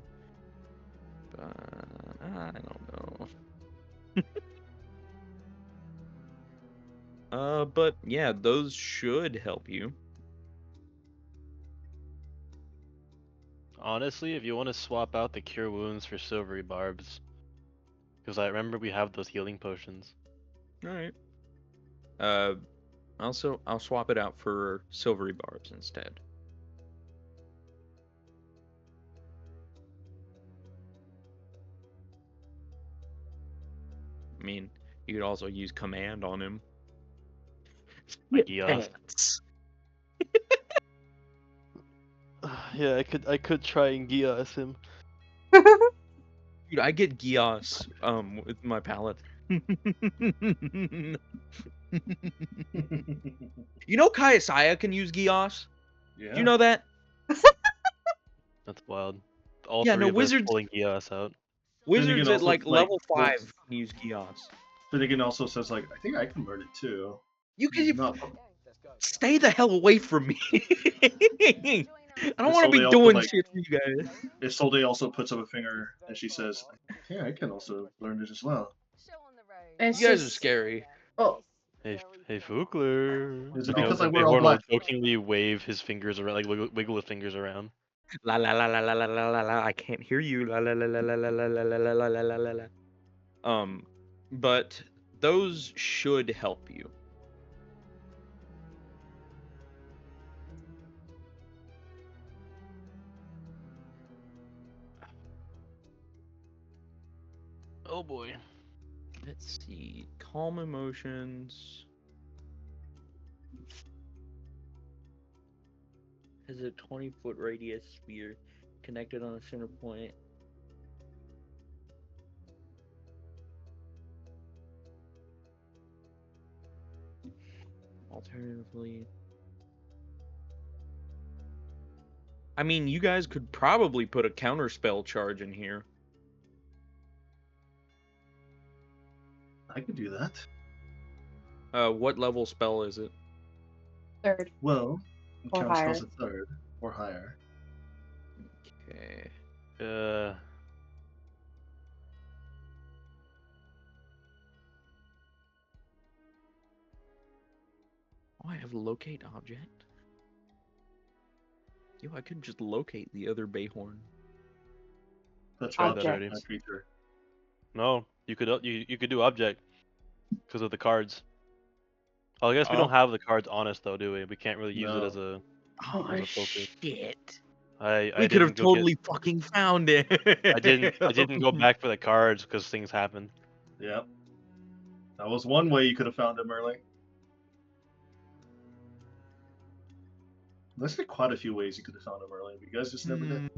But I don't know. But yeah, those should help you. Honestly, if you want to swap out the Cure Wounds for Silvery Barbs, because I remember we have those healing potions. Alright. Also, I'll swap it out for silvery barbs instead. I mean, you could also use command on him. Yeah. Yeah, I could try and Gias him. Dude, I get Gios with my palette. You know Kaiasaya can use Gios? Yeah. Do you know that? That's wild. All Yeah, three no, of wizards- us pulling Gias out. Wizards at also, like like, level 5 can use Gios. Finnegan also says, like, I think I can learn it too. You can Not, stay the hell away from me. I don't It's want to so be they also, doing like- shit for you guys. Isolde also puts up a finger and she says, yeah, I can also learn it as well. It's You guys are just- scary. Oh, Hey Fukler. Is it No, because but I wear all Bayhorn will black? jokingly wave his fingers around, like wiggle his fingers around. La la la la la la la la la. I can't hear you. La la la la la la la la la la la la la la. But those should help you. Oh boy. Let's see. Calm emotions. Has a 20-foot radius sphere connected on a center point. Alternatively, I mean, you guys could probably put a counterspell charge in here. I could do that. What level spell is it? Third. Well, Or counterspell's a third or higher. Okay. Oh, I have locate object. Yo, I could just locate the other Bayhorn. That's Tried right. that already. My creature. No, you could do object because of the cards. Oh, I guess we don't have the cards on us though, do we? We can't really use it as a Oh, as a focus. shit. I We could have didn't go totally fucking found it. I didn't go back for the cards because things happened. Yep. That was one way you could have found him early. There's been quite a few ways you could have found him early, but you guys just never did.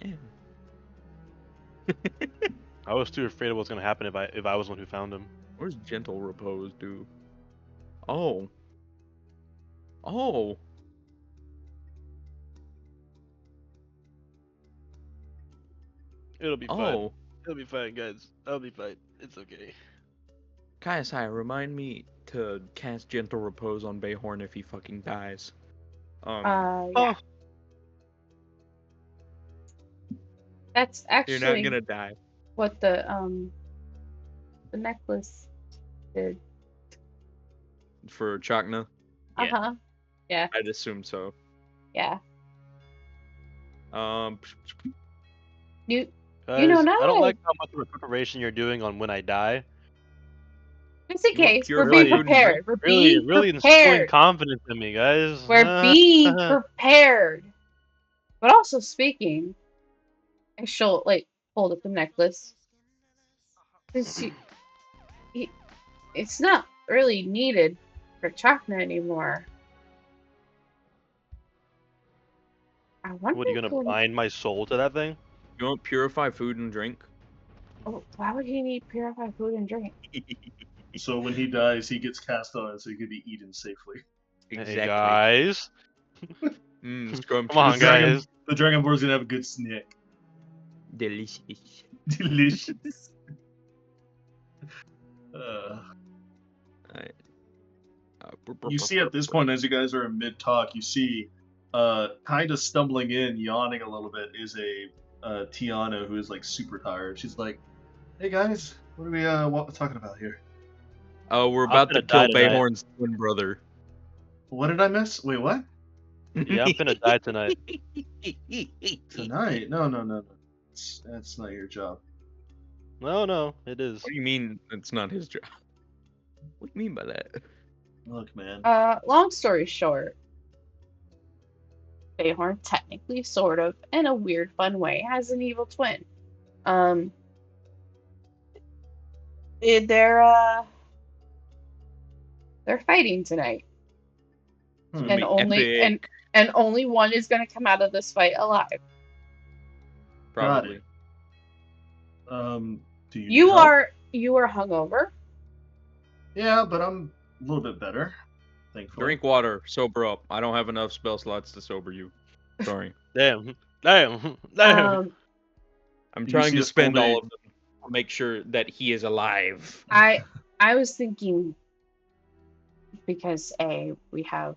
Yeah. I was too afraid of what's gonna happen if I was the one who found him. Where's gentle repose, dude? Oh. Oh. It'll be fine. Oh. It'll be fine, guys. I'll be fine. It's okay. Kaisai, remind me to cast gentle repose on Bayhorn if he fucking dies. Yeah. Oh. That's actually You're not gonna die. what the necklace did. For Chakna? Uh-huh. Yeah. I'd assume so. Yeah. You Guys, know, now I don't that like how much of a preparation you're doing on when I die. just in case, You're we're being really- prepared. We're being Really instilling prepared. confidence in me, guys. We're being prepared. But also speaking, and she'll like hold up the necklace. It's not really needed for Chakna anymore. I wonder What, are you gonna if bind my soul to that thing? You want purify food and drink? why would he need purified food and drink? So when he dies, he gets cast on it so he can be eaten safely. Hey guys, Scrumptious. come on, guys. The Dragonborn's gonna have a good snack. Delicious. Delicious. You see at this point, as you guys are in mid-talk, you see, kind of stumbling in, yawning a little bit, is a Tiana who is like super tired. She's like, "Hey guys, what are we talking about here? Oh, we're I'm about to gonna kill die tonight. Bayhorn's twin brother. What did I miss? Wait, what? Yeah, I'm gonna die tonight. Tonight? No. That's not your job. No, it is. What do you mean it's not his job? What do you mean by that? Look, man. Long story short, Bayhorn technically, sort of, in a weird, fun way, has an evil twin. They're fighting tonight, Hmm. and only one is going to come out of this fight alive. Probably. Do you? You need help? you are hungover. Yeah, but I'm a little bit better, thankfully. Drink water, sober up. I don't have enough spell slots to sober you. Sorry. Damn. Um, I'm You trying see to a spend full all day. of them to make sure that he is alive. I was thinking because we have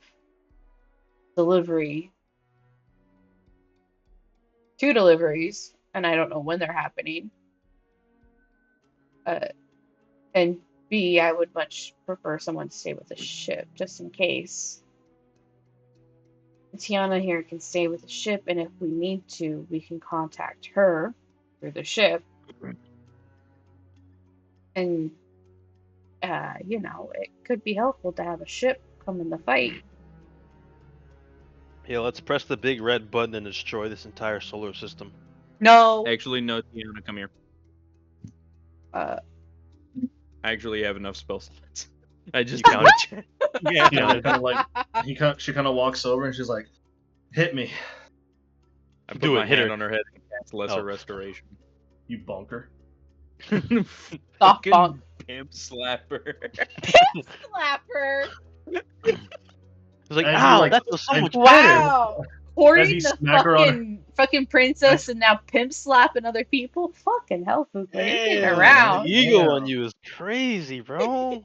two deliveries, and I don't know when they're happening. And B, I would much prefer someone to stay with the ship, just in case. Tiana here can stay with the ship, and if we need to, we can contact her through the ship. And, it could be helpful to have a ship come in the fight. Yeah, let's press the big red button and destroy this entire solar system. No. Actually, no, Tiana, come here. I actually have enough spell slots. I just You counted? check. Yeah, kind of like she kind of walks over and she's like, "Hit me, I put Do it, my hit hand her. on her head and cast Lesser Oh. Restoration. you bonker." Soft Fucking bonk. pimp slapper. Slapper. It's like, As you, ow, like, that feels so much better. Wow. supporting you the smack her on fucking princess and now pimp slapping other people. Fucking hell, Fugler, you're getting Damn, around. the ego on Damn. you is crazy, bro.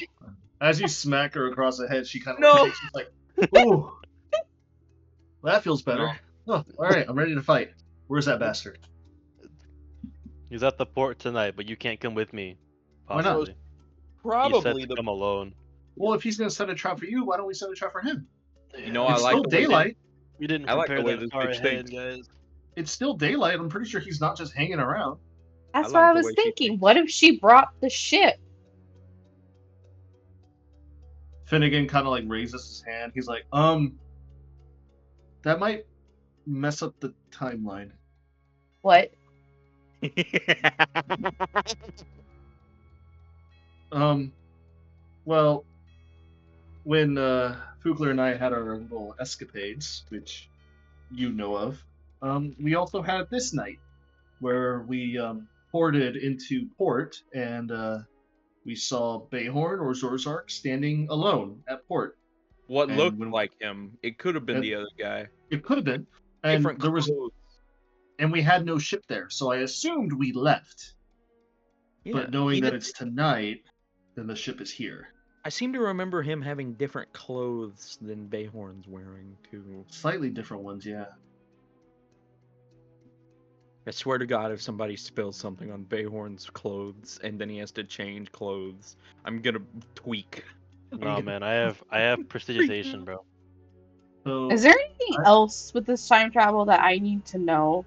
As you smack her across the head, she kind of No. like shakes. She's like, "Ooh, well, that feels better. No. Oh, all right, I'm ready to fight. Where's that bastard? He's at the port tonight, but you can't come with me. Why not? Possibly. He said Probably to the. come alone. Well, if he's gonna set a trap for you, why don't we set a trap for him? You know, Yeah, I It's like still the way daylight. we didn't I like the prepare way that this far bitch ahead, thinks. guys. It's still daylight. I'm pretty sure he's not just hanging around. That's I what like I the was way she thinking. thinks. What if she brought the ship? Finnegan kind of like raises his hand. He's like, that might mess up the timeline. What? Well, when Fugler and I had our little escapades, which you know of, we also had this night where we ported into port and we saw Bayhorn or Zorzark standing alone at port. What And looked when- like him. It could have been And- the other guy. It could have been, and Different there was, clothes. and we had no ship there, so I assumed we left. Yeah. But knowing that even- it's tonight, then the ship is here. I seem to remember him having different clothes than Bayhorn's wearing too. Slightly different ones, yeah. I swear to God, if somebody spills something on Bayhorn's clothes and then he has to change clothes, I'm gonna tweak. No, man, I have prestidigitation, bro. So Is there anything I- else with this time travel that I need to know?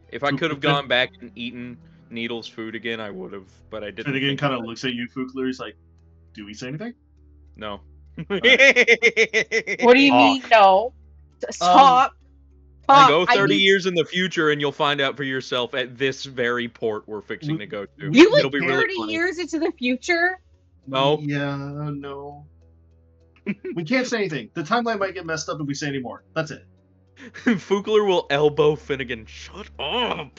If I could have gone back and eaten Needle's food again, I would have, but I didn't. Finnegan think kind of about it. looks at you, Fugler. He's like, "Do we say anything?" No. What do you mean, no? Talk. I Talk. go 30 need- years in the future and you'll find out for yourself at this very port we're fixing to go to. You It'll went be 30 really funny. years into the future? No. Yeah, no. We can't say anything. The timeline might get messed up if we say any more. That's it. Fugler will elbow Finnegan. Shut up.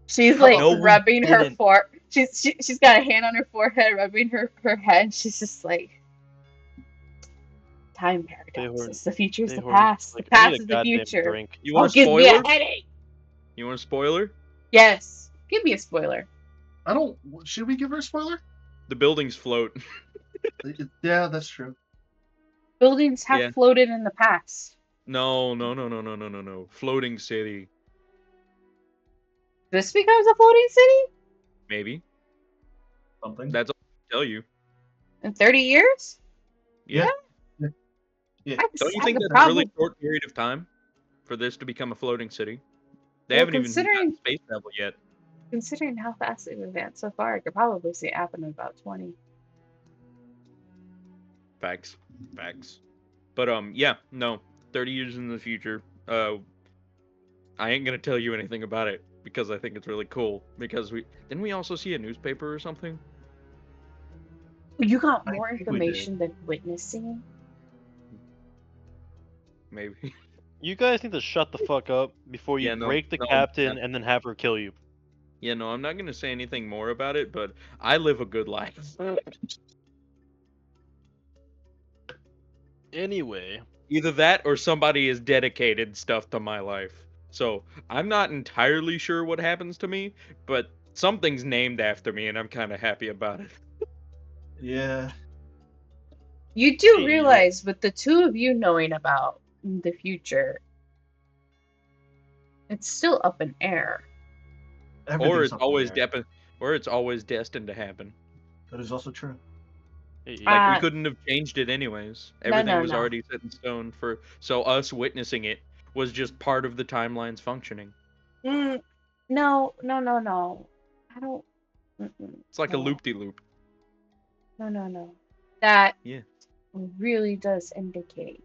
She's like No, we rubbing her didn't. she's got a hand on her forehead, rubbing her head. She's just like, time paradoxes. The future is the Bayhorn, past. like, The I past need a is the goddamn future. drink. You Oh, want a gives me spoiler? a headache. You want a spoiler? Yes. Give me a spoiler. I don't. Should we give her a spoiler? The buildings float. Yeah, that's true. Buildings have Yeah. floated in the past. No. Floating city. This becomes a floating city Maybe. Something. That's all I can tell you. in 30 years? Yeah. I Don't you I think could that's a probably, really short period of time for this to become a floating city? They Well, haven't even considering- gotten space travel yet. considering how fast they've advanced so far, I could probably see it happen in about 20. Facts. But yeah, no. 30 years in the future. I ain't gonna tell you anything about it because I think it's really cool. Because didn't we also see a newspaper or something? You got I more think we information than witnessing? Maybe. You guys need to shut the fuck up before you Yeah, no, break the no, captain yeah. and then have her kill you. Yeah, no, I'm not gonna say anything more about it, but I live a good life. Anyway, Either that or somebody has dedicated stuff to my life. So I'm not entirely sure what happens to me, but something's named after me and I'm kinda happy about it. Yeah. You do Hey, realize, with the two of you knowing about the future, it's still up in air. Or Everything's it's up in always the air. destined to happen. That is also true. hey, Uh, We couldn't have changed it anyways. no, Everything no, was no. already set in stone so us witnessing it was just part of the timeline's functioning. No. I don't. It's like a no. loop-de-loop. No. That Yeah. really does indicate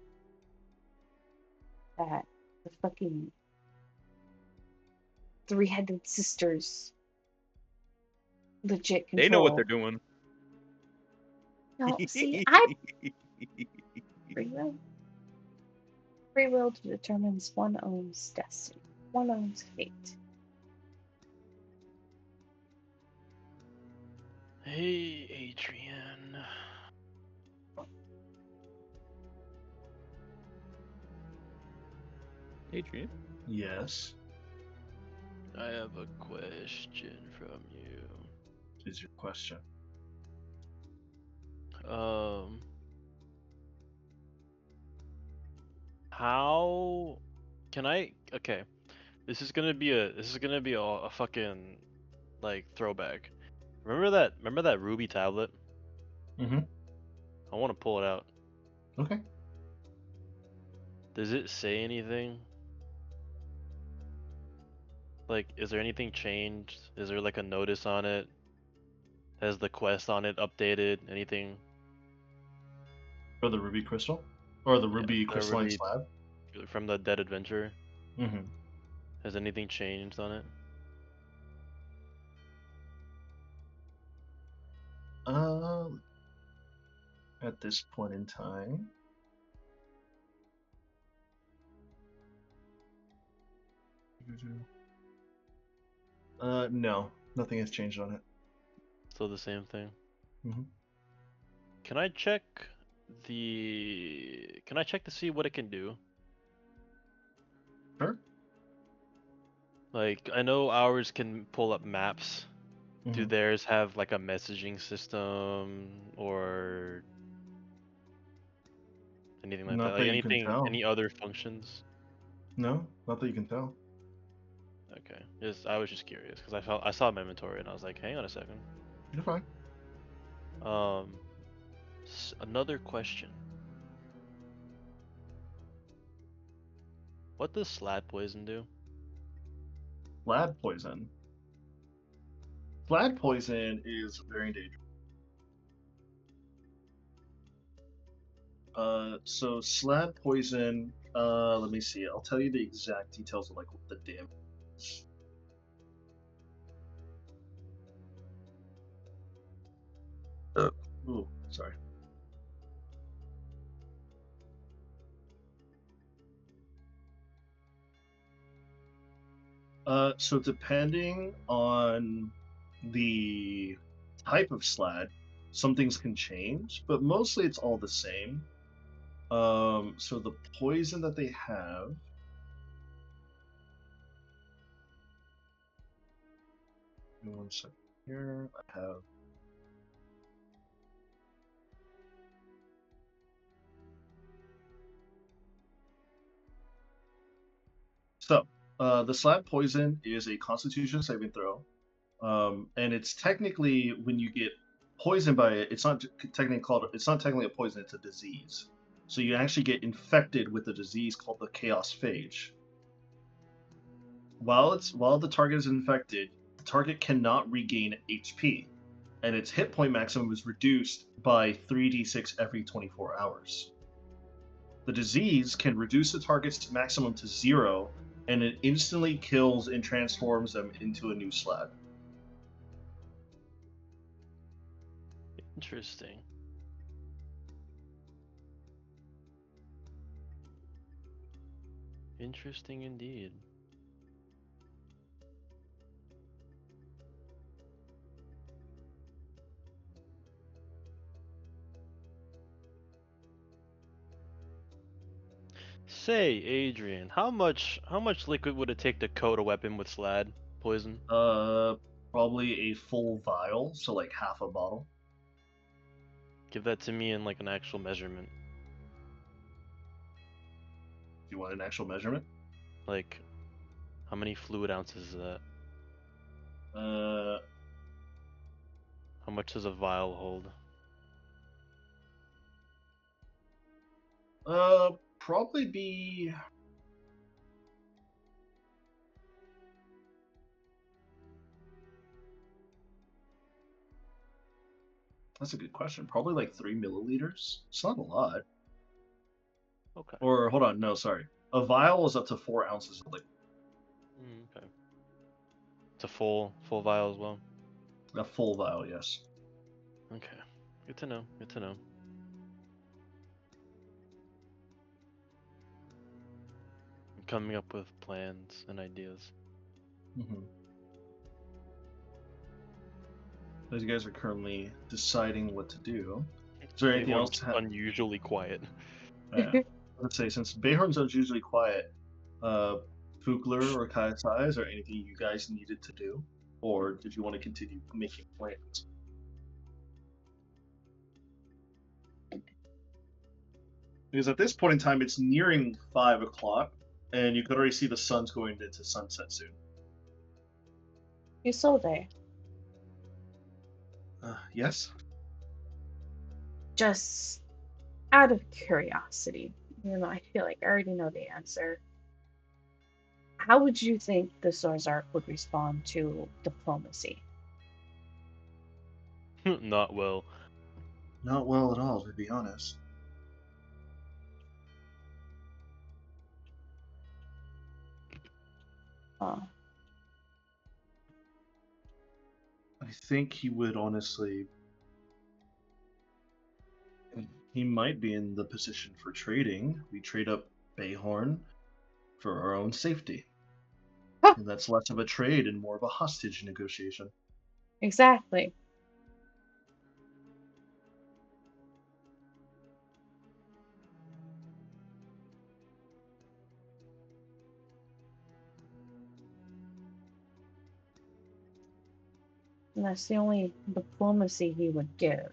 that the fucking three-headed sisters legit control. They know what they're doing. No, see, I free will determines one owns destiny, one owns fate. hey, Adrian. Adrian? Yes. I have a question from you. Is your question? How can I? Okay, this is gonna be a fucking like throwback. Remember that ruby tablet? Mm-hmm. I want to pull it out. Okay. Does it say anything? Like, is there anything changed? Is there like a notice on it? Has the quest on it updated? Anything? For the ruby crystal, or the Yeah, ruby the crystalline ruby slab. from the Dead Adventure? Mm-hmm. Has anything changed on it? At this point in time. No, nothing has changed on it. Still the same thing. Mm-hmm. Can I check the? Can I check to see what it can do? Sure. Like, I know ours can pull up maps. Do Mhm. theirs have like a messaging system or anything like that? Not Like that you can anything, tell. any other functions? No, not that you can tell. Okay, I was just curious because I saw my inventory and I was like, hang on a second. You're fine. Another question. What does slat poison do? Slad poison. Slad poison is very dangerous. So slad poison. Let me see. I'll tell you the exact details of like what the damage is. Ooh, sorry. So depending on the type of slad, some things can change, but mostly it's all the same. So the poison that they have. Give me 1 second here. I have. So, the slab poison is a Constitution saving throw, and it's technically when you get poisoned by it, it's not technically called. It's not technically a poison; it's a disease. So you actually get infected with a disease called the Chaos Phage. While the target is infected, the target cannot regain HP, and its hit point maximum is reduced by 3d6 every 24 hours. The disease can reduce the target's maximum to 0, and it instantly kills and transforms them into a new slab. Interesting. Interesting indeed. Say, Adrian, how much liquid would it take to coat a weapon with slad poison? Probably a full vial, so like half a bottle. Give that to me in like an actual measurement. Do you want an actual measurement? Like, how many fluid ounces is that? How much does a vial hold? Probably be. That's a good question. Probably like 3 milliliters. It's not a lot. Okay. Or hold on, no, sorry. A vial is up to 4 ounces of liquid. Okay. It's a full vial as well. A full vial, yes. Okay. Good to know. Good to know. I'm coming up with plans and ideas. Mm-hmm. As you guys are currently deciding what to do, is there anything else to have? Unusually quiet. Let's say since Bayhorn's unusually quiet, Fugler or Kaisai, is there anything you guys needed to do? Or did you want to continue making plans? Because at this point in time, it's nearing 5 o'clock, and you could already see the sun's going into sunset soon. Isolde, Yes? just out of curiosity, I feel like I already know the answer. How would you think the Zorzark would respond to diplomacy? Not well. Not well at all, to be honest. Uh, I think he would honestly. He might be in the position for trading. We trade up Bayhorn for our own safety. Huh. And that's less of a trade and more of a hostage negotiation. exactly. And that's the only diplomacy he would give.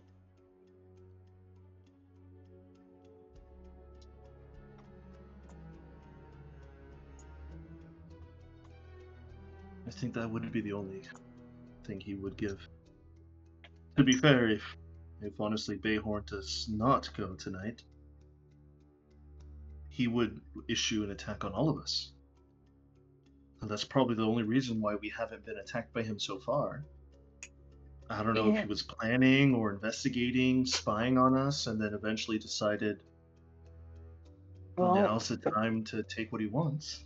I think that would be the only thing he would give. To be fair, if honestly Bayhorn does not go tonight, he would issue an attack on all of us. And that's probably the only reason why we haven't been attacked by him so far. I don't know if Yeah. he was planning or investigating, spying on us, and then eventually decided Well, now's the time to take what he wants.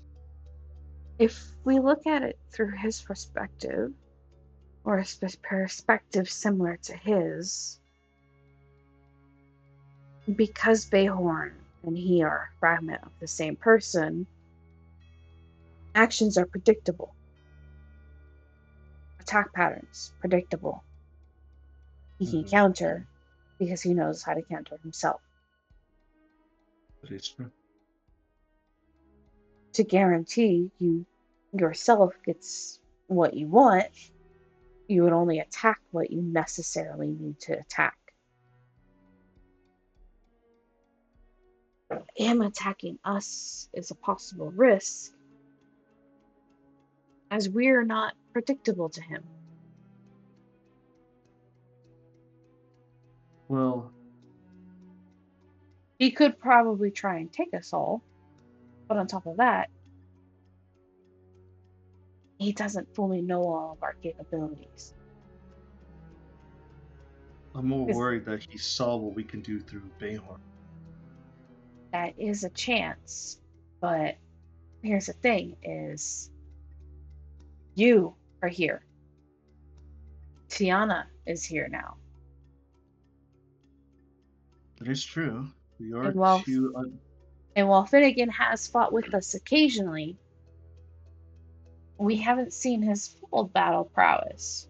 if we look at it through his perspective, or a perspective similar to his, because Bayhorn and he are a fragment of the same person, actions are predictable. Attack patterns, predictable. He can counter because he knows how to counter himself. That is true. To guarantee you yourself gets what you want, you would only attack what you necessarily need to attack. Him attacking us is a possible risk, as we're not predictable to him. Well, He could probably try and take us all, but on top of that, he doesn't fully know all of our capabilities. I'm more worried that he saw what we can do through Bayhorn. That is a chance, but here's the thing is you are here. Tiana is here now. That is true. We are And while, two. and while Finnegan has fought with us occasionally, we haven't seen his full battle prowess.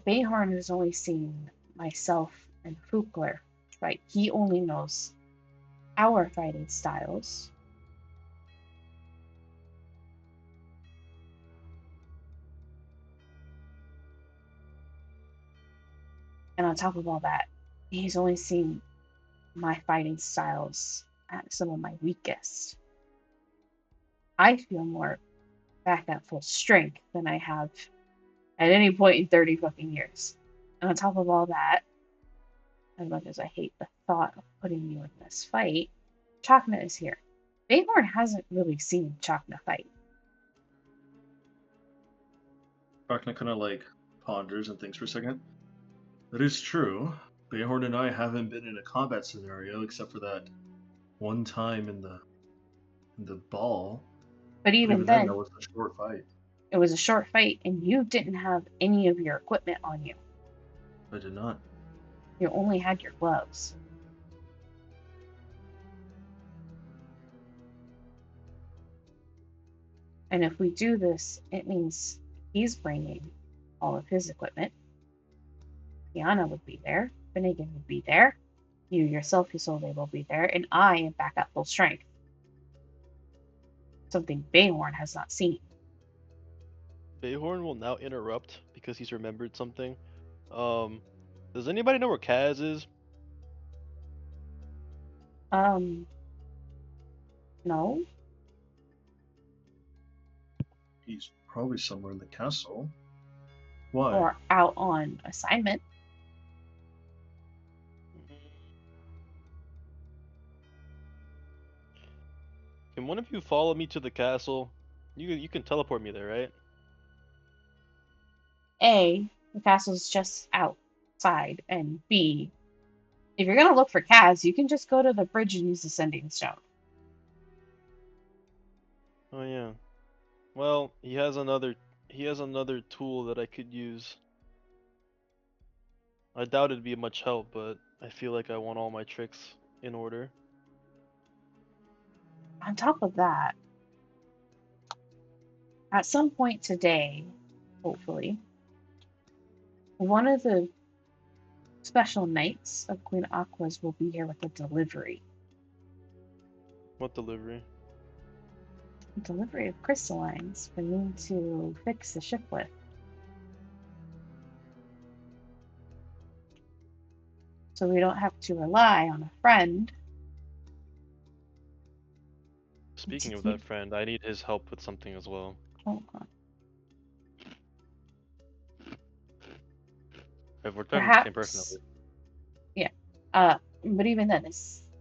Bayhorn has only seen myself and Fugler fight. He only knows our fighting styles. And on top of all that, he's only seen my fighting styles at some of my weakest. I feel more back at full strength than I have at any point in 30 fucking years. And on top of all that, as much as I hate the thought of putting you in this fight, Chakna is here. Bayhorn hasn't really seen Chakna fight. Chakna kind of like ponders and thinks for a second. That is true. Bayhorn and I haven't been in a combat scenario except for that one time in the ball. But even then, that was a short fight. It was a short fight, and you didn't have any of your equipment on you. I did not. You only had your gloves. And if we do this, it means he's bringing all of his equipment. Tiana would be there. Finnegan will be there. You yourself, Isolde, will be there, and I am back at full strength. Something Bayhorn has not seen. Bayhorn will now interrupt because he's remembered something. Does anybody know where Kaz is? No. He's probably somewhere in the castle. Why? Or out on assignment. Can one of you follow me to the castle? You can teleport me there, right? A, the castle's just outside, and B, if you're gonna look for Kaz, you can just go to the bridge and use the sending stone. Oh yeah. Well, he has another tool that I could use. I doubt it'd be much help, but I feel like I want all my tricks in order. On top of that, at some point today, hopefully, one of the special knights of Queen Aqua's will be here with a delivery. What delivery? A delivery of crystallines for me to fix the ship with. So we don't have to rely on a friend. Speaking of that friend, I need his help with something as well. Oh, God. If we're talking the same person, at least. Yeah. But even then,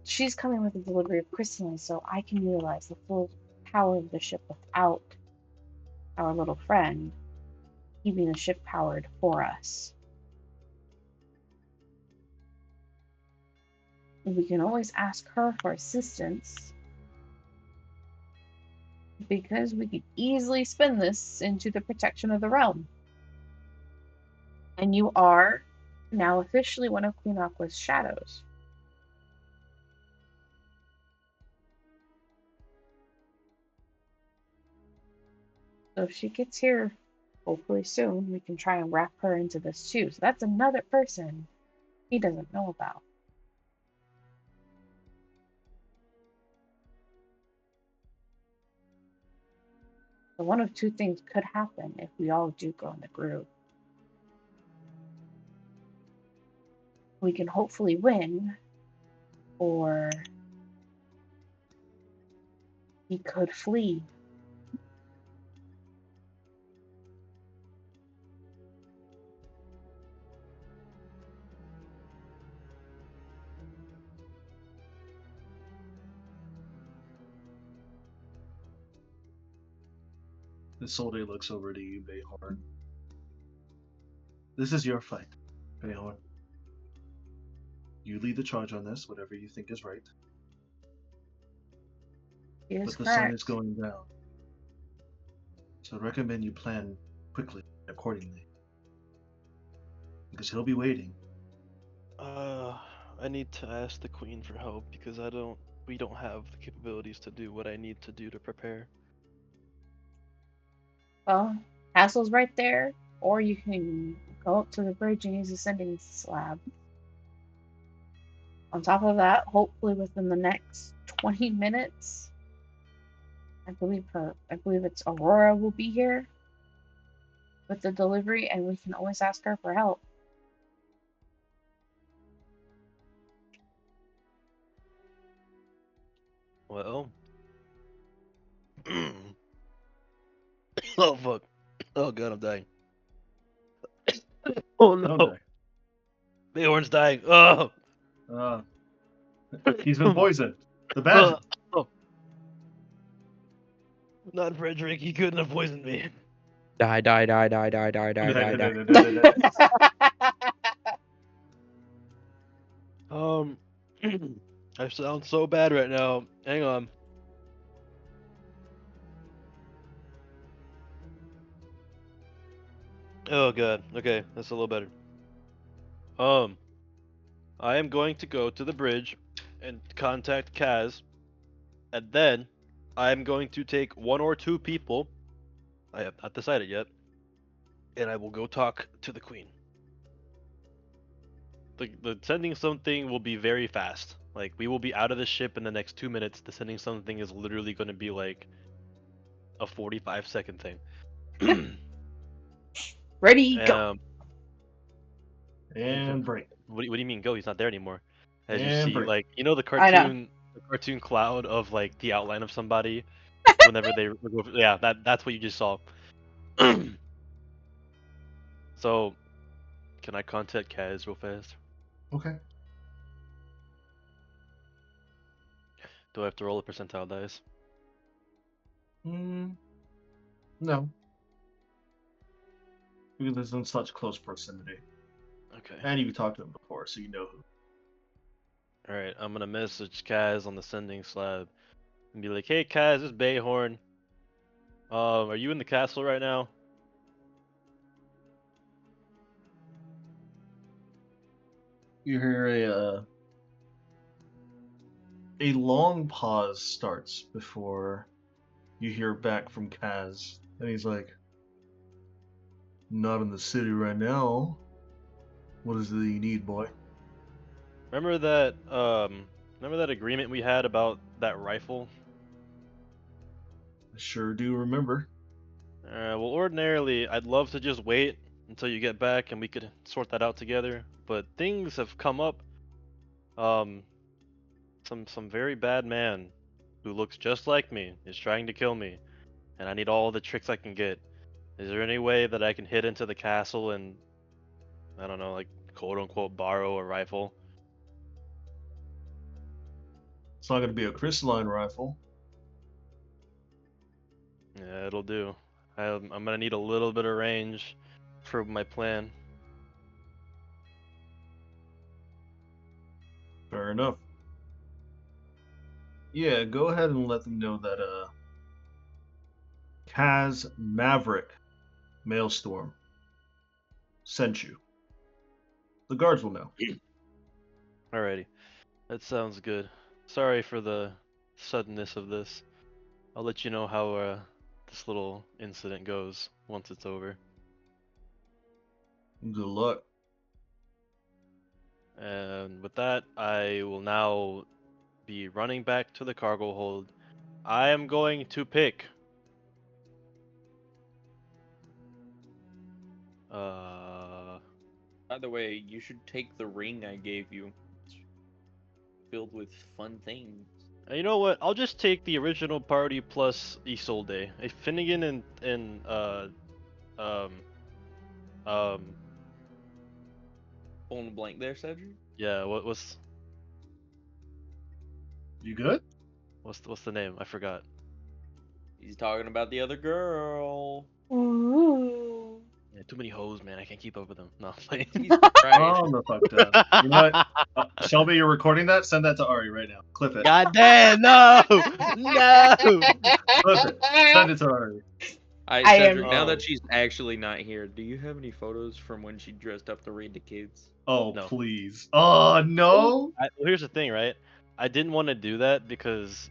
she's coming with a delivery of crystalline, so I can utilize the full power of the ship without our little friend keeping the ship powered for us. We can always ask her for assistance, because we could easily spin this into the protection of the realm. And you are now officially one of Queen Aqua's shadows. So if she gets here, hopefully soon, we can try and wrap her into this too. So that's another person he doesn't know about. So one of two things could happen if we all do go in the groove. We can hopefully win, or he could flee. Isolde looks over to you, Bayhorn. This is your fight, Bayhorn. You lead the charge on this, whatever you think is right. He is But the correct. sun is going down. So I recommend you plan quickly, accordingly. Because he'll be waiting. I need to ask the queen for help because we don't have the capabilities to do what I need to do to prepare. Well, castle's right there, or you can go up to the bridge and use the sending slab. On top of that, hopefully within the next 20 minutes, I believe it's Aurora will be here with the delivery, and we can always ask her for help. Well. Oh fuck. Oh god, I'm dying. Oh no. Don't die. Bayhorn's dying. Oh. He's been poisoned. The badger. Oh. Not Frederick. He couldn't have poisoned me. Die. I sound so bad right now. Hang on. Oh god. Okay, that's a little better. I am going to go to the bridge and contact Kaz, and then I am going to take one or two people. I have not decided yet, and I will go talk to the queen. the sending something will be very fast. Like we will be out of the ship in the next 2 minutes. The sending something is literally going to be like a 45-second thing. Ready, go. And break. What do you mean go? He's not there anymore. As you And see, break. like the I know. cartoon cloud of like the outline of somebody whenever they yeah, that's what you just saw. So, can I contact Kaz real fast? Okay. Do I have to roll a percentile dice? No. Because it's in such close proximity. Okay. And you've talked to him before, so you know who. All right, I'm gonna message Kaz on the sending slab and be like, "Hey Kaz, it's Bayhorn. Are you in the castle right now?" You hear a long pause starts before you hear back from Kaz, and he's like, "Not in the city right now. What is it you need, boy?" Remember that agreement we had about that rifle? I sure do remember. Well, ordinarily, I'd love to just wait until you get back and we could sort that out together. But things have come up. Some very bad man who looks just like me is trying to kill me, and I need all the tricks I can get. Is there any way that I can hit into the castle and, I don't know, like quote unquote borrow a rifle? It's not going to be a crystalline rifle. Yeah, it'll do. I'm gonna need a little bit of range for my plan. Fair enough. Yeah, go ahead and let them know that Kaz Maverick Maelstrom sent you. The guards will know. Alrighty, that sounds good. Sorry for the suddenness of this. I'll let you know how this little incident goes once it's over. Good luck. And with that, I will now be running back to the cargo hold. I am going to pick By the way, you should take the ring I gave you. It's filled with fun things. you know what? I'll just take the original party plus Isolde. Finnegan and um Pulling a blank there, Cedric? yeah, what's You good? what's the name? I forgot. He's talking about the other girl. Ooh. Yeah, too many hoes, man. I can't keep up with them. No, I'm playing. Jesus Christ. Oh, no, fucked up. You know what? Shelby, you're recording that? Send that to Ari right now. Clip it. God damn, no! No! Clip it. Send it to Ari. Alright, I Cedric, am- now Oh. that she's actually not here, do you have any photos from when she dressed up to read the kids? Oh, No. please. Oh, no? Well, here's the thing, right? I didn't want to do that because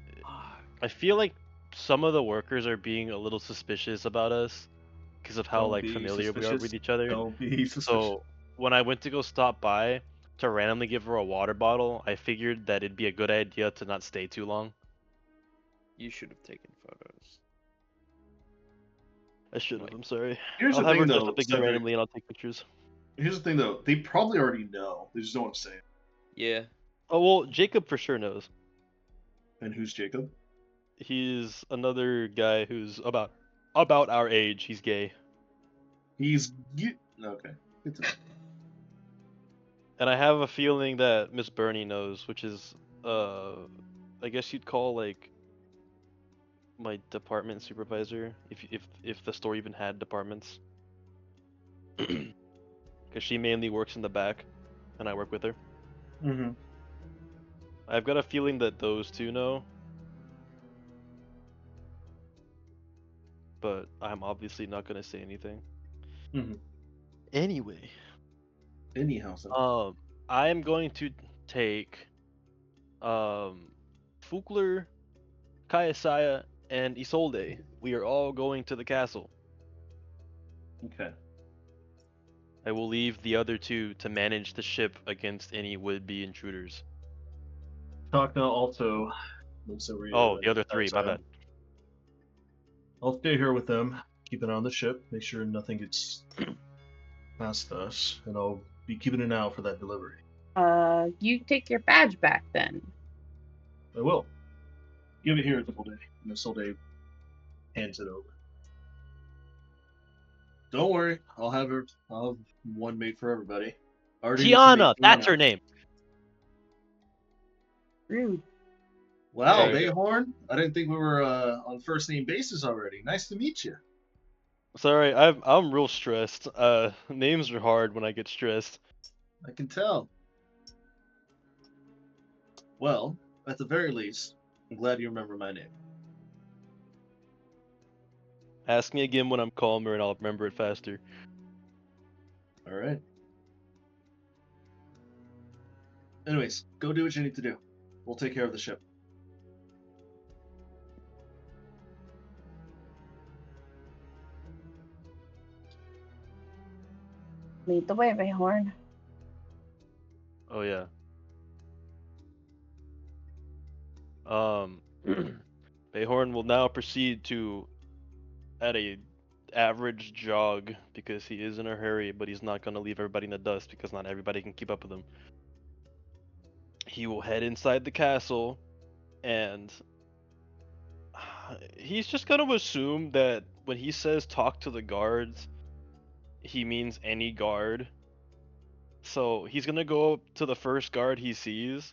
I feel like some of the workers are being a little suspicious about us because of how Don't like be familiar we are suspicious. with each other. Don't be suspicious. So when I went to go stop by to randomly give her a water bottle, I figured that it'd be a good idea to not stay too long. You should have taken photos. I should have. Like- I'm sorry. Here's I'll the have her thing, dress though, up again Cedric. randomly and I'll take pictures. Here's the thing, though. They probably already know. They just don't want to say it. Yeah. Oh well, Jacob for sure knows. And who's Jacob? He's another guy who's about our age. He's gay. He's... Okay. Good to know. And I have a feeling that Miss Burney knows, which is, I guess you'd call like my department supervisor, if the store even had departments, because she mainly works in the back, and I work with her. Mm-hmm. I've got a feeling that those two know, but I'm obviously not gonna say anything. Mm-hmm. Anyway, Anyhow, so... I am going to take Fukler, Kayasaya, and Isolde. We are all going to the castle. Okay. I will leave the other two to manage the ship against any would-be intruders. Takna also looks over you. Oh, and the other three, says, my bad. I'll stay here with them, keep an eye on the ship, make sure nothing gets past us, and I'll be keeping an eye out for that delivery. You take your badge back then. I will. Give it here, Isolde. And Isolde hands it over. Don't worry, I'll have one made for everybody. Already did some Tiana, making that's on her it. name. Rude. Wow, There you Bayhorn! I didn't think we were on first name basis already. Nice to meet you. Sorry, I'm real stressed. Names are hard when I get stressed. I can tell. Well, at the very least, I'm glad you remember my name. Ask me again when I'm calmer and I'll remember it faster. All right. Anyways, go do what you need to do. We'll take care of the ship. Lead the way, Bayhorn. Oh yeah. Bayhorn will now proceed to at a average jog because he is in a hurry, but he's not gonna leave everybody in the dust because not everybody can keep up with him. He will head inside the castle and he's just gonna assume that when he says talk to the guards, he means any guard. So he's gonna go up to the first guard he sees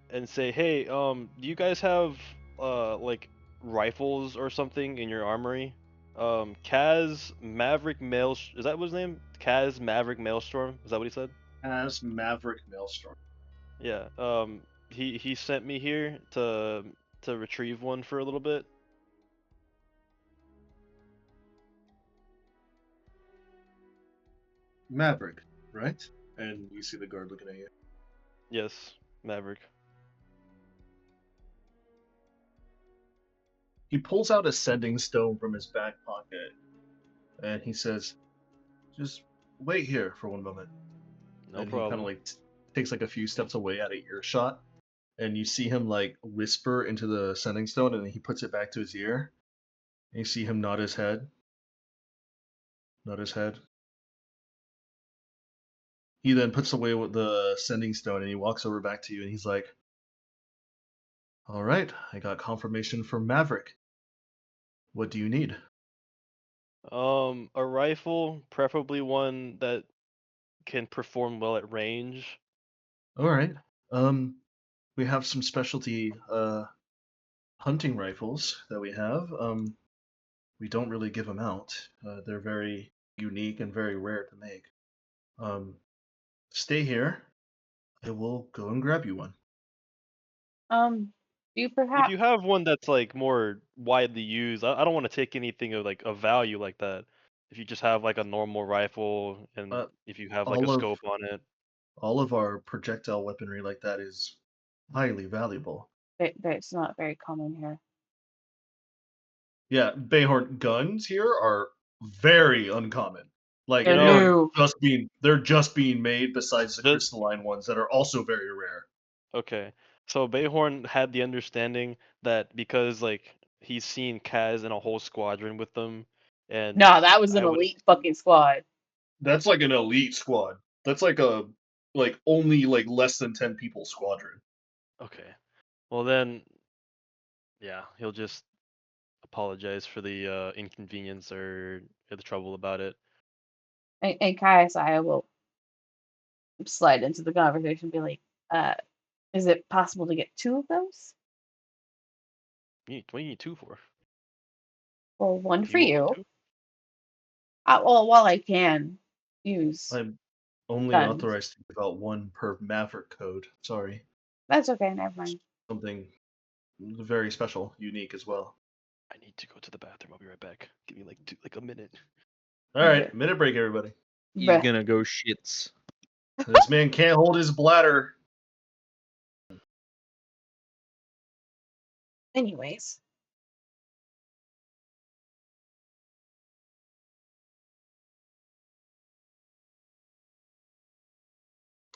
and say, "Hey, do you guys have like rifles or something in your armory?" Kaz Maverick Mail is that what his name? Kaz Maverick Maelstrom? Is that what he said? As Maverick Maelstrom. Yeah. He sent me here to retrieve one for a little bit. Maverick, right? And you see the guard looking at you. Yes, Maverick. He pulls out a sending stone from his back pocket, and he says, "Just wait here for one moment." No And he kind of problem. like takes like a few steps away out of earshot, and you see him like whisper into the sending stone, and then he puts it back to his ear. And you see him nod his head. Nod his head. He then puts away with the sending stone, and he walks over back to you, and he's like, "All right, I got confirmation from Maverick. What do you need?" A rifle, preferably one that can perform well at range. All right. We have some specialty hunting rifles that we have. We don't really give them out. They're very unique and very rare to make. Um, stay here. I will go and grab you one. Do you If perhaps you have one that's like more widely used, I don't want to take anything of like a value like that. If you just have like a normal rifle and Uh, if you have like a all of scope on it. all of our projectile weaponry like that is highly valuable. that's not very common here? Yeah, Bayhorn guns here are very uncommon. Like They're You they are know, new. just being made besides the the crystalline ones that are also very rare. okay. So Bayhorn had the understanding that because like he's seen Kaz in a whole squadron with them, and No, that was an I would elite fucking squad. That's like an elite squad. That's like a like only like less than 10 people squadron. okay. Well then, yeah, he'll just apologize for the inconvenience or the trouble about it. And Kai will slide into the conversation and be like, uh, is it possible to get two of those? What do you need two for? Well, one for You want one you. too? Well, while I can use I'm only guns. authorized to give out one per Maverick code. Sorry. That's okay, never mind. Something very special, unique as well. I need to go to the bathroom. I'll be right back. Give me like a minute. All right, minute break, everybody. He's Bruh. gonna go shits. This man can't hold his bladder. Anyways,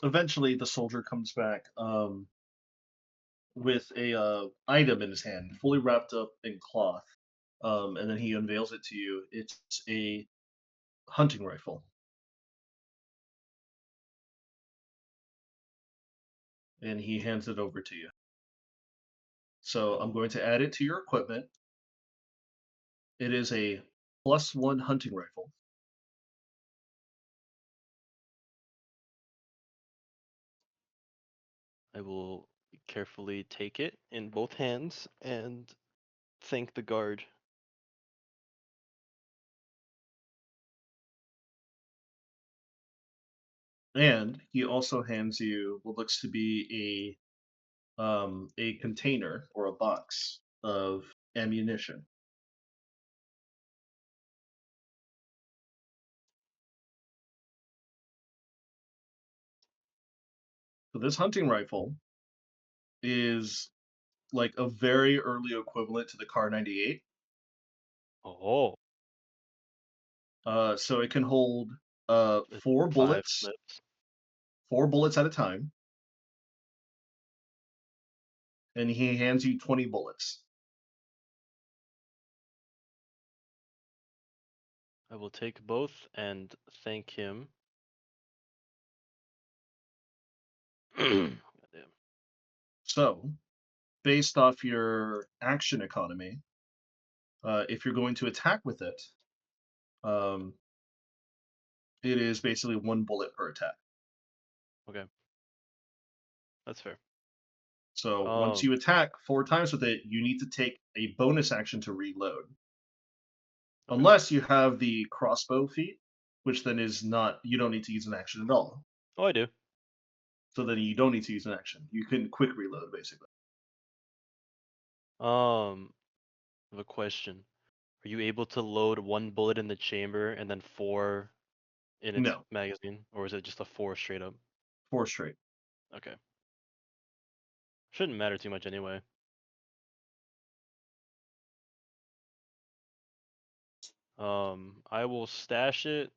eventually the soldier comes back with a item in his hand, fully wrapped up in cloth, and then he unveils it to you. It's a hunting rifle, and he hands it over to you. So I'm going to add it to your equipment. It is a +1 hunting rifle. I will carefully take it in both hands and thank the guard. And he also hands you what looks to be a container or a box of ammunition. So this hunting rifle is like a very early equivalent to the Car 98. Oh, So it can hold it's 5 4 clips. bullets at a time, and he hands you 20 bullets. I will take both and thank him. Goddamn. So, based off your action economy, if you're going to attack with it, um, it is basically 1 bullet per attack. Okay, that's fair. So once Um, you attack 4 times with it, you need to take a bonus action to reload. okay. Unless you have the crossbow feat, which then is not, you don't need to use an action at all. Oh, I do. So then you don't need to use an action. You can quick reload, basically. I have a question. Are you able to load 1 bullet in the chamber and then 4 in its No, magazine, or is it just a 4 straight up? 4 straight. Okay. Shouldn't matter too much anyway. I will stash it,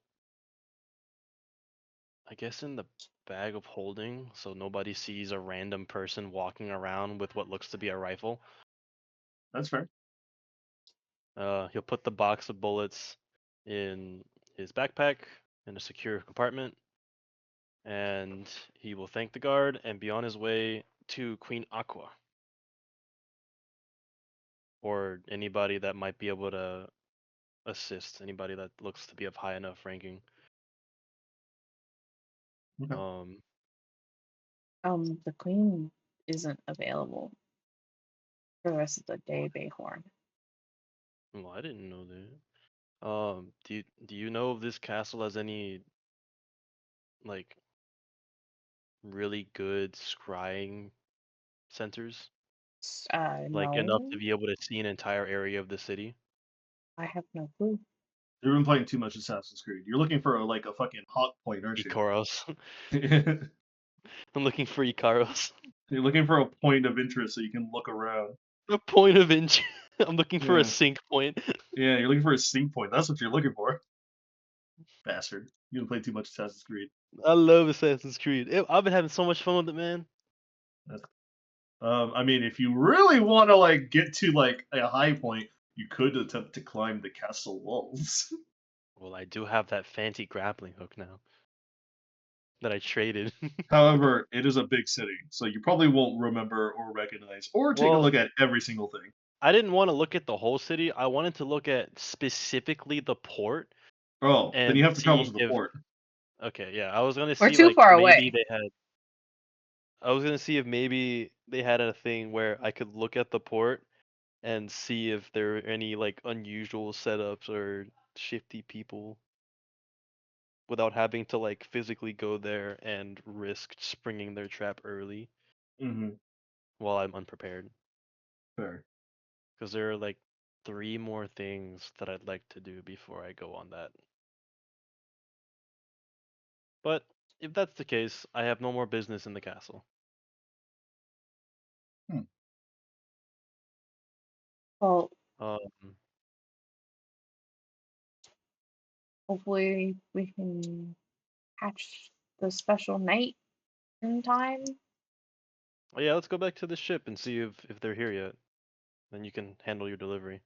I guess, in the bag of holding, so nobody sees a random person walking around with what looks to be a rifle. That's fair. He'll put the box of bullets in his backpack in a secure compartment, and he will thank the guard and be on his way to Queen Aqua, or anybody that might be able to assist, anybody that looks to be of high enough ranking. Okay. The queen isn't available for the rest of the day, Bayhorn. Well, I didn't know that. Do you know if this castle has any like really good scrying centers? Like enough to No, be able to see an entire area of the city? I have no clue. You've been playing too much Assassin's Creed. You're looking for a fucking hot point, aren't you? Ikaros. You're I'm looking for Ikaros. looking for a point of interest so you can look around. A point of interest. I'm looking for a Yeah. sync point. Yeah, you're looking for a sync point. That's what you're looking for. Bastard. You've been playing too much Assassin's Creed. I love Assassin's Creed. I've been having so much fun with it, man. I mean, if you really want to get to a high point, you could attempt to climb the castle walls. Well, I do have that fancy grappling hook now that I traded. However, it is a big city, so you probably won't remember or recognize or take a Well, look at every single thing. I didn't want to look at the whole city. I wanted to look at specifically the port Oh, then you and have to travel see to the if. port. Okay, yeah, I was gonna We're see too like far maybe away. they had. I was gonna see if maybe they had a thing where I could look at the port and see if there are any like unusual setups or shifty people without having to like physically go there and risk springing their trap early Mm-hmm. while I'm unprepared. Fair. Because there are like 3 more things that I'd like to do before I go on that. But if that's the case, I have no more business in the castle. Well, Um, hopefully we can catch the special night in time. Oh yeah, let's go back to the ship and see if they're here yet. Then you can handle your delivery.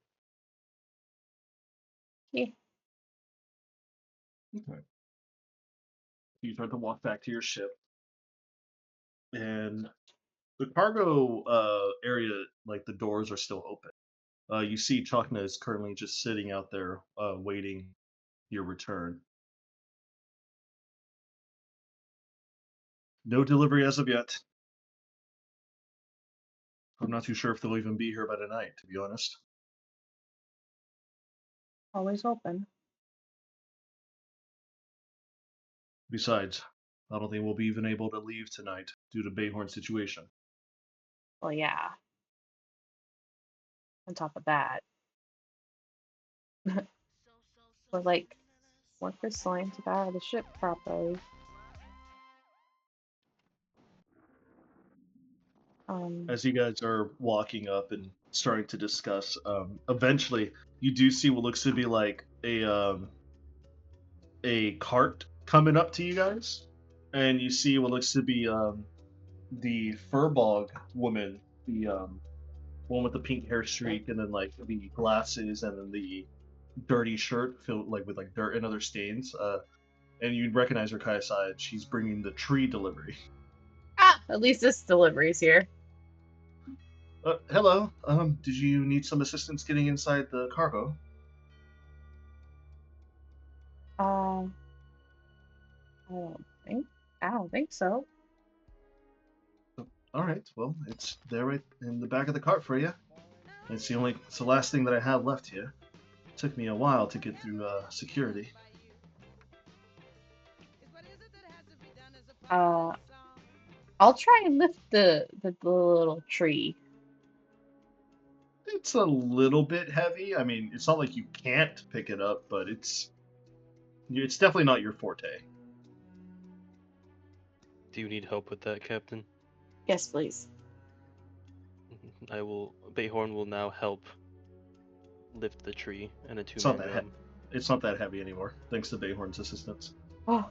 Yeah. Okay. You start to walk back to your ship, and the cargo area, like the doors are still open. You see Chakna is currently just sitting out there waiting your return. No delivery as of yet. I'm not too sure if they'll even be here by tonight, to be honest. Always open. Besides, I don't think we'll be even able to leave tonight due to Bayhorn's situation. Well, yeah. On top of that, we're like workers slain to power the ship properly. As you guys are walking up and starting to discuss, eventually you do see what looks to be like a cart coming up to you guys, and you see what looks to be the Furbog woman, the one with the pink hair streak, and then like the glasses, and then the dirty shirt filled like with like dirt and other stains. And you'd recognize her, Kaisai. She's bringing the tree delivery. Ah, at least this delivery's here. Hello. Did you need some assistance getting inside the cargo? I I don't think so. All right. Well, it's there right in the back of the cart for you. It's the last thing that I have left here. It took me a while to get through security. I'll try and lift the little tree. It's a little bit heavy. I mean, it's not like you can't pick it up, but it's definitely not your forte. Do you need help with that, Captain? Yes, please. Bayhorn will now help lift the tree and a It's not two-man that job. It's not that heavy anymore, thanks to Bayhorn's assistance. Oh,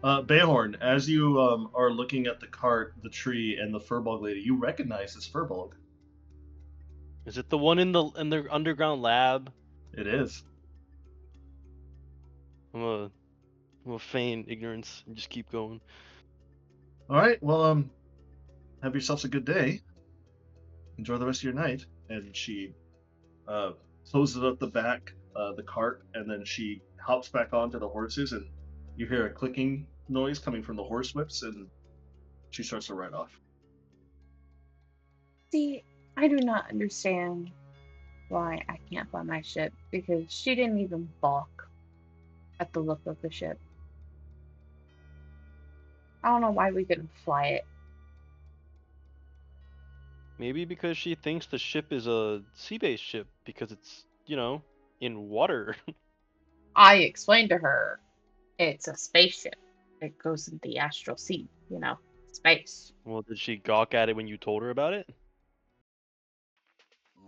Bayhorn, as you are looking at the cart, the tree, and the Furbog lady, you recognize this Furbog. Is it the one in the underground lab? It is. I'm gonna feign ignorance and just keep going. All right. Well, have yourselves a good day. Enjoy the rest of your night. And she closes up the back, the cart, and then she hops back onto the horses, and you hear a clicking noise coming from the horse whips, and she starts to ride off. see, I do not understand why I can't fly my ship because she didn't even balk at the look of the ship. I don't know why we couldn't fly it. Maybe because she thinks the ship is a sea-based ship because it's, in water. I explained to her it's a spaceship. It goes in the astral sea, space. Well, did she gawk at it when you told her about it?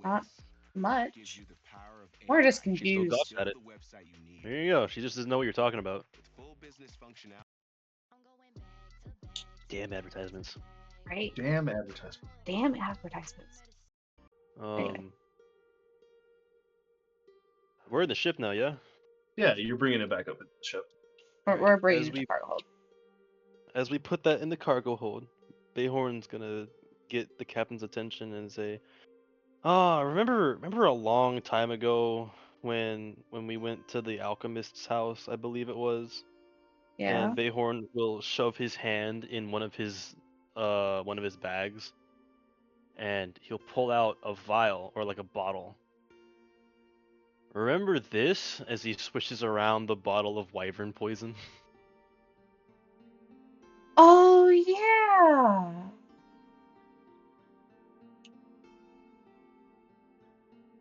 Not much. We're just She still confused. gawked at it. There you go. She just doesn't know what you're talking about. Damn advertisements. Right? Damn advertisement. Damn advertisements. Anyway. We're in the ship now, yeah? Yeah, you're bringing it back up in the ship. We're bringing As it to we- cargo hold. As we put that in the cargo hold, Bayhorn's gonna get the captain's attention and say, remember a long time ago when we went to the alchemist's house, I believe it was? Yeah. And Bayhorn will shove his hand in one of his bags, and he'll pull out a vial or like a bottle. Remember this? As he swishes around the bottle of wyvern poison. Oh yeah.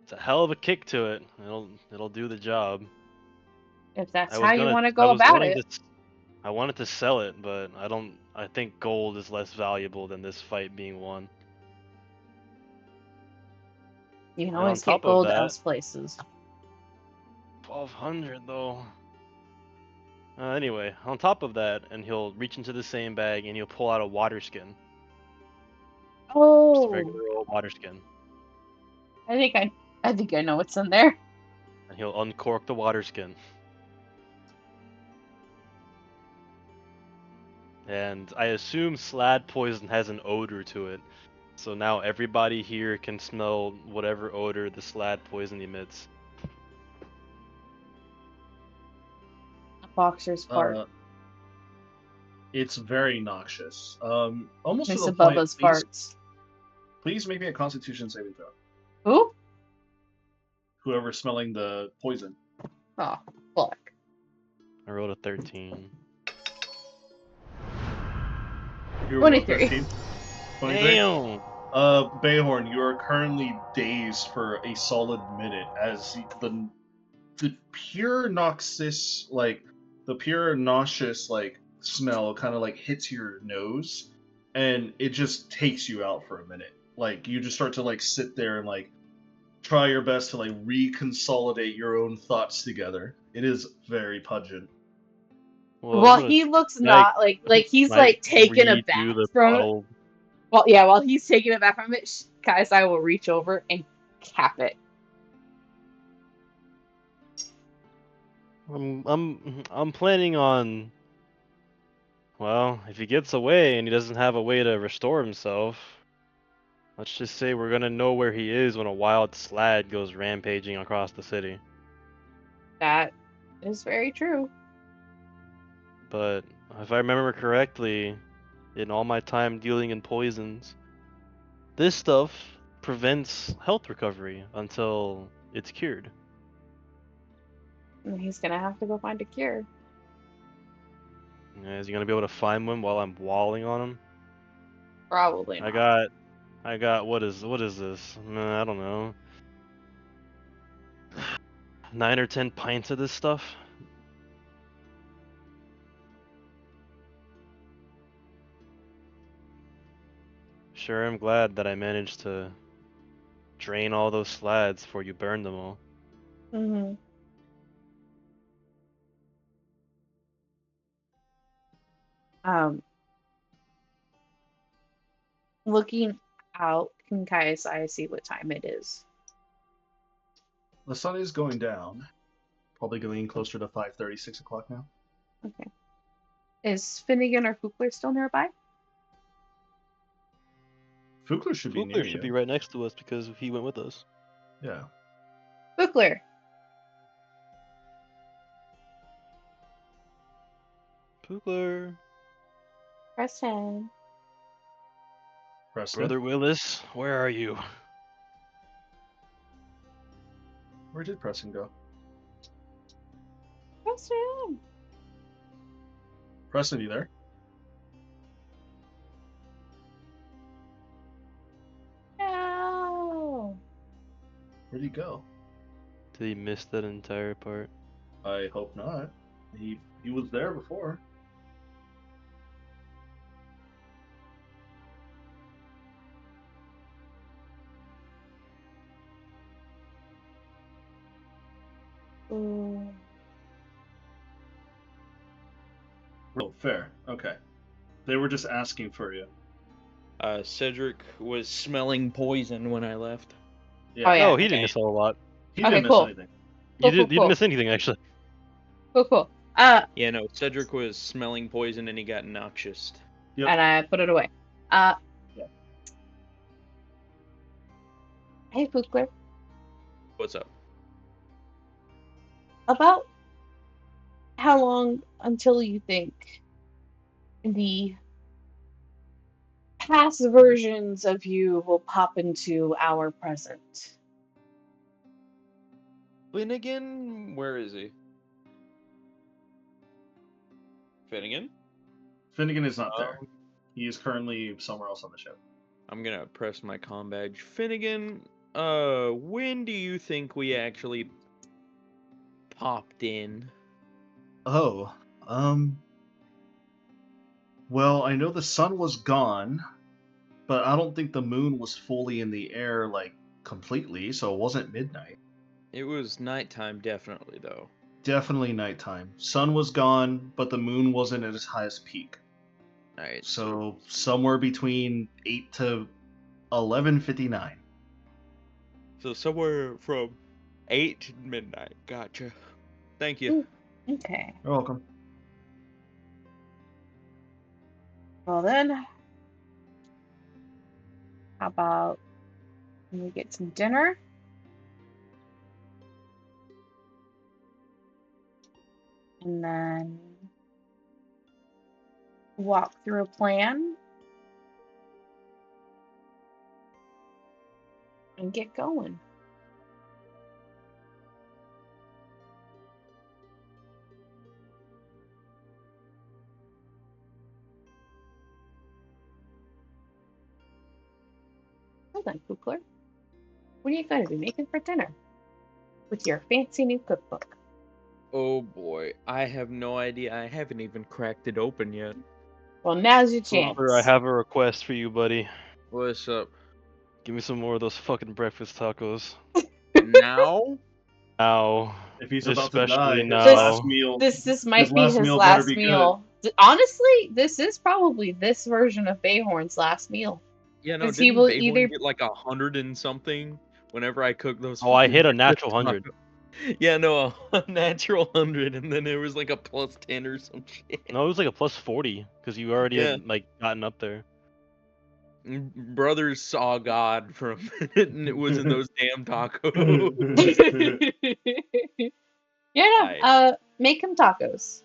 It's a hell of a kick to it. It'll do the job. If that's I was how you gonna- want to I go was about wanting it. I wanted to sell it, but I think gold is less valuable than this fight being won. You can And on always top get of gold that- else places. 1,200 though. Anyway, on top of that, and he'll reach into the same bag and he'll pull out a water skin. Just a Oh, regular old water skin. I think I know what's in there. And he'll uncork the water skin. And I assume slad poison has an odor to it. So now everybody here can smell whatever odor the slad poison emits. A boxer's fart. It's very noxious. Almost Miss to the point. Bubba's farts. Please make me a Constitution saving throw. Who? Whoever's smelling the poison. Oh, fuck. I rolled a 13. You were 23. 13? 23? Damn! Bayhorn, you are currently dazed for a solid minute as the pure noxious, the pure nauseous, smell kind of, hits your nose, and it just takes you out for a minute. You just start to, sit there and, try your best to, reconsolidate your own thoughts together. It is very pungent. Well, he looks not like he's taken aback from it. Well, yeah, while he's taking it back from it, Kaisai will reach over and cap it. I'm planning on. Well, if he gets away and he doesn't have a way to restore himself, let's just say we're gonna know where he is when a wild slad goes rampaging across the city. That is very true. But if I remember correctly, in all my time dealing in poisons, this stuff prevents health recovery until it's cured. And he's gonna have to go find a cure. Is he gonna be able to find one while I'm walling on him? Probably not. I got what is this? I don't know. 9 or 10 pints of this stuff. Sure, I'm glad that I managed to drain all those slads before you burned them all. Mm-hmm. Looking out, can Kaisai see what time it is? The sun is going down. Probably getting closer to 5:30, 6 o'clock now. Okay. Is Finnegan or Fukler still nearby? Fukler should be near Fukler should be right next to us because he went with us. Yeah. Fukler. Fukler. Preston. Preston. Brother Willis, where are you? Where did Preston go? Preston. Preston, you there? No. Where'd he go? Did he miss that entire part? I hope not. He was there before. Ooh. Oh, fair. Okay. They were just asking for you. Cedric was smelling poison when I left. Yeah. Oh, yeah. Oh, he didn't miss a whole lot. He Okay, didn't cool. miss anything. You Cool, didn't miss anything, actually. Cool. Yeah, no, Cedric was smelling poison and he got noxious. Yep. And I put it away. Yeah. Hey, Fukler. What's up? About how long until you think the past versions of you will pop into our present? Finnegan? Where is he? Finnegan? Finnegan is not there. He is currently somewhere else on the ship. I'm gonna press my comm badge. Finnegan, when do you think we actually popped in? Oh, well, I know the sun was gone, but I don't think the moon was fully in the air, completely, so it wasn't midnight. It was nighttime, definitely, though. definitely nighttime. Sun was gone, but the moon wasn't at its highest peak. Alright, So somewhere between 8 to 11:59. so somewhere from 8 to midnight. Gotcha. Thank you. Ooh. Okay. You're welcome. Well then, how about we get some dinner? And then walk through a plan and get going. Hold on, Kukler. What are you going to be making for dinner with your fancy new cookbook? Oh boy, I have no idea. I haven't even cracked it open yet. Well, now's your chance. Cooper, I have a request for you, buddy. What's up? Give me some more of those fucking breakfast tacos. Now? Now. If he's about to Especially die, now. his last meal. This might his be last his meal better last be meal. Honestly, this is probably this version of Bayhorn's last meal. Yeah, no, 'Cause he didn't will Bayhorn either- get like 100 and something whenever I cooked those? Oh, I fucking hit a breakfast natural 100. tacos? Yeah, no, a natural 100, and then it was like a plus 10 or some shit. No, it was like a plus 40 because you already had like gotten up there. Brothers saw God for a minute, and it was in those damn tacos. Yeah, no. Right. Make him tacos.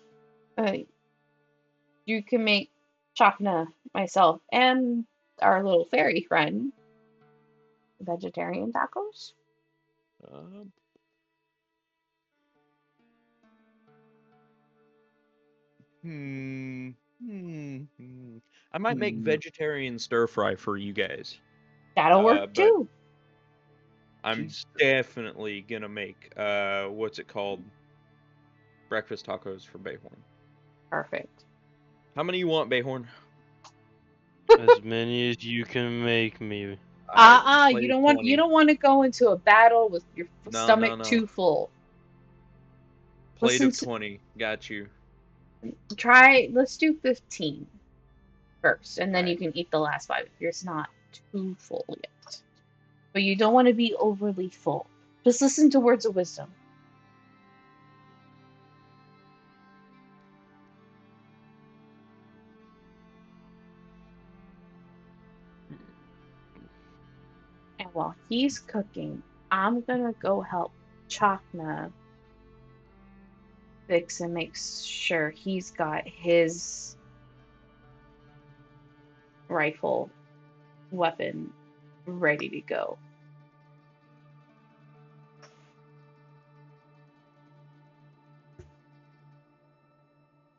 You can make Chakna, myself, and our little fairy friend vegetarian tacos. I might make vegetarian stir fry for you guys. That'll work but too. I'm definitely gonna make what's it called? Breakfast tacos for Bayhorn. Perfect. How many you want, Bayhorn? As many as you can make me. You Play don't want 20. to go into a battle with your No, stomach no. too full. Plate Listen of to- 20. Got you. Let's do 15 first, and then you Alright. can eat the last 5 if you're not too full yet. But you don't want to be overly full. Just listen to words of wisdom. And while he's cooking, I'm gonna go help Chakna fix and make sure he's got his rifle weapon ready to go.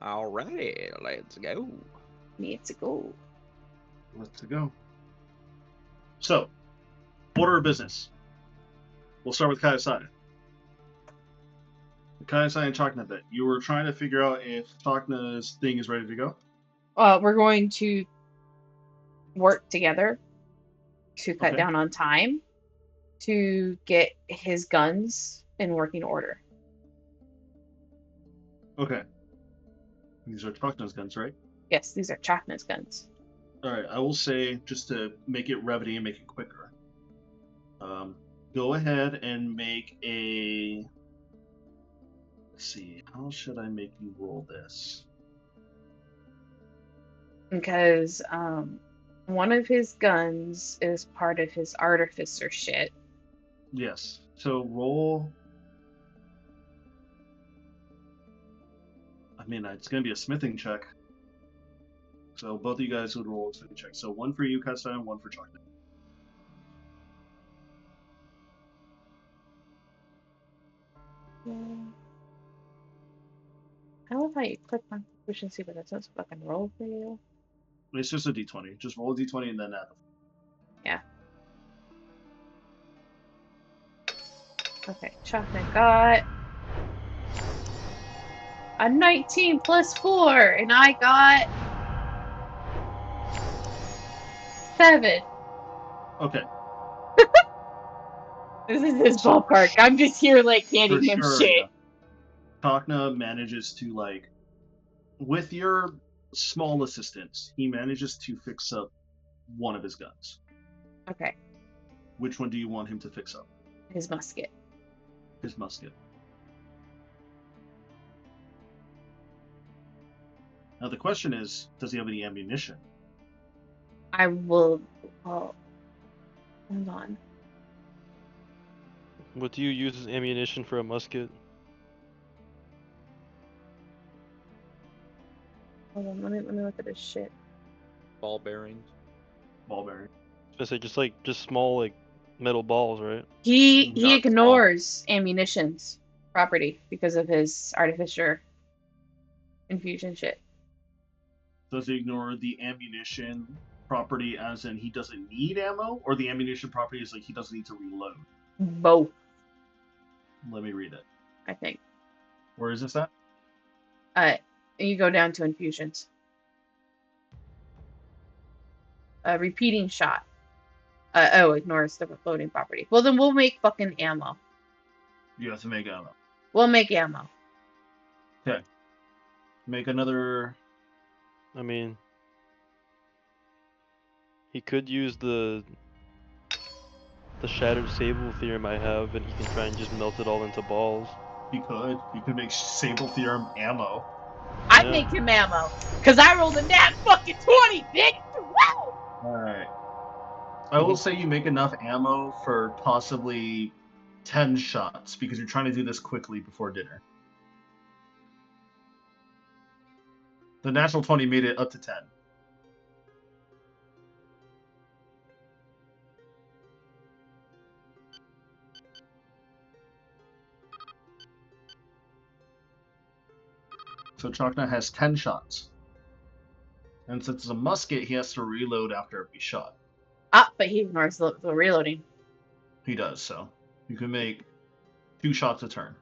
Alrighty, let's go. Needs to go. Let's go. So, order of business. We'll start with Kayasai. Kayasai and Chakna then. You were trying to figure out if Chakna's thing is ready to go? We're going to work together to cut Okay. down on time to get his guns in working order. Okay. These are Chakna's guns, right? Yes, these are Chakna's guns. Alright, I will say, just to make it brevity and make it quicker, go ahead and make a... Let's see, how should I make you roll this? Because one of his guns is part of his artificer shit. Yes. So roll... I mean, it's going to be a smithing check. So both of you guys would roll a smithing check. So one for you, Kayasai, and one for Chakna. I love how you click on proficiency, but it says fucking roll for you. It's just a d20. Just roll a d20 and then add them. Yeah. Okay, Chakna got a 19 plus 4, and I got 7. Okay. This is his ballpark. I'm just here like handing him shit. Yeah. Chakna manages to, like, with your small assistance, he manages to fix up one of his guns. Okay, Which one do you want him to fix up? his musket. His musket. Now the question is, does he have any ammunition? I will. Oh, hold on. What do you use as ammunition for a musket? Hold on. Let me look at this shit. Ball bearings. Ball bearing. I say just small like metal balls, right? He Not ignores ammunition's property because of his artificer infusion shit. Does he ignore the ammunition property as in he doesn't need ammo? Or the ammunition property is like he doesn't need to reload? Both, Let me read it. I think. Where is this at? You go down to infusions. Repeating shot. Ignores the loading property. Well, then we'll make fucking ammo. You have to make ammo. We'll make ammo. Okay. Make another... I mean, he could use the shattered sable theorem I have, and he can try and just melt it all into balls. He could. You could make Sable Theorem ammo. I'd Yeah. make him ammo. Because I rolled a nat fucking 20, bitch! Woo! Alright. I will say you make enough ammo for possibly 10 shots, because you're trying to do this quickly before dinner. The natural 20 made it up to 10. So Chakna has 10 shots. And since it's a musket, he has to reload after every shot. But he ignores the reloading. He does, so you can make 2 shots a turn.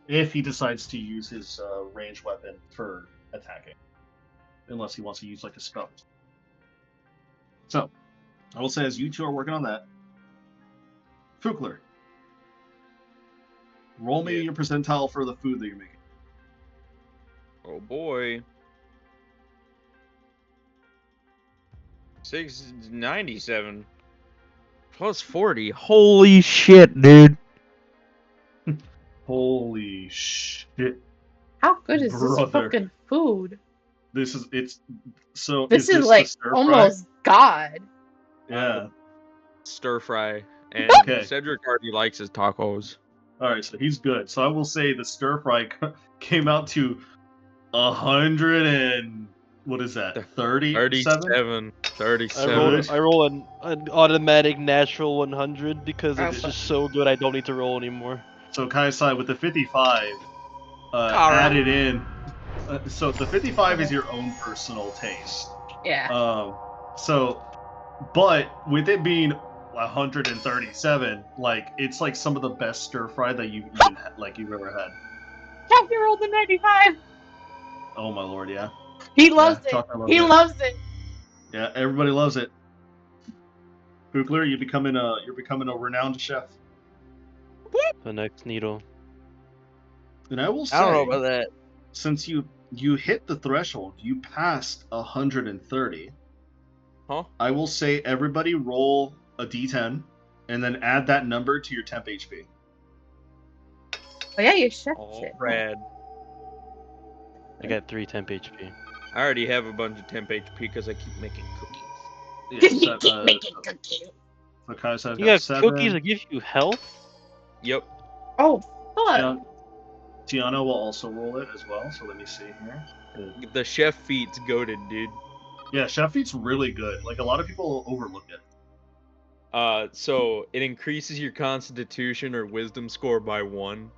If he decides to use his ranged weapon for attacking. Unless he wants to use like a spell. So, I will say as you two are working on that, Fukler, roll me your percentile for the food that you're making. Oh boy. 697 plus 40. Holy shit, dude. Holy shit. How good is this Brother. fucking food? This is, it's, so This is the like stir fry? almost God. Yeah. Stir fry. And Okay. Cedric already likes his tacos. Alright, so he's good. So I will say the stir fry came out to 100 and, what is that, 37? 37. I roll an automatic natural 100 because Oh, it's fuck. just so good I don't need to roll anymore. So Kaisai with the 55, Alright. added in. So the 55 is your own personal taste. Yeah. But with it being 137, like it's like some of the best stir fry that you've even you've ever had. Captain rolled the 95. Oh my lord, yeah. He loves it. Chocolate loves He it. loves it. Yeah, everybody loves it. Bukler, you're becoming a renowned chef. The next needle. And I will say, I don't know about that. since you hit the threshold, you passed 130. Huh? I will say everybody roll a d10 and then add that number to your temp HP. Oh yeah, you chef Oh, shit. rad. I got 3 temp HP. I already have a bunch of temp HP because I keep making cookies. Yeah, Keep making cookies. so Kaisai's You got got 7. cookies that give you health? Yep. Oh fuck. Tiana will also roll it as well, so let me see here. The chef feat's goated, dude. Yeah, Chef Feet's really good. Like, a lot of people overlook it. So it increases your constitution or wisdom score by 1.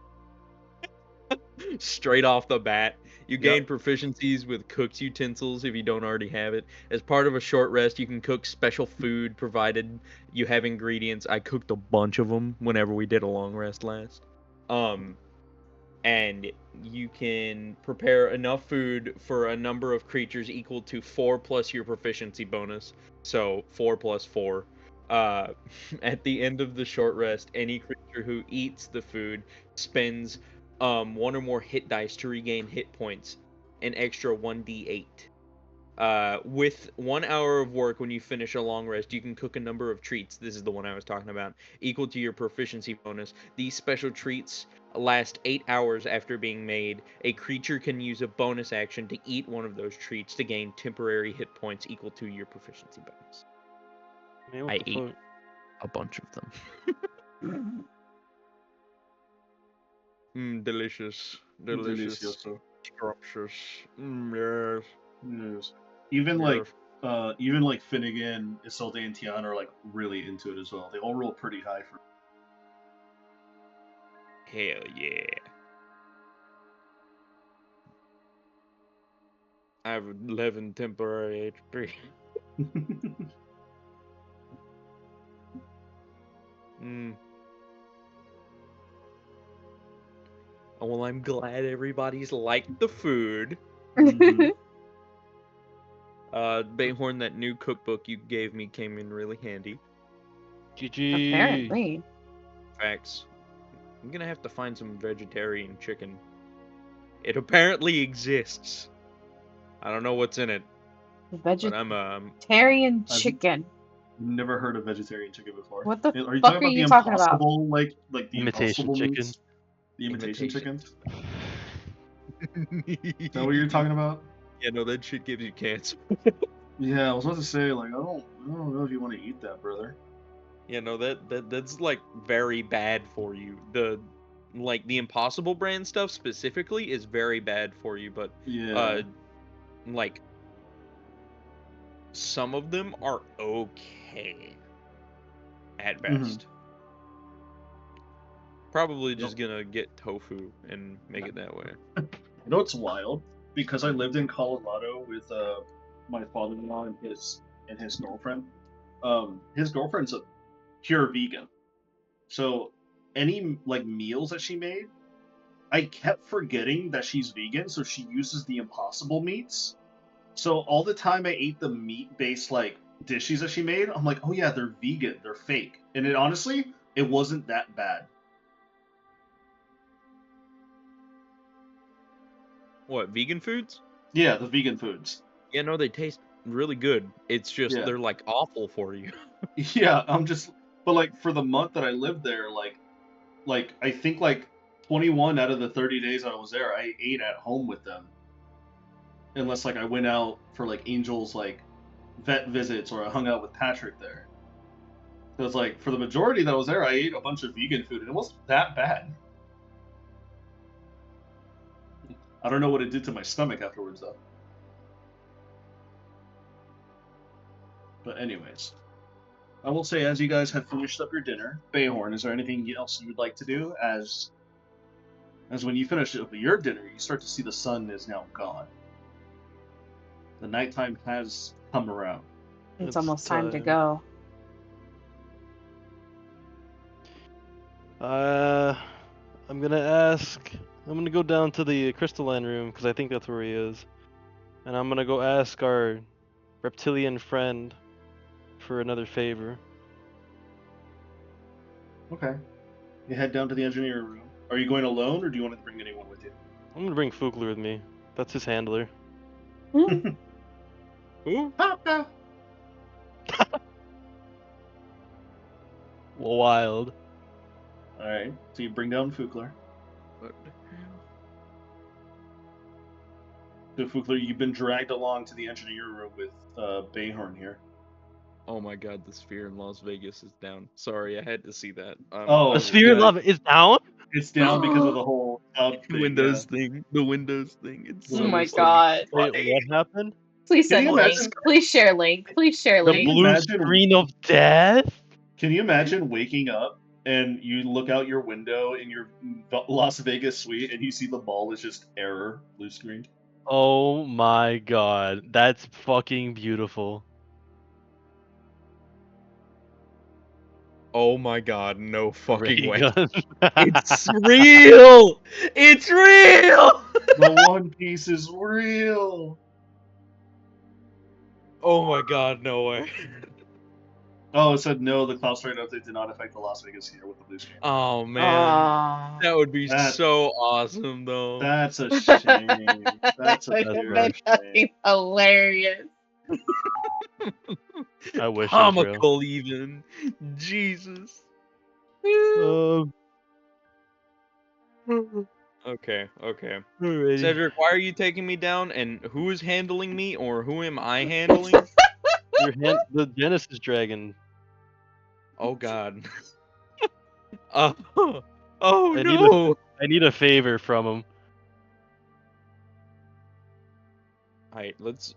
Straight off the bat. You gain proficiencies with cooked utensils if you don't already have it. As part of a short rest, you can cook special food provided you have ingredients. I cooked a bunch of them whenever we did a long rest last. And you can prepare enough food for a number of creatures equal to 4 plus your proficiency bonus. So 4 plus 4. At the end of the short rest, any creature who eats the food spends 1 or more hit dice to regain hit points, an extra 1d8. With 1 hour of work when you finish a long rest, you can cook a number of treats. This is the one I was talking about, equal to your proficiency bonus. These special treats last 8 hours after being made. A creature can use a bonus action to eat one of those treats to gain temporary hit points equal to your proficiency bonus. Man, what I the ate fuck? A bunch of them. Delicious. Delicious. Delicioso. Scrumptious. Yes. Yes. Even like Finnegan, Isolde, and Tiana are like really into it as well. They all roll pretty high for. Hell yeah. I have 11 temporary HP. Oh, well, I'm glad everybody's liked the food. Mhm. Bayhorn, that new cookbook you gave me came in really handy. GG. Apparently. Facts. I'm gonna have to find some vegetarian chicken. It apparently exists. I don't know what's in it, but I'm Vegetarian I've- chicken. Never heard of vegetarian chicken before. What the Are you fuck talking are about you the talking about? impossible, like the Imitation impossible chicken. meats? The imitation Imitation. chickens? Is that what you're talking about? Yeah, no, that shit gives you cancer. Yeah, I was about to say, like, I don't know if you want to eat that, brother. Yeah, no, that's like very bad for you. The Impossible brand stuff specifically is very bad for you, but Yeah. like some of them are okay at best. Probably just gonna get tofu and make it that way. You know what's wild? Because I lived in Colorado with my father-in-law and his girlfriend. His girlfriend's a pure vegan. So any like meals that she made, I kept forgetting that she's vegan, so she uses the impossible meats. So all the time I ate the meat-based like dishes that she made, I'm like, oh yeah, they're vegan, they're fake. And it honestly, it wasn't that bad. What, vegan foods? Yeah, the vegan foods. Yeah, no, they taste really good. It's just Yeah. they're like awful for you. Yeah, but like for the month that I lived there, like I think like 21 out of the 30 days I was there, I ate at home with them. Unless like I went out for like Angel's like vet visits or I hung out with Patrick there. So it's like for the majority that I was there, I ate a bunch of vegan food and it wasn't that bad. I don't know what it did to my stomach afterwards though. But anyways, I will say as you guys have finished up your dinner, Bayhorn, is there anything else you would like to do as when you finish up your dinner, you start to see the sun is now gone. The nighttime has come around. It's almost time to go. I'm gonna go down to the crystalline room because I think that's where he is, and I'm gonna go ask our reptilian friend for another favor. Okay. You head down to the engineering room. Are you going alone, or do you want to bring anyone with you? I'm gonna bring Fugler with me. That's his handler. Who? Papa. Wild. All right. So you bring down Fugler. What the hell? So Fugler, you've been dragged along to the engineering room with Bayhorn here. Oh my god, the sphere in Las Vegas is down. Sorry, I had to see that. Oh, The sphere of love is down. It's down because of the whole cloud thing. Windows thing. The Windows thing. It's Oh Oh so my so god. Wait, funny. what happened? Please Can send you link. imagine- Please share link. Please share The link. you blue imagine- screen of death. Can you imagine waking up and you look out your window in your Las Vegas suite and you see the ball is just error blue screen? Oh my god, that's fucking beautiful. Oh my god, no fucking way. Ray gun. It's real! It's real! The One Piece is real. Oh my god, no way. Oh, it said no. The cloud strike update did not affect the Las Vegas here with the blue screen. Oh man, that would be That- so awesome though. That's a shame. That's a That would have pure been shame. fucking hilarious. I wish it was real. Comical even. Jesus. Okay. Alrighty. Cedric, why are you taking me down? And who is handling me, or who am I handling? The Genesis Dragon. Oh God. Oh I no. need a favor from him. Alright, let's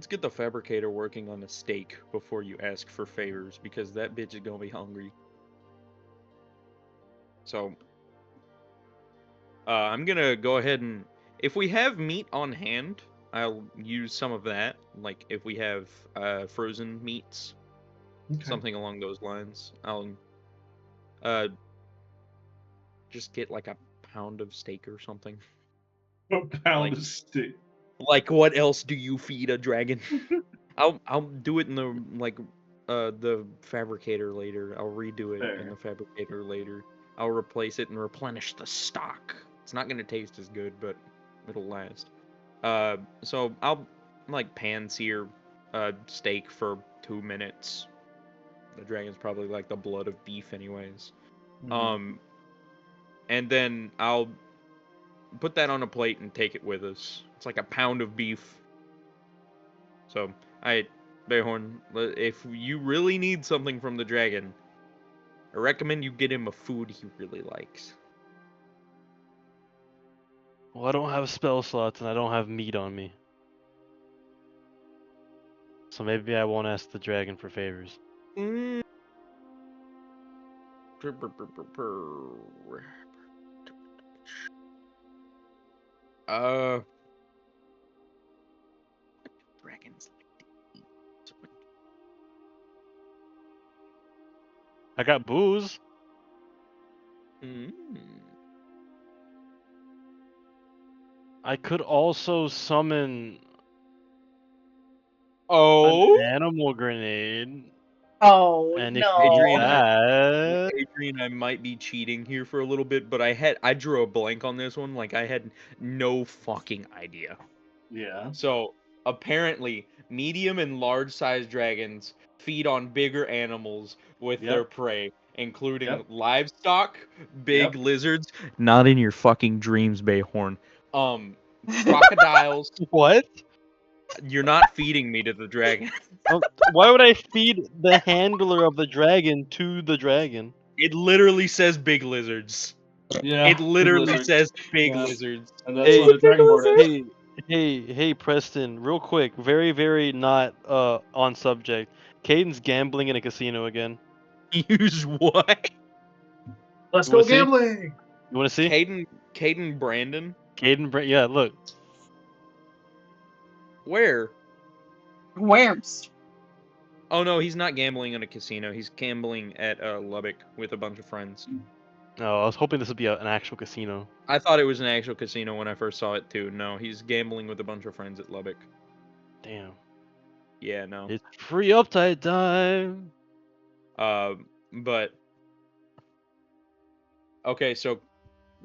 get the fabricator working on a steak before you ask for favors, because that bitch is gonna be hungry. So, I'm gonna go ahead and, if we have meat on hand, I'll use some of that. Like if we have frozen meats, Okay. something along those lines, I'll just get like a pound of steak or something. A pound Like- of steak. Like what else do you feed a dragon? I'll do it in the fabricator later. I'll redo it in Fair. the fabricator later. I'll replace it and replenish the stock. It's not gonna taste as good, but it'll last. So I'll like pan-sear steak for 2 minutes. The dragon's probably like the blood of beef anyways. And then I'll put that on a plate and take it with us. It's like a pound of beef. So, Bearhorn, if you really need something from the dragon, I recommend you get him a food he really likes. Well, I don't have spell slots and I don't have meat on me. So maybe I won't ask the dragon for favors. Mm. Dragons like to eat. I got booze. Mm. I could also summon Oh, an animal grenade. Oh And if no. you do Adrian, that, Adrian, I might be cheating here for a little bit, but I drew a blank on this one. Like I had no fucking idea. Yeah. So apparently, medium and large-sized dragons feed on bigger animals with Yep. their prey, including Yep. livestock, big Yep. lizards. Not in your fucking dreams, Bayhorn. Crocodiles. what? You're not feeding me to the dragon. Why would I feed the handler of the dragon to the dragon? It literally says big lizards. Yeah. It literally lizards. says big Yeah. lizards. And that's Hey, what a dragonborn is. Hey, Preston, real quick, very not on subject. Caden's gambling in a casino again. Use what? Let's You go wanna see? gambling. You want to see? Caden Brandon? Yeah, look. Where? Worms. Oh no, he's not gambling in a casino. He's gambling at Lubbock with a bunch of friends. Oh, I was hoping this would be an actual casino. I thought it was an actual casino when I first saw it too. No, he's gambling with a bunch of friends at Lubbock. Damn. Yeah, no. It's free uptide time. But okay, so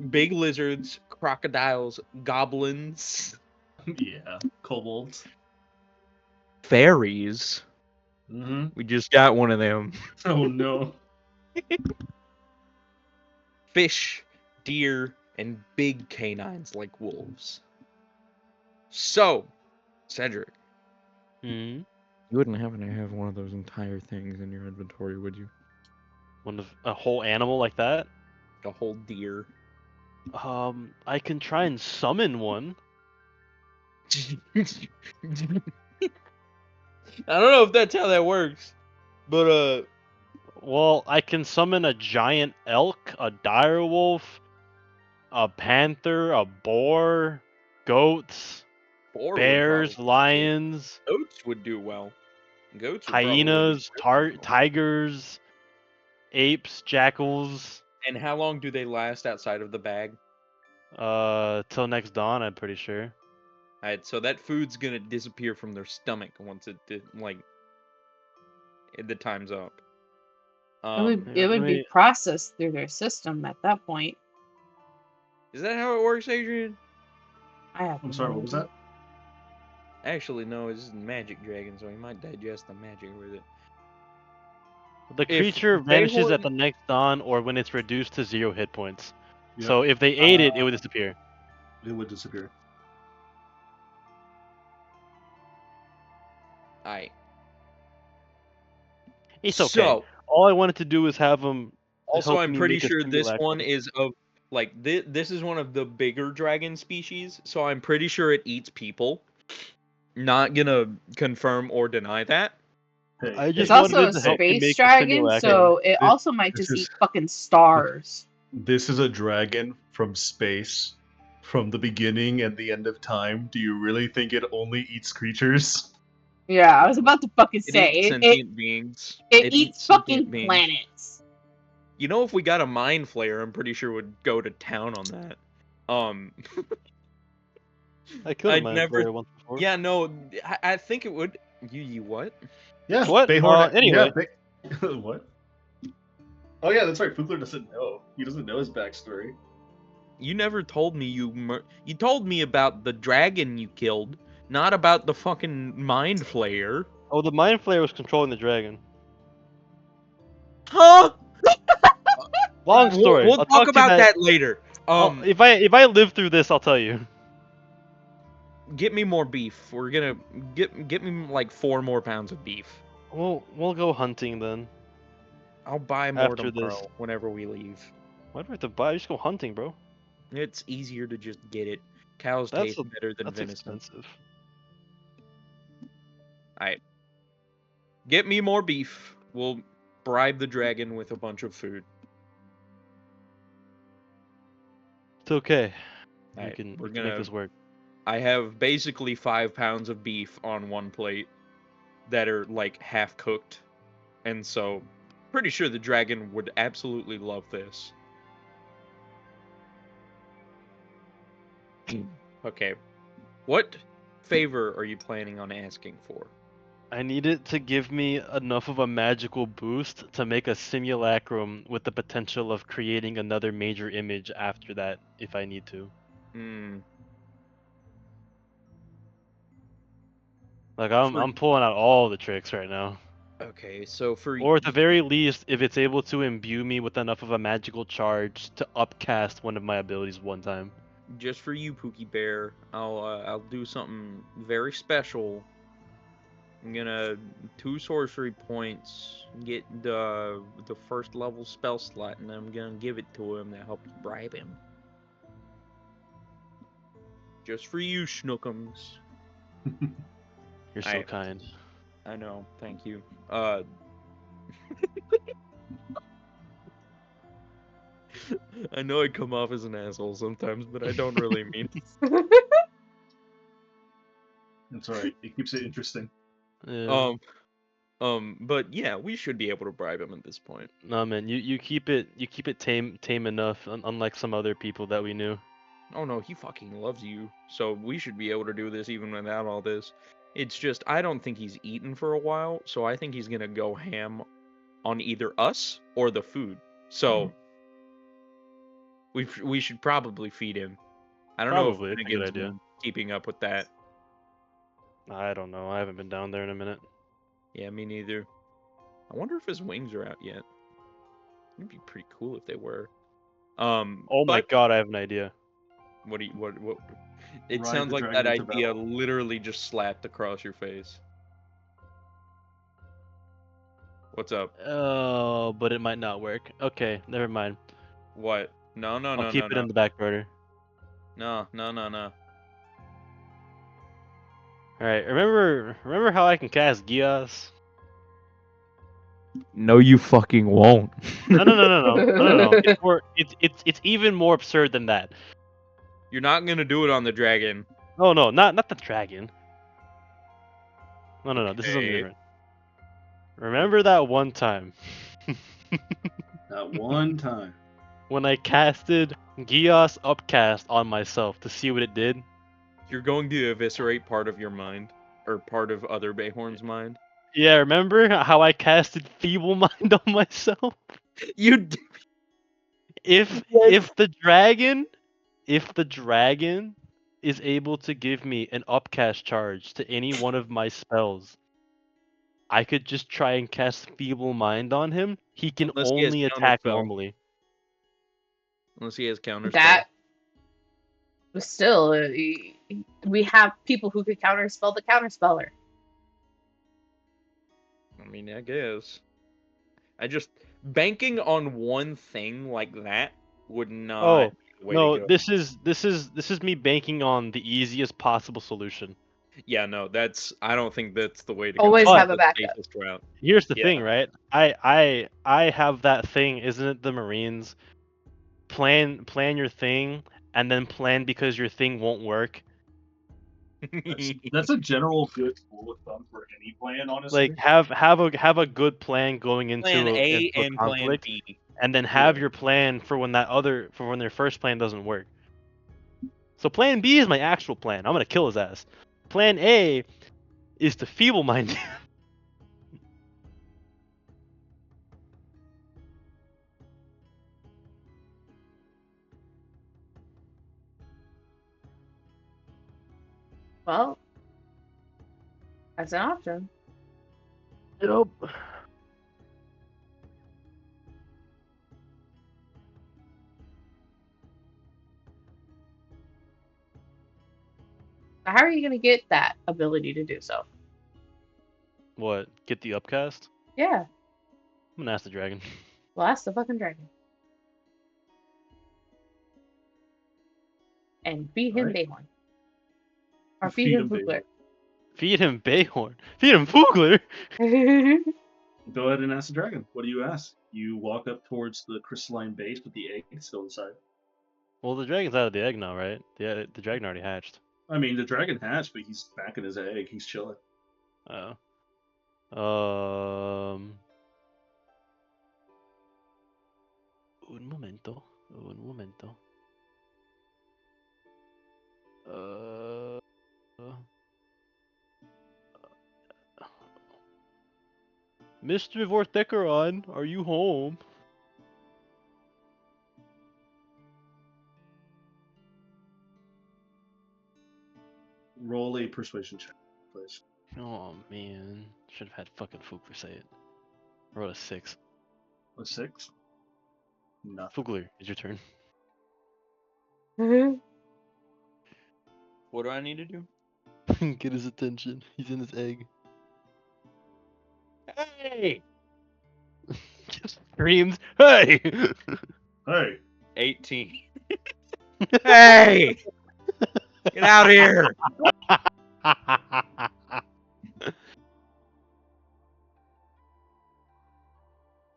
big lizards, crocodiles, goblins, Yeah. Kobolds. fairies. Mm-hmm. We just got one of them. Oh no. Fish, deer, and big canines like wolves. So, Cedric, Hmm. you wouldn't happen to have one of those entire things in your inventory, would you? A whole animal like that? A whole deer. I can try and summon one. I don't know if that's how that works, but Well, I can summon a giant elk, a direwolf, a panther, a boar, goats, boar would bears, probably lions, goats would do well. Goats would probably hyenas, do really well. tigers, apes, jackals. And how long do they last outside of the bag? Till next dawn, I'm pretty sure. Alright, so that food's gonna disappear from their stomach once the time's up. It would be processed through their system at that point. Is that how it works, Adrian? I'm sorry, what was that? Actually, no, it's magic dragon, so he might digest the magic with it. The If creature vanishes at Bayhorn- the next dawn or when it's reduced to 0 hit points. Yep. So if they ate it, it would disappear. It would disappear. Aight. It's okay. So, All I wanted to do was have him. also, help I'm me pretty make a sure this simulacrum. one is of like this is one of the bigger dragon species, so I'm pretty sure it eats people. Not gonna confirm or deny that. Hey, I It's just also wanted a to help me space make a dragon, simulacrum. so it This- also might this just is- eat fucking stars. this is a dragon from space, from the beginning and the end of time. Do you really think it only eats creatures? Yeah, I was about to fucking It say eats it. sentient beings. It eats fucking sentient beings. planets. You know, if we got a mind flayer, I'm pretty sure would go to town on that. I killed I'd my never- player once before. Yeah, no, I think it would. You what? Yeah. What? Bayhorn, Anyway. Yeah, what? Oh yeah, that's right. Fugler doesn't know. He doesn't know his backstory. You never told me you told me about the dragon you killed, not about the fucking mind flayer. Oh, the mind flayer was controlling the dragon. Huh? Long story. We'll I'll talk to you about that later. if I live through this, I'll tell you. Get me more beef. We're gonna get me like 4 more pounds of beef. We'll go hunting then. I'll buy more After tomorrow this. whenever we leave. Why do I have to buy? Just go hunting, bro. It's easier to just get it. Cows That's taste better than That's venison. expensive. Alright. Get me more beef. We'll bribe the dragon with a bunch of food. It's okay. Alright, we we're can gonna make this work. I have basically 5 pounds of beef on one plate that are like half cooked. And so pretty sure the dragon would absolutely love this. Okay. What favor are you planning on asking for? I need it to give me enough of a magical boost to make a simulacrum with the potential of creating another major image after that if I need to. Like I'm pulling out all the tricks right now. Okay, so for Or at the very least, if it's able to imbue me with enough of a magical charge to upcast one of my abilities one time. just for you, Pookie Bear, I'll do something very special. I'm gonna 2 sorcery points, get the first level spell slot, and I'm gonna give it to him to help bribe him. Just for you, Schnookums. You're so kind. I know, thank you. I know I come off as an asshole sometimes, but I don't really mean it. It's alright. It keeps it interesting. Yeah. But yeah, we should be able to bribe him at this point. No man, you keep it tame enough, unlike some other people that we knew. Oh no, he fucking loves you. So we should be able to do this even without all this. It's just, I don't think he's eaten for a while, so I think he's gonna go ham on either us or the food. So we should probably feed him. I don't know if Probably, it's a good Finnegan's idea. been keeping up with that. I don't know. I haven't been down there in a minute. Yeah, me neither. I wonder if his wings are out yet. It'd be pretty cool if they were. Oh my but god, I have an idea. what? It Ride sounds the like dragon that to idea battle. literally just slapped across your face. What's up? Oh, but it might not work. Okay, never mind. What? No, I'll keep it in the back burner. No. Alright, remember how I can cast Gias? No, you fucking won't. No. It's even more absurd than that. You're not gonna do it on the dragon. No, not the dragon. No, this is something Okay. different. Remember that one time That one time. when I casted Gias Upcast on myself to see what it did? You're going to eviscerate part of your mind, or part of other Bayhorn's mind. Yeah, remember how I casted Feeble Mind on myself? You d- If the dragon is able to give me an upcast charge to any one of my spells, I could just try and cast Feeble Mind on him. He can Unless he has only attack counterspell. normally. Unless he has counterspell. That was still, we have people who could counterspell the counterspeller. I mean, I guess. I just banking on one thing like that would not Oh be the way no, to go. this is me banking on the easiest possible solution. Yeah, no, I don't think that's the way to Always go. have That's a the backup. safest route. Here's the Yeah. thing, right? I have that thing, isn't it the Marines? Plan your thing and then plan because your thing won't work. That's a general good rule of thumb for any plan, honestly. Like have a good plan going into Plan A into a and Plan conflict, B. and then have Yeah. your plan for when their first plan doesn't work. So plan B is my actual plan. I'm gonna kill his ass. Plan A is to feeble mind him. Well, that's an option. Yep. How are you going to get that ability to do so? What? Get the upcast? Yeah, I'm gonna ask the dragon. well, that's the fucking dragon. And feed him Alright. Bayhorn. Or Feed feed him him Fugler. Feed him Bayhorn. Feed him Fugler. Go ahead and ask the dragon. What do you ask? You walk up towards the crystalline base with the egg still inside. Well, the dragon's out of the egg now, right? The dragon already hatched. I mean, the dragon hatched, but he's back in his egg. He's chilling. Oh. Un momento. Un momento. Mr. Vortecheron, are you home? Roll a persuasion check, please. Oh man, should have had fucking Fugler say it. I rolled a 6. A 6? Nothing. Fugler, it's your turn. What do I need to do? Get his attention. He's in his egg. Hey! Just screams, "Hey!" Hey! 18. Hey! Get out of here!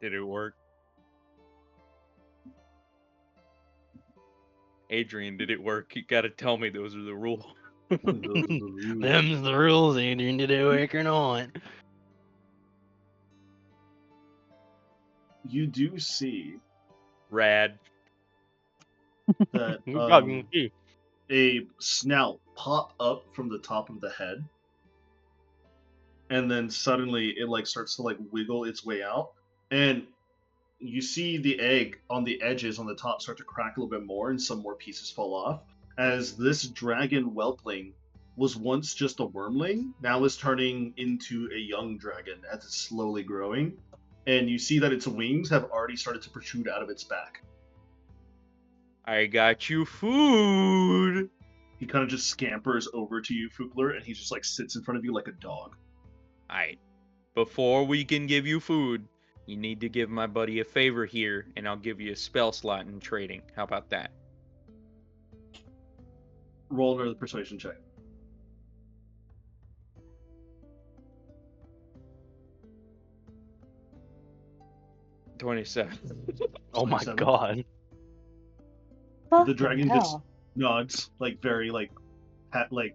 Did it work? Adrian, did it work? You gotta tell me those are the rules. Them's the rules, Adrian. Did it work or not? You do see Rad. that Fucking a snout pop up from the top of the head, and then suddenly it like starts to like wiggle its way out, and you see the egg on the edges on the top start to crack a little bit more, and some more pieces fall off. As this dragon whelpling was once just a wormling, now is turning into a young dragon as it's slowly growing, and you see that its wings have already started to protrude out of its back. I got you food. He kind of just scampers over to you, Fugler, and he just like sits in front of you like a dog. Alright. Before we can give you food, you need to give my buddy a favor here, and I'll give you a spell slot in trading. How about that? Roll another persuasion check. $27. Oh my 27. god. The dragon just nods, like very like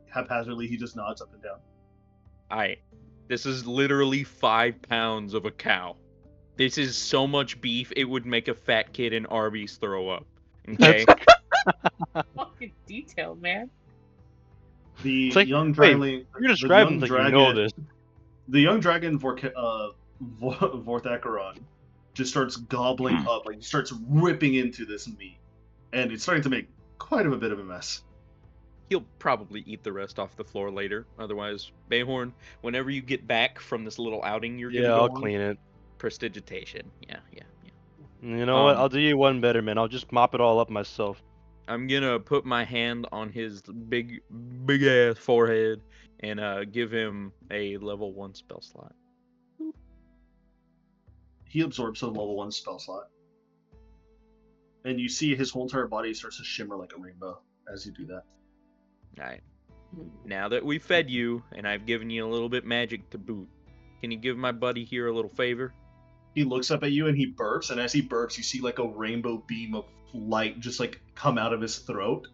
haphazardly. He just nods up and down. Alright. This is literally 5 pounds of a cow. This is so much beef, it would make a fat kid in Arby's throw up. Okay? Fucking detailed, man. The It's like- young wait, dragon. You're describing young like you know dragon- this. The young dragon Vorthacaron just starts gobbling up, like starts ripping into this meat, and it's starting to make quite a bit of a mess. He'll probably eat the rest off the floor later. Otherwise, Bayhorn, whenever you get back from this little outing you're gonna Yeah, go I'll on, clean it. prestidigitation. Yeah. You know what? Um, I'll do you one better, man. I'll just mop it all up myself. I'm gonna put my hand on his big ass forehead and give him a level 1 spell slot. He absorbs a level 1 spell slot, and you see his whole entire body starts to shimmer like a rainbow as you do that. Alright. Now that we've fed you, and I've given you a little bit magic to boot, can you give my buddy here a little favor? He looks up at you and he burps, and as he burps, you see like a rainbow beam of light just like come out of his throat,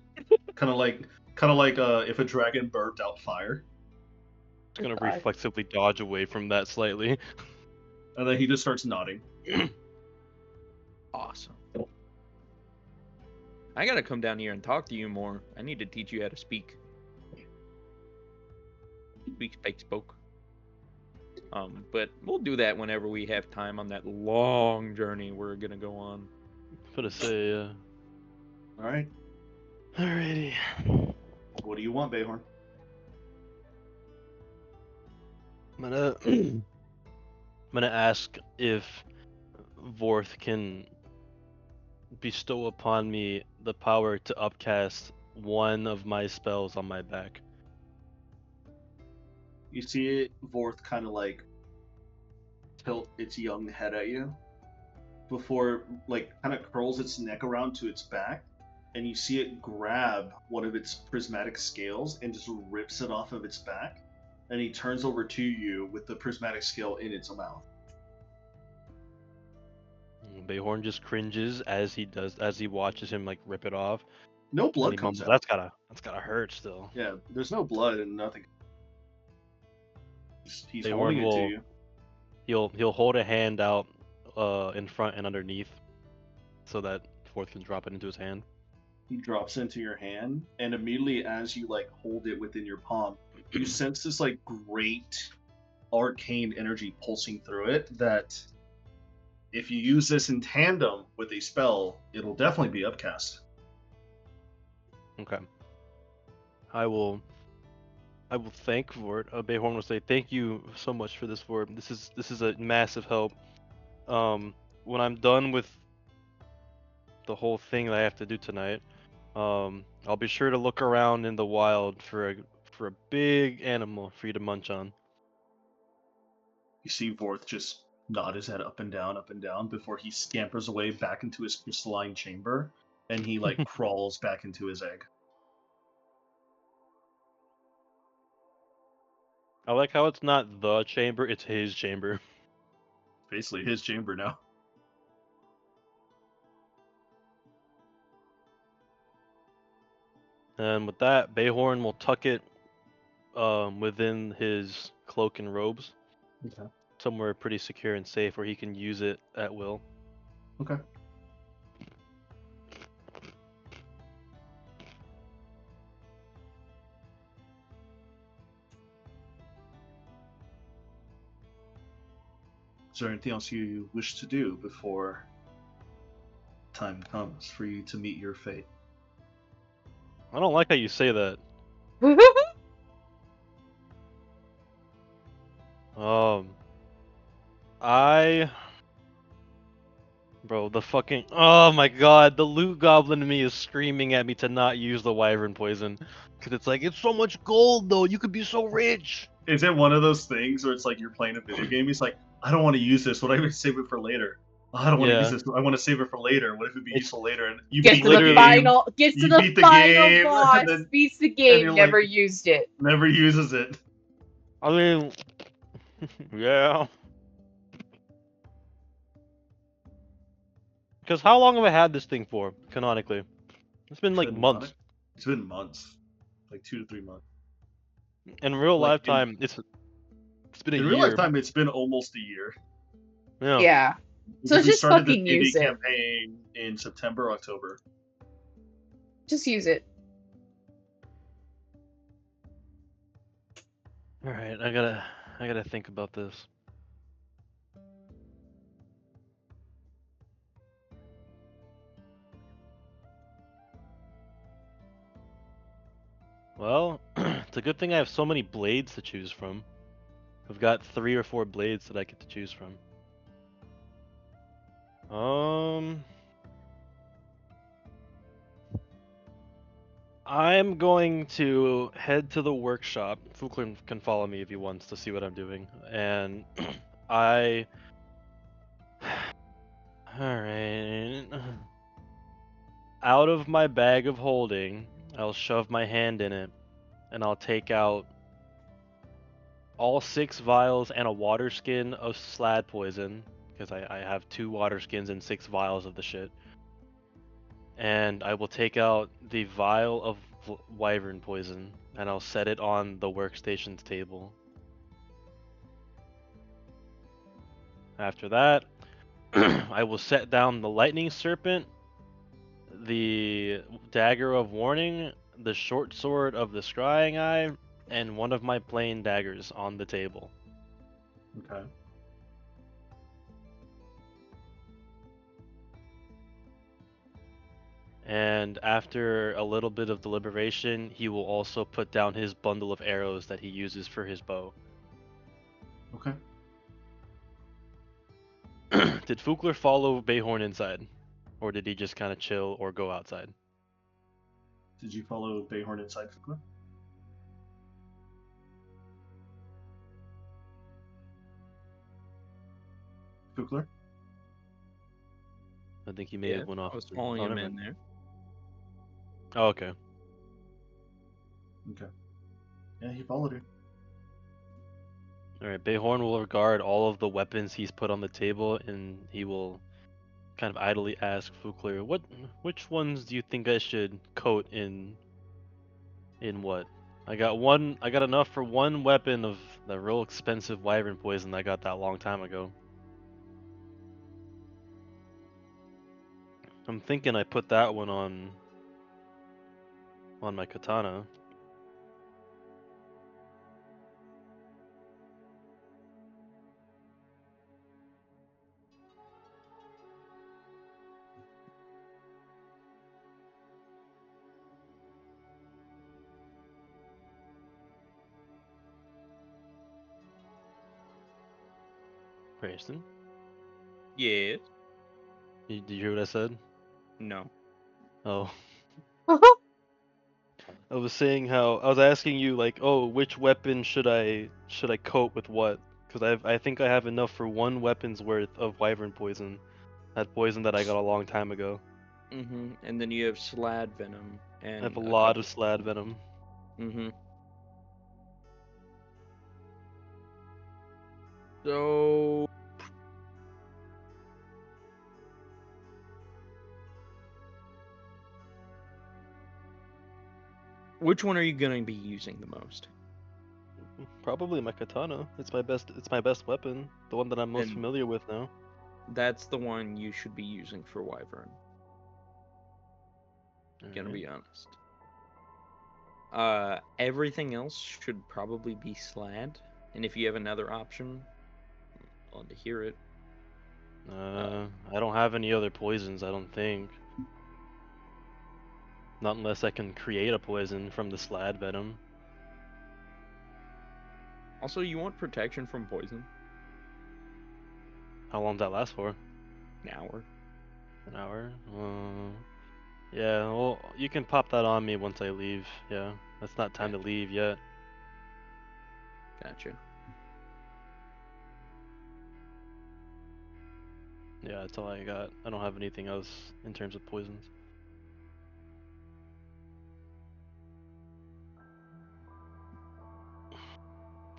kind of like if a dragon burped out fire. Just gonna God. reflexively dodge away from that slightly. And then he just starts nodding. Awesome. I gotta come down here and talk to you more. I need to teach you how to speak. Speak, spoke. But we'll do that whenever we have time on that long journey we're gonna go on. Gonna say, All right. Alrighty. What do you want, Bayhorn? I'm gonna ask if Vorth can bestow upon me the power to upcast one of my spells on my back. You see it, Vorth kind of like tilt its young head at you before like kind of curls its neck around to its back, and you see it grab one of its prismatic scales and just rips it off of its back, and he turns over to you with the prismatic scale in its mouth. Bayhorn just cringes as he watches him like rip it off. No And blood he comes mumbles, out. That's gotta hurt still. Yeah, there's no blood and nothing. He's Bayhorn holding it to will- you. He'll hold a hand out in front and underneath so that Vorth can drop it into his hand. He drops into your hand, and immediately as you like hold it within your palm, you sense this like great arcane energy pulsing through it that if you use this in tandem with a spell, it'll definitely be upcast. Okay. I will thank Vort. Bayhorn will say, "Thank you so much for this, Vort. This is a massive help. When I'm done with the whole thing that I have to do tonight, I'll be sure to look around in the wild for a big animal for you to munch on." You see Vorth just nod his head up and down before he scampers away back into his crystalline chamber, and he like crawls back into his egg. I like how it's not the chamber; it's his chamber. Basically his chamber now. And with that, Bayhorn will tuck it within his cloak and robes, Okay. somewhere pretty secure and safe where he can use it at will. Okay. Is there anything else you wish to do before time comes for you to meet your fate? I don't like how you say that. Bro, oh my god, the loot goblin in me is screaming at me to not use the wyvern poison. Cause it's like, it's so much gold though, you could be so rich. Is it one of those things where it's like you're playing a video game? It's like, I don't want to use this. What if I save it for later? Oh, I don't want to use this. I want to save it for later. What if it'd be useful later? And you Gets beat to the the game, final, gets to you the beat the final game, boss, and then- beats the and game, you're never like- used it. never uses it. I mean, yeah. Because how long have I had this thing for, canonically? It's been like months. It's been months, like 2 to 3 months. In real Like, lifetime, it's been a In year. real lifetime, it's been almost a year. Yeah. Yeah. So Because we just started fucking the D&D use it. campaign in September, October. Just use it. All right, I gotta I gotta think about this. Well, it's a good thing I have so many blades to choose from. I've got 3 or 4 blades that I get to choose from. I'm going to head to the workshop. Fukler can follow me if he wants to see what I'm doing. And Alright. Out of my bag of holding, I'll shove my hand in it, and I'll take out all 6 vials and a water skin of slad poison, because I have 2 water skins and 6 vials of the shit. And I will take out the vial of wyvern poison, and I'll set it on the workstation's table. After that, I will set down the lightning serpent, the dagger of warning, the short sword of the scrying eye, and one of my plain daggers on the table. Okay. And after a little bit of deliberation, he will also put down his bundle of arrows that he uses for his bow. Okay. Did Fukler follow Bayhorn inside? Or did he just kind of chill or go outside? Did you follow Bayhorn inside, Fukler? Fukler? I think he may have went off. I was following Oh, him never in mind. there. Oh, okay. Okay. Yeah, he followed you. Alright, Bayhorn will regard all of the weapons he's put on the table, and he will kind of idly ask Fukler, which ones do you think I should coat in what? I got enough for one weapon of the real expensive wyvern poison I got that long time ago. I'm thinking I put that one on my katana. Preston? Yes. Did you hear what I said? No. Oh. I was saying how I was asking you like, oh, which weapon should I coat with what? Because I think I have enough for one weapon's worth of wyvern poison, that poison that I got a long time ago. And then you have slad venom and I have a lot of slad venom. So which one are you gonna be using the most? Probably my katana. It's my best weapon. The one that I'm most Then- familiar with now. That's the one you should be using for wyvern. Gonna be honest. Everything else should probably be slad, and if you have another option, I'd love to hear it. I don't have any other poisons, I don't think. Not unless I can create a poison from the slad venom. Also, you want protection from poison? How long does that last for? An hour. An hour? Yeah, well, you can pop that on me once I leave. Yeah, that's not time to leave yet. Gotcha. Yeah, that's all I got. I don't have anything else in terms of poisons.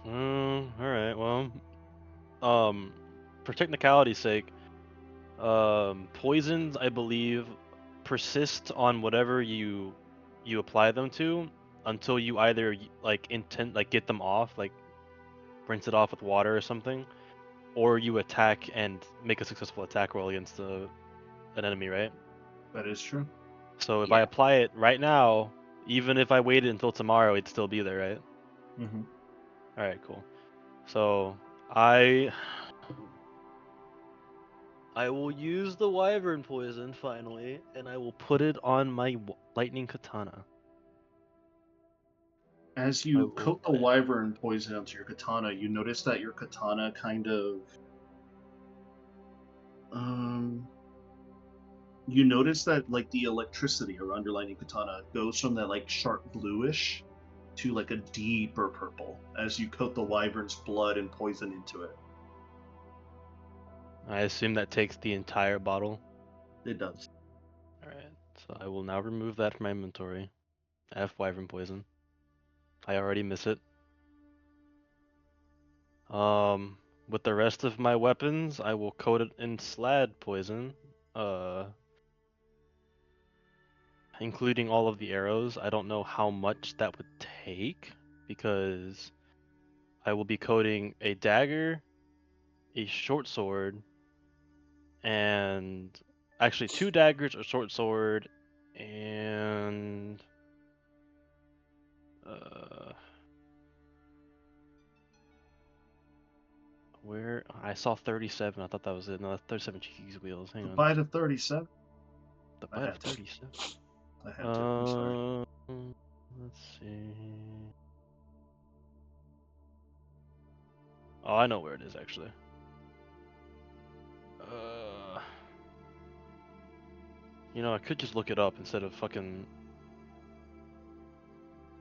Alright, well, for technicality's sake, poisons, I believe, persist on whatever you apply them to until you either get them off, like rinse it off with water or something, or you attack and make a successful attack roll against an enemy, right? That is true. So if I apply it right now, even if I waited until tomorrow, it'd still be there, right? Mm-hmm. Alright, cool. So I will use the wyvern poison finally, and I will put it on my lightning katana. As you coat the wyvern poison onto your katana, you notice that your katana kind of you notice that like the electricity around your lightning katana goes from that like sharp bluish to like a deeper purple as you coat the wyvern's blood and poison into it. I assume that takes the entire bottle. It does. Alright, so I will now remove that from my inventory. F wyvern poison. I already miss it. With the rest of my weapons, I will coat it in slad poison. Including all of the arrows. I don't know how much that would take because I will be coating a dagger, a short sword, and actually 2 daggers, a short sword, and where I saw 37. I thought that was it. No, that's 37 cheese wheels. Hang on. Buy the 37. The I bite of had to. 37. I had to. I'm sorry. Let's see. Oh, I know where it is actually. You know, I could just look it up instead of fucking.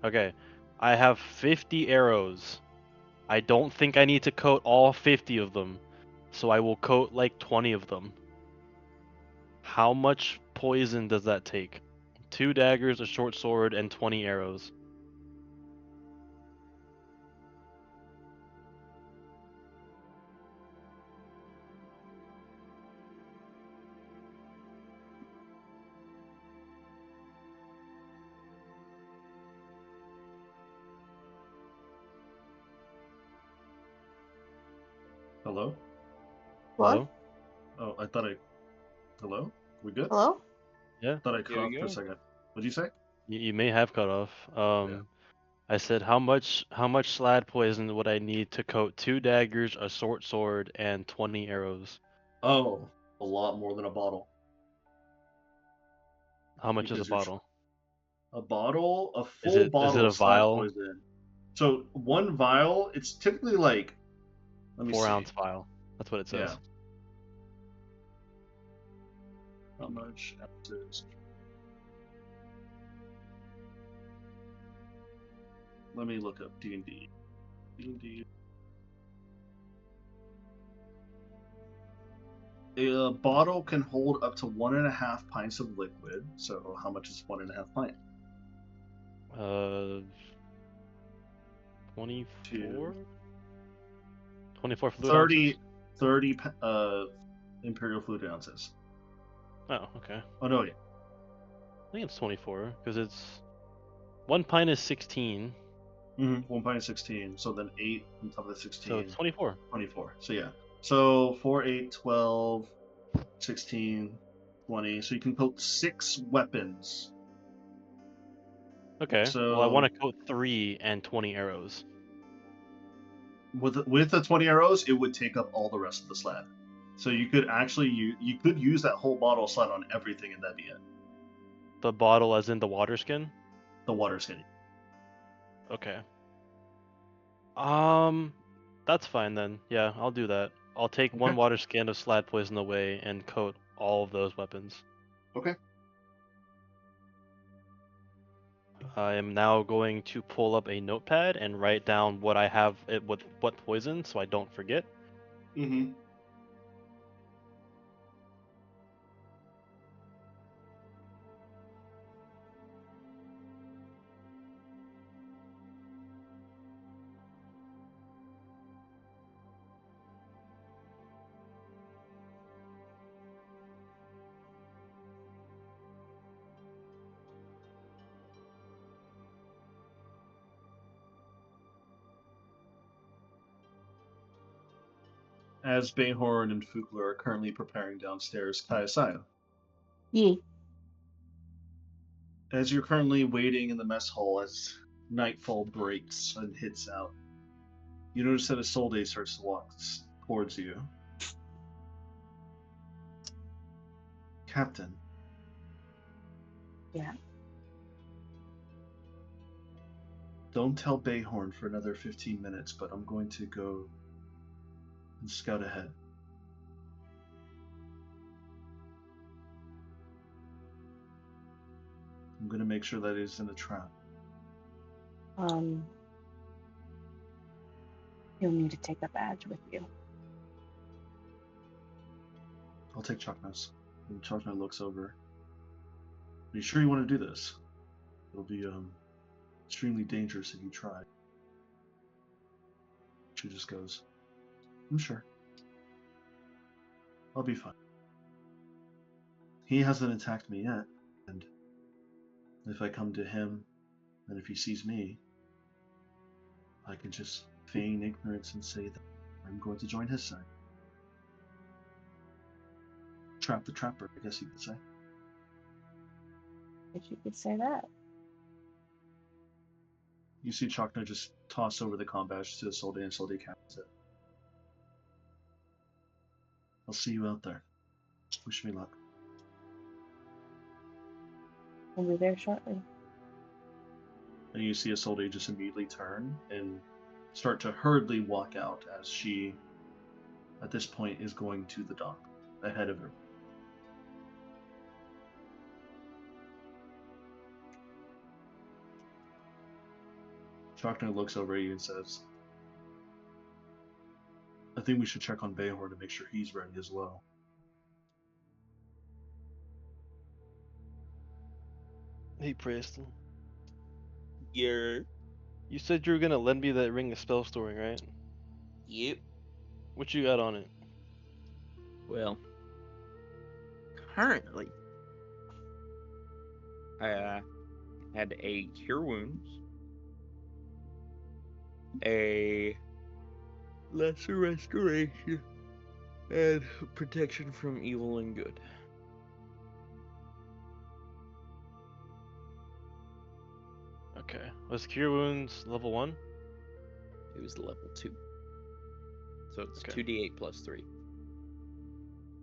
Okay, I have 50 arrows. I don't think I need to coat all 50 of them, so I will coat like 20 of them. How much poison does that take? 2 daggers, a short sword, and 20 arrows. Hello? What? Hello? Oh, I thought I. Hello? We good? Hello? Yeah, Thought I Here we coughed for go. a second. What'd you say? you may have cut off. I said how much slad poison would I need to coat 2 daggers, a short sword, and 20 arrows? Oh, a lot more than a bottle. How much is a Because you're bottle? a bottle, a Is full it bottle a of slab vial? poison. So one vial, it's typically like, let me 4 see. ounce vial. That's what it says. Yeah. How much ounces? Let me look up D&D. D&D. A bottle can hold up to 1.5 pints of liquid. So how much is 1.5 pint? 24? 24 fluid 30, ounces? 30 imperial fluid ounces. Oh, okay. Oh no, yeah. I think it's 24 because it's 1 pint is 16, 1 pint is 16. So then 8 on top of the 16. so it's 24. 24. So yeah. So 4, 8, 12, 16, 20. So you can coat 6 weapons. Okay. So Well, I want to coat 3 and 20 arrows. with the 20 arrows, it would take up all the rest of the slab. So you could actually you could use that whole bottle of slab on everything, and that'd be it. The bottle, as in the water skin. The water skin. Okay. That's fine then. Yeah, I'll do that. I'll take Okay. 1 water skin of slad poison away and coat all of those weapons. Okay. I am now going to pull up a notepad and write down what I have with what poison, so I don't forget. Mm-hmm. As Bayhorn and Fugler are currently preparing downstairs, Kayasaya. Yeah. As you're currently waiting in the mess hall as nightfall breaks and hits out, You notice that Isolde starts to walk towards you. Captain. Yeah. Don't tell Bayhorn for another 15 minutes, but I'm going to go and scout ahead. I'm going to make sure that it isn't a trap. You'll need to take a badge with you. I'll take Chakna's. And Chakna looks over. Are you sure you want to do this? It'll be extremely dangerous if you try. She just goes, I'm sure. I'll be fine. He hasn't attacked me yet, and if I come to him, and if he sees me, I can just feign ignorance and say that I'm going to join his side. Trap the trapper, I guess you could say. If you could say that. You see Chakna just toss over the comm badge to Isolde, and Isolde casts it. I'll see you out there. Wish me luck. We'll be there shortly. And you see Isolde just immediately turn and start to hurriedly walk out as she, at this point, is going to the dock ahead of her. Chakna looks over at you and says, I think we should check on Bayhorn to make sure he's ready as well. Hey, Preston. Yeah. You said you were gonna lend me that ring of spell storing, right? Yep. What you got on it? Well, currently, I had a Cure Wounds, a Lesser Restoration, and Protection from Evil and Good. Okay. Was Cure Wounds level 1? It was level 2. So it's Okay. 2d8 plus 3.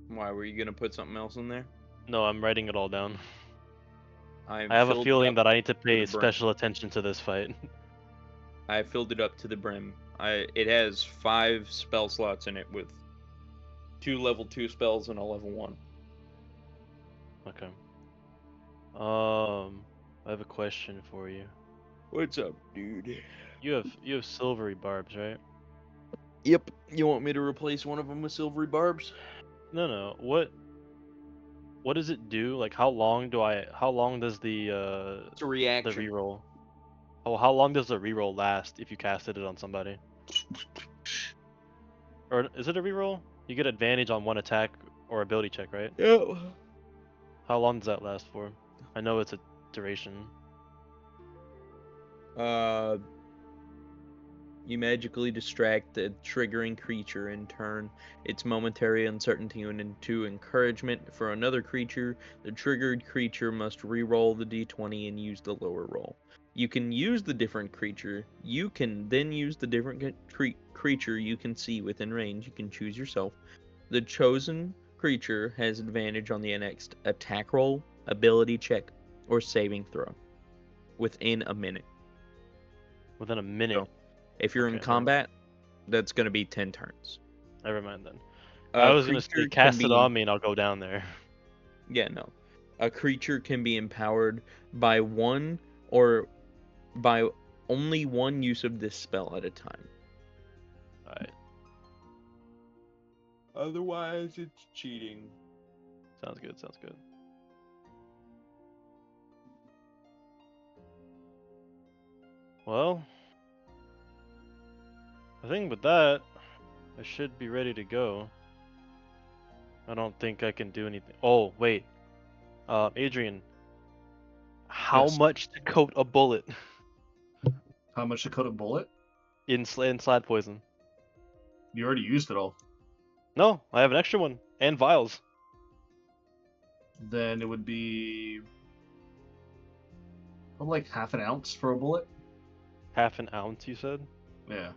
Why, were you going to put something else in there? No, I'm writing it all down. I I have a filled it feeling up that I need to to pay the brim. special attention to this fight. I filled it up to the brim. It has 5 spell slots in it with 2 level 2 spells and a level 1. Okay. I have a question for you. What's up, dude? You have silvery barbs, right? Yep. You want me to replace one of them with silvery barbs? No. What does it do? Like how long does the It's a reaction. reroll? Oh, how long does the reroll last if you casted it on somebody? Or is it a reroll? You get advantage on one attack or ability check, right? Yep. How long does that last for? I know it's a duration. You magically distract the triggering creature. In turn, its momentary uncertainty into encouragement for another creature. The triggered creature must re-roll the d20 and use the lower roll. You can use the different creature. You can then use the different creature you can see within range. You can choose yourself. The chosen creature has advantage on the next attack roll, ability check, or saving throw within a minute. Within a minute. So, if you're in combat, that's going to be 10 turns. Never mind then. I was going to say cast it on me and I'll go down there. Yeah, no. A creature can be empowered by one or by only one use of this spell at a time. Alright. Otherwise, it's cheating. Sounds good. Well, I think with that, I should be ready to go. I don't think I can do anything. Oh, wait. Adrian, how Yes. much to coat a bullet How much to coat a bullet? in slad poison? You already used it all. No, I have an extra one and vials. Then it would be probably like half an ounce for a bullet. Half an ounce, you said? Yeah.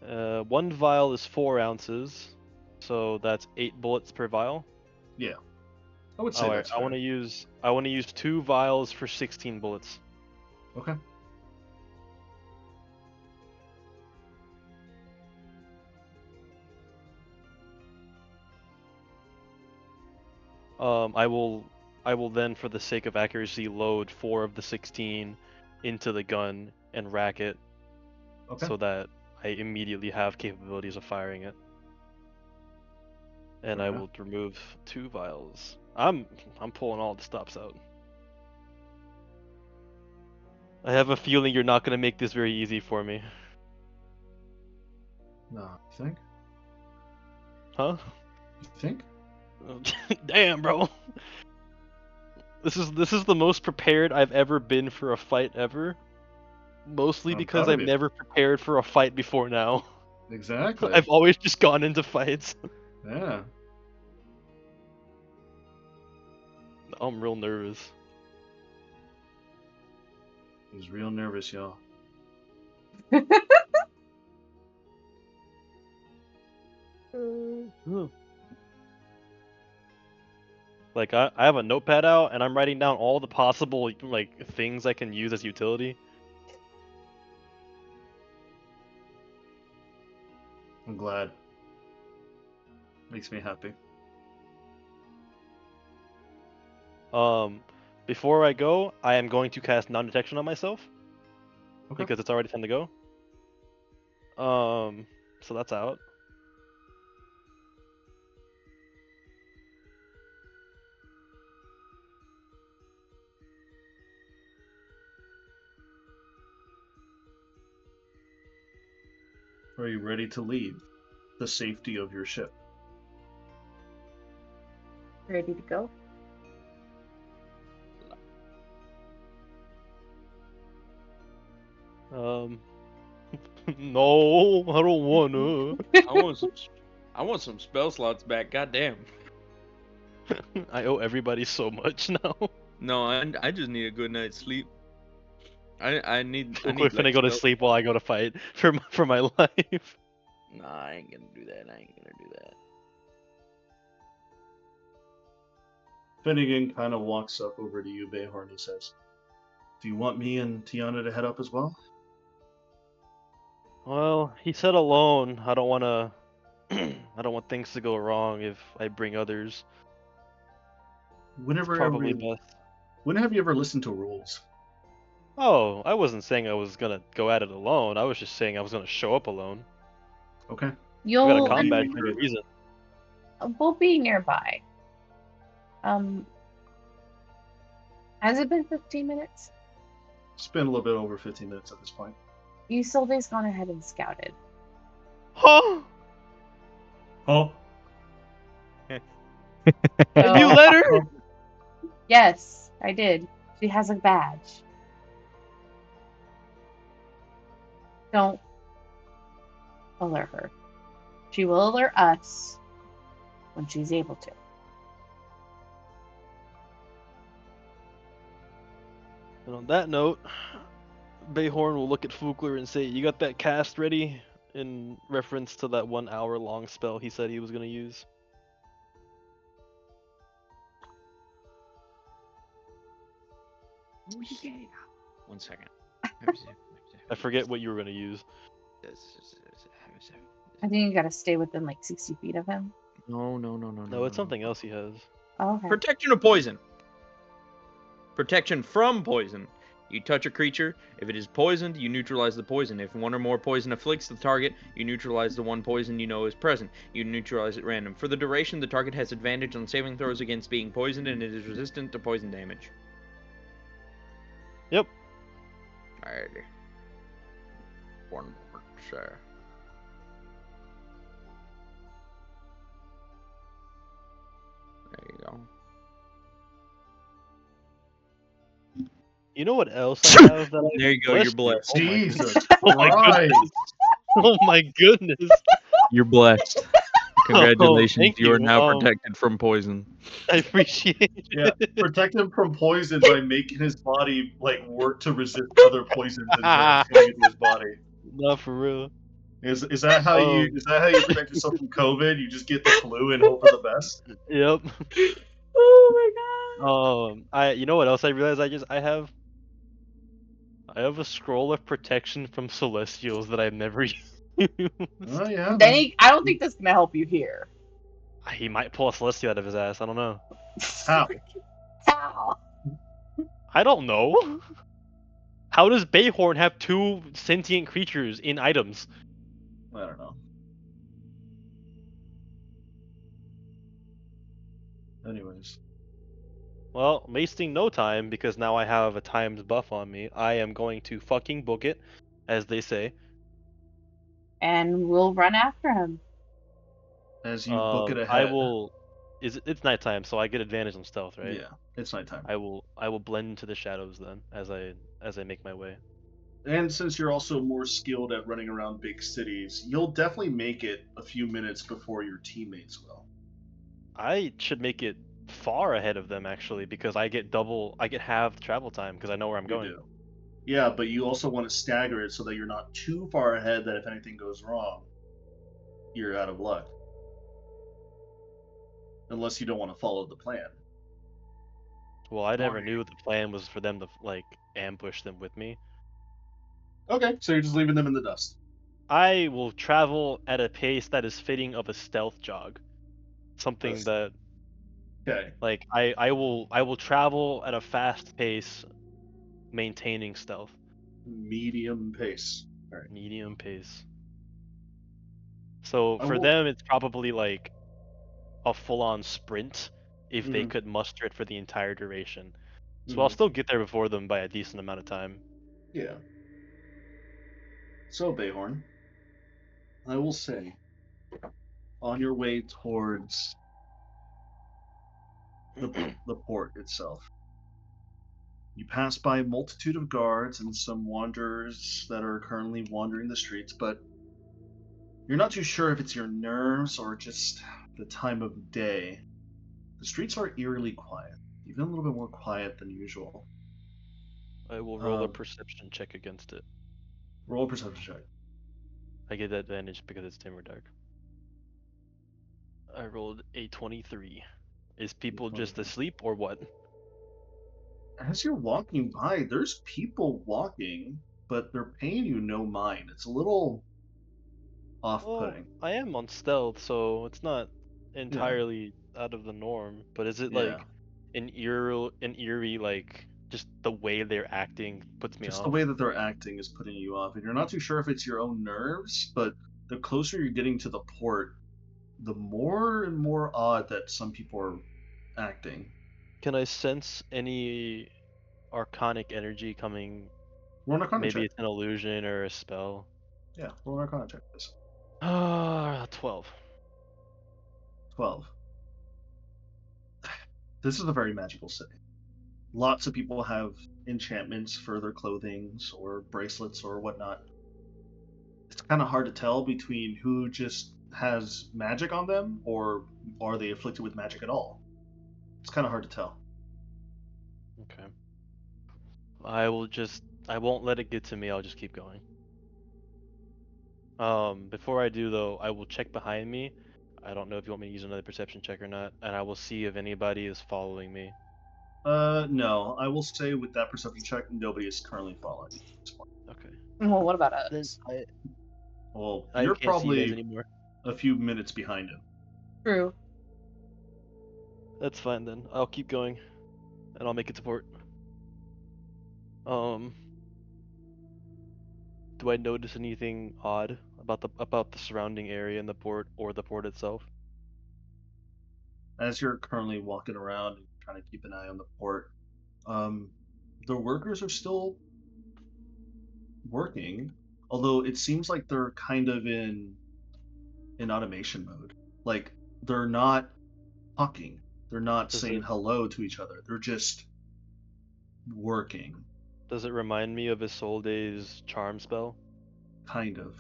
One vial is 4 ounces, so that's 8 bullets per vial. Yeah. I would say Alright, that's I fair. want to use 2 vials for 16 bullets. Okay. I will then, for the sake of accuracy, load 4 of the 16 into the gun and rack it Okay. so that I immediately have capabilities of firing it. And Fair I enough. will remove 2 vials. I'm pulling all the stops out. I have a feeling you're not gonna make this very easy for me. No, you think? Huh? You think? Damn, bro. This is the most prepared I've ever been for a fight ever. Mostly I'm because proud of I've you. never prepared for a fight before now. Exactly. I've always just gone into fights. Yeah. I'm real nervous. He's real nervous, y'all. Like I have a notepad out and I'm writing down all the possible like things I can use as utility. I'm glad. Makes me happy. Before I go, I am going to cast non-detection on myself Okay. because it's already time to go. So that's out. Are you ready to leave the safety of your ship? Ready to go? No, I don't wanna. I want some spell slots back. Goddamn. I owe everybody so much now. No, I just need a good night's sleep. I need We're finna like go to spell- sleep while I go to fight for my life. Nah, I ain't gonna do that. I ain't gonna do that. Finnegan kind of walks up over to you, Behorn. He says, "Do you want me and Tiana to head up as well?" Well, he said alone. I don't wanna. I don't want things to go wrong if I bring others. It's Whenever probably best. when have you ever listened to rules? Oh, I wasn't saying I was gonna go at it alone. I was just saying I was gonna show up alone. Okay. We got a You'll combat be for a reason. we'll be nearby. Has it been 15 minutes? It's been a little bit over 15 minutes at this point. Isolde's gone ahead and scouted. Huh? Oh. And you let her? Yes, I did. She has a badge. Don't alert her. She will alert us when she's able to. And on that note, Bayhorn will look at Fugler and say, "You got that cast ready?" In reference to that 1 hour long spell he said he was gonna use. Oh yeah. 1 second. I forget what you were gonna use. I think you gotta stay within like 60 feet of him. No. No, it's something else he has. Oh, okay. Protection of poison. Protection from poison. You touch a creature. If it is poisoned, you neutralize the poison. If one or more poison afflicts the target, you neutralize the one poison you know is present. You neutralize at random. For the duration, the target has advantage on saving throws against being poisoned, and it is resistant to poison damage. Yep. Alrighty. 1 more, sir. There you go. You know what else I have that I There you go. Bless You're blessed. Oh my Jesus Oh my Christ. Oh my goodness. You're blessed. Congratulations. thank you are you. now protected from poison. I appreciate Yeah, it. protect him from poison by making his body like work to resist other poisons and germs going into his body. Not for real. Is that how you protect yourself from COVID? You just get the flu and hope for the best. Yep. Oh my god. You know what else I realized? I have a scroll of protection from Celestials that I've never used. Oh yeah. I don't think that's gonna help you here. He might pull a Celestial out of his ass. I don't know. How? How? I don't know. How does Bayhorn have 2 sentient creatures in items? I don't know. Anyways. Well, wasting no time because now I have a times buff on me. I am going to fucking book it, as they say. And we'll run after him. As you book it I ahead. will. It's nighttime, so I get advantage on stealth, right? Yeah, it's nighttime. I will blend into the shadows then as I make my way. And since you're also more skilled at running around big cities, you'll definitely make it a few minutes before your teammates will. I should make it far ahead of them actually because I get half travel time because I know where I'm You going. do. Yeah, but you also want to stagger it so that you're not too far ahead that if anything goes wrong, you're out of luck. Unless you don't want to follow the plan. Well, I never knew the plan was for them to like ambush them with me. Okay, so you're just leaving them in the dust. I will travel at a pace that is fitting of a stealth jog. Something that Okay. like I will travel at a fast pace maintaining stealth. Medium pace. All right. Medium pace. So I for will- them it's probably like a full-on sprint if they Mhm. could muster it for the entire duration. So I'll Mhm. still get there before them by a decent amount of time. Yeah. So, Bayhorn, I will say, on your way towards the port itself, you pass by a multitude of guards and some wanderers that are currently wandering the streets, but you're not too sure if it's your nerves or just the time of day. The streets are eerily quiet, even a little bit more quiet than usual. I will roll a perception check against it. Roll a perception check. I get that advantage because it's dim or dark. I rolled a 23. Is people just 23. asleep or what? As you're walking by, there's people walking, but they're paying you no mind. It's a little Well, off-putting. I am on stealth, so it's not entirely out of the norm. But is it Yeah. like an eerie like just the way they're acting puts me Just off? the way that they're acting is putting you off, and you're not too sure if it's your own nerves, but the closer you're getting to the port, the more and more odd that some people are acting. Can I sense any arcanic energy coming? Roll an Arcana Maybe check. it's an illusion or a spell. Yeah, roll an Arcana check, please. 12. 12. This is a very magical city. Lots of people have enchantments for their clothings or bracelets or whatnot. It's kind of hard to tell between who just has magic on them or are they afflicted with magic at all. It's kind of hard to tell. Okay. I won't let it get to me. I'll just keep going. Before I do though, I will check behind me. I don't know if you want me to use another perception check or not, and I will see if anybody is following me. No. I will say with that perception check, nobody is currently following you at this point. Okay. Well, what about Then us? Well, I you're can't see you guys probably anymore. a few minutes behind him. True. That's fine then. I'll keep going, and I'll make it to port. Do I notice anything odd about the surrounding area in the port or the port itself? As you're currently walking around and trying to keep an eye on the port, the workers are still working, although it seems like they're kind of in automation mode. Like they're not talking, they're not Does saying it hello to each other. They're just working, does it remind me of Isolde's charm spell? kind of.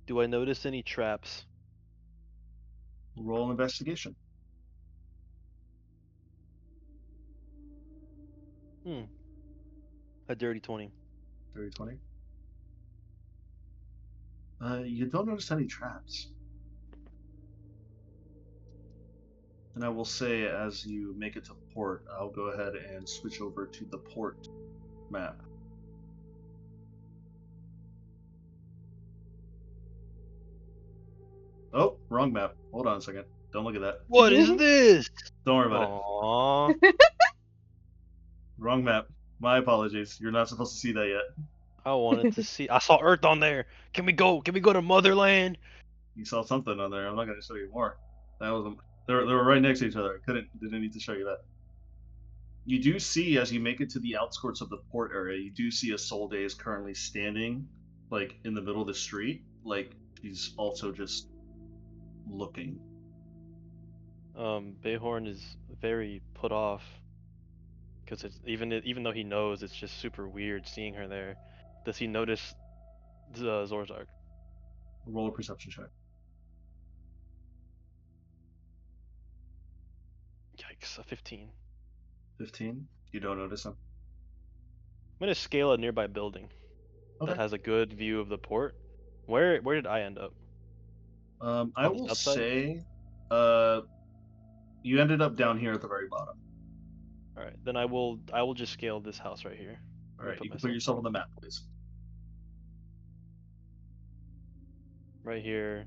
Do I notice any traps? Roll an investigation. A dirty 20. Dirty 20. You don't notice any traps. And I will say, as you make it to port, I'll go ahead and switch over to the port map. Oh, wrong map. Hold on a second. Don't look at that. What is this? Don't worry about Aww. it. Wrong map. My apologies. You're not supposed to see that yet. I wanted to see. I saw Earth on there. Can we go? Can we go to Motherland? You saw something on there. I'm not going to show you more. That was they were right next to each other. Didn't need to show you that. You do see, as you make it to the outskirts of the port area, you do see a Solday is currently standing, like, in the middle of the street. Like, she's also just looking. Bayhorn is very put off because it's even though he knows, it's just super weird seeing her there. Does he notice Zorzark? Roll a perception check. Yikes, a 15. 15. You don't notice him. I'm gonna scale a nearby building Okay. that has a good view of the port. Where did I end up? I On the will outside? say, you ended up down here at the very bottom. All right, then I will just scale this house right here. All right, you can put yourself on the map, please. Right here,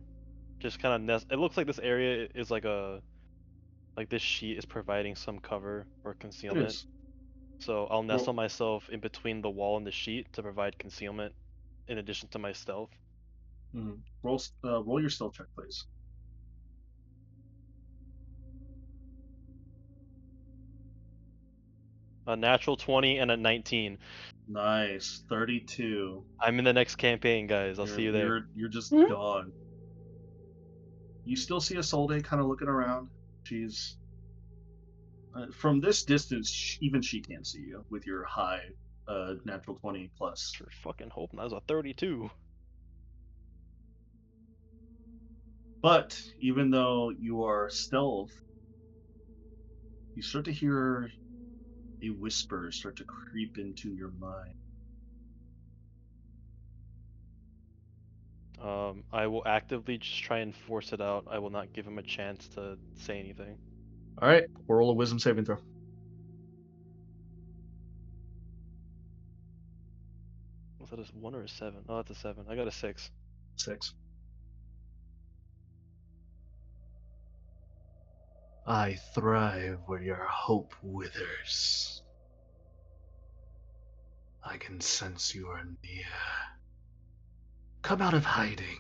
just kind of nest. It looks like this area is like this sheet is providing some cover or It concealment. is. So I'll nestle myself in between the wall and the sheet to provide concealment, in addition to my stealth. Mm-hmm. Roll your stealth check, please. A natural 20 and a 19. Nice. 32. I'm in the next campaign, guys. I'll see you there. You're just Hmm? gone. You still see a Solday kind of looking around. She's from this distance, even she can't see you with your high natural 20 plus. Sure fucking hoping that was a 32. But even though you are stealth, you start to hear a whisper start to creep into your mind. I will actively just try and force it out. I will not give him a chance to say anything. All right, roll a wisdom saving throw. Was that a 1 or a 7? Oh, that's a 7. I got a 6. 6. I thrive where your hope withers. I can sense you are near. Come out of hiding.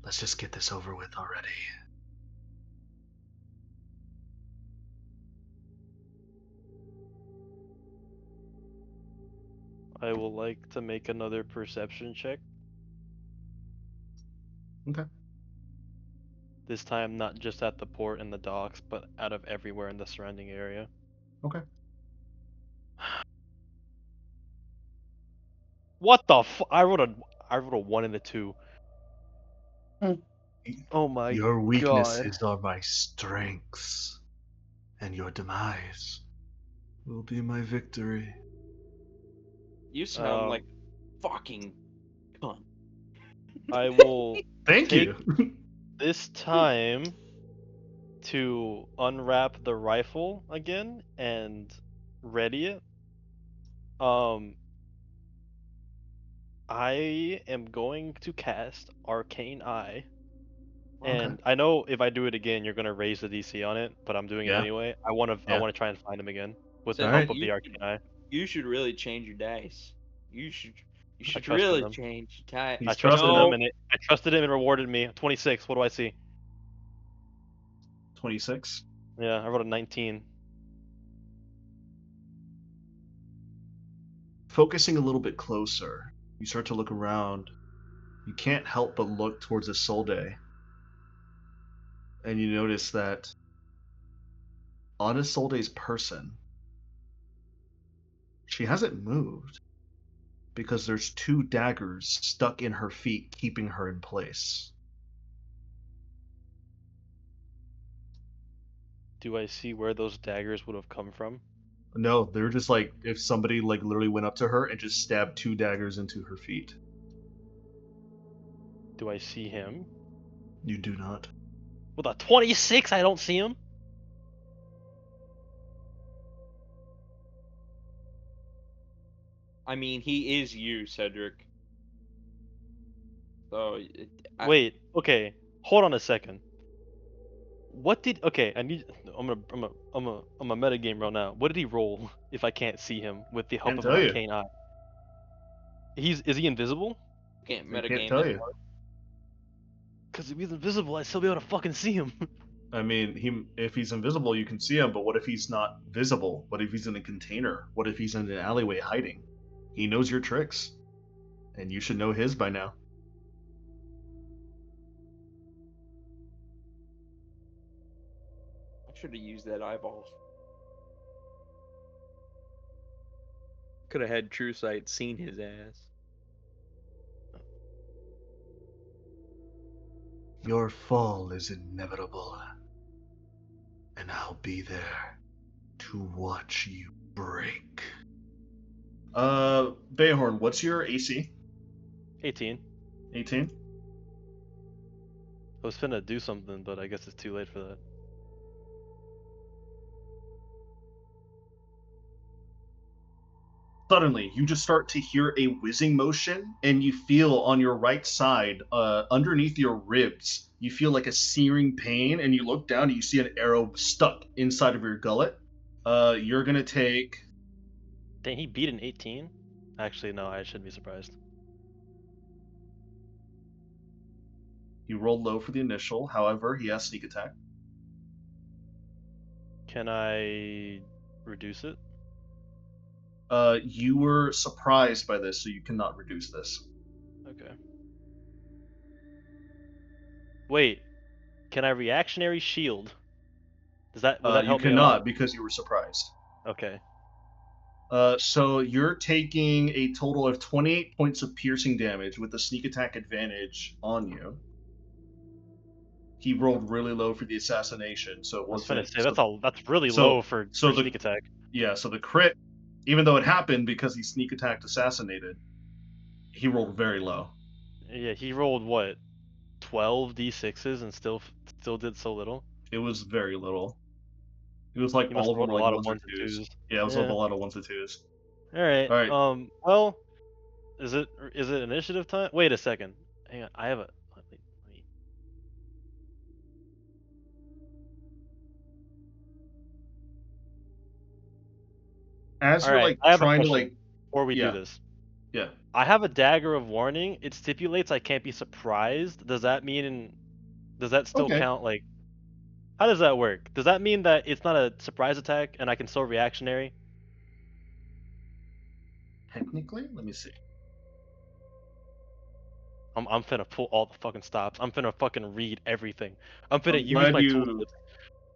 Let's just get this over with already. I will like to make another perception check. Okay. This time, not just at the port and the docks, but out of everywhere in the surrounding area. Okay. What the I wrote a 1 and a 2. Oh my Your god. weaknesses are my strengths, and your demise will be my victory. You sound like fucking cunt. I will Thank take you. this time to unwrap the rifle again and ready it. I am going to cast Arcane Eye. And Okay. I know if I do it again, you're gonna raise the DC on it, but I'm doing it Yeah. anyway. I want Yeah. to try and find him again with the So help Alright. of the Arcane Eye. You should really change your dice. You should trusted really them. change your dice. He's I trusted trusted him, and I trusted him and rewarded me. 26. What do I see? 26. Yeah, I wrote a 19. Focusing a little bit closer, you start to look around. You can't help but look towards the Solday. And you notice that on a Solday's person, she hasn't moved because there's 2 daggers stuck in her feet, keeping her in place. Do I see where those daggers would have come from? No, they're just like if somebody like literally went up to her and just stabbed 2 daggers into her feet. Do I see him? You do not. With a 26, I don't see him. I mean, he is you, Cedric. So, Wait, okay. Hold on a second. What did okay, I'm a metagame right now. What did he roll if I can't see him with the help Can't of an tell you. arcane eye? Is he invisible? can't I can't metagame tell this you. hard. Cause if he's invisible, I'd still be able to fucking see him. I mean, if he's invisible, you can see him. But what if he's not visible? What if he's in a container? What if he's in an alleyway hiding? He knows your tricks, and you should know his by now. I should have used that eyeball. Could have had True Sight seen his ass. Your fall is inevitable, and I'll be there to watch you break. Bayhorn, what's your AC? 18. 18? I was finna do something, but I guess it's too late for that. Suddenly, you just start to hear a whizzing motion, and you feel on your right side, underneath your ribs, you feel like a searing pain, and you look down and you see an arrow stuck inside of your gullet. You're gonna take... Dang, he beat an 18? Actually, no, I shouldn't be surprised. You rolled low for the initial, however, he has sneak attack. Can I reduce it? You were surprised by this, so you cannot reduce this. Okay. Wait, can I reactionary shield? Would that You help me a lot? cannot because you were surprised. Okay. So you're taking a total of 28 points of piercing damage with the sneak attack advantage on you. He rolled really low for the assassination, so it I was wasn't. finna say that's really so- low for so the- sneak attack. Yeah, so the crit, even though it happened because he sneak attacked assassinated, he rolled very low. Yeah, he rolled what, 12 d6s and still did so little. It was very little. It was like He must all of have them rolled were a like lot of ones or ones and twos. twos. Yeah, it was Yeah. a lot of ones and twos. All right. All right. Well, is it initiative time? Wait a second. Hang on. I have a. Let me. As All you're right. like I have a trying to question like, before we yeah. do this. yeah, I have a dagger of warning. It stipulates I can't be surprised. Does that mean? Does that still Okay. count? Like, how does that work? Does that mean that it's not a surprise attack and I can still reactionary? technically, let me see. I'm finna pull all the fucking stops. I'm finna fucking read everything. I'm finna I'm use glad my you- tooltips.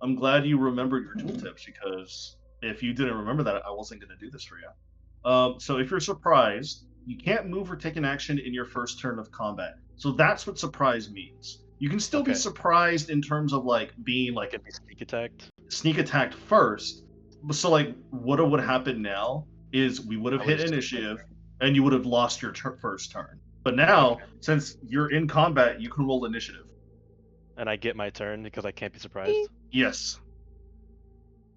I'm glad you remembered your tooltips because if you didn't remember that, I wasn't going to do this for you. So if you're surprised, you can't move or take an action in your first turn of combat. So that's what surprise means. You can still be Okay. surprised in terms of like being I like can be sneak attacked. sneak attacked first. So like what would happen now is we would have I would hit just- initiative and you would have lost your first turn. But now, since you're in combat, you can roll initiative. And I get my turn because I can't be surprised. Yes.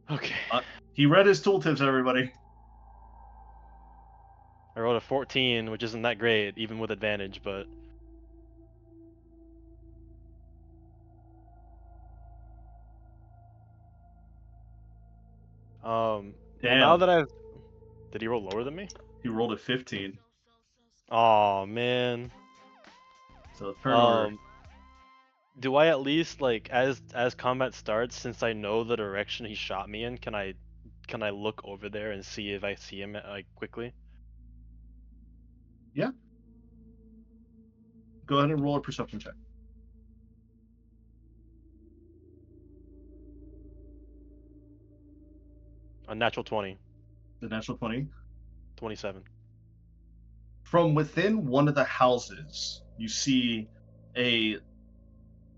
Okay. He read his tooltips, everybody. I rolled a 14, which isn't that great, even with advantage, but... Well, now Damn. that I've... Did he roll lower than me? He rolled a 15. Oh man. So turn order. Do I at least like as combat starts, since I know the direction he shot me in, can I look over there and see if I see him like quickly? Go ahead and roll a perception check. A natural 20, The natural 20. 27. From within one of the houses, you see a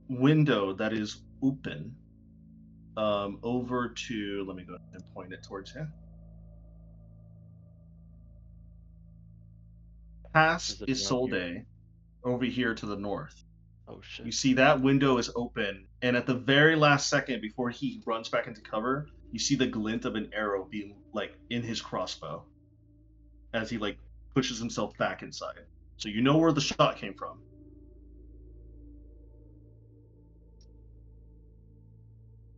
window that is open over to, let me go ahead and point it towards you. Past Is it around here? Isolde, over here to the north, Oh shit. you see that window is open, and at the very last second before he runs back into cover, you see the glint of an arrow being like in his crossbow as he like pushes himself back inside. So you know where the shot came from.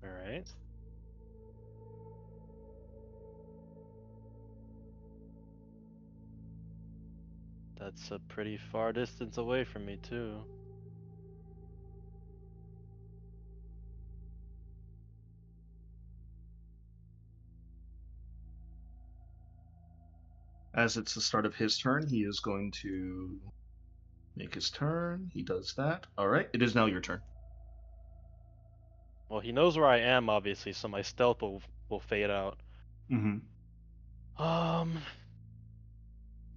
All right. That's a pretty far distance away from me too. As it's the start of his turn, he is going to make his turn. He does that. All right, it is now your turn. Well, he knows where I am, obviously, so my stealth will fade out. Mm-hmm.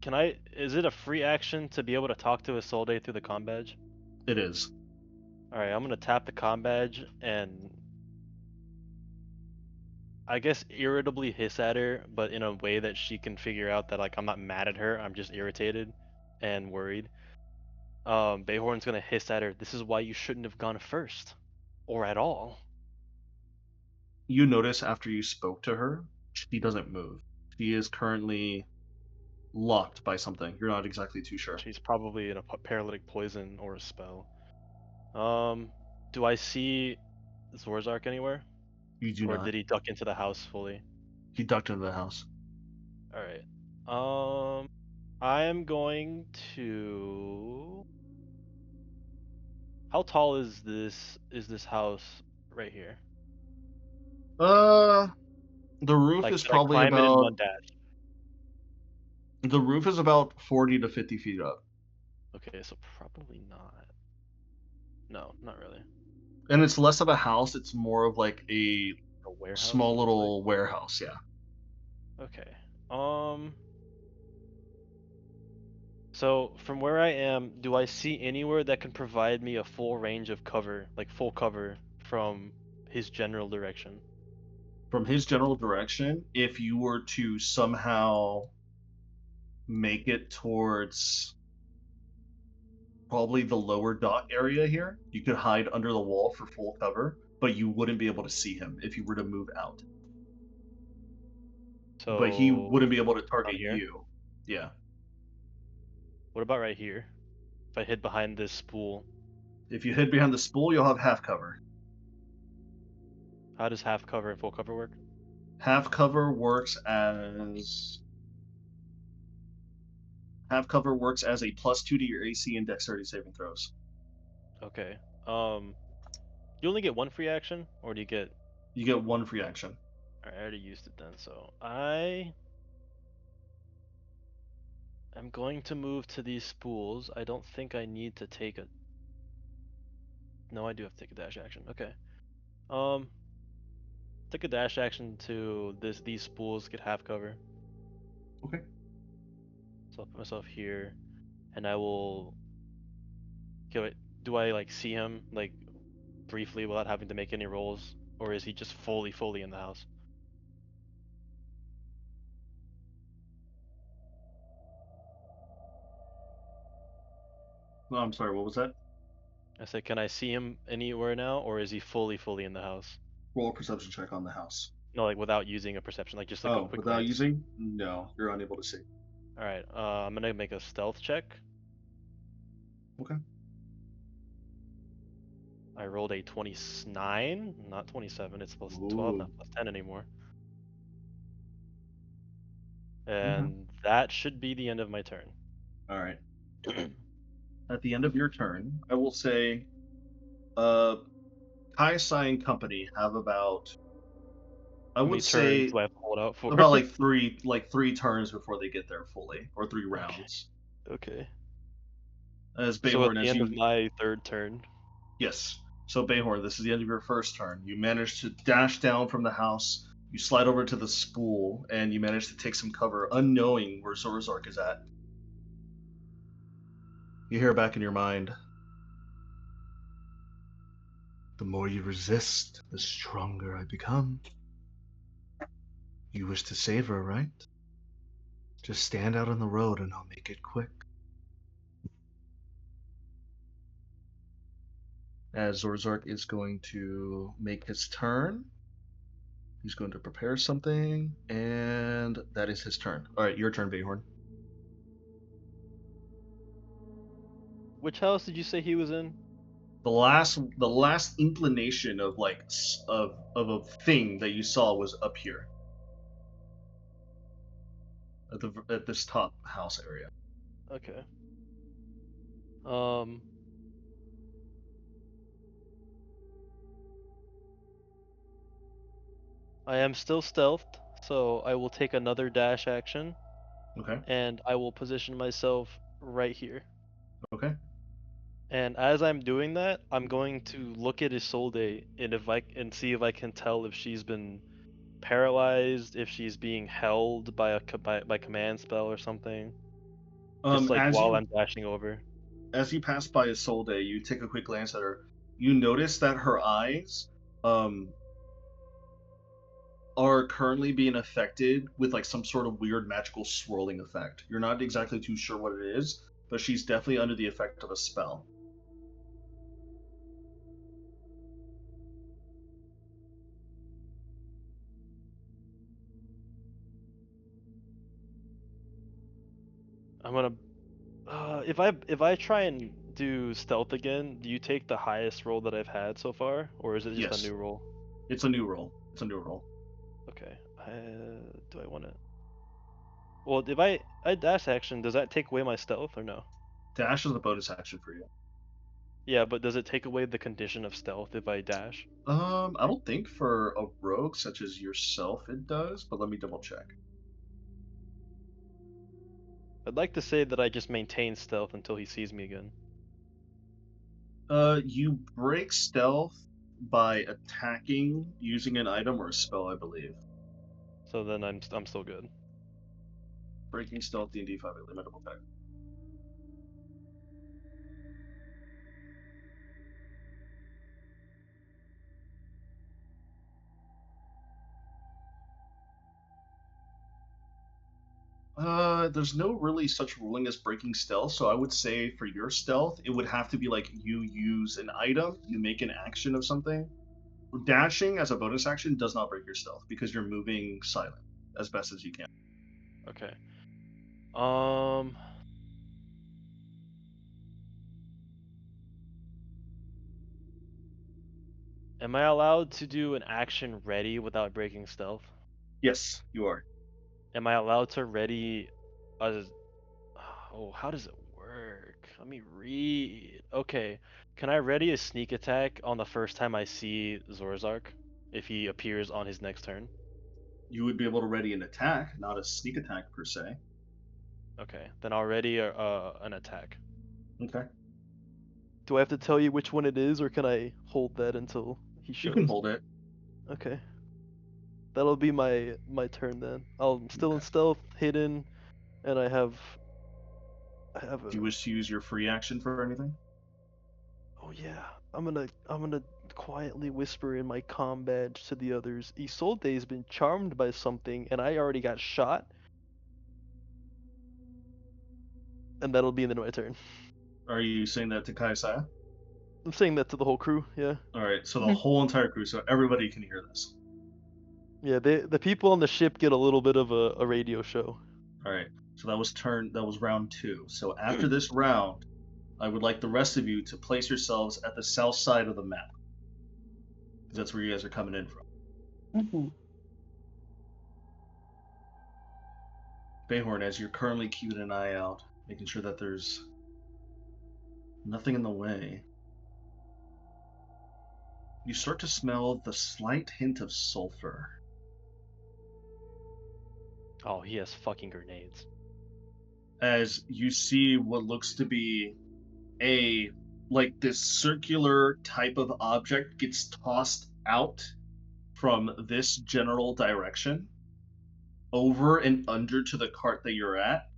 Can I? Is it a free action to be able to talk to Isolde through the comm badge? It is. All right, I'm gonna tap the comm badge and I guess irritably hiss at her, but in a way that she can figure out that like I'm not mad at her. I'm just irritated and worried. Bayhorn's gonna hiss at her. This is why you shouldn't have gone first, or at all. You notice after you spoke to her, she doesn't move. She is currently locked by something. You're not exactly too sure. She's probably in a paralytic poison or a spell. Do I see Zorzark anywhere? You do Or not. did he duck into the house fully? He ducked into the house. Alright. I am going to... How tall is this house right here? The roof Like, is can I probably climb it in one about dash? the roof is about 40 to 50 feet up. Okay, so probably not. No, not really. And it's less of a house, it's more of like a A warehouse? small little warehouse, yeah. Okay. So from where I am, do I see anywhere that can provide me a full range of cover, like full cover from his general direction? From his general direction, if you were to somehow make it towards probably the lower dock area here, you could hide under the wall for full cover, but you wouldn't be able to see him if you were to move out. So But he wouldn't be able to target here? you. Yeah. What about right here? If I hid behind this spool, If you hid behind the spool, you'll have half cover. how does half cover and full cover work? Half cover works as a +2 to your AC and dexterity saving throws. Okay. You only get one free action, or do you get? You get one free action. Alright, I already used it then, so I am going to move to these spools. I don't think I need to take a. No, I do have to take a dash action. Okay. Take a dash action to these spools get half cover. Okay. So I'll put myself here, and I will. Okay, wait. Do I like see him like briefly without having to make any rolls, or is he just fully in the house? No, I'm sorry, what was that? I said, can I see him anywhere now, or is he fully in the house? Roll a perception check on the house. No, like without using a perception, like just like a quick without glance. using? No, you're unable to see. All right, I'm gonna make a stealth check. Okay. I rolled a 29, not 27. It's plus 12, not plus 10 anymore. And that should be the end of my turn. All right. At the end of your turn, I will say, Kaisai and company have about, I How many would say, turns do I have to hold out for? about like three turns before they get there fully, or 3 rounds. Okay. As So at Bayhorn, the as end you, of my third turn. yes. So Bayhorn, this is the end of your first turn. You manage to dash down from the house. You slide over to the spool, and you manage to take some cover, unknowing where Zorzark is at. You hear back in your mind, the more you resist, the stronger I become. You wish to save her, right? Just stand out on the road and I'll make it quick. as Zorzark is going to make his turn. He's going to prepare something, and that is his turn. All right, your turn, Bayhorn. Which house did you say he was in? The last inclination of of a thing that you saw was up here at this top house area. Okay. I am still stealthed, so I will take another dash action, Okay. and I will position myself right here. Okay. And as I'm doing that, I'm going to look at Isolde and see if I can tell if she's been paralyzed, if she's being held by by command spell or something. Just like As while you I'm dashing over. as you pass by Isolde, you take a quick glance at her. You notice that her eyes are currently being affected with like some sort of weird magical swirling effect. You're not exactly too sure what it is, but she's definitely under the effect of a spell. I'm gonna if I try and do stealth again, do you take the highest roll that I've had so far, or is it just Yes. a new roll? It's a new roll. Okay. Do I want to? Well, if I dash action, does that take away my stealth or no? Dash is a bonus action for you. Yeah, but does it take away the condition of stealth if I dash? I don't think for a rogue such as yourself it does, but let me double check. I'd like to say that I just maintain stealth until he sees me again. You break stealth by attacking using an item or a spell, I believe. So then I'm still good. Breaking stealth D&D 5. Let me double check. There's no really such ruling as breaking stealth, so I would say for your stealth, it would have to be like you use an item, you make an action of something. Dashing as a bonus action does not break your stealth because you're moving silent as best as you can. Okay. Am I allowed to do an action ready without breaking stealth? Yes, you are. Am I allowed to ready a... Oh, how does it work? Let me read. Okay. Can I ready a sneak attack on the first time I see Zorzark? If he appears on his next turn? You would be able to ready an attack, not a sneak attack per se. Okay. Then I'll ready an attack. Okay. Do I have to tell you which one it is, or can I hold that until he shows? You can hold it. Okay. That'll be my turn then. I'm still in stealth, hidden, and I have a... Do you wish to use your free action for anything? Oh yeah. I'm gonna quietly whisper in my comm badge to the others. Isolde's been charmed by something, and I already got shot. And that'll be the end of my turn. Are you saying that to Kaisaya? I'm saying that to the whole crew, yeah. Alright, so the whole entire crew, so everybody can hear this. Yeah, the people on the ship get a little bit of a radio show. Alright, so that was round 2. So after this round, I would like the rest of you to place yourselves at the south side of the map. Because that's where you guys are coming in from. Mm-hmm. Bayhorn, as you're currently keeping an eye out, making sure that there's nothing in the way, you start to smell the slight hint of sulfur. Oh, he has fucking grenades. As you see what looks to be this circular type of object gets tossed out from this general direction over and under to the cart that you're at.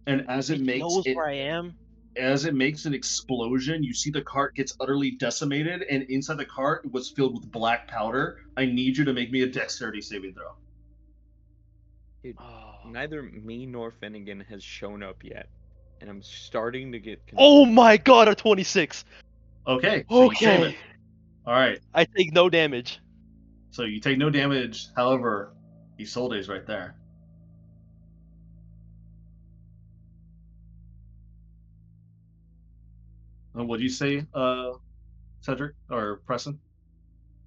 And as it makes where I am. As it makes an explosion, you see the cart gets utterly decimated, and inside the cart was filled with black powder. I need you to make me a dexterity saving throw. Dude, Oh. neither me nor Finnegan has shown up yet, and I'm starting to get Oh my god, a 26! Okay, so you save it. Okay. All right, I take no damage. so you take no damage. However, Isolde's right there. And what do you say, Cedric or Preston?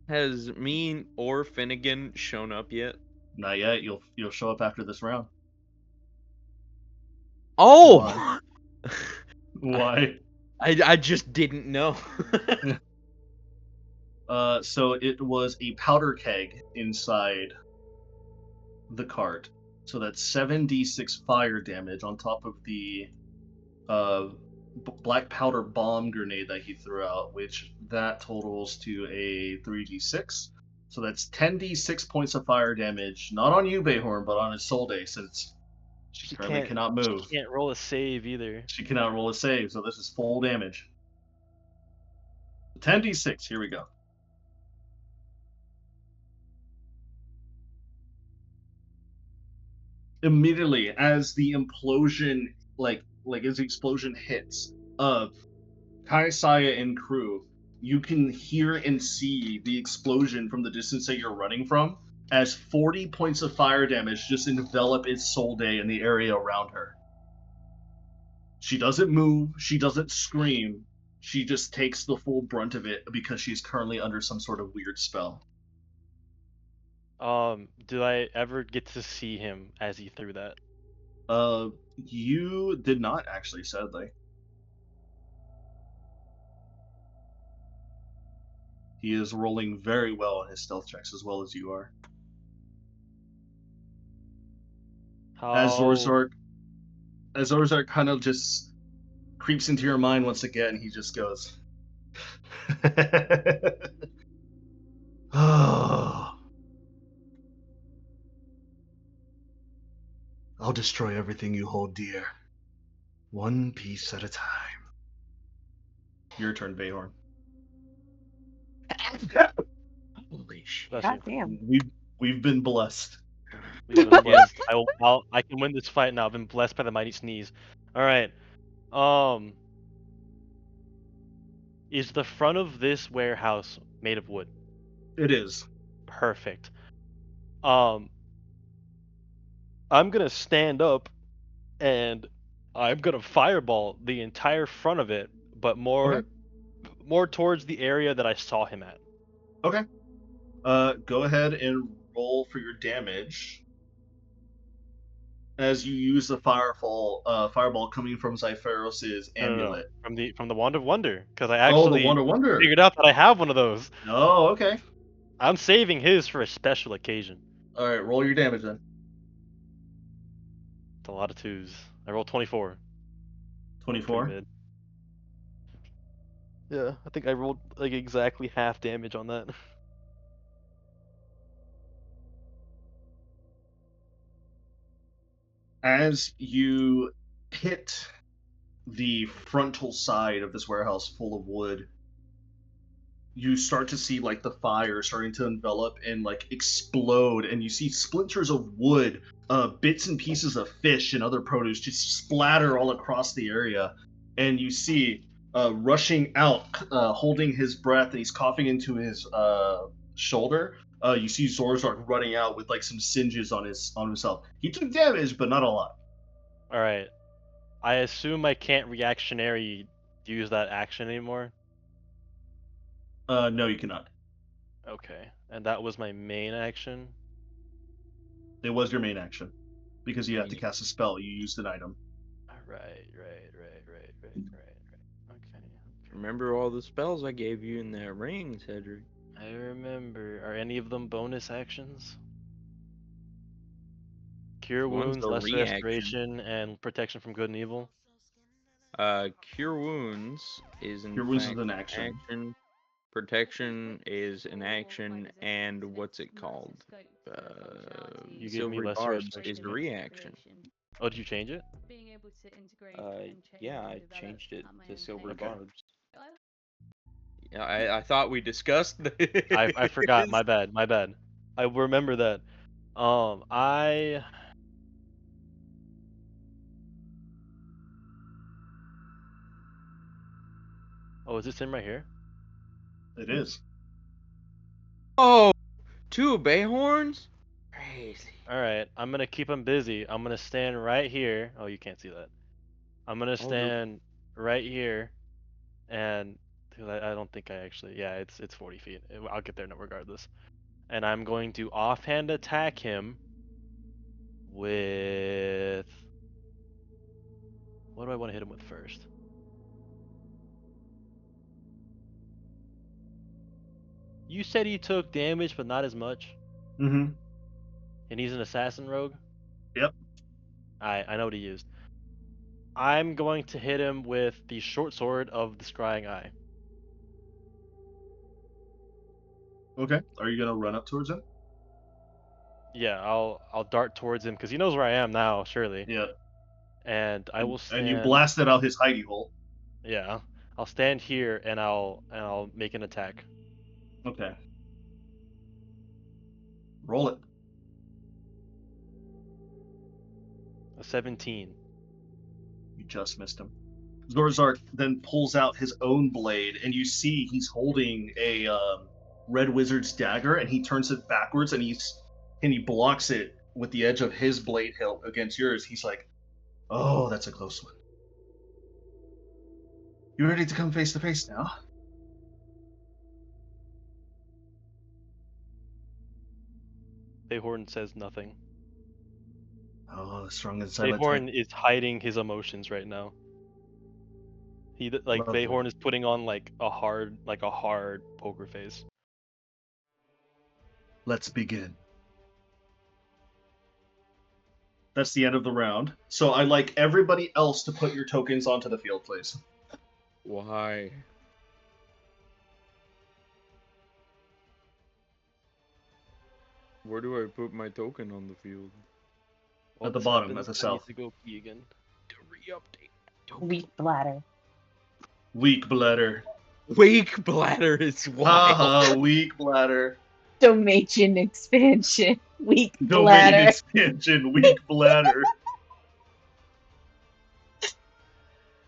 Has me or Finnegan shown up yet? Not yet. You'll show up after this round. Oh! Why? I just didn't know. So it was a powder keg inside the cart. So that's 7d6 fire damage on top of the black powder bomb grenade that he threw out, which that totals to a 3d6. So that's 10d6 points of fire damage, not on you, Bayhorn, but on Isolde, since she currently cannot move. She can't roll a save either. She cannot roll a save, so this is full damage. 10d6, here we go. Immediately as the implosion as the explosion hits, Kai, Saya, and crew, you can hear and see the explosion from the distance that you're running from, as 40 points of fire damage just envelop Isolde in the area around her. She doesn't move, she doesn't scream, she just takes the full brunt of it because she's currently under some sort of weird spell. Did I ever get to see him as he threw that? You did not actually, sadly. He is rolling very well on his stealth checks as well as you are. As Zorzark kind of just creeps into your mind once again, he just goes, "Oh, I'll destroy everything you hold dear, one piece at a time." Your turn, Bayhorn. Holy shit. Bless God you. damn. We've been blessed. We've been blessed. I can win this fight now. I've been blessed by the mighty sneeze. All right. Is the front of this warehouse made of wood? It is. Perfect. I'm gonna stand up and I'm gonna fireball the entire front of it, but more towards the area that I saw him at. Okay. Go ahead and roll for your damage as you use the fireball coming from Zypheros's No, amulet. from the Wand of Wonder, because I Oh, the actually Wand of Wonder. figured out that I have one of those. Oh, okay. I'm saving his for a special occasion. All right, roll your damage then. It's a lot of twos. I rolled 24. 24. Pretty mid. Yeah, I think I rolled like exactly half damage on that. As you hit the frontal side of this warehouse full of wood, you start to see like the fire starting to envelop and like explode, and you see splinters of wood, bits and pieces of fish and other produce just splatter all across the area. And you see rushing out, holding his breath, and he's coughing into his shoulder. You see Zorzark running out with like some singes on himself. He took damage, but not a lot. All right. I assume I can't reactionary use that action anymore. No, you cannot. Okay, and that was my main action. It was your main action because you have to cast a spell. You used an item. Right. Okay. Remember all the spells I gave you in that ring, Cedric? I remember. Are any of them bonus actions? Cure One's wounds, a lesser reaction. restoration, and protection from good and evil. Cure wounds is in Cure wounds fact is an action. Protection is an action, and what's it called? You give me Silvery lesser Barbs restoration. is a reaction. Oh, did you change it? Being able to integrate Yeah, I changed it to Silver Okay. Barbs. Yeah, I thought we discussed I forgot. My bad. I remember that. I Oh, is this him right here? It is. Oh, 2 Bayhorns? Crazy. Alright, I'm gonna keep him busy. I'm gonna stand right here. Oh, you can't see that. I'm gonna Oh, you're- stand right here, and because I don't think I actually. Yeah, it's 40 feet. I'll get there no regardless. And I'm going to offhand attack him with. What do I want to hit him with first? You said he took damage, but not as much, Mm-hmm. and he's an assassin rogue. Yep. I know what he used. I'm going to hit him with the short sword of the Scrying Eye. Okay. Are you gonna run up towards him? Yeah, I'll dart towards him because he knows where I am now, surely. Yeah. And I will stand. And you blasted out his hidey hole. Yeah, I'll stand here and I'll make an attack. Okay. Roll it. A 17. You just missed him. Zorzark then pulls out his own blade, and you see he's holding a red wizard's dagger, and he turns it backwards, and he blocks it with the edge of his blade hilt against yours. He's like, "Oh, that's a close one. You ready to come face to face now?" Bayhorn says nothing. Oh, the strong and silent. Bayhorn is hiding his emotions right now. Lovely. Bayhorn is putting on like a hard poker face. Let's begin. That's the end of the round. So I'd like everybody else to put your tokens onto the field, please. Why? Where do I put my token on the field? At the What bottom, happens at the if I need south. to go pee again. To re-update token. Weak bladder. Weak bladder. Wake bladder is wild. Haha, weak bladder. Domation expansion. Weak Domain bladder. expansion, weak bladder.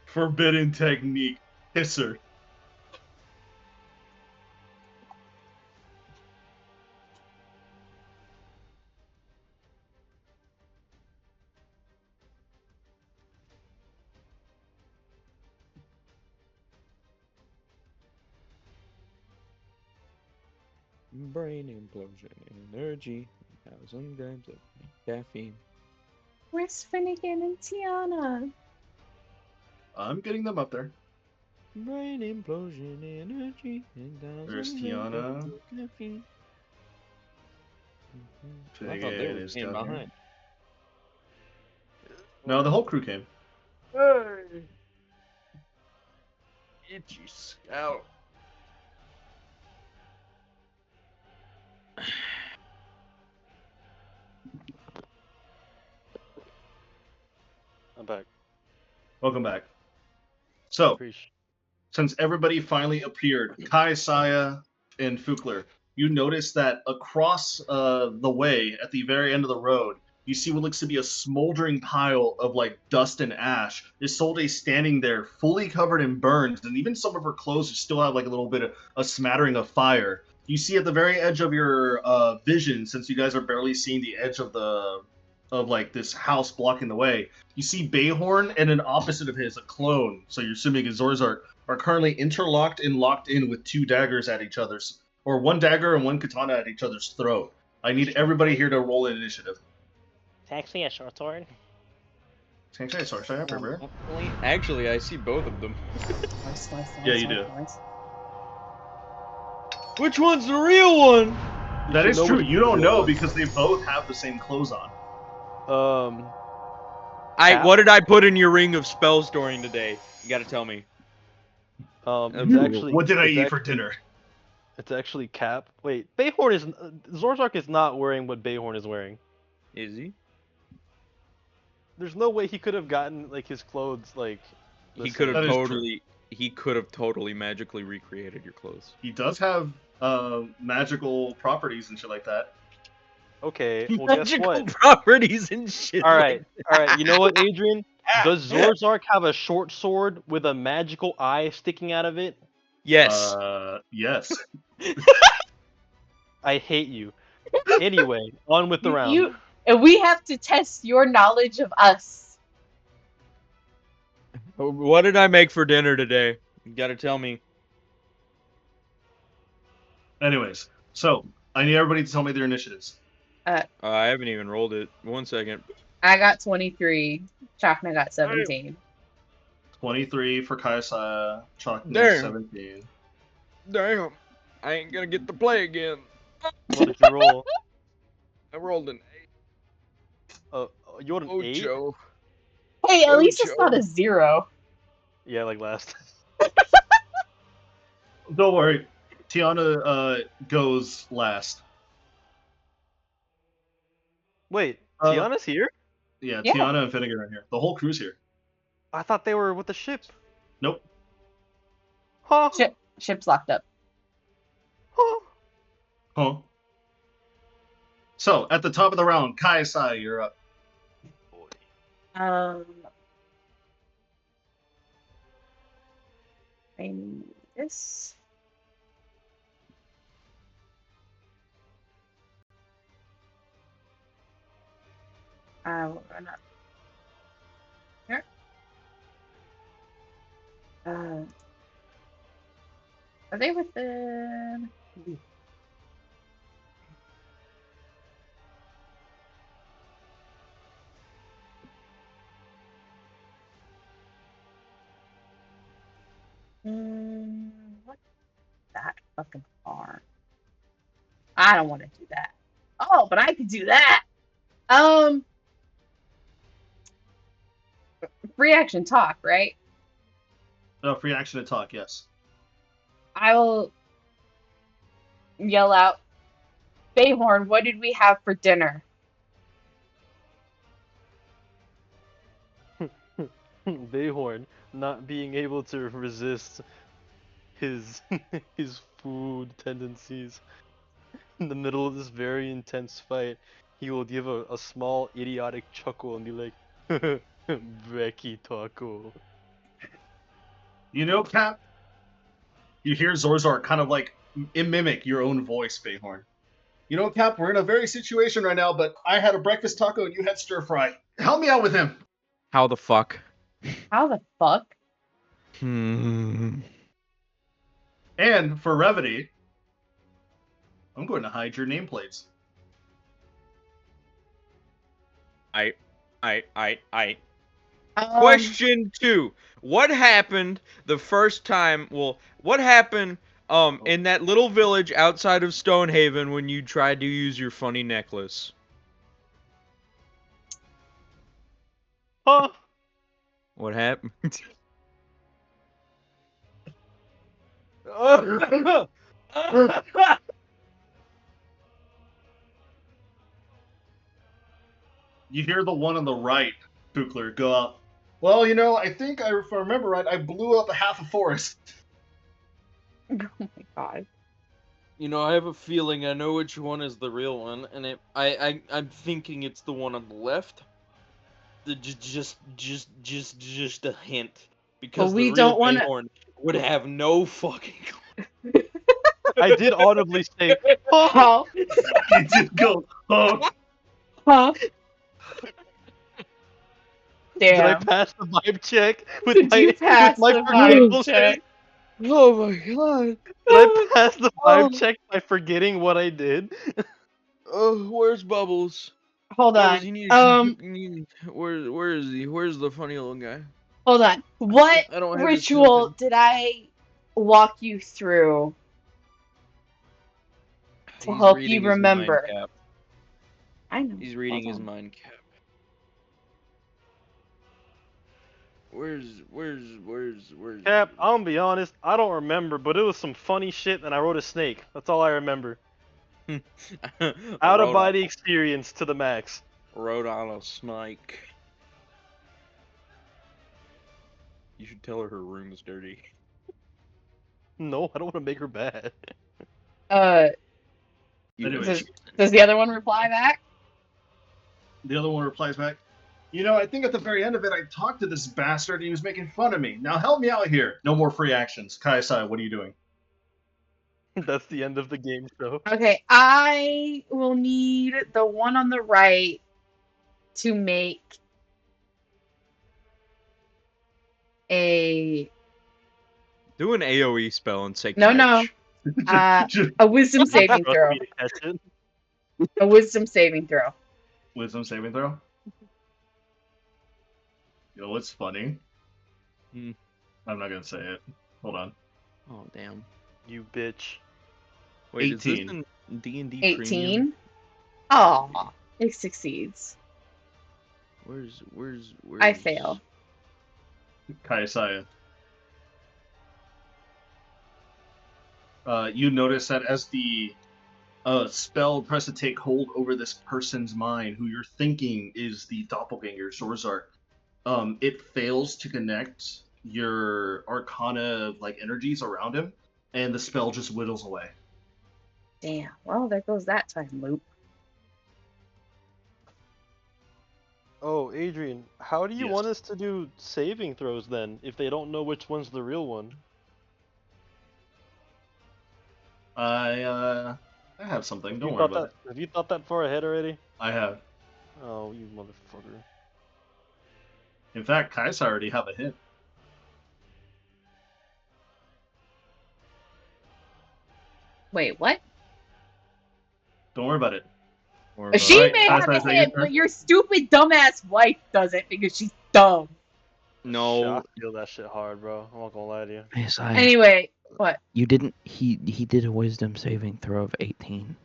Forbidden technique, hisser. Brain implosion, energy, 1,000 grams of caffeine. Where's Finnegan and Tiana? I'm getting them up there. Brain implosion, energy, 1,000 There's grams Tiana. of caffeine. I Finnegan thought they were is staying down here. behind. No, the whole crew came. Hey! Itchy scout. I'm back. Welcome back. So, Appreciate. since everybody finally appeared, Kai, Saya, and Fukler, you notice that across the way at the very end of the road, you see what looks to be a smoldering pile of like dust and ash. Isolde standing there, fully covered in burns, and even some of her clothes still have like a little bit of a smattering of fire. You see at the very edge of your vision, since you guys are barely seeing the edge of like this house blocking the way, you see Bayhorn and an opposite of his, a clone. So you're assuming it's Zorzark, are currently interlocked and locked in with 2 daggers at each other's, or 1 dagger and 1 katana at each other's throat. I need everybody here to roll an initiative. It's actually a short sword. Actually, I see both of them. Yeah, you do. Which one's the real one? That is know true. which You don't one it know was. because they both have the same clothes on. What did I put in your ring of spell storing today? You gotta tell me. It's actually. What did I it's eat for actually- dinner? It's actually Cap. Wait, Bayhorn is. Zorzark is not wearing what Bayhorn is wearing. Is he? There's no way he could have gotten like his clothes like. the He same. could have That is true. totally. He could have totally magically recreated your clothes. He does have magical properties and shit like that. Okay, well guess Magical what? properties and shit. All right. You know what, Adrian? Does Zorzark have a short sword with a magical eye sticking out of it? Yes. Yes. I hate you. Anyway, on with the round. And we have to test your knowledge of us. What did I make for dinner today? You gotta tell me. Anyways, so I need everybody to tell me their initiatives. I haven't even rolled it. 1 second. I got 23. Chakna got 17. 23 for Kaisa, Chakna Damn. 17. Damn. I ain't gonna get to play again. What did you roll? I rolled an You rolled an 8? Ocho. Hey, at least it's Ocho. not a 0. Yeah, like last. Don't worry. Tiana goes last. Wait, Uh, Tiana's here? Yeah, Yeah. Tiana and Finnegan are here. The whole crew's here. I thought they were with the ship. Nope. Huh? Ship's locked up. Huh? Huh. So, at the top of the round, Kaisa, you're up. I need this. I will run up here. Are they within? What's that fucking far? I don't want to do that. Oh, but I could do that. Free action talk, right? No, free action to talk, yes. I will yell out, Bayhorn, what did we have for dinner? Bayhorn not being able to resist his his food tendencies in the middle of this very intense fight, he will give a small idiotic chuckle and be like, Becky Taco. You know, Cap, you hear Zorzar kind of like mimic your own voice, Bayhorn. You know, Cap, we're in a very situation right now, but I had a breakfast taco and you had stir fry. Help me out with him. How the fuck? How the fuck? And for brevity, I'm going to hide your nameplates. Question 2. What happened the first time? Well, what happened in that little village outside of Stonehaven when you tried to use your funny necklace? Huh? What happened? You hear the one on the right, Kukler, go out. Well, you know, I think if I remember right, I blew up half a forest. Oh my god. You know, I have a feeling I know which one is the real one, and I'm thinking it's the one on the left. Just a hint, because we the don't real wanna- Bayhorn would have no fucking. I did audibly say, huh? How? You did go, oh. Huh? Did I Damn. pass the vibe check with Did my you pass with my the vibe forgetfulness? check? Oh my god! Did I pass the vibe Oh. check by forgetting what I did? Oh, where's Bubbles? Hold Bubbles, on. you need. Where is he? Where's the funny little guy? Hold on. What I don't have his ritual token. did I walk you through to He's help reading you his mind remember? cap. I know. He's reading Hold his on. mind cap. Where's Cap, I'm gonna be honest, I don't remember, but it was some funny shit and I rode a snake. That's all I remember. Out of body experience to the max. Rode on a snake. You should tell her room is dirty. No, I don't want to make her bad. Anyways, Does the other one reply back? the other one replies back. You know, I think at the very end of it, I talked to this bastard and he was making fun of me. Now help me out here. No more free actions. Kaisai, what are you doing? That's the end of the game show. Okay, I will need the one on the right to make a Do an AoE spell and say No, no. catch. a wisdom saving Trust throw. me to catch it. A wisdom saving throw. Wisdom saving throw? You know what's funny? Hmm. I'm not gonna say it. Hold on. Oh damn. You bitch. Wait, is this 18. in D&D 18. Premium? Oh, it succeeds. Where's I fail. Kaisai. You notice that as the spell tries to take hold over this person's mind, who you're thinking is the doppelganger, Zorzark, it fails to connect your arcana like energies around him, and the spell just whittles away. Damn. Well, there goes that time loop. Oh, Adrian, how do you Yes. want us to do saving throws then, if they don't know which one's the real one? I have something. Don't You worry thought about it. that? Have you thought that far ahead already? I have. Oh, you motherfucker. In fact, Kaisai already have a hint. Wait, what? Don't worry about it. Or She Alright, may have Kaisai, a is that hint, your turn? but your stupid dumbass wife doesn't because she's dumb. No. I feel that shit hard, bro. I'm not gonna lie to you. Yes, I. Anyway, what? You didn't. He did a wisdom saving throw of 18.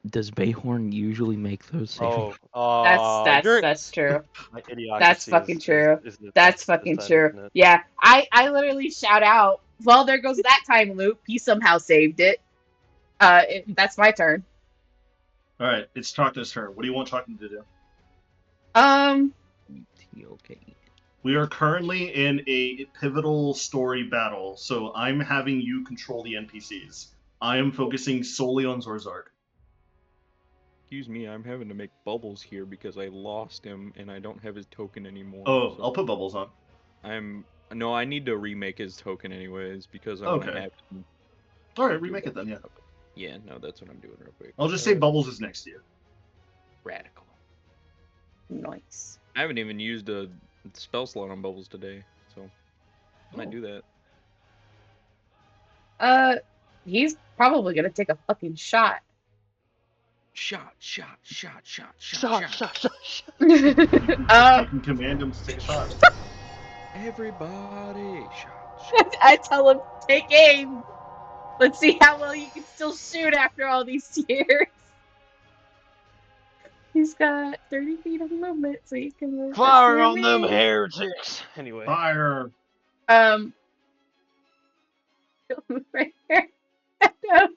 Does Bayhorn usually make those saving? That's true. My idiocracy That's fucking true. is the That's test fucking this time, true. isn't it? Yeah, I literally shout out, well, there goes that time loop. He somehow saved it. That's my turn. All right, it's Chakna's turn. What do you want Chakna to do? Okay. We are currently in a pivotal story battle, so I'm having you control the NPCs. I am focusing solely on Zorzark. Excuse me, I'm having to make bubbles here because I lost him and I don't have his token anymore. Oh, so I'll put bubbles on. No, I need to remake his token anyways because I want to Okay. have him. All right, remake it then. Yeah, Yeah, no, that's what I'm doing real quick. I'll just say bubbles is next to you. Radical. Nice. I haven't even used a spell slot on bubbles today, so I might Oh. do that. He's probably gonna take a fucking shot. Shot. You can command him to take a shot. Everybody, shot. I tell him, take aim. Let's see how well you can still shoot after all these years. He's got 30 feet of movement, so you can Fire on them heretics! Anyway. Fire! Right here. No.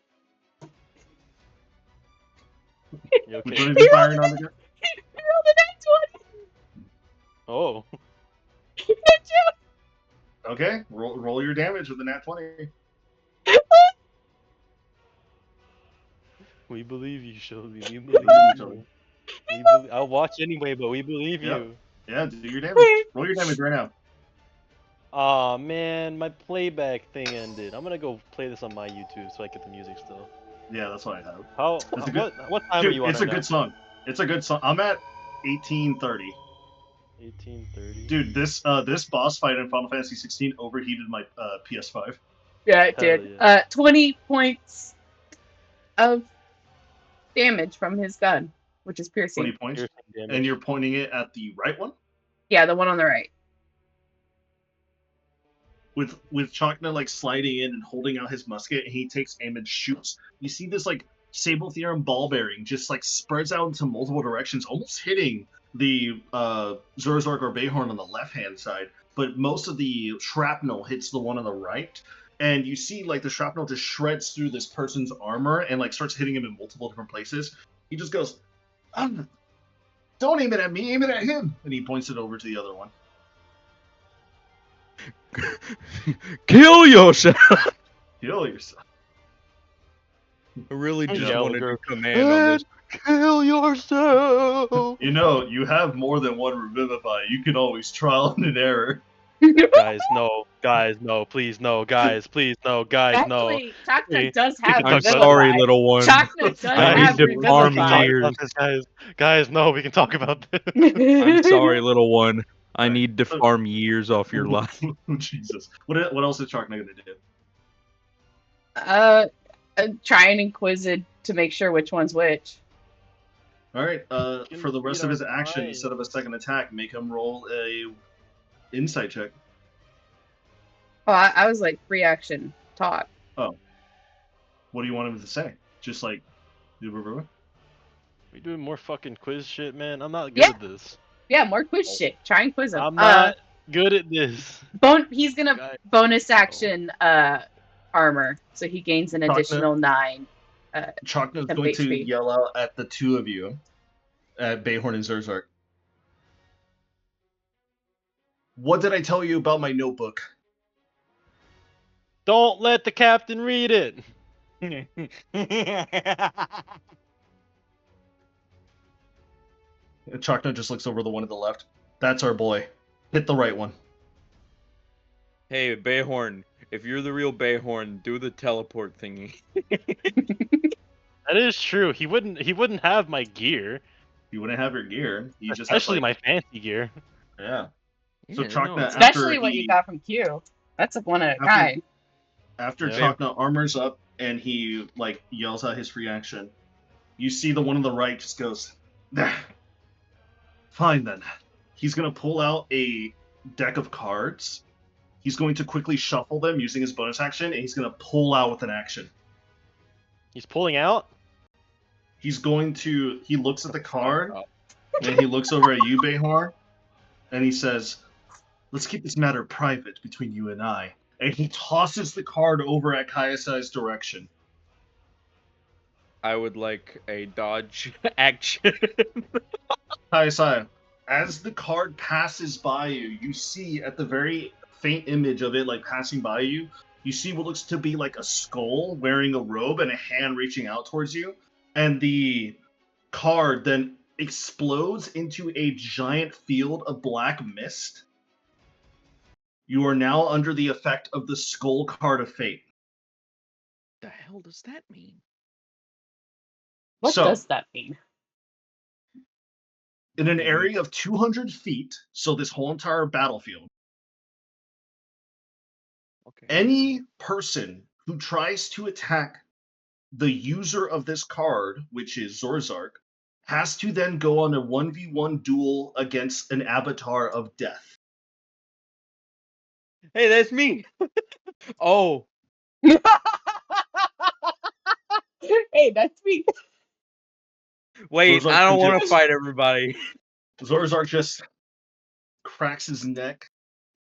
You Which okay? one is he firing on again? He rolled a next Oh. one. Okay, roll your damage with the nat 20. We believe you, Shelby. We believe believe you, you. Shelby. I'll watch anyway, but we believe Yep. you. Yeah, do your damage. Roll your damage right now. Aw, man, my playback thing ended. I'm gonna go play this on my YouTube so I get the music still. Yeah, that's what I have. How? It's a good- What time are Dude, you on it's a right good song. It's a good song. I'm at 1830. now? 1830. Dude, this boss fight in Final Fantasy 16 overheated my PS5. Yeah, it Hell did. yeah. 20 points of damage from his gun, which is 20 piercing. points. Piercing damage. And you're pointing it at the right one? Yeah, the one on the right. With Chakna like sliding in and holding out his musket, and he takes aim and shoots. You see this like Sable Theorem ball bearing just like spreads out into multiple directions, almost hitting the Zorzark or Bayhorn on the left hand side, but most of the shrapnel hits the one on the right. And you see like the shrapnel just shreds through this person's armor and like starts hitting him in multiple different places. He just goes, "Don't aim it at me, aim it at him!" And he points it over to the other one. Kill yourself. Kill yourself. I really just Yell, wanted to girl, command on this. kill yourself. You know, you have more than one revivify. You can always trial and error. Guys, no. Guys, no. Please, no. Guys, please, no. Guys, no. Actually, Chakna We- does we have can talk I'm about sorry, Revivify. little one. Chakna does I have need to farm We can talk years. about this, guys. Guys, no. We can talk about this. I'm sorry, little one. I Right. need to farm years off your life. Jesus. What else is Sharkna gonna do? Try and Inquisitive to make sure which one's which. All right. Can For the rest read of his our action, instead of a minds. second attack, make him roll a insight check. Oh, I was like free action talk. What do you want him to say? Just like, We doing more fucking quiz shit, man. I'm not good Yeah. at this. Yeah, more quiz shit. Try and quiz him. I'm not good at this. He's gonna Guys. bonus action armor, so he gains an Chakna. additional 9. Chakna's Temp going to HP. yell out at the two of you, at Bayhorn and Zerzark. What did I tell you about my notebook? Don't let the captain read it. And Chakna just looks over the one to the left. That's our boy. Hit the right one. Hey, Bayhorn, if you're the real Bayhorn, do the teleport thingy. That is true. He wouldn't have my gear, You wouldn't have your gear. You just especially have, my fancy gear. yeah. So Yeah, Chakna, no. Especially after what you got from Q. That's a one of a After- kind. After Yeah. Chakna armors up and he like yells out his free action, you see the one on the right just goes, "Nah. Fine then." He's gonna pull out a deck of cards. He's going to quickly shuffle them using his bonus action, and he's gonna pull out with an action. He's pulling out. He looks at the card, up. and he looks over at you, Behar, and he says, "Let's keep this matter private between you and I." And he tosses the card over at Kaiasai's direction. I would like a dodge action. Kaiasai, as the card passes by you, you see at the very faint image of it like passing by you, you see what looks to be like a skull wearing a robe and a hand reaching out towards you. And the card then explodes into a giant field of black mist. You are now under the effect of the skull card of fate. The hell does that mean? What So- does that mean? In an area of 200 feet, so this whole entire battlefield, Okay. any person who tries to attack the user of this card, which is Zorzark, has to then go on a 1v1 duel against an avatar of death. Hey, that's me. Oh, Hey, that's me. wait, Those are I don't want to legit. fight everybody. Zorzark just cracks his neck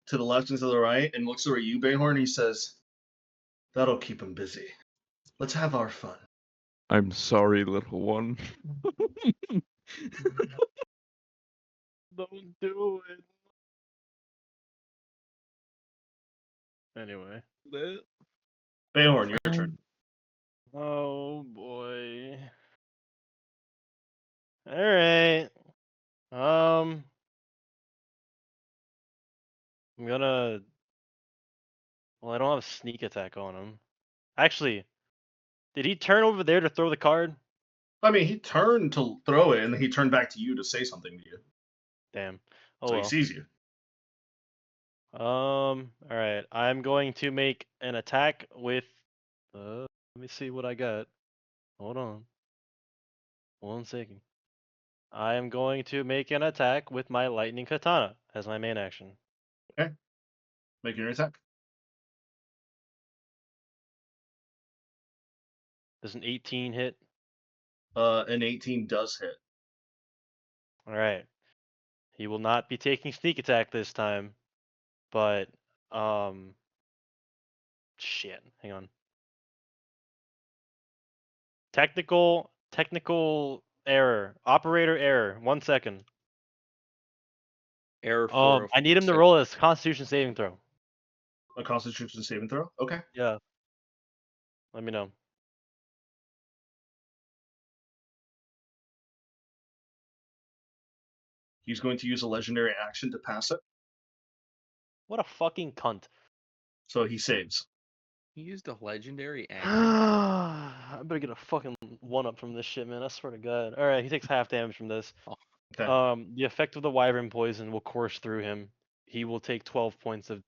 to the left and to the right and looks over at you, Bayhorn, and he says, "That'll keep him busy. Let's have our fun." I'm sorry, little one. Don't do it. Anyway. Bayhorn, your turn. Oh boy. All right. I'm gonna. Well, I don't have a sneak attack on him. Actually, did he turn over there to throw the card? I mean, he turned to throw it, and then he turned back to you to say something to you. Damn. Oh So well. he sees you. All right. I'm going to make an attack with. Let me see what I got. Hold on. 1 second. I am going to make an attack with my lightning katana as my main action. Make your attack. Does an 18 hit? An 18 does hit. All right. He will not be taking sneak attack this time, but shit. Hang on. Technical error. Operator error. 1 second. Error for I need him to second. roll a Constitution saving throw. A Constitution saving throw. Okay. Yeah. Let me know. He's going to use a legendary action to pass it, What a fucking cunt. so he saves. He used a legendary action. I better get a fucking one up from this shit, man. I swear to God. All right, he takes half damage from this. Okay. The effect of the wyvern poison will course through him. He will take 12 points of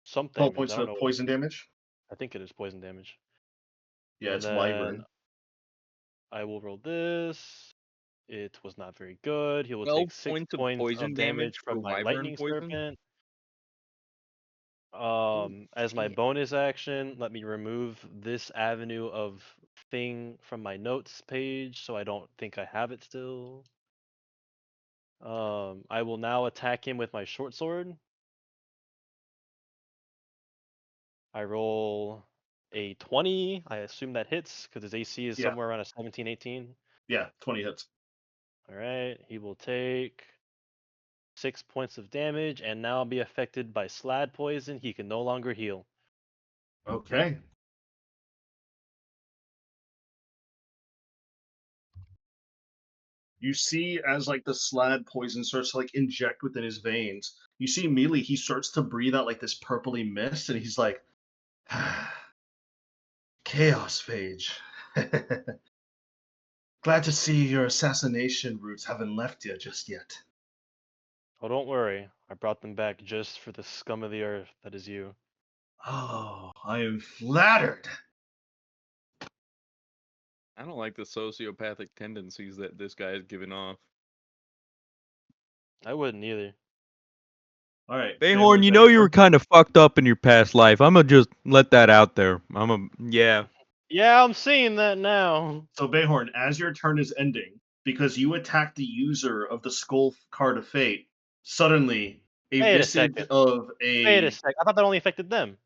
some 12 damage. points I don't of know. poison damage. I think it is poison damage. Yeah, And it's then wyvern. I will roll this. It was not very good. He will 12 take 6 points of points poison of damage damage for from my wyvern lightning poison? serpent. Holy As my shit. bonus action, let me remove this avenue of thing from my notes page so I don't think I have it still. I will now attack him with my short sword. I roll a 20. I assume that hits because his AC is Yeah. somewhere around a 17, 18. Yeah, 20 hits. All right, he will take 6 points of damage and now be affected by slad poison. He can no longer heal. Okay. You see as like the slad poison starts to like inject within his veins. You see immediately he starts to breathe out like this purpley mist, and he's like, Chaos Phage. Glad to see your assassination roots haven't left you just yet. Oh, don't worry. I brought them back just for the scum of the earth that is you. Oh, I am flattered. I don't like the sociopathic tendencies that this guy is giving off. I wouldn't either. All right, Bayhorn, you know you were kind of fucked up in your past life. I'm gonna just let that out there. Yeah. Yeah, I'm seeing that now. So Bayhorn, as your turn is ending, because you attacked the user of the skull card of fate, suddenly a Wait a visage second. of Wait a sec. I thought that only affected them.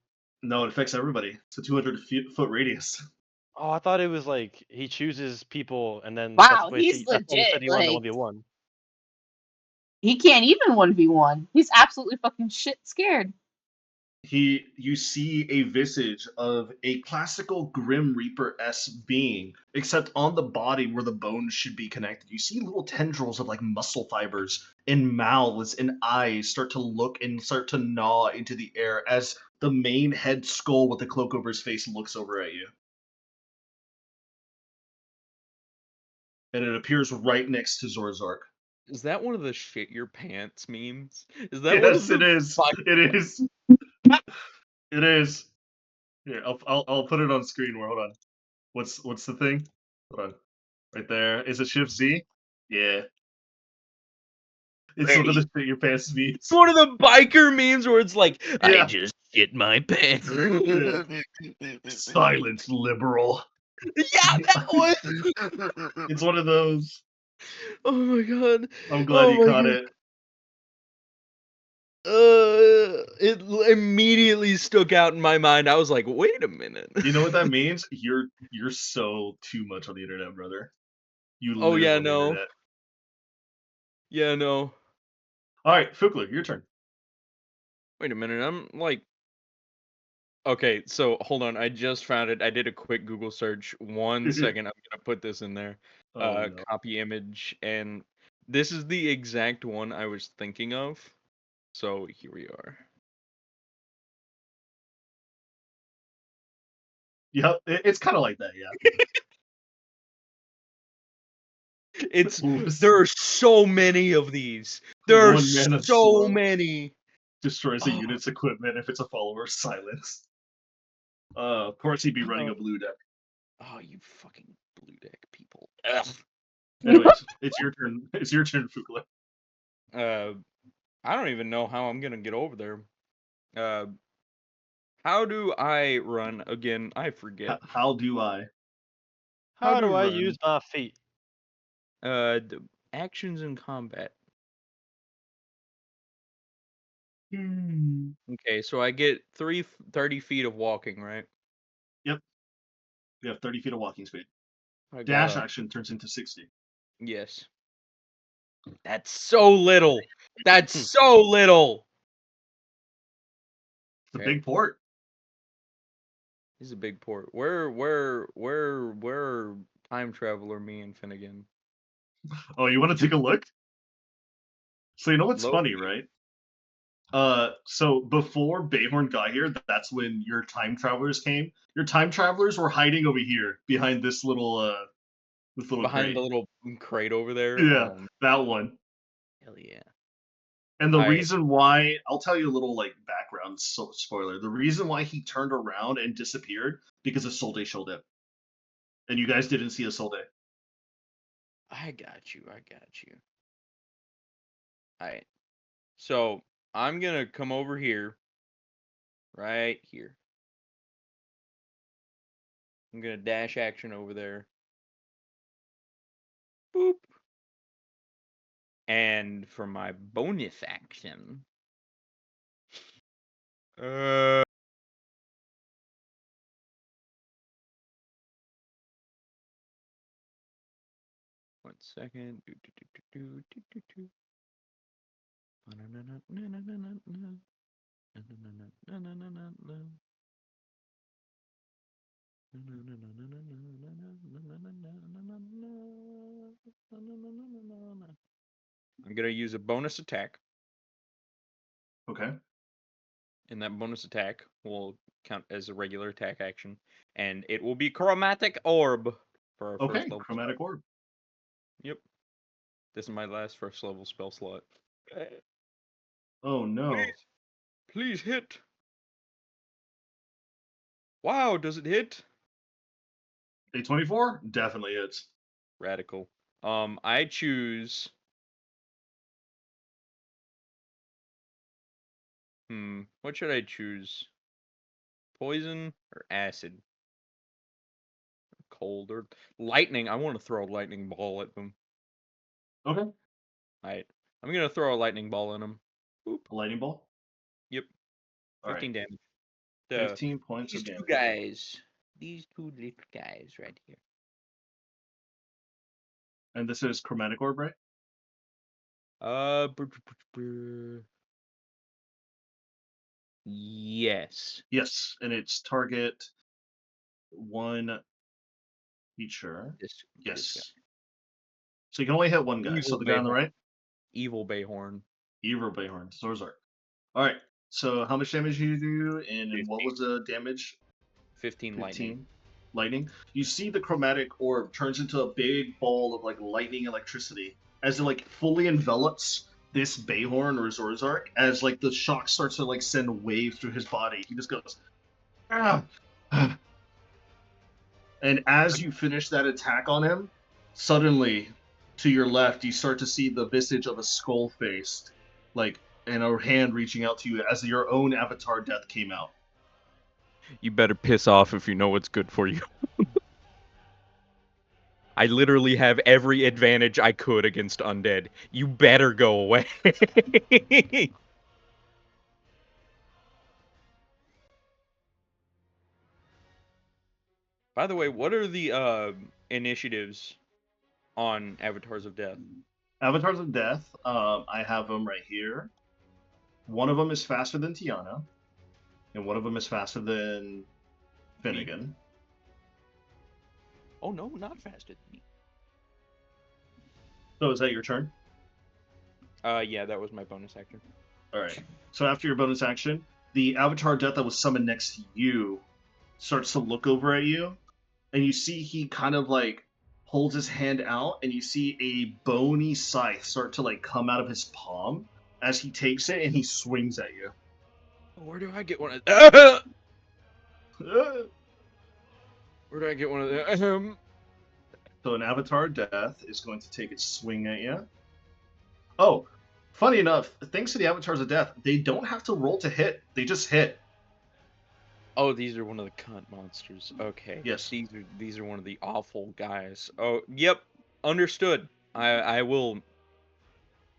No, it affects everybody. It's a 200-foot radius. Oh, I thought it was like he chooses people and then Wow, he's that's why you said legit. you wanted Like, 1v1. he can't even 1v1. He's absolutely fucking shit scared. You see a visage of a classical Grim Reaper-esque being, except on the body where the bones should be connected. You see little tendrils of like muscle fibers and mouths and eyes start to look and start to gnaw into the air as the main head skull with the cloak over his face looks over at you. And it appears right next to Zorzark. Is that one of the shit your pants memes? Is that one Yes, of the it is. fuck- It is. It is. Here, I'll put it on screen. Hold on. What's the thing? Hold on. Right there. Is it Shift Z? Yeah. It's one of the shit your pants memes. It's one of the biker memes where it's like, I Yeah. just shit my pants. Silence, liberal. Yeah, that one. It's one of those. Oh my god. I'm glad you caught it. It immediately stuck out in my mind. I was like, wait a minute. You know what that means? You're so too much on the internet, brother. You Oh live yeah, on the no. internet. Yeah, no. All right, Fukler, your turn. Wait a minute. I'm like, okay, so hold on. I just found it. I did a quick Google search. 1 second. I'm gonna put this in there. Oh no. Copy image, and this is the exact one I was thinking of. So here we are. Yep, it's kind of like that, yeah. Oops. There are so many of these. There are One man of so slow many. destroys a Oh. unit's equipment if it's a follower. Silence. Of course he'd be running a blue deck. Oh, you fucking blue deck people. Ugh. Anyways, it's your turn. It's your turn, Fukler. I don't even know how I'm gonna get over there. How do I run again? I forget. How do I? How to do I run? use my feet? The actions in combat. Okay, so I get 30 feet of walking, right? Yep. You have 30 feet of walking speed. I Dash got action turns into 60. Yes. That's so little. That's so little. It's a Okay. big port. He's a big port. Where time traveler me and Finnegan? Oh, you want to take a look? So you know what's Low funny, right? So before Bayhorn got here, that's when your time travelers came. Your time travelers were hiding over here behind this little behind crate. the little crate over there. Yeah, that one. Hell yeah. And the I reason why, I'll tell you a little like background spoiler. The reason why he turned around and disappeared because a Solday showed up, and you guys didn't see a Solday. got you. I got you. Alright. So I'm gonna come over here. Right here. I'm gonna dash action over there. Boop. And for my bonus action. Uh 1 second. I'm gonna use a bonus attack, Okay. and that bonus attack will count as a regular attack action, and it will be chromatic orb for our first Okay. level spell. Chromatic orb. Yep. This is my last first level spell slot. Oh no. Please, please hit. Wow, does it hit? A24 definitely hits. Radical. I choose. What should I choose? Poison or acid? Cold or lightning? I want to throw a lightning ball at them. Okay. Alright. I'm gonna throw a lightning ball in them. Boop. A lightning ball. Yep. All 15 right. damage. 15 points These of two damage. guys. These two little guys right here. And this is chromatic orb, right? Yes. Yes, and it's target one feature. This guy. Yes. So you can only hit one guy. So Evil the guy on the Bayhorn. right, Evil Bayhorn. Evil Bayhorn, Zorzark. All right. So how much damage did you do, and what 15. was the damage? 15 lightning. Lightning. You see the chromatic orb turns into a big ball of like lightning electricity as it like fully envelops this Bayhorn or Zorzark as like the shock starts to like send waves through his body. He just goes, ah. And as you finish that attack on him, suddenly to your left you start to see the visage of a skull faced, like, and a hand reaching out to you as your own avatar death came out. You better piss off if you know what's good for you. I literally have every advantage I could against undead. You better go away. By the way, what are the initiatives on Avatars of Death? Avatars of Death, I have them right here. One of them is faster than Tiana, and one of them is faster than Finnegan. Oh no, not faster than me. So is that your turn? Yeah, that was my bonus action. All right. So after your bonus action, the Avatar Death that was summoned next to you starts to look over at you, and you see he kind of like holds his hand out, and you see a bony scythe start to like come out of his palm as he takes it and he swings at you. Where do I get one of? Where do I get one of them? So an Avatar Death is going to take its swing at you. Oh, funny enough, thanks to the Avatars of Death, they don't have to roll to hit. They just hit. Oh, these are one of the cunt monsters. Okay. Yes. These are one of the awful guys. Oh, yep. Understood. I will.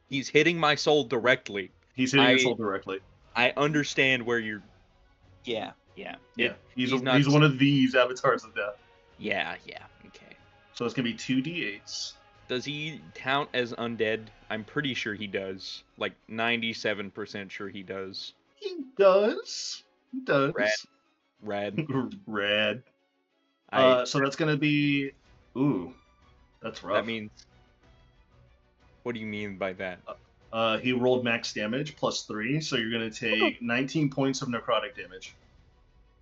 He's hitting my soul directly. He's hitting your soul directly. I understand where you're. Yeah. He's not. one of these Avatars of Death. Yeah. Okay. So it's gonna be 2d8s. Does he count as undead? I'm pretty sure he does. Like 97% sure he does. He does. Rad. Rad. I So that's gonna be. Ooh, that's rough. That means What do you mean by that? He rolled max damage +3, so you're gonna take 19 points of necrotic damage.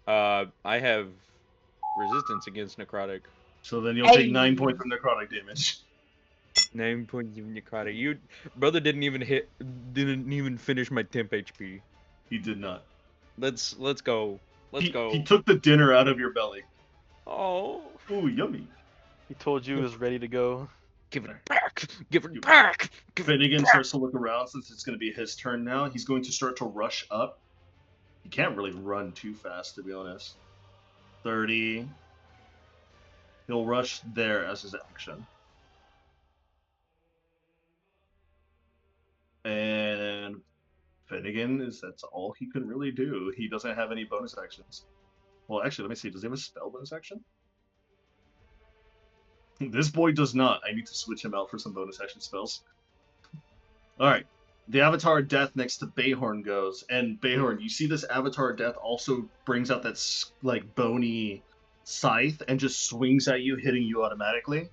I have resistance against necrotic. So then you'll take 9 Hey. points of necrotic damage. 9 points of necrotic. You brother didn't even finish my temp HP. He did not. Let's go. Let's go. He took the dinner out of your belly. Oh, Ooh, yummy. He told you he was ready to go. give it back. Give it back. Give it Finnegan back. starts to look around since it's going to be his turn now. He's going to start to rush up. He can't really run too fast, to be honest. 30. He'll rush there as his action. And Finnegan that's all he can really do. He doesn't have any bonus actions. Well, actually, let me see. Does he have a spell bonus action? This boy does not. I need to switch him out for some bonus action spells. Alright. The Avatar of Death next to Bayhorn goes. And Bayhorn, you see this Avatar of Death also brings out that like bony scythe and just swings at you, hitting you automatically.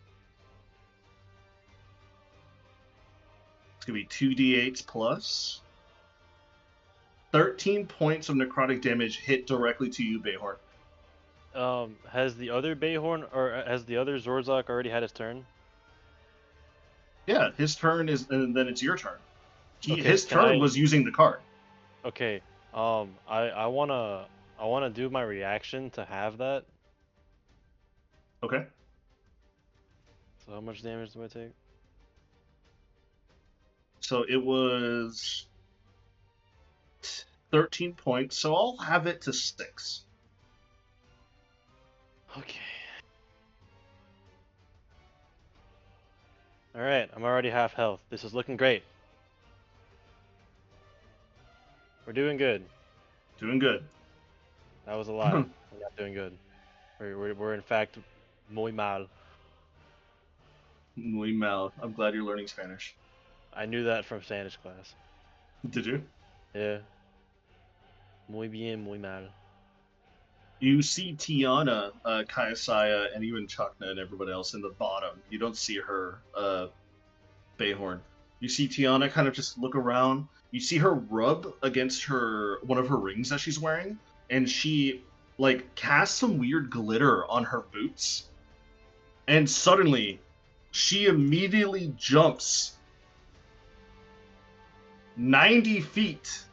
It's going to be 2d8s plus 13 points of necrotic damage hit directly to you, Bayhorn. Has the other Bayhorn or has the other Zorzak already had his turn? Yeah, his turn is, and then it's your turn. Okay, his can turn I- was using the card. Okay. I wanna do my reaction to have that. Okay. So how much damage do I take? So it was 13 points, so I'll have it to 6. Okay. Alright, I'm already half health. This is looking great. We're doing good. Doing good. That was a lie. We're not doing good. We're in fact muy mal. Muy mal. I'm glad you're learning Spanish. I knew that from Spanish class. Did you? Yeah. Muy bien, muy mal. You see Tiana, Kayasaya, and even Chakna and everybody else in the bottom. You don't see her, Bayhorn. You see Tiana kind of just look around. You see her rub against one of her rings that she's wearing, and she like casts some weird glitter on her boots. And suddenly, she immediately jumps 90 feet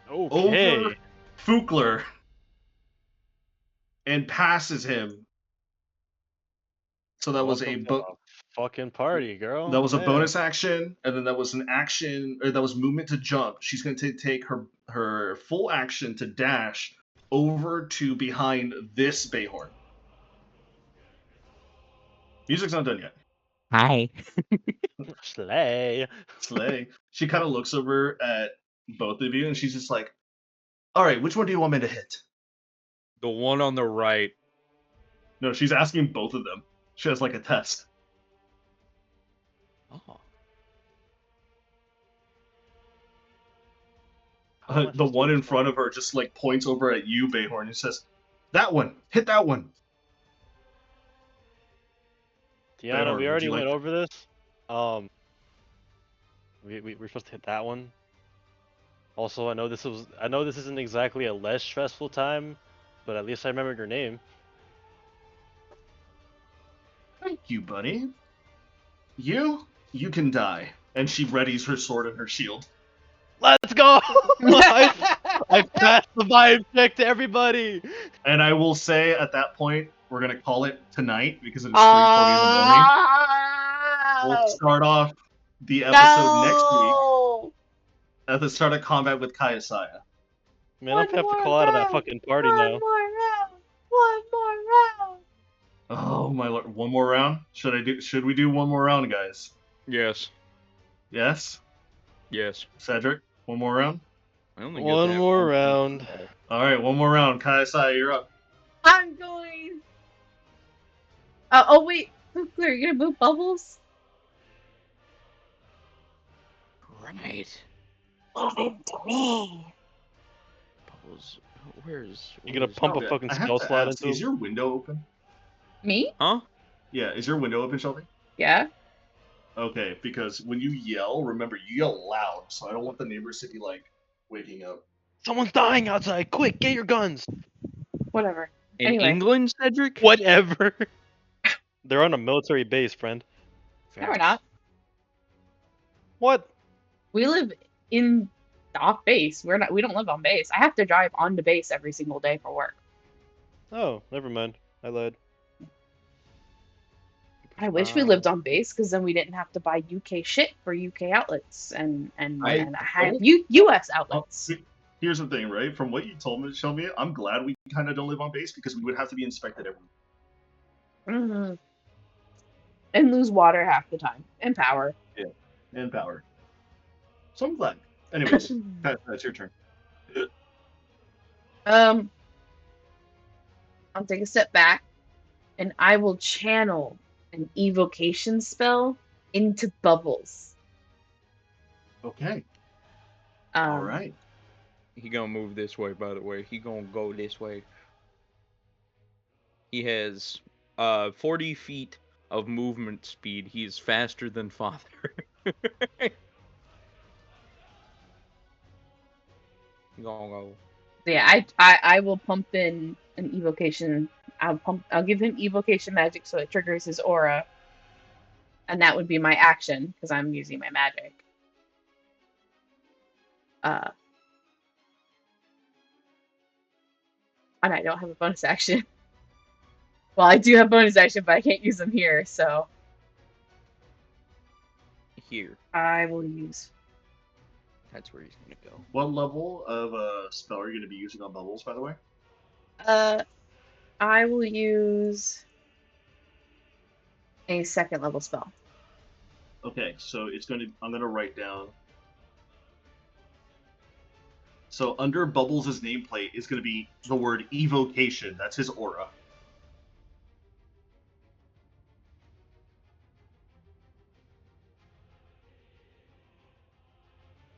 Okay. over Fukler and passes him. So that was Welcome to the fucking party, girl. that was a Man. bonus action, and then that was an action, or that was movement to jump. She's going to take her full action to dash over to behind this Bayhorn. Music's not done yet. Hi. Slay. Slay. She kind of looks over at both of you, and she's just like, "All right, which one do you want me to hit?" The one on the right. No, she's asking both of them. She has like a test. Oh. How am I The supposed to one in respond? front of her just like points over at you, Bayhorn, and says, "That one, hit that one." Tiana, Bayhorn, we would already you like went to- over this. We're supposed to hit that one. Also, I know this isn't exactly a less stressful time, but at least I remembered your name. Thank you, buddy. You can die. And she readies her sword and her shield. Let's go! I passed the vibe check to everybody. And I will say at that point, we're gonna call it tonight because it is 3:40 in the morning. We'll start off the episode next week No! at the start of combat with Kayasaya. Man, I'm gonna have to call out of that fucking party One now. more round! One more round! Oh my lord! One more round? Should we do one more round, guys? Yes. Yes, Yes. Cedric. One more round. I only get One that more one. round. All right, one more round. Kayasaya, you're up. I'm going. Oh wait, are you gonna move Bubbles? Right. Move him to me. Bubbles. Where's. You gonna where's- pump a Shelby, fucking I have spell to slot ask, into is him? your window open? Me? Huh? Yeah, is your window open, Shelby? Yeah. Okay, because when you yell, remember you yell loud, so I don't want the neighbors to be like waking up. Someone's dying outside. Quick, get your guns. Whatever. In Anyway. England, Cedric? Whatever. They're on a military base, friend. No, we're not. What? We live in off base. We don't live on base. I have to drive onto base every single day for work. Oh, never mind. I lied. I wish we lived on base because then we didn't have to buy UK shit for UK outlets and I have don't- US Oh, outlets. here's the thing, right? From what you told me, Shelby, I'm glad we kind of don't live on base because we would have to be inspected every week. Mm-hmm. And lose water half the time and power. And power. So I'm glad. Anyways, that's your turn. I'll take a step back and I will channel an evocation spell into Bubbles. Okay. Um, All right. He gonna move this way, by the way. He gonna go this way. He has 40 feet of movement speed. He's faster than Father. He gonna go. Yeah, I will pump in an evocation. I'll give him evocation magic so it triggers his aura. And that would be my action because I'm using my magic. And I don't have a bonus action. Well, I do have bonus action, but I can't use them here, so Here. I will use. That's where he's gonna go. What level of spell are you going to be using on Bubbles, by the way? I will use a second level spell. Okay, so it's going to. I'm going to write down. So under Bubbles' nameplate is going to be the word evocation. That's his aura.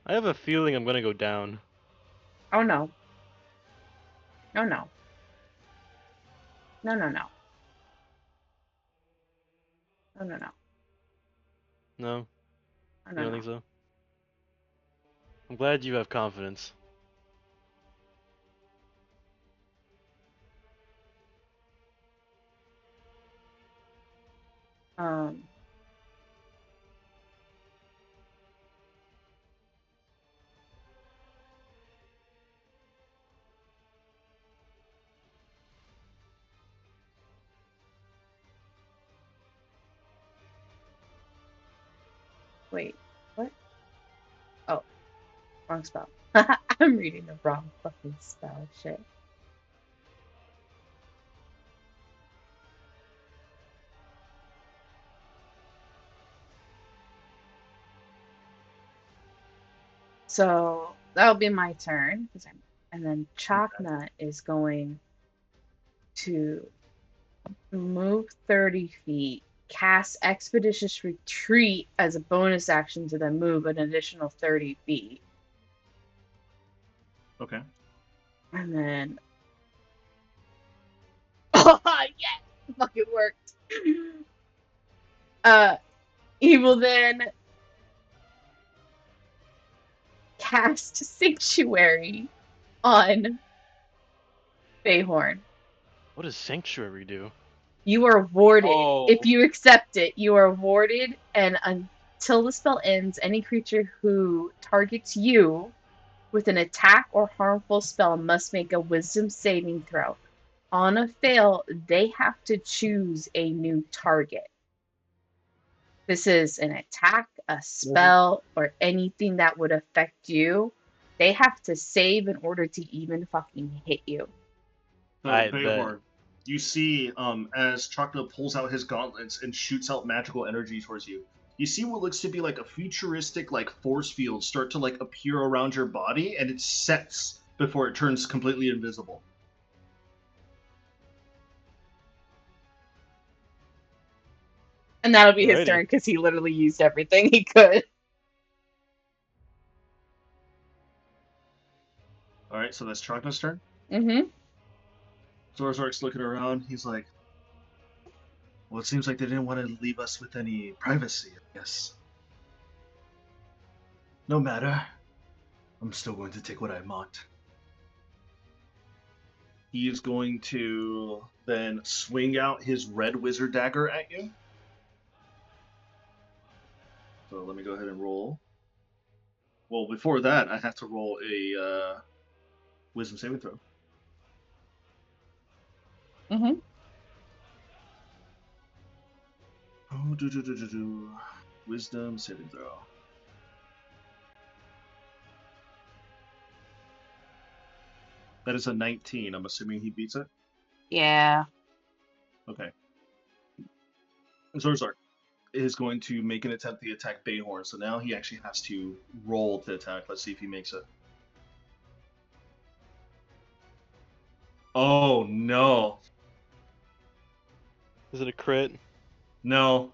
I have a feeling I'm gonna go down. Oh no. No, no. No, no, no. No, no, no. No, No, you no, don't no. think so? I'm glad you have confidence. Wait, what? Oh, wrong spell. I'm reading the wrong fucking spell. Shit. So that'll be my turn, and then Chakna is going to move 30 feet, cast Expeditious Retreat as a bonus action to then move an additional 30 feet. Okay. And then. Oh, yes! It fucking worked! He will then cast Sanctuary on Bayhorn. What does Sanctuary do? You are warded. Oh. If you accept it, you are warded, and until the spell ends, any creature who targets you with an attack or harmful spell must make a wisdom saving throw. On a fail, they have to choose a new target. This is an attack, a spell, or anything that would affect you. They have to save in order to even fucking hit you. So, I Bayhorn, you see, as Chakna pulls out his gauntlets and shoots out magical energy towards you, you see what looks to be like a futuristic, like, force field start to, like, appear around your body, and it sets before it turns completely invisible. And that'll be his Alrighty. turn because he literally used everything he could. Alright, so that's Chakna's turn. Mm-hmm. Zorzark's looking around, he's like, Well, it seems like they didn't want to leave us with any privacy, I guess. No matter. I'm still going to take what I want. He is going to then swing out his red wizard dagger at you. So let me go ahead and roll. Well, before that, I have to roll a wisdom saving throw. Mm-hmm. Oh, wisdom saving throw. That is a 19. I'm assuming he beats it. Yeah. Okay. Zorzark is going to make an attempt to attack Bayhorn, so now he actually has to roll to attack. Let's see if he makes it. Oh no. Is it a crit? No.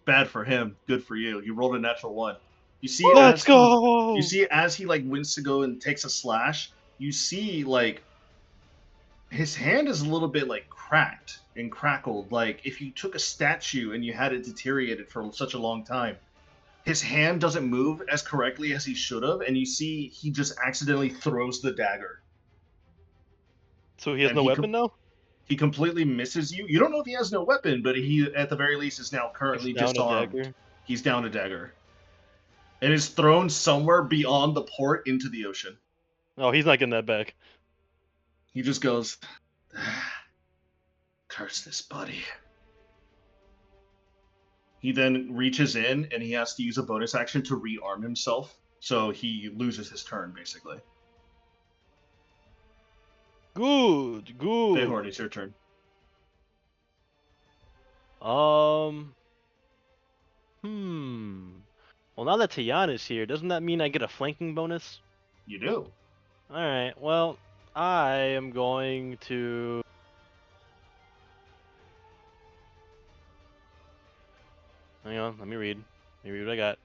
Bad for him. Good for you. You rolled a natural 1. You see Let's as go! you see as he like wins to go and takes a slash, you see like his hand is a little bit like cracked and crackled. Like if you took a statue and you had it deteriorated for such a long time. His hand doesn't move as correctly as he should have, and you see he just accidentally throws the dagger. So he has And no weapon now? He completely misses you. You don't know if he has no weapon, but he, at the very least, is now currently He's down a disarmed. dagger. He's down a dagger. And is thrown somewhere beyond the port into the ocean. Oh, he's not getting that back. He just goes, curse this buddy. He then reaches in, and he has to use a bonus action to rearm himself. So he loses his turn, basically. Good. Bayhorn, it's your turn. Well, now that Tiana's here, doesn't that mean I get a flanking bonus? You do. Alright, well, I am going to... Hang on, let me read. Let me read what I got.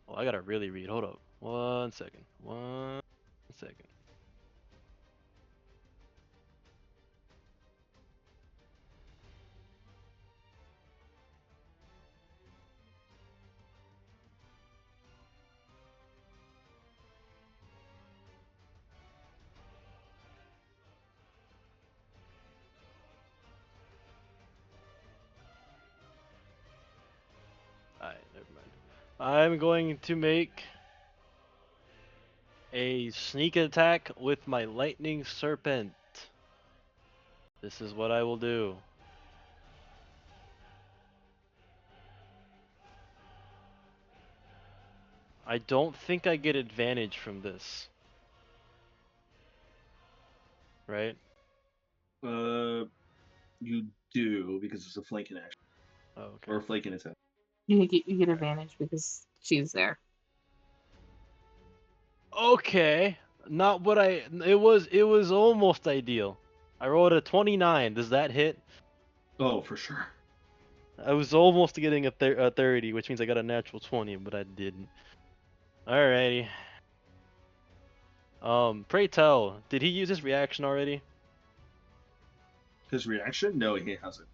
Oh, I gotta really read. Hold up. 1 second. 1 second. Alright, never mind. I'm going to make a sneak attack with my lightning serpent. This is what I will do. I don't think I get advantage from this. Right? You do, because it's a flanking action. Oh, okay. Or a flanking attack. You get advantage because she's there. Okay. Not what I... It was almost ideal. I rolled a 29. Does that hit? Oh, for sure. I was almost getting a 30, which means I got a natural 20, but I didn't. Alrighty. Pray tell, did he use his reaction already? His reaction? No, he hasn't.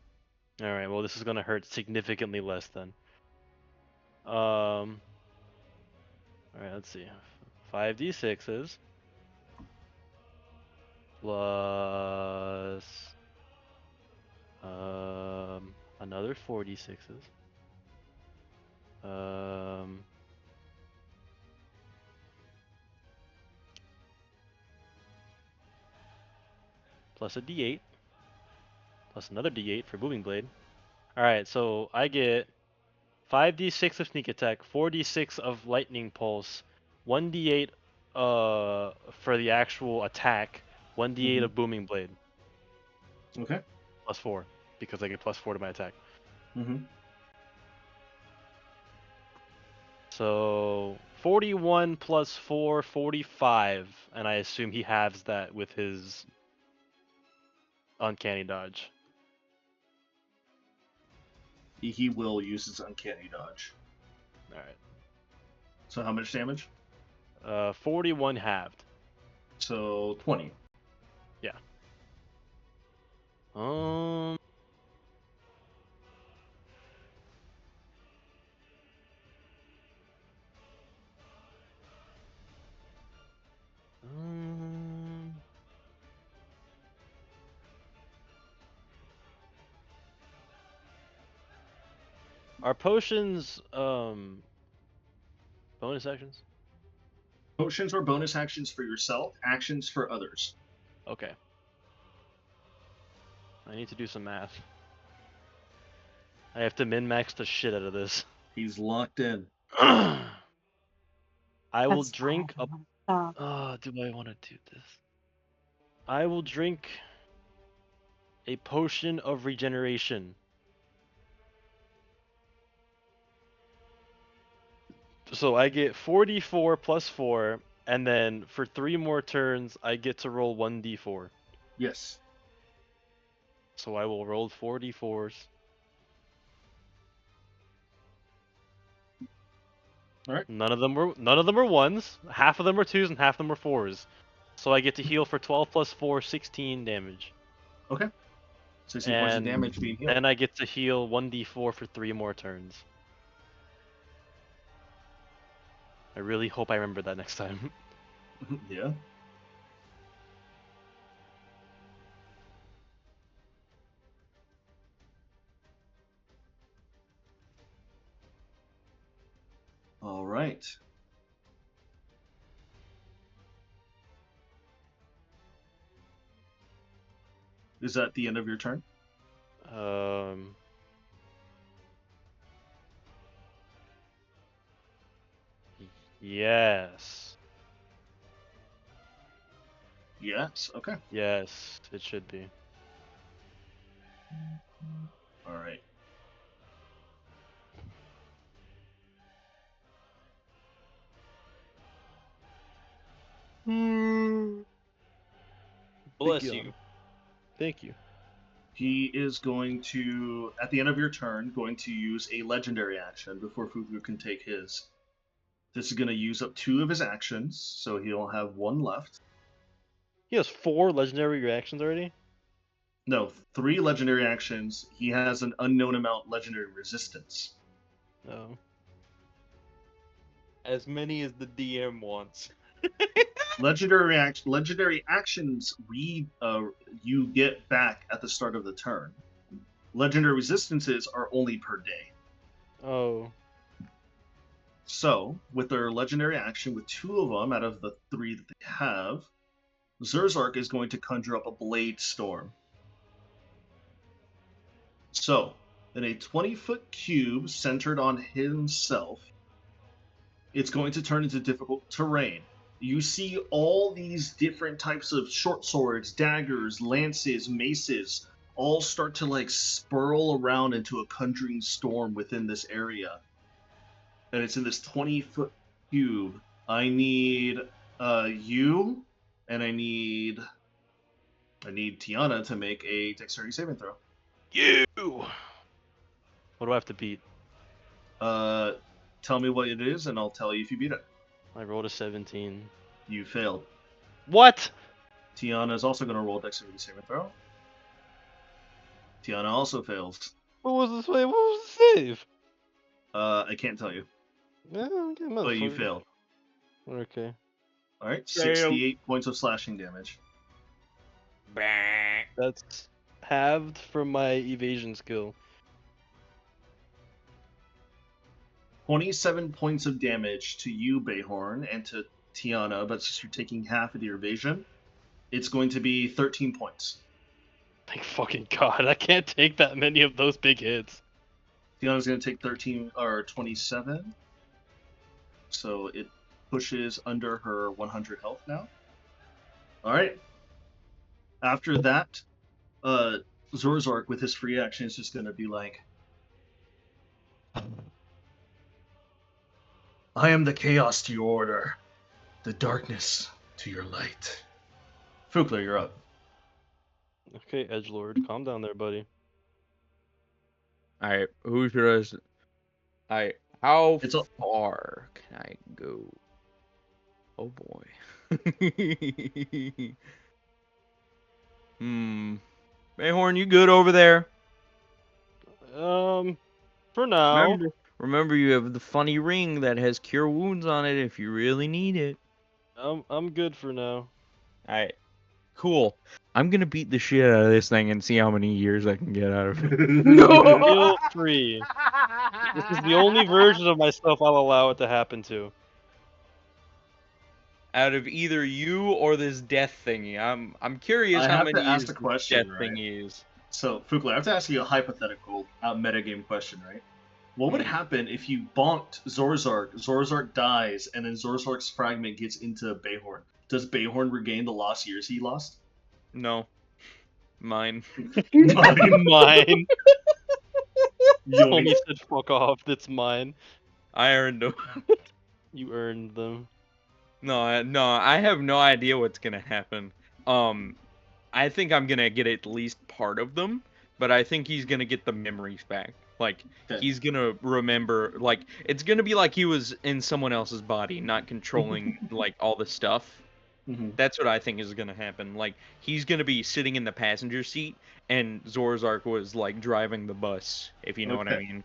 Alright, well this is gonna hurt significantly less then. Alright, let's see. 5d6s. Plus... another 4d6s. Plus a d8. Plus another d8 for Moving Blade. Alright, so I get 5d6 of Sneak Attack, 4d6 of Lightning Pulse, 1d8 for the actual attack, 1d8 of Booming Blade. Okay. Plus 4, because I get plus 4 to my attack. Mm-hmm. So 41 plus 4, 45, and I assume he halves that with his Uncanny Dodge. He will use his uncanny dodge. All right. So how much damage? 41 halved. So 20. Um. um, Are potions bonus actions? Potions are bonus actions for yourself, actions for others. Okay. I need to do some math. I have to min-max the shit out of this. He's locked in. I will That's drink a. Stop. Do I want to do this? I will drink a potion of regeneration. So I get 44 plus 4, and then for 3 more turns, I get to roll 1d4. Yes. So I will roll 4d4s. All right. None of them were ones. Half of them were twos, and half of them were fours. So I get to heal for 12 plus 4, 16 damage. Okay. 16 points of And damage being healed. then I get to heal 1d4 for 3 more turns. I really hope I remember that next time. Yeah. All right. Is that the end of your turn? Um. Yes. Yes. Okay. Yes, it should be. All right. Bless you, you. Anna. Thank you. He is going to, at the end of your turn, going to use a legendary action before Fufu can take his. This is going to use up 2 of his actions, so he'll have 1 left. He has 4 legendary reactions already? No, 3 legendary actions. He has an unknown amount legendary resistance. No. As many as the DM wants. Legendary actions you get back at the start of the turn. Legendary resistances are only per day. Oh. So, with their legendary action, with 2 of them out of the 3 that they have, Zerzark is going to conjure up a Blade Storm. So, in a 20-foot cube centered on himself, it's going to turn into difficult terrain. You see all these different types of short swords, daggers, lances, maces, all start to like spurl around into a conjuring storm within this area. And it's in this 20-foot cube. I need you, and I need Tiana to make a dexterity saving throw. You! What do I have to beat? Tell me what it is, and I'll tell you if you beat it. I rolled a 17. You failed. What? Tiana is also going to roll a dexterity saving throw. Tiana also fails. What was this? What was the save? I can't tell you, Okay, but you motherfucker. failed. Okay. All right, Fail. 68 points of slashing damage. That's halved from my evasion skill. 27 points of damage to you, Bayhorn, and to Tiana, but since you're taking half of the evasion, it's going to be 13 points. Thank fucking god, I can't take that many of those big hits. Tiana's going to take 27, so it pushes under her 100 health now. All right. After that, Zorzark with his free action is just going to be like, I am the chaos to your order, the darkness to your light. Fukler, you're up. Okay, edgelord, calm down there, buddy. Alright, who should I How It's a- far can I go? Oh boy. Mayhorn, you good over there? For now. Remember, you have the funny ring that has cure wounds on it if you really need it. I'm good for now. Alright, cool. I'm gonna beat the shit out of this thing and see how many years I can get out of it. Feel free. This is the only version of myself I'll allow it to happen to. Out of either you or this death thingy. I'm curious I how have to many ask years the this question, death right? thingy is. So, Fukla, I have to ask you a hypothetical metagame question, right? What would happen if you bonked Zorzark, Zorzark dies, and then Zorzark's fragment gets into Bayhorn? Does Bayhorn regain the lost years he lost? No. Mine. Mine. Yoink. Homie said fuck off, that's mine. I earned them. You earned them. No, I have no idea what's gonna happen. I think I'm gonna get at least part of them, but I think he's gonna get the memories back. Like, Okay. he's gonna remember, like, it's gonna be like he was in someone else's body, not controlling, like, all the stuff. Mhm. That's what I think is gonna happen. Like, he's gonna be sitting in the passenger seat, and Zorzark was, like, driving the bus, if you know what I Okay. mean.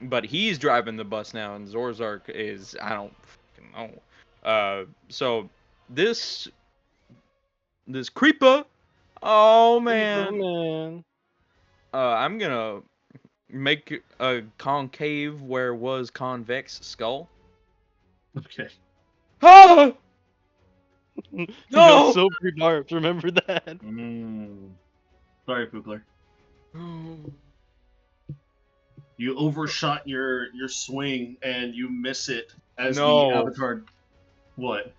But he's driving the bus now, and Zorzark is, I don't fucking know. So this creeper, oh man, Man. I'm gonna make a concave where was convex skull. Okay. Ah! Yo, No! so pre-barbed, remember that? Sorry, Fukler. You overshot your swing and you miss it as the No. avatar. What?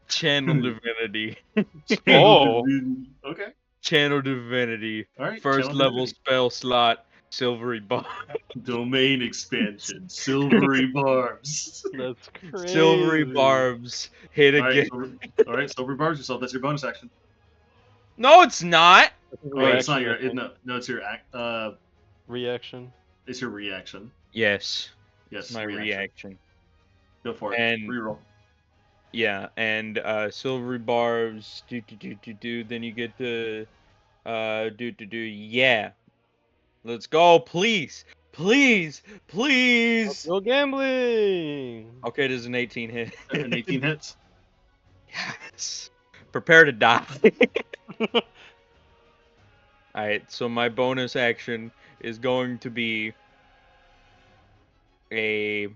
Channel divinity. Oh. Okay. Channel divinity. All right. First channel level divinity. spell slot. Silvery bar. Domain expansion. Silvery barbs. That's crazy. Silvery barbs. Hit All right. again. Silvery barbs yourself. That's your bonus action. No, it's not. Oh, it's not Reaction, your. I think. No, it's your act. Reaction. It's your reaction. Yes. Yes. My reaction. Go for it. And Reroll. yeah, and silvery barbs. Do. Then you get the do. Yeah. Let's go, please, please. Go gambling. Okay, it is an 18 hit. An 18 hits. Yes. Prepare to die. Alright, so my bonus action is going to be a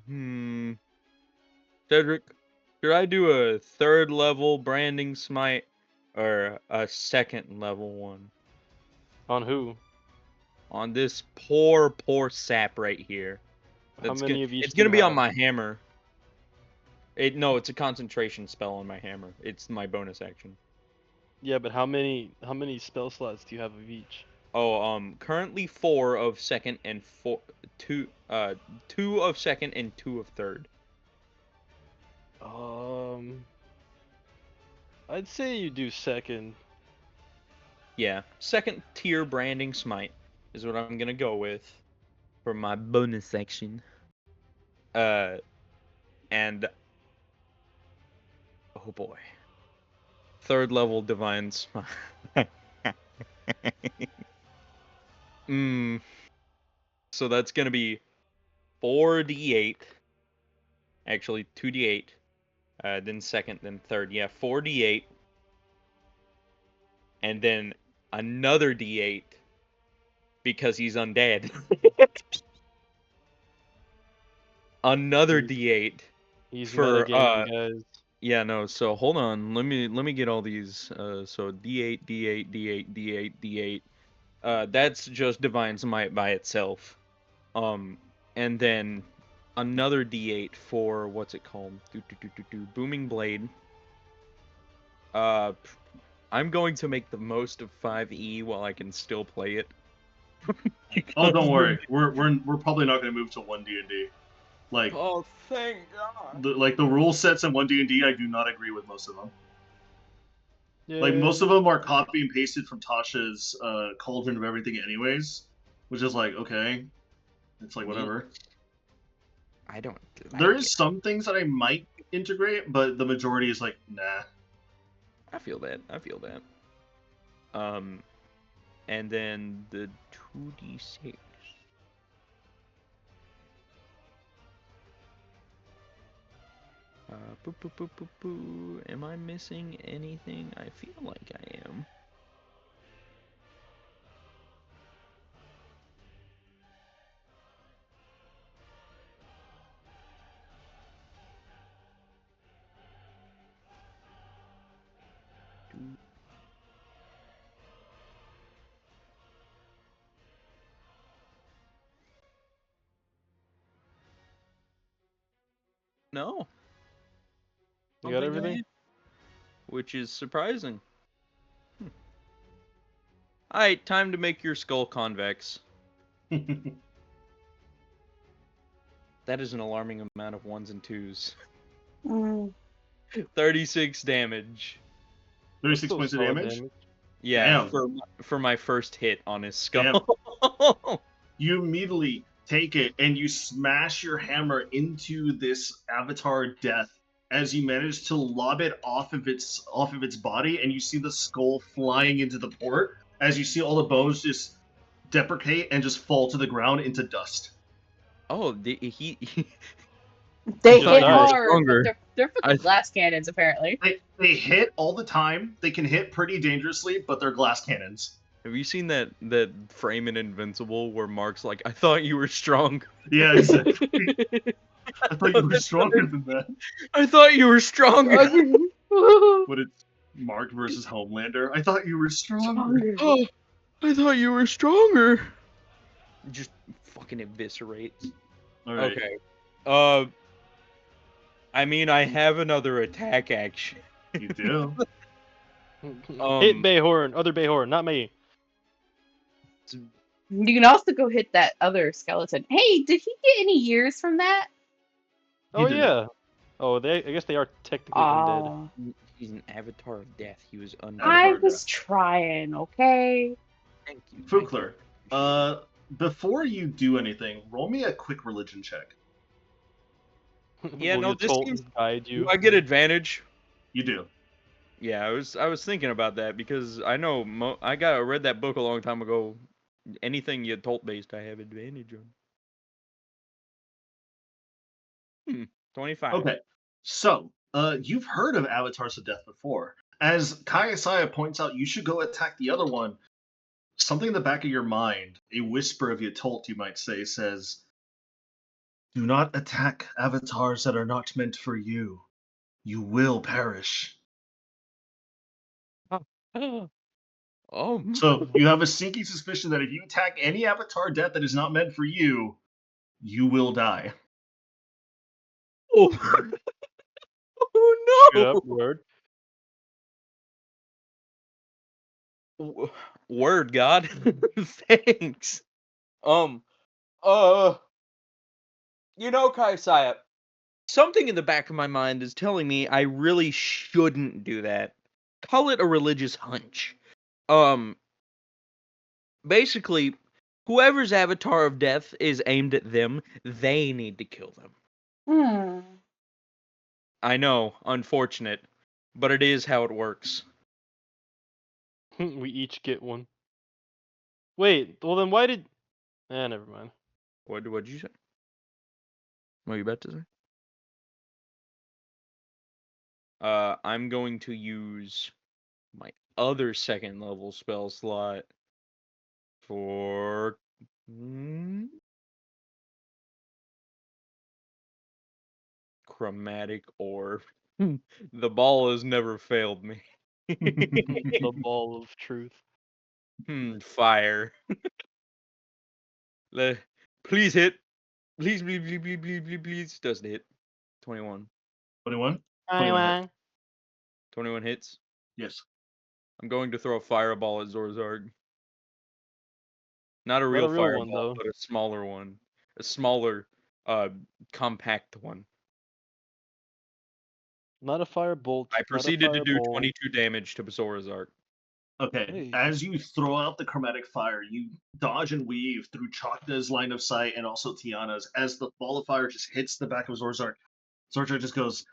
Cedric, should I do a 3rd level branding smite or a 2nd level one? On who? On this poor sap right here. How many of each It's do you gonna be on have? my hammer. No, it's a concentration spell on my hammer. It's my bonus action. Yeah, but how many spell slots do you have of each? Oh, currently 4 of 2nd and 2 of 2nd and 2 of 3rd. I'd say you do second. Yeah, 2nd tier branding smite is what I'm gonna go with for my bonus section. And oh boy, 3rd level divine smite. So that's gonna be 4d8. Actually, 2d8. Then 2nd, then 3rd. Yeah, 4d8. And then another d8 because he's undead. Another d8 Easy for metagaming, guys. yeah, no, so hold on. Let me get all these so d8, d8, d8, d8, d8. That's just divine smite by itself. And then another d8 for what's it called? Booming blade. I'm going to make the most of 5e while I can still play it. Oh, don't worry. We're probably not going to move to 1 D&D. Like, Oh, thank God. the rule sets in 1 D&D, I do not agree with most of them. Like, Yeah. most of them are copy and pasted from Tasha's Cauldron of Everything anyways, which is like, okay. It's like, whatever. I don't There like is it. some things that I might integrate, but the majority is like, nah. I feel that. And then the 2d6. Boo, boo, boo, boo, boo. Am I missing anything? I feel like I am. No. You Don't got think I everything? am, which is surprising. Alright, time to make your skull convex. That is an alarming amount of 1s and 2s. Mm. 36 damage. 36 Still points of solid damage? Yeah, Damn. for my first hit on his Damn. skull. You immediately take it and you smash your hammer into this avatar death as you manage to lob it off of its body, and you see the skull flying into the port as you see all the bones just deprecate and just fall to the ground into dust. Oh, They Just hit died. hard, but Stronger. they're fucking glass cannons apparently. They hit all the time. They can hit pretty dangerously, but they're glass cannons. Have you seen that frame in Invincible where Mark's like, "I thought you were strong." Yeah, exactly. I thought you were stronger than that. I thought you were stronger. But it's Mark versus Homelander. I thought you were stronger. Oh, I thought you were stronger. Just fucking eviscerates. All right. Okay. I mean, I have another attack action. You do. Hit Bayhorn, other Bayhorn, not me. You can also go hit that other skeleton. Hey, did he get any years from that? Oh did yeah. not. Oh, I guess they are technically undead. Oh, He's an avatar of death. He was undead. I Avatar was trying, okay? Thank you. Fukler, before you do anything, roll me a quick religion check. Yeah, Will no, your this Tolt seems- guide you? Do I get advantage? You do. Yeah, I was thinking about that because I know I read that book a long time ago. Anything you told based, I have advantage on. 25. Okay. So, you've heard of avatars of death before. As Kayasaya points out, you should go attack the other one. Something in the back of your mind, a whisper of Yatolt, you might say, says, "Do not attack avatars that are not meant for you. You will perish." Oh. So you have a sinking suspicion that if you attack any avatar death that is not meant for you, you will die. Oh, oh Straight no! up word. Word, God. Thanks. You know, Kaisaya, something in the back of my mind is telling me I really shouldn't do that. Call it a religious hunch. Um, basically, whoever's avatar of death is aimed at them, they need to kill them. Hmm. I know, unfortunate, but it is how it works. We each get one. Wait, well then why did... never mind. What'd you say? What are you about to say? I'm going to use my other second level spell slot for chromatic orb. The ball has never failed me. The ball of truth. Fire. Please hit. Please, please, please, please, please, please, please. Doesn't hit. 21. 21? 21 hit. 21 hits. Yes. I'm going to throw a fireball at Zorzarg. Not a Not real a real one, fireball, though. but a smaller one. A smaller, compact one. Not a firebolt. I not a proceeded to do fireball. 22 damage to Zorazark. Okay, Hey. as you throw out the chromatic fire, you dodge and weave through Chakda's line of sight and also Tiana's. As the ball of fire just hits the back of Zorzark, Zorzark just goes,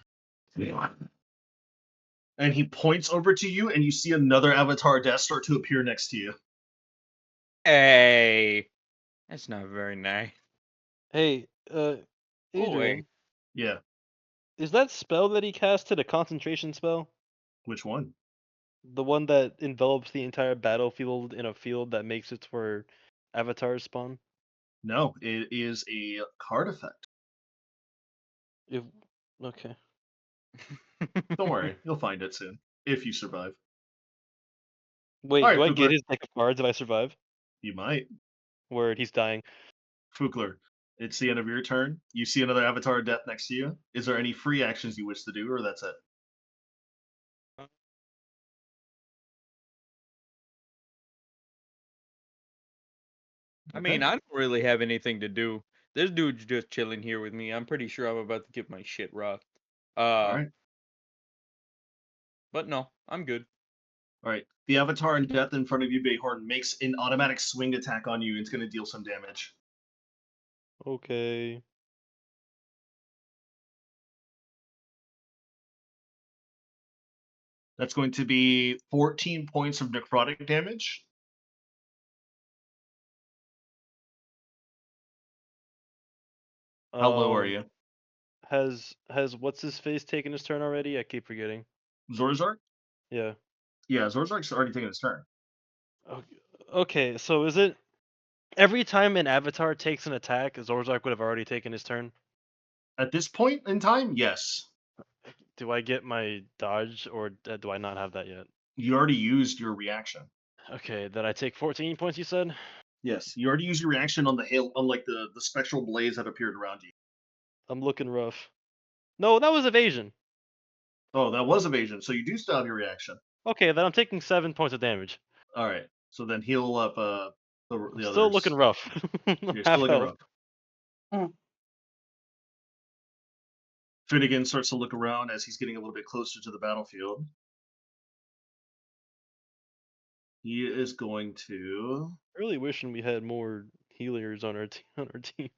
and he points over to you, and you see another Avatar Death start to appear next to you. Hey, that's not very nice. Hey, Boy. Adrian, Yeah, is that spell that he casted a concentration spell? which one? The one that envelops the entire battlefield in a field that makes it where avatars spawn? No, it is a card effect. If okay. Don't worry, you'll find it soon if you survive. Wait, All right, do I get Fugler, his deck of cards if I survive? you might. Word, he's dying. Fugler, it's the end of your turn. You see another Avatar Death next to you. Is there any free actions you wish to do, or that's it? I mean, I don't really have anything to do. This dude's just chilling here with me. I'm pretty sure I'm about to get my shit rocked. All right. But no, I'm good. All right. The Avatar in Death in front of you, Bayhorn, makes an automatic swing attack on you. It's going to deal some damage. Okay. That's going to be 14 points of necrotic damage. How low are you? Has what's his face taken his turn already? I keep forgetting. Zorzark? Yeah. Yeah, Zorzark's already taken his turn. Okay, so is it every time an avatar takes an attack, Zorzark would have already taken his turn? At this point in time, yes. Do I get my dodge, or do I not have that yet? You already used your reaction. Okay, then I take 14 points, you said? Yes, you already used your reaction on the hail, on like the spectral blaze that appeared around you. I'm looking rough. No, that was evasion. Oh, that was evasion, so you do still have your reaction. Okay, then I'm taking 7 points of damage. All right, so then heal up the I'm others. still looking rough. You're Half still looking health. rough. Finnegan starts to look around as he's getting a little bit closer to the battlefield. He is going to. Really wishing we had more healers on our team.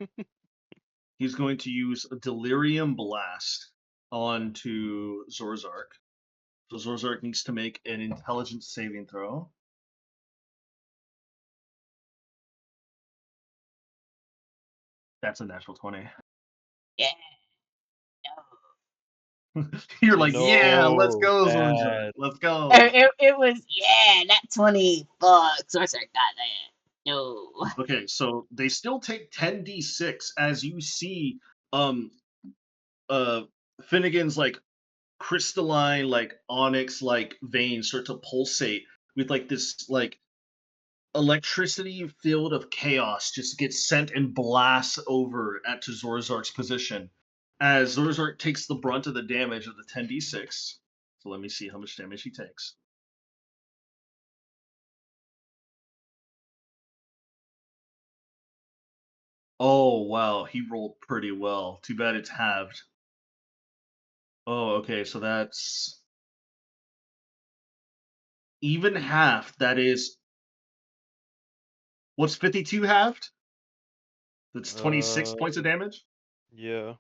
He's going to use a Delirium Blast onto Zorzark. So Zorzark needs to make an intelligence saving throw. That's a natural 20. Yeah. You're like, yeah, let's No, go, bad. Zorzark. Let's go. It was, yeah, that 20. Fuck. Sorcerer got that. No. Okay, so they still take 10d6 as you see Finnegan's like crystalline, like onyx like veins start to pulsate with like this like electricity field of chaos just gets sent and blasts over at to Zorzark's position as Zorzark takes the brunt of the damage of the 10d6. So let me see how much damage he takes. Oh wow, he rolled pretty well. Too bad it's halved. Oh, okay, so that's even half. That is, what's 52 halved? That's 26 points of damage? Yeah.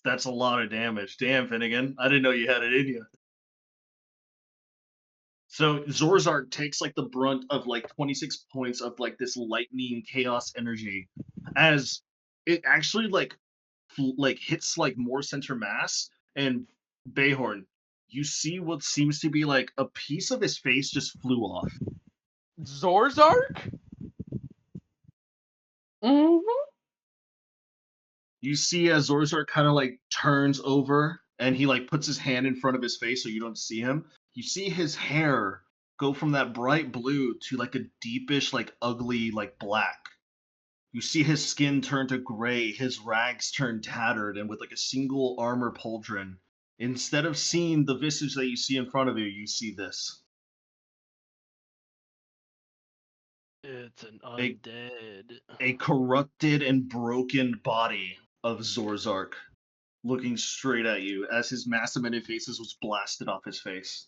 That's a lot of damage. Damn, Finnegan. I didn't know you had it in you. So Zorzark takes like the brunt of like 26 points of like this lightning chaos energy as it actually like hits like more center mass, and Bayhorn, you see what seems to be like a piece of his face just flew off. Zorzark? Mm-hmm. You see as Zorzark kind of like turns over and he like puts his hand in front of his face so you don't see him. You see his hair go from that bright blue to like a deepish, like ugly, like black. You see his skin turn to gray, his rags turn tattered, and with like a single armor pauldron. Instead of seeing the visage that you see in front of you, you see this. It's an undead. A corrupted and broken body of Zorzark. looking straight at you as his massive many faces was blasted off his face.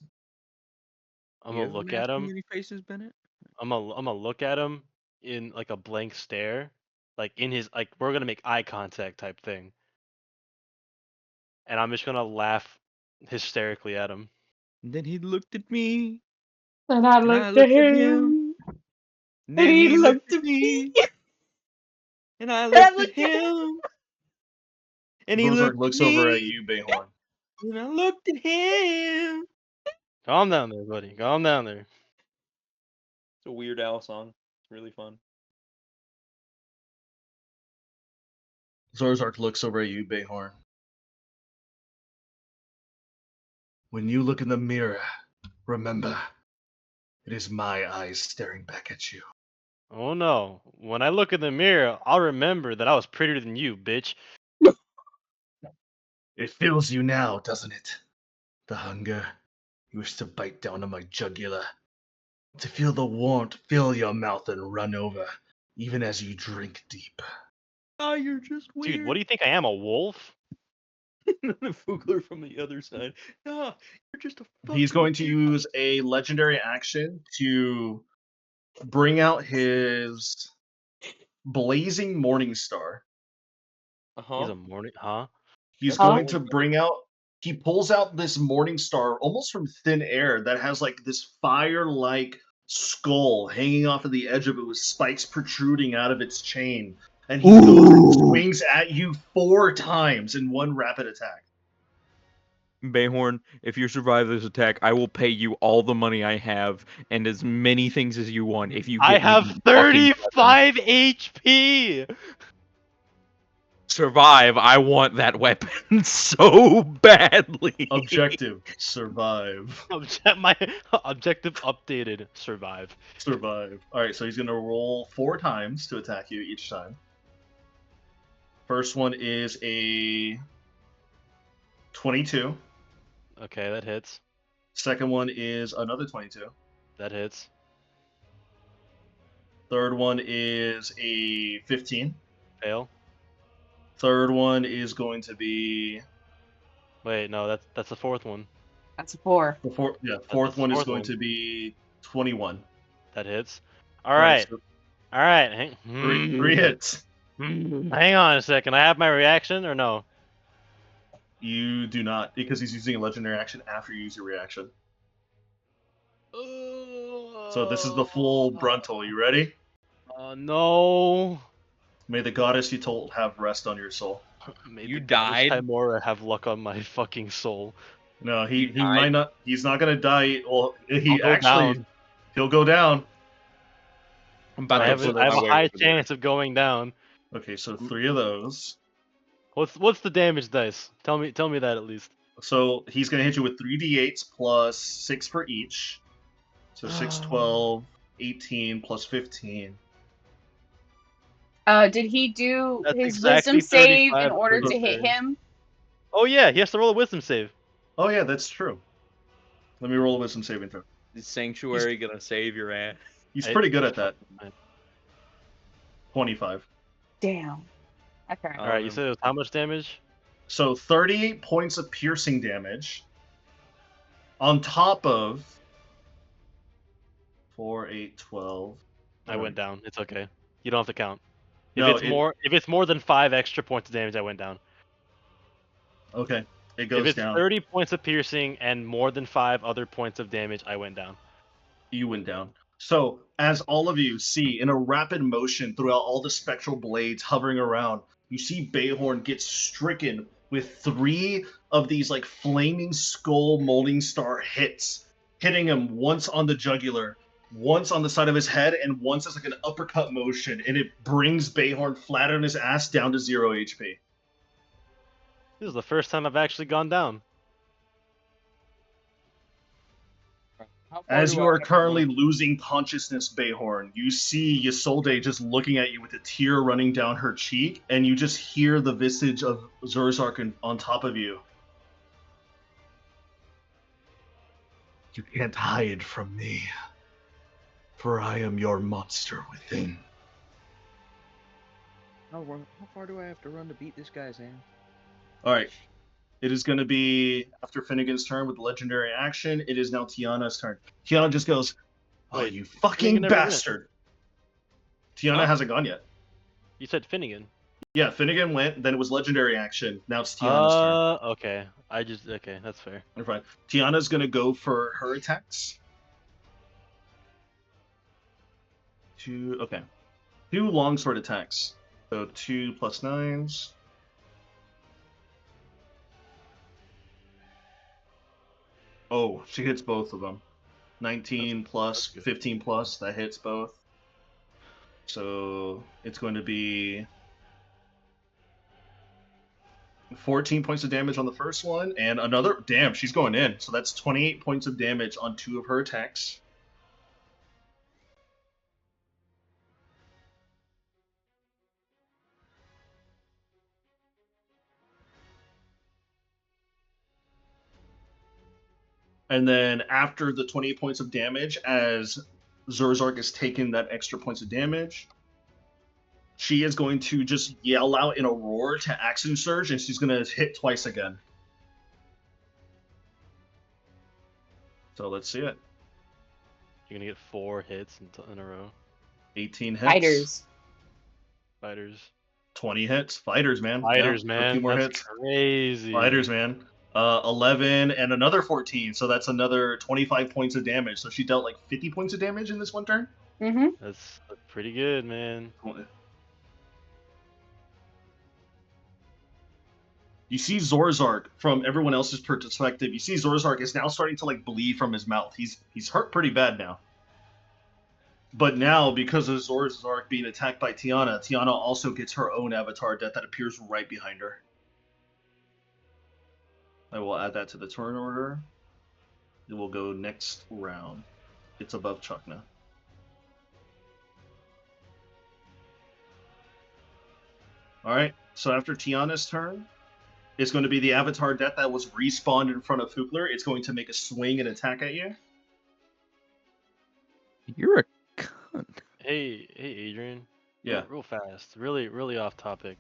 I'm You gonna have a look master at him. many faces, Bennett? I'm gonna look at him in like a blank stare, like in his like we're gonna make eye contact type thing, and I'm just gonna laugh hysterically at him. And then he looked at me, And I and I looked at looked at him, him, and and then he he looked looked at at me, me, and I and I looked at looked at him. him, and he Zorzark looked at looks over at me, you, Bayhorn. and I looked at him. Calm down there, buddy. Calm down there. It's a Weird Al song. It's really fun. Zorzark looks over at you, Bayhorn. When you look in the mirror, remember, it is my eyes staring back at you. Oh no! When I look in the mirror, I'll remember that I was prettier than you, bitch. It fills you now, doesn't it? The hunger. You wish to bite down on my jugular. To feel the warmth fill your mouth and run over, even as you drink deep. Oh, you're just weird. Dude, what do you think I am, a wolf? The Fugler from the other side. No, you're just a fucking He's going to weirdo. use a legendary action to bring out his blazing morning star. He's a morning, huh? He's That's a Huh? going morning to star. bring out. He pulls out this morning star almost from thin air that has like this fire-like skull hanging off of the edge of it with spikes protruding out of its chain. And he goes and swings at you 4 times in one rapid attack. Bayhorn, if you survive this attack, I will pay you all the money I have and as many things as you want if you get I me have the fucking weapon. 35 HP. Survive, I want that weapon so badly. Objective: survive. My objective updated. Survive. Survive. Alright, so he's going to roll 4 times to attack you each time. First one is a 22. Okay, that hits. Second one is another 22. That hits. Third one is a 15. Fail. Third one is going to be Wait, no, that's the fourth one. That's a 4. the fourth. Yeah, That's fourth the one is fourth going one. to be 21. That hits. All right. so All right. three hits. Hang on a second. I have my reaction or no? You do not, because he's using a legendary action after you use your reaction. So this is the full Bruntle. You ready? No. May the goddess you told have rest on your soul. May You the goddess died? Timora have luck on my fucking soul. No, You he might not. He's not gonna die. Well, he I'll go actually down. he'll go down. I'm about I to have put a, I have my a way high over there. chance of going down. Okay, so 3 of those. What's the damage dice? Tell me that at least. So he's gonna hit you with 3d8s plus 6 for each. So 6, 12, 18 plus 15. Did he do That's his exactly wisdom save 35 in order per to hit turn. him? Oh yeah, he has to roll a wisdom save. Oh yeah, that's true. Let me roll a wisdom saving throw. Is Sanctuary gonna save your ass? He's pretty good at that. 25. Damn. Okay. All right, you said it was how much damage? So 38 points of piercing damage on top of 4, 8, 12. I went down. It's okay. You don't have to count. If No, it's more than 5 extra points of damage, I went down. Okay, it If goes it's down. 30 points of piercing and more than 5 other points of damage, I went down. You went down. So, as all of you see, in a rapid motion throughout all the spectral blades hovering around, you see Bayhorn get stricken with 3 of these like flaming skull molding star hits, hitting him once on the jugular, once on the side of his head, and once as like an uppercut motion, and it brings Bayhorn flat on his ass down to 0 HP. This is the first time I've actually gone down. How far As do you I are have to currently run? losing consciousness, Bayhorn, you see Ysolde just looking at you with a tear running down her cheek, and you just hear the visage of Zurzark on top of you. You can't hide from me, for I am your monster within. How far do I have to run to beat this guy's ass? All right. It is going to be after Finnegan's turn with the legendary action. It is now Tiana's turn. Tiana just goes, "Oh, Wait, you Finnegan fucking never went. bastard!" Tiana Huh? hasn't gone yet. You said Finnegan. Yeah, Finnegan went. Then it was legendary action. Now it's Tiana's turn. Okay. Okay, that's fair. You're fine. Tiana's going to go for her attacks. Two longsword attacks. So 2 plus 9s. Oh, she hits both of them. 19 plus, 15 plus, that hits both. So it's going to be 14 points of damage on the first one, and another. Damn, she's going in. So that's 28 points of damage on 2 of her attacks. And then after the 28 points of damage, as Zorzark is taking that extra points of damage, she is going to just yell out in a roar to Action Surge, and she's going to hit twice again. So let's see it. You're gonna get 4 hits in a row. 18 hits. Fighters. 20 hits. Fighters, man. Fighters, A man. few more That's hits. crazy. Fighters, man. 11 and another 14, so that's another 25 points of damage. So she dealt like 50 points of damage in this one turn. Mm-hmm. That's pretty good, man. You see Zorzark from everyone else's perspective. You see Zorzark is now starting to like bleed from his mouth. He's hurt pretty bad now. But now, because of Zorzark being attacked by Tiana, Tiana also gets her own avatar death that appears right behind her. I will add that to the turn order. It will go next round. It's above Chukna. Alright, so after Tiana's turn, it's going to be the avatar death that was respawned in front of Fugler. It's going to make a swing and attack at you. You're a cunt. Hey, Adrian. Yeah. Real fast. Really off topic.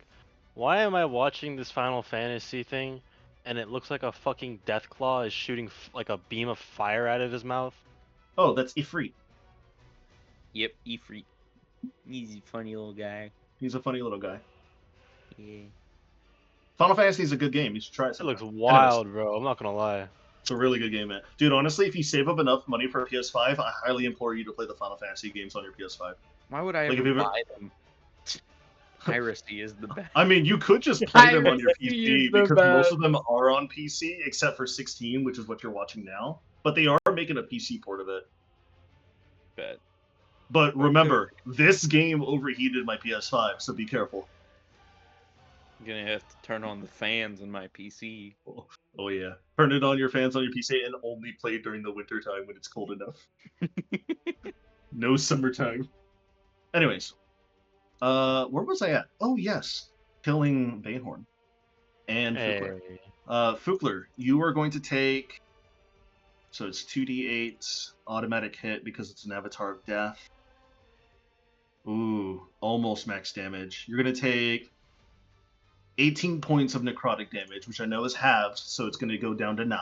Why am I watching this Final Fantasy thing, and it looks like a fucking Deathclaw is shooting like a beam of fire out of his mouth? Oh, that's Ifrit. Yep, Ifrit. He's a funny little guy. He's a funny little guy. Yeah. Final Fantasy is a good game. You should try it It sometime. looks wild, bro. I'm not gonna lie. It's a really good game, man. Dude, honestly, if you save up enough money for a PS5, I highly implore you to play the Final Fantasy games on your PS5. Why would I Like, ever if you buy them? Piracy is the best. I mean, you could just play them on your Piracy PC is the because most of best. them are on PC, except for 16, which is what you're watching now. But they are making a PC port of it. Bet. But remember, this game overheated my PS5, so be careful. I'm gonna have to turn on the fans on my PC. Oh yeah. Turn it on your fans on your PC and only play during the winter time when it's cold enough. No summertime. Anyways. Where was I at? Oh yes. Killing Bayhorn. And Fugler. Hey. Fugler, you are going to take, so it's 2d8 automatic hit because it's an avatar of death. Ooh, almost max damage. You're going to take 18 points of necrotic damage, which I know is halved, so it's going to go down to 9.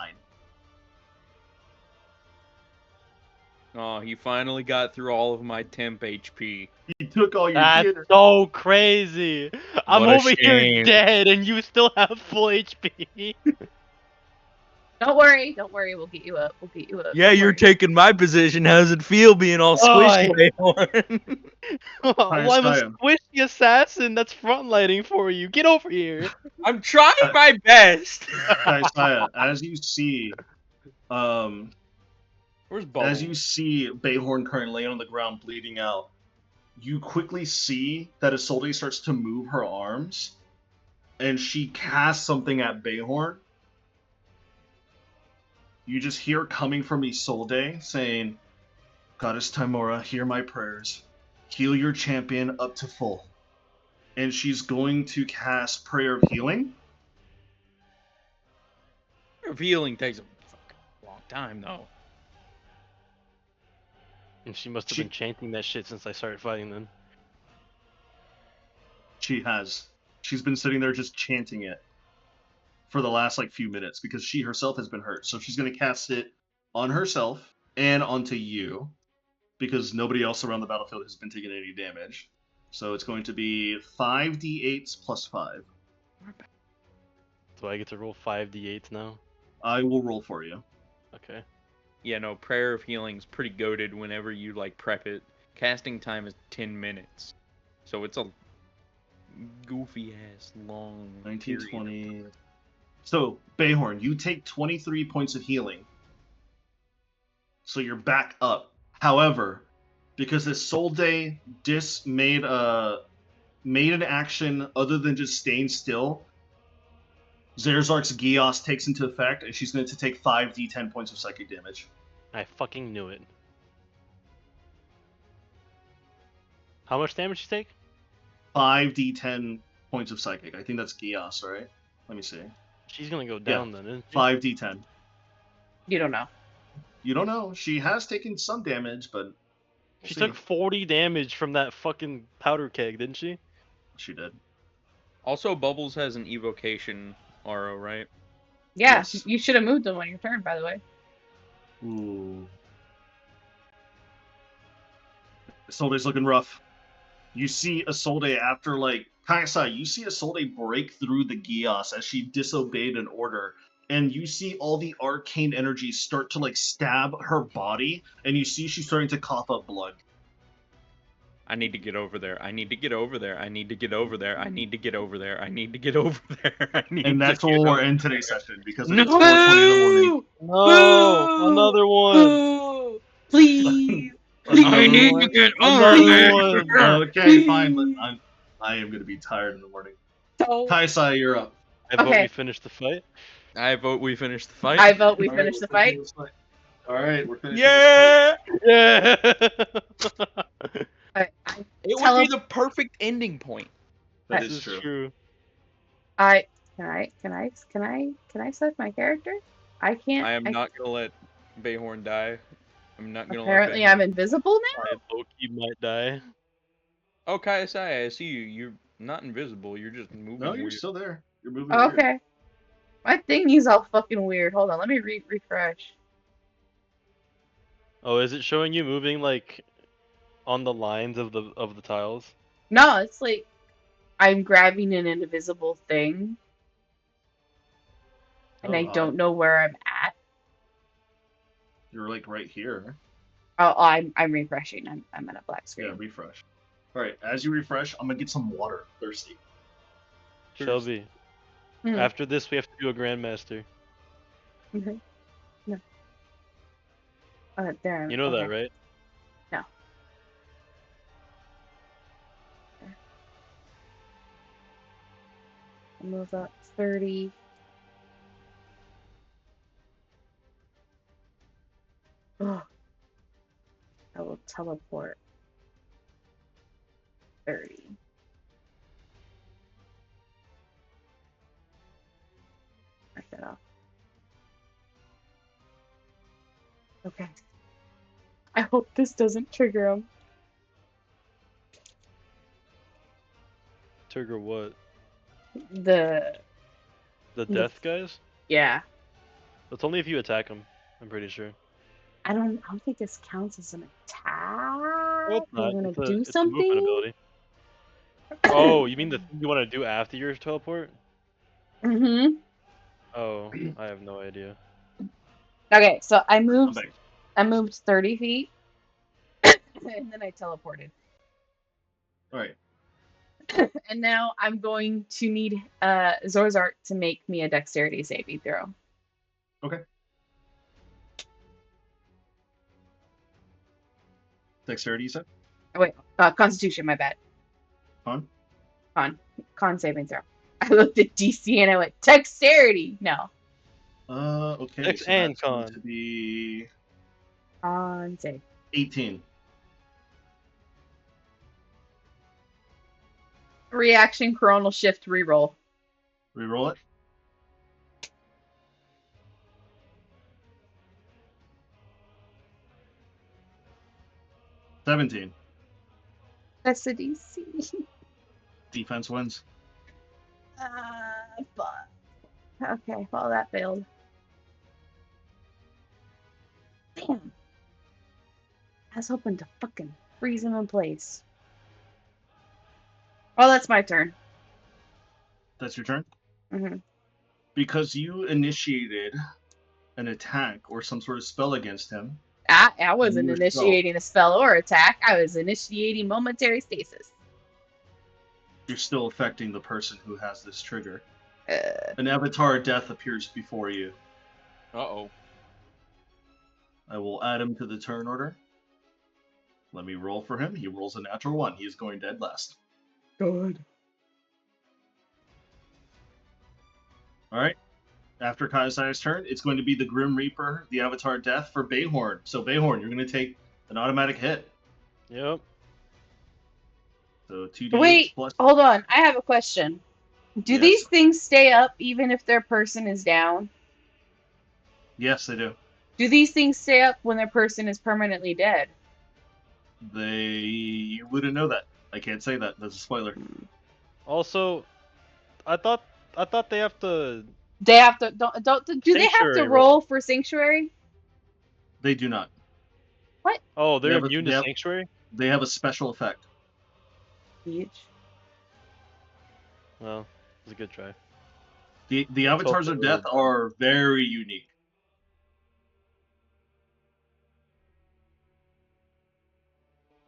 Oh, he finally got through all of my temp HP. He took all your That's theater. so crazy. I'm What a over here shame. dead, and you still have full HP. Don't worry, we'll get you up. Yeah, Don't you're worry. taking my position. How's it feel being all Oh, squished, Bayhorn? Well, I'm a Saya. squishy assassin that's frontlighting for you. Get over here. I'm trying my best. Saya, as you see, Where's Bubble? as you see Bayhorn currently laying on the ground bleeding out, you quickly see that Isolde starts to move her arms, and she casts something at Bayhorn. You just hear coming from Isolde saying, "Goddess Timora, hear my prayers. Heal your champion up to full." And she's going to cast Prayer of Healing. Revealing takes a fucking long time, though. And she must have She- been chanting that shit since I started fighting them. She has. She's been sitting there just chanting it. for the last like few minutes because she herself has been hurt. So she's going to cast it on herself and onto you because nobody else around the battlefield has been taking any damage. So it's going to be 5d8s plus 5. So I get to roll 5d8s now? I will roll for you. Okay. Yeah, no, Prayer of Healing's pretty goated whenever you like prep it. Casting time is 10 minutes. So it's a goofy ass long 19, period. 20. So, Bayhorn, you take 23 points of healing. So you're back up. However, because this Soul Day made an action other than just staying still, Zerzark's Gios takes into effect, and she's going to take 5d10 points of psychic damage. I fucking knew it. How much damage you take? 5d10 points of psychic. I think that's Gios, right? Let me see. She's gonna go down then, isn't she? 5d10. You don't know. You don't know. She has taken some damage, but She we'll took see. 40 damage from that fucking powder keg, didn't she? She did. Also, Bubbles has an evocation aura, right? Yeah, Yes. you should have moved them on your turn, by the way. Ooh. Isolde's looking rough. You see Isolde after, like, Kaisai, you see Isolde break through the Gios as she disobeyed an order. And you see all the arcane energy start to, like, stab her body. And you see she's starting to cough up blood. I need to get over there. I need to get over there. I need to get over there. I need to get over there. I need to get over there. I need And that's to where get we'll over end there. today's session because No! it's 4:20 in the morning. No! Another one! Boo! Please! Another Please! one? Another one! Okay, fine. I am going to be tired in the morning. So, Kaisai, you're up. I vote Okay. we finish the fight. I vote we finish the fight. I vote we All right, finish the we're fight. finishing this fight. All right, we're finishing Yeah! Yeah! I It would Tele- be the perfect ending point. this fight. That This is is true. true. Can I select my character? I can't. I am not gonna let Bayhorn die. I'm not gonna Apparently, let I'm Bayhorn... invisible now. Loki might die. Oh, Kaisai, I see you. You're not invisible. You're just moving No, you're weird. still there. You're moving weird. Okay. My thingy's all fucking weird. Hold on, let me refresh. Oh, is it showing you moving like on the lines of the tiles? No, it's like I'm grabbing an invisible thing, and Oh, I don't know where I'm at. You're like right here. Oh, I'm refreshing. I'm at a black screen. Yeah, refresh. All right, as you refresh, I'm gonna get some water. Thirsty. Shelby, Hmm. after this we have to do a grandmaster. Okay. No. There. You know that, okay. right? No. Move up 30. Oh. I will teleport 30. Mark that off. Okay. I hope this doesn't trigger him. Trigger what? The The death guys? yeah. It's only if you attack them. I'm pretty sure. I don't think this counts as an attack. No, it's not. I'm gonna It's a, do it's a movement something. ability. Oh, you mean the thing you want to do after your teleport? Mm-hmm. Oh, I have no idea. Okay, so I I'm moved back. 30 feet, and then I teleported. All right. And now I'm going to need Zorzark to make me a dexterity saving throw. Okay. Dexterity, you said? Oh wait, Constitution, my bad. Con? Con saving throw. I looked at DC and I went, dexterity! No. Okay. Dex So and that's going con. to be Con save. 18. Reaction, coronal shift, reroll. Reroll it. $17. That's the DC. Defense wins. Fuck. Okay, well that failed. Damn. I was hoping to fucking freeze him in place. Well, that's my turn. That's your turn. Mm-hmm. Because you initiated an attack or some sort of spell against him. I wasn't yourself. initiating a spell or attack. I was initiating momentary stasis. You're still affecting the person who has this trigger. Uh, An avatar of death appears before you. Uh-oh. I will add him to the turn order. Let me roll for him. He rolls a natural 1. He is going dead last. Good. All right. After Kai'Sai's turn, it's going to be the Grim Reaper, the Avatar of Death for Bayhorn. So Bayhorn, you're going to take an automatic hit. Yep. So 2d8 Wait, plus. hold on. I have a question. Do Yes. these things stay up even if their person is down? Yes, they do. Do these things stay up when their person is permanently dead? You wouldn't know that. I can't say that. That's a spoiler. Also, I thought they have to. They have to do they have to Sanctuary roll roll. for sanctuary? They do not. Oh, they're They have a- immune they to have- sanctuary. They have a special effect. Each. Well, it's a good try. The Avatars hope of they Death were- are very unique.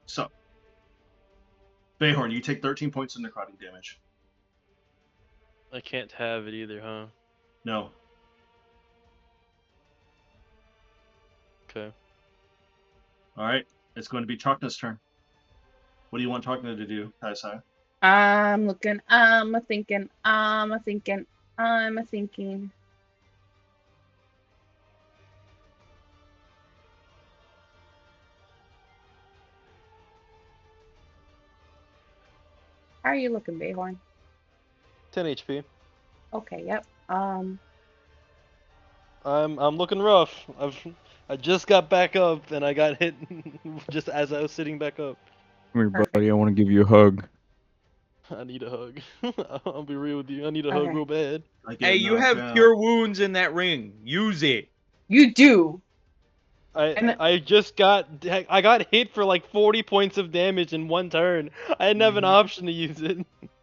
So, Bayhorn, you take 13 points of necrotic damage. I can't have it either, huh? No. Okay. All right. It's going to be Chakna's turn. What do you want Chakna to do, Kaisai? I'm looking, I'm a thinking. How are you looking, Bayhorn? 10 HP. Okay, yep. I'm looking rough. I just got back up and I got hit just as I was sitting back up. Come here, Perfect. buddy. I want to give you a hug. I need a hug. I'll be real with you. I need a hug Okay. real bad. I get Hey, you knocked have out. cure wounds in that ring. Use it. You do. I And- I just got hit for like 40 points of damage in one turn. I didn't have an Mhm. option to use it.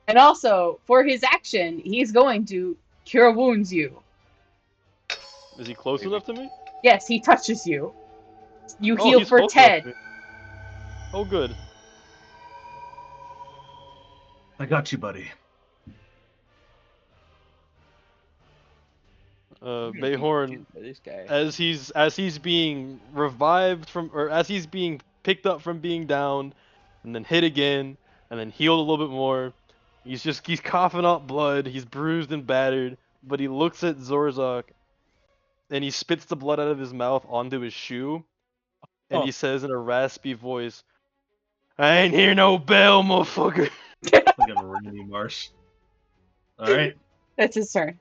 And also, for his action, he's going to cure wounds you. Is he close enough to me? Yes, he touches you. You Oh, heal he's for close enough 10. to me. Oh, good. I got you, buddy. Bayhorn, This guy. as he's being revived from, or as he's being picked up from being down, and then hit again, and then healed a little bit more. He's coughing up blood. He's bruised and battered, but he looks at Zorzok, and he spits the blood out of his mouth onto his shoe, and he says in a raspy voice, "I ain't hear no bell, motherfucker." Like a Randy Marsh. All right. That's his turn.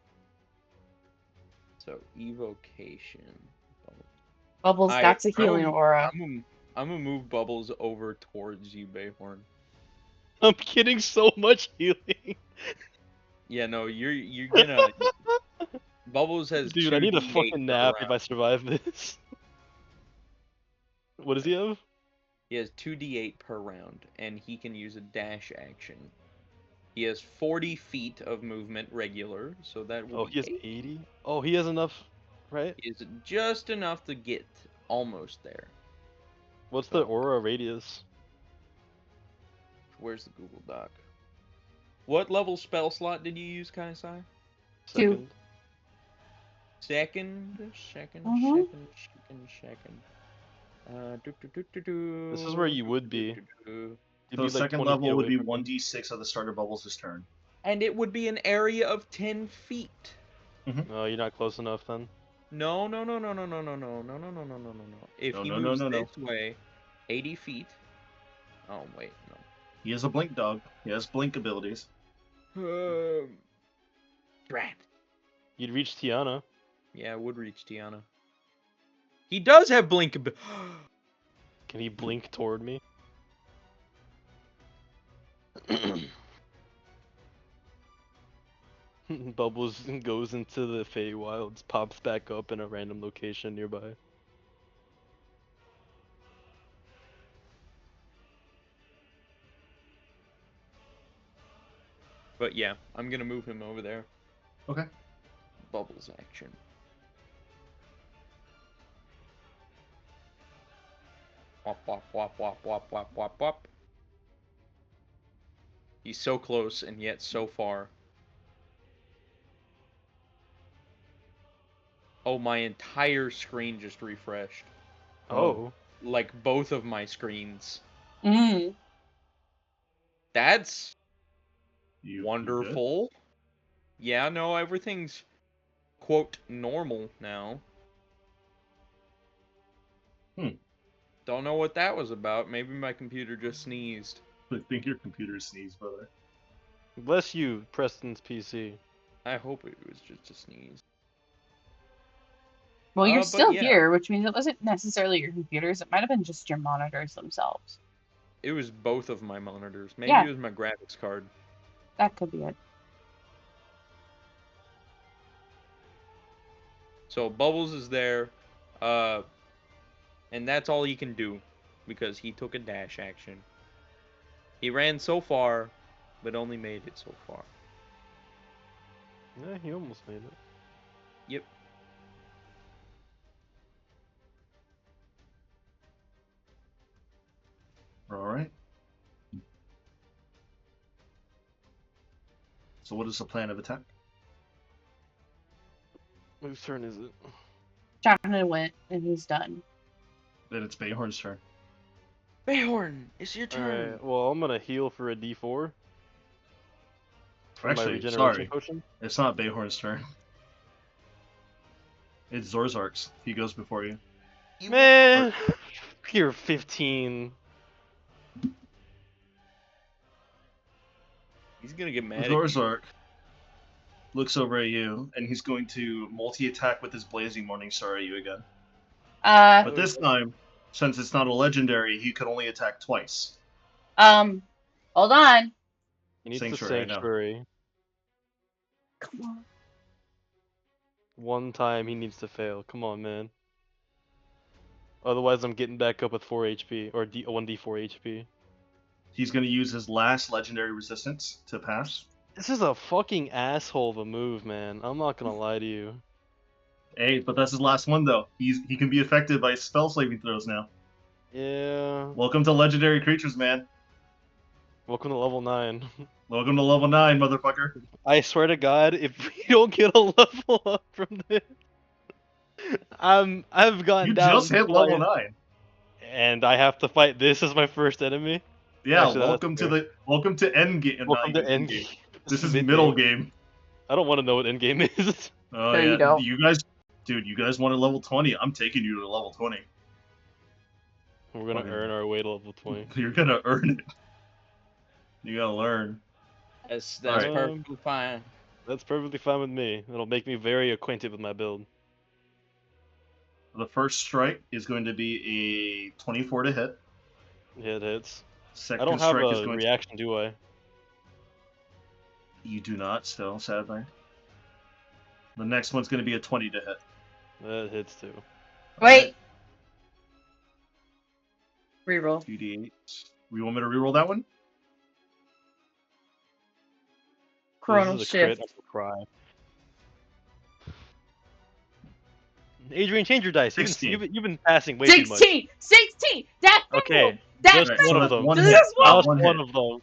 So evocation. Bubbles got a healing I'm aura. gonna move Bubbles over towards you, Bayhorn. I'm getting so much healing. Yeah, no, you're gonna. Bubbles has Dude, I need a 2d8 fucking per nap if round. I survive this. What does he have? He has 2d8 per round, and he can use a dash action. He has 40 feet of movement regular, so that will Oh, be he has 8. 80? Oh, he has enough, right? He is just enough to get almost there. What's the aura radius? Where's the Google Doc? What level spell slot did you use, Kaisai? Two. Second. Second. Mhm. This is where you would be. You'd So be like second 20 feet level would away be from me. 1d6 of the starter Bubbles' turn. And it would be an area of 10 feet. No, you're not close enough then. No. If No, he no, moves no. this way, 80 feet. Oh, wait, He has a blink dog. He has blink abilities. no. Drat. You'd reach Tiana. Yeah, it would reach Tiana. He does have blink ability. Can he blink toward me? Bubbles goes into the Feywilds, pops back up in a random location nearby. But yeah, I'm gonna move him over there. Okay. Bubbles action. Wop wop wop wop wop wop wop wop. He's so close and yet so far. Oh, my entire screen just refreshed. Oh. Like both of my screens. Mm. That's You good? wonderful. Yeah, no, everything's quote normal now. Don't know what that was about. Maybe my computer just sneezed. I think your computer sneezed, brother. Bless you, Preston's PC. I hope it was just a sneeze. Well, you're but still yeah. here, which means it wasn't necessarily your computers. It might have been just your monitors themselves. It was both of my monitors. Maybe Yeah. it was my graphics card. That could be it. So Bubbles is there, and that's all he can do, because he took a dash action. He ran so far, but only made it so far. Yeah, he almost made it. Yep. Alright. So what is the plan of attack? Whose turn is it? Jonathan went, and he's done. Then it's Bayhorn's turn. Bayhorn, it's your turn. Alright, well, I'm gonna heal for a D4. For my Actually, regeneration sorry. potion. It's not Bayhorn's turn. It's Zorzark's. He goes before you. Man! You're 15. He's gonna get mad at you. Zorzark looks over at you, and he's going to multi-attack with his Blazing Morning Star at you again. But this time, since it's not a legendary, he could only attack twice. Hold on. He needs Sanctuary, I the know. Sanctuary. Come on. One time he needs to fail. Come on, man. Otherwise, I'm getting back up with 4 HP, or 1d4 HP. He's going to use his last legendary resistance to pass. This is a fucking asshole of a move, man. I'm not gonna lie to you. Hey, but that's his last one, though. He can be affected by spell saving throws now. Yeah. Welcome to legendary creatures, man. Welcome to level 9. Welcome to level 9, motherfucker. I swear to God, if we don't get a level up from this, I've gone You down just hit twice, level 9. and I have to fight this as my first enemy. Yeah, Actually, welcome to endgame. Welcome to endgame. This is Mid-game. middle game. I don't want to know what endgame is. Oh No, yeah, you don't. you guys wanted level 20. I'm taking you to level 20. We're gonna Fucking- earn our way to level 20. You're gonna earn it. You gotta learn. That's Alright. perfectly fine. That's perfectly fine with me. It'll make me very acquainted with my build. The first strike is going to be a 24 to hit. Yeah, it hits. Second I don't have strike is a going reaction, do I? to. You do not, still, sadly. The next one's going to be a 20 to hit. That hits too. Wait. Reroll. 2d8. You want me to reroll that one? Coronal This is a crit. shift. I'm gonna cry. Adrian, change your dice. 16. You've been passing way too much. 16! 16! That Okay, That just Alright, one so of that's them. one Just hit. one. Just One one hit. of them.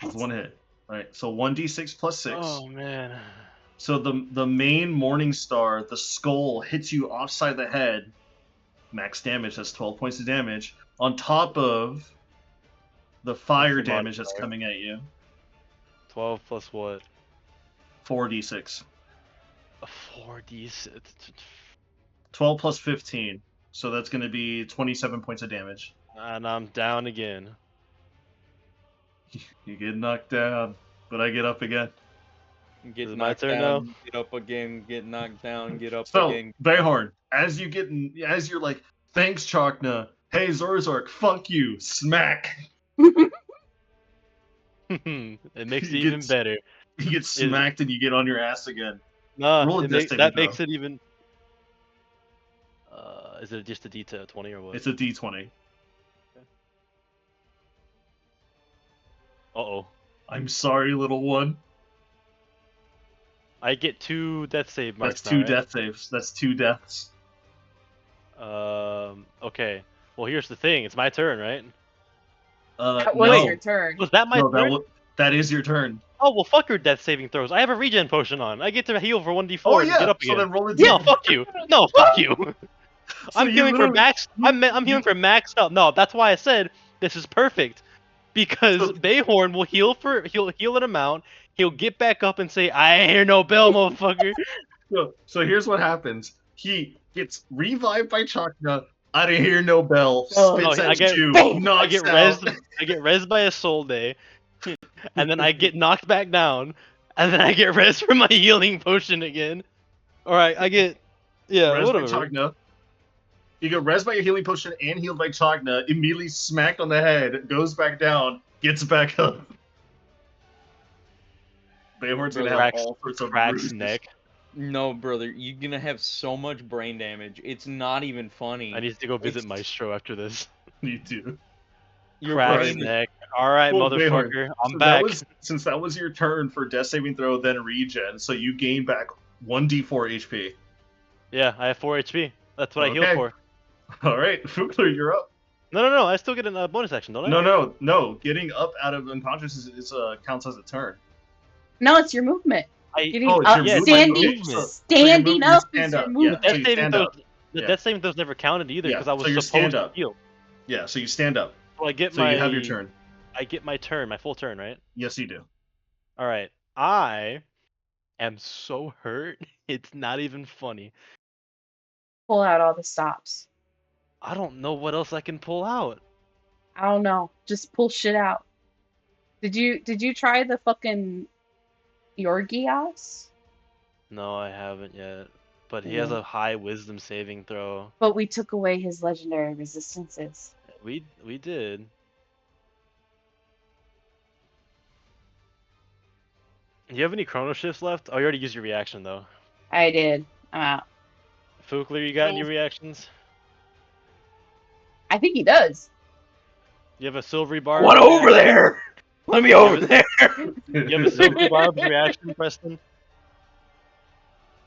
That's one hit. Alright, so 1d6 plus 6. Oh man. So the main Morning Star, the skull, hits you offside the head. Max damage, that's 12 points of damage. On top of the fire What's the damage that's modifier? coming at you. 12 plus what? 4d6. A 4d6. 12 plus 15. So that's going to be 27 points of damage. And I'm down again. You get knocked down, but I get up again. Get Is it my knocked turn down, now? get up again, get knocked down, get up So, again. Bayhorn, as you're like, thanks, Chakna. Hey, Zorzark, fuck you. Smack. It makes it You even get- better. You get smacked and you get on your ass again. Nah, Roll a death saving that throw. makes it even. Is it just a D20 or what? It's a D20. Uh-oh. I'm sorry, little one. I get 2 death save marks. That's 2 now, right? death saves. That's 2 deaths. Okay. Well, here's the thing. It's my turn, right? That was no. your turn. Was that my No, turn? that is your turn. Oh, well, fuck your death saving throws. I have a regen potion on. I get to heal for 1d4 Oh and yeah. get up So again. then roll a No, D. fuck you. No, fuck you. So I'm you healing for literally- max. I'm healing for max health. No, that's why I said this is perfect. Because So- Bayhorn will heal an amount. He'll get back up and say, "I ain't hear no bell, motherfucker." So here's what happens. He gets revived by Chakra. I didn't hear no bell. Oh. Spits No, at I get- you. Bang! I Knocks get out. rezzed by a soul day, and then I get knocked back down, and then I get rezzed for my healing potion again. All right, I get Res by whatever. Chakra. You get res by your healing potion and healed by Chakra. Immediately smacked on the head. Goes back down. Gets back up. Bayhorn's gonna have Cracks- all sorts of Cracks bruises. neck. No, brother, you're gonna have so much brain damage. It's not even funny. I need to go visit It's- Maestro after this. You do. Your Cracks brain is- neck. All right, Well, motherfucker, Bayhorn, I'm so back. Since that was your turn for death saving throw, then regen, so you gain back 1d4 HP. Yeah, I have 4 HP. That's what I heal Okay. for. All right, Fukler, you're up. No. I still get a bonus action, don't I? No. Getting up out of unconsciousness is counts as a turn. No, it's your movement. I, Getting Oh, it's up, your movement. standing, Okay, so standing you up stand is your up. Yeah, movement. so death you saving stand throws. up. The Yeah. death saving throws never counted either Yeah, because I was so you're supposed stand to up. heal. Yeah, so you stand up. So I get So my. you have your turn. I get my turn, my full turn, right? Yes, you do. All right. I am so hurt. It's not even funny. Pull out all the stops. I don't know what else I can pull out. I don't know. Just pull shit out. Did you try the fucking Yorgios? No, I haven't yet. But he has Yeah. a high wisdom saving throw. But we took away his legendary resistances. We did. Do you have any chrono shifts left? Oh, you already used your reaction though. I did. I'm out. Fukler, you got any reactions? I think he does. You have a silvery barb. What over reaction? there? Let me over there. You have a silvery barb reaction, Preston?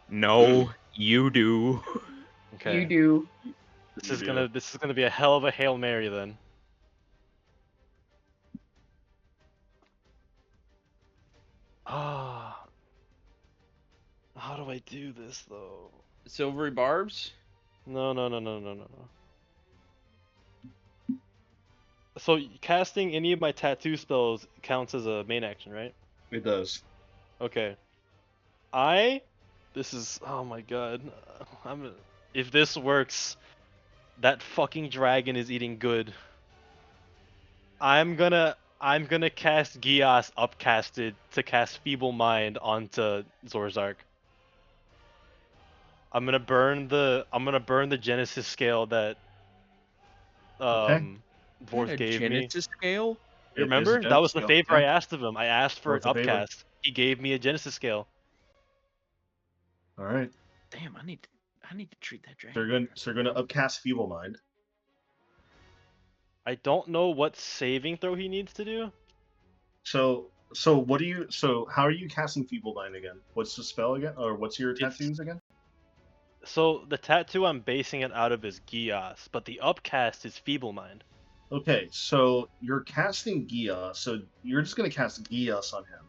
No, you do. Okay. You do. This You is do. gonna be a hell of a Hail Mary then. Ah. How do I do this though? Silvery barbs? No. So casting any of my tattoo spells counts as a main action, right? It does. Okay. This is, oh my god. If this works, that fucking dragon is eating good. I'm gonna cast Gias upcasted to cast Feeble Mind onto Zorzark. I'm gonna burn the Genesis scale that Dvorf A gave me. Genesis scale? You It is a remember? That Genesis was the scale, favor I yeah. asked of him. I asked for an That's a favor. upcast. He gave me a Genesis scale. All right. Damn, I need to treat that dragon. So you're gonna upcast Feeble Mind. I don't know what saving throw he needs to do. So how are you casting Feeble Mind again? What's the spell again? Or what's your It's- tattoos again? So the tattoo I'm basing it out of is Gias, but the upcast is Feeble Mind. Okay, so you're casting Gia, so you're just gonna cast Gias on him.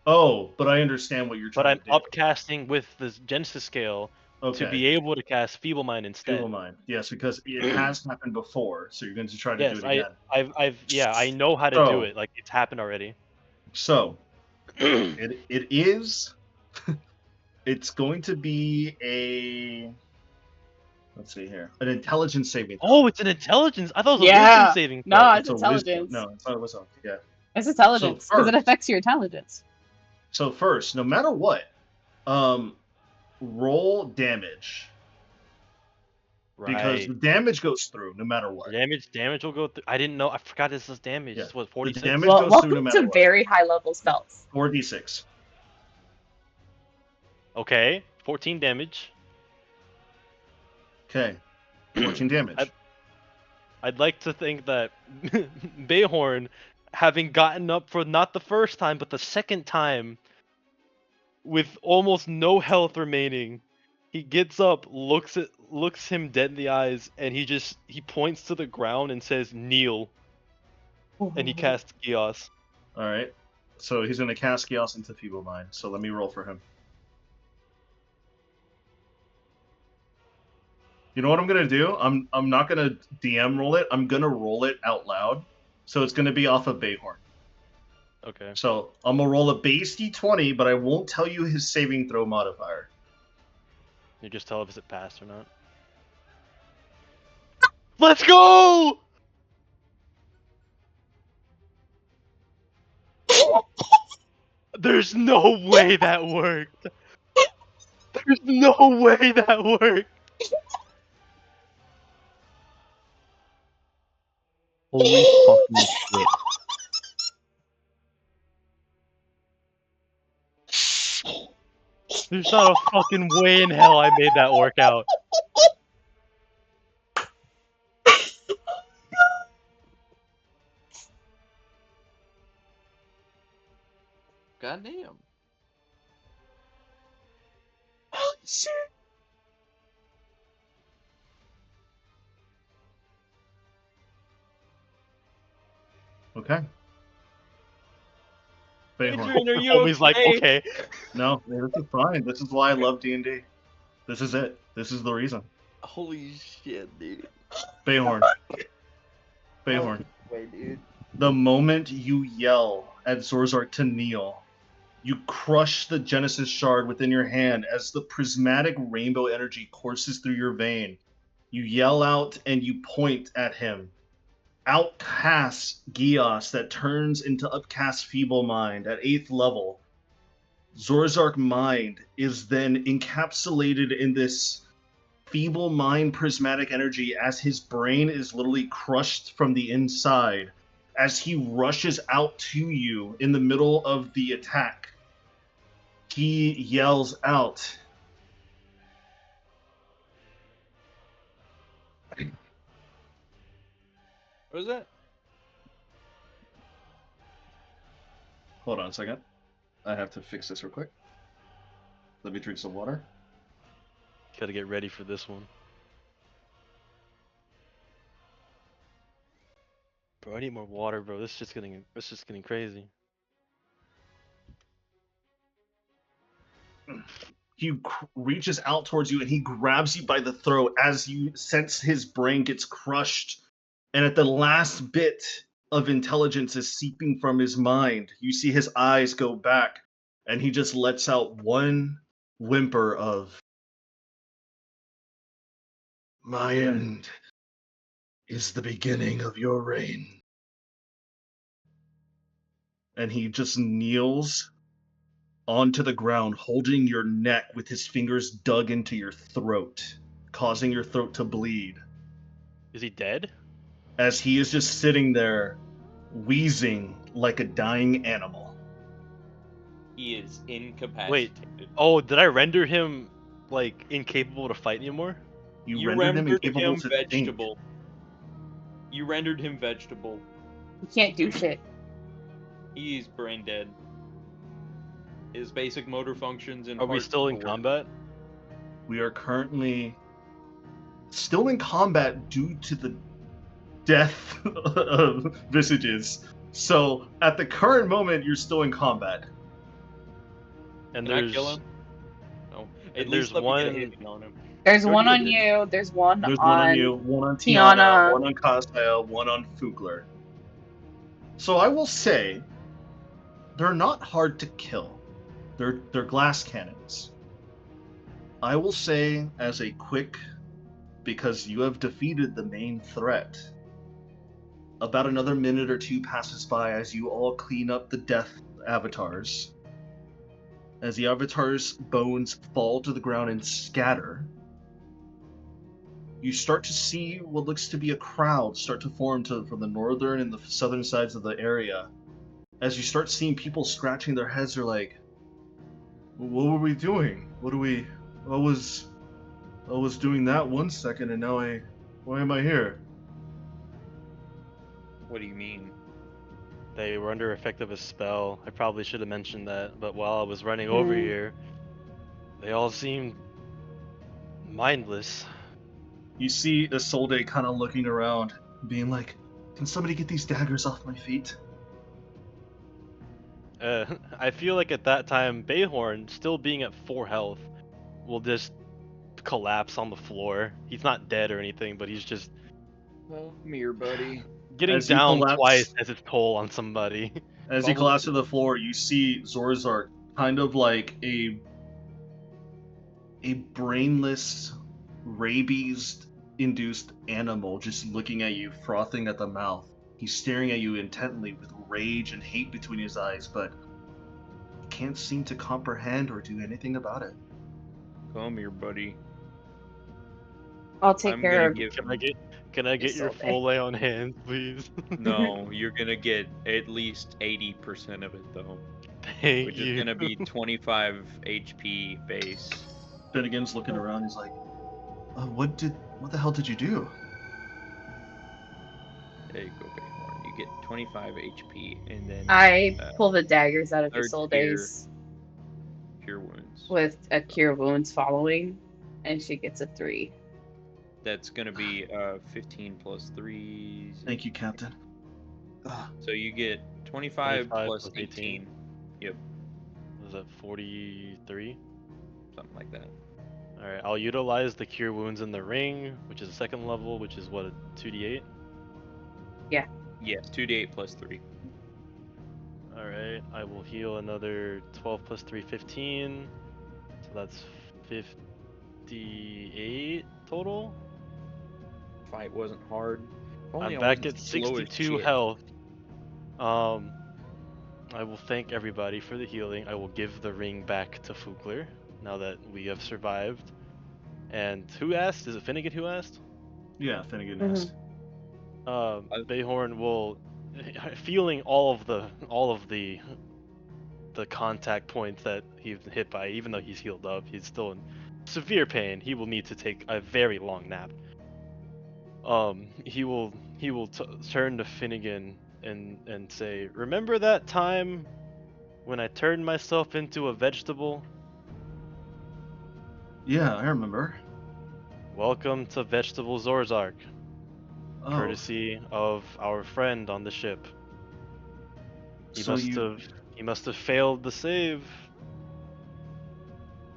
Oh, but I understand what you're But trying I'm to do. upcasting with the Genesis scale Okay. to be able to cast Feeble Mind instead. Feeble Mind. Yes, because it has happened before, so you're going to try to Yes, do it again. I know how to do So- it. Like it's happened already. So it is it's going to be a let's see here. An intelligence saving throw. Oh, it's an intelligence. I thought it was a Yeah. wisdom saving throw. No, it's a wisdom- intelligence. No, it's not a wisdom. Yeah. It's intelligence because it first- affects your intelligence. So first, no matter what, roll damage. Because Right. the damage goes through no matter what. Damage will go through. I didn't know. I forgot this was damage. Yeah. It's what, The 46? damage Well, goes through welcome no matter to what. very high level spells. 4d6. Okay, 14 damage. Okay. 14 damage. I'd like to think that Bayhorn, having gotten up for not the first time but the second time, with almost no health remaining, he gets up, looks him dead in the eyes, and he points to the ground and says, "Kneel," and he casts Chaos. Alright. So he's going to cast Chaos into Feeble Mind. So let me roll for him. You know what I'm going to do? I'm not going to DM roll it. I'm going to roll it out loud. So it's going to be off of Bayhorn. Okay. So I'm going to roll a base d20, but I won't tell you his saving throw modifier. You just tell if it passed or not. Let's go! There's no way that worked. There's no way that worked. Holy fucking shit. There's not a fucking way in hell I made that work out. Goddamn. Okay. Bayhorn. Adrian, are you Homie's like, okay? okay. No, this is fine. This is why I love D&D. This is it. This is the reason. Holy shit, dude. Bayhorn. Bayhorn. Wait, dude. The moment you yell at Zorzark to kneel, you crush the Genesis shard within your hand as the prismatic rainbow energy courses through your vein. You yell out and you point at him. Outcasts Gios that turns into upcast Feeble Mind at 8th level. Zorzark Mind is then encapsulated in this Feeble Mind prismatic energy as his brain is literally crushed from the inside as he rushes out to you in the middle of the attack. He yells out, What was that? hold on a second. I have to fix this real quick. Let me drink some water. Gotta get ready for this one. Bro, I need more water, bro. This is just getting crazy. He reaches out towards you and he grabs you by the throat as you sense his brain gets crushed. And at the last bit of intelligence is seeping from his mind, you see his eyes go back and he just lets out one whimper of, "My end is the beginning of your reign." And he just kneels onto the ground, holding your neck with his fingers dug into your throat, causing your throat to bleed. Is he dead? As he is just sitting there, wheezing like a dying animal. He is incapacitated. Wait. Oh, did I render him, like, incapable to fight anymore? You rendered him incapable to think. vegetable. You rendered him vegetable. You can't do shit. He's brain dead. His basic motor functions and Are we heart still in don't work. combat? We are currently still in combat due to the death of visages. So at the current moment, you're still in combat. And Can I there's kill him? No. At and least there's let me get a one- hit on him. There's You one already on did. you. There's one There's on one on you, one on Tiana. Tiana, one on Kazaya, one on Fugler. So I will say, they're not hard to kill. They're glass cannons. I will say, as a quick, because you have defeated the main threat, about another minute or two passes by as you all clean up the death avatars. As the avatars' bones fall to the ground and scatter, you start to see what looks to be a crowd start to form from the northern and the southern sides of the area. As you start seeing people scratching their heads, they're like, What were we doing? I was doing that 1 second, and now why am I here? What do you mean? They were under effect of a spell. I probably should have mentioned that, but while I was running over Hmm. here, they all seemed mindless. You see Isolde kind of looking around, being like, "Can somebody get these daggers off my feet?" I feel like at that time, Bayhorn, still being at 4 health, will just collapse on the floor. He's not dead or anything, but he's just Come here, buddy. getting As you down collapse- twice as its toll on somebody. As you Follow collapse to the floor, you see Zorzark kind of like a brainless, rabies-induced animal just looking at you, frothing at the mouth. He's staring at you intently with rage and hate between his eyes, but he can't seem to comprehend or do anything about it. Come here, buddy. I'll take I'm care gonna of. give. Can I get your Isolde. full lay on hands, please? No, you're gonna get at least 80% of it though, Thank which you. is gonna be 25 HP base. Finnegan's looking around. He's like, what the hell did you do?" There you go, Bayhorn. You get 25 HP, and then I pull the daggers out of third Isolde's Cure Wounds. with a cure wounds following, and she gets a 3. That's gonna be 15 plus 3. Thank you, Captain. So you get 25 plus plus 18. Yep, Was that 43? something like that. Alright, I'll utilize the cure wounds in the ring, which is a 2nd level, which is what, a 2d8? Yes, 2d8 plus 3. Alright, I will heal another 12 plus 3, 15. So that's 58 total. Fight wasn't hard. Only I'm I back wasn't at slow as 62 shit. health. I will thank everybody for the healing. I will give the ring back to Fugler now that we have survived. And who asked? Is it Finnegan who asked? Yeah, Finnegan Mhm. asked. Bayhorn will, feeling all of the contact points that he's been hit by, even though he's healed up, he's still in severe pain. He will need to take a very long nap. He will turn to Finnegan and say, "Remember that time when I turned myself into a vegetable? Yeah, I remember. Welcome to Vegetable Zorzark, Oh, courtesy of our friend on the ship. He so he must have failed the save."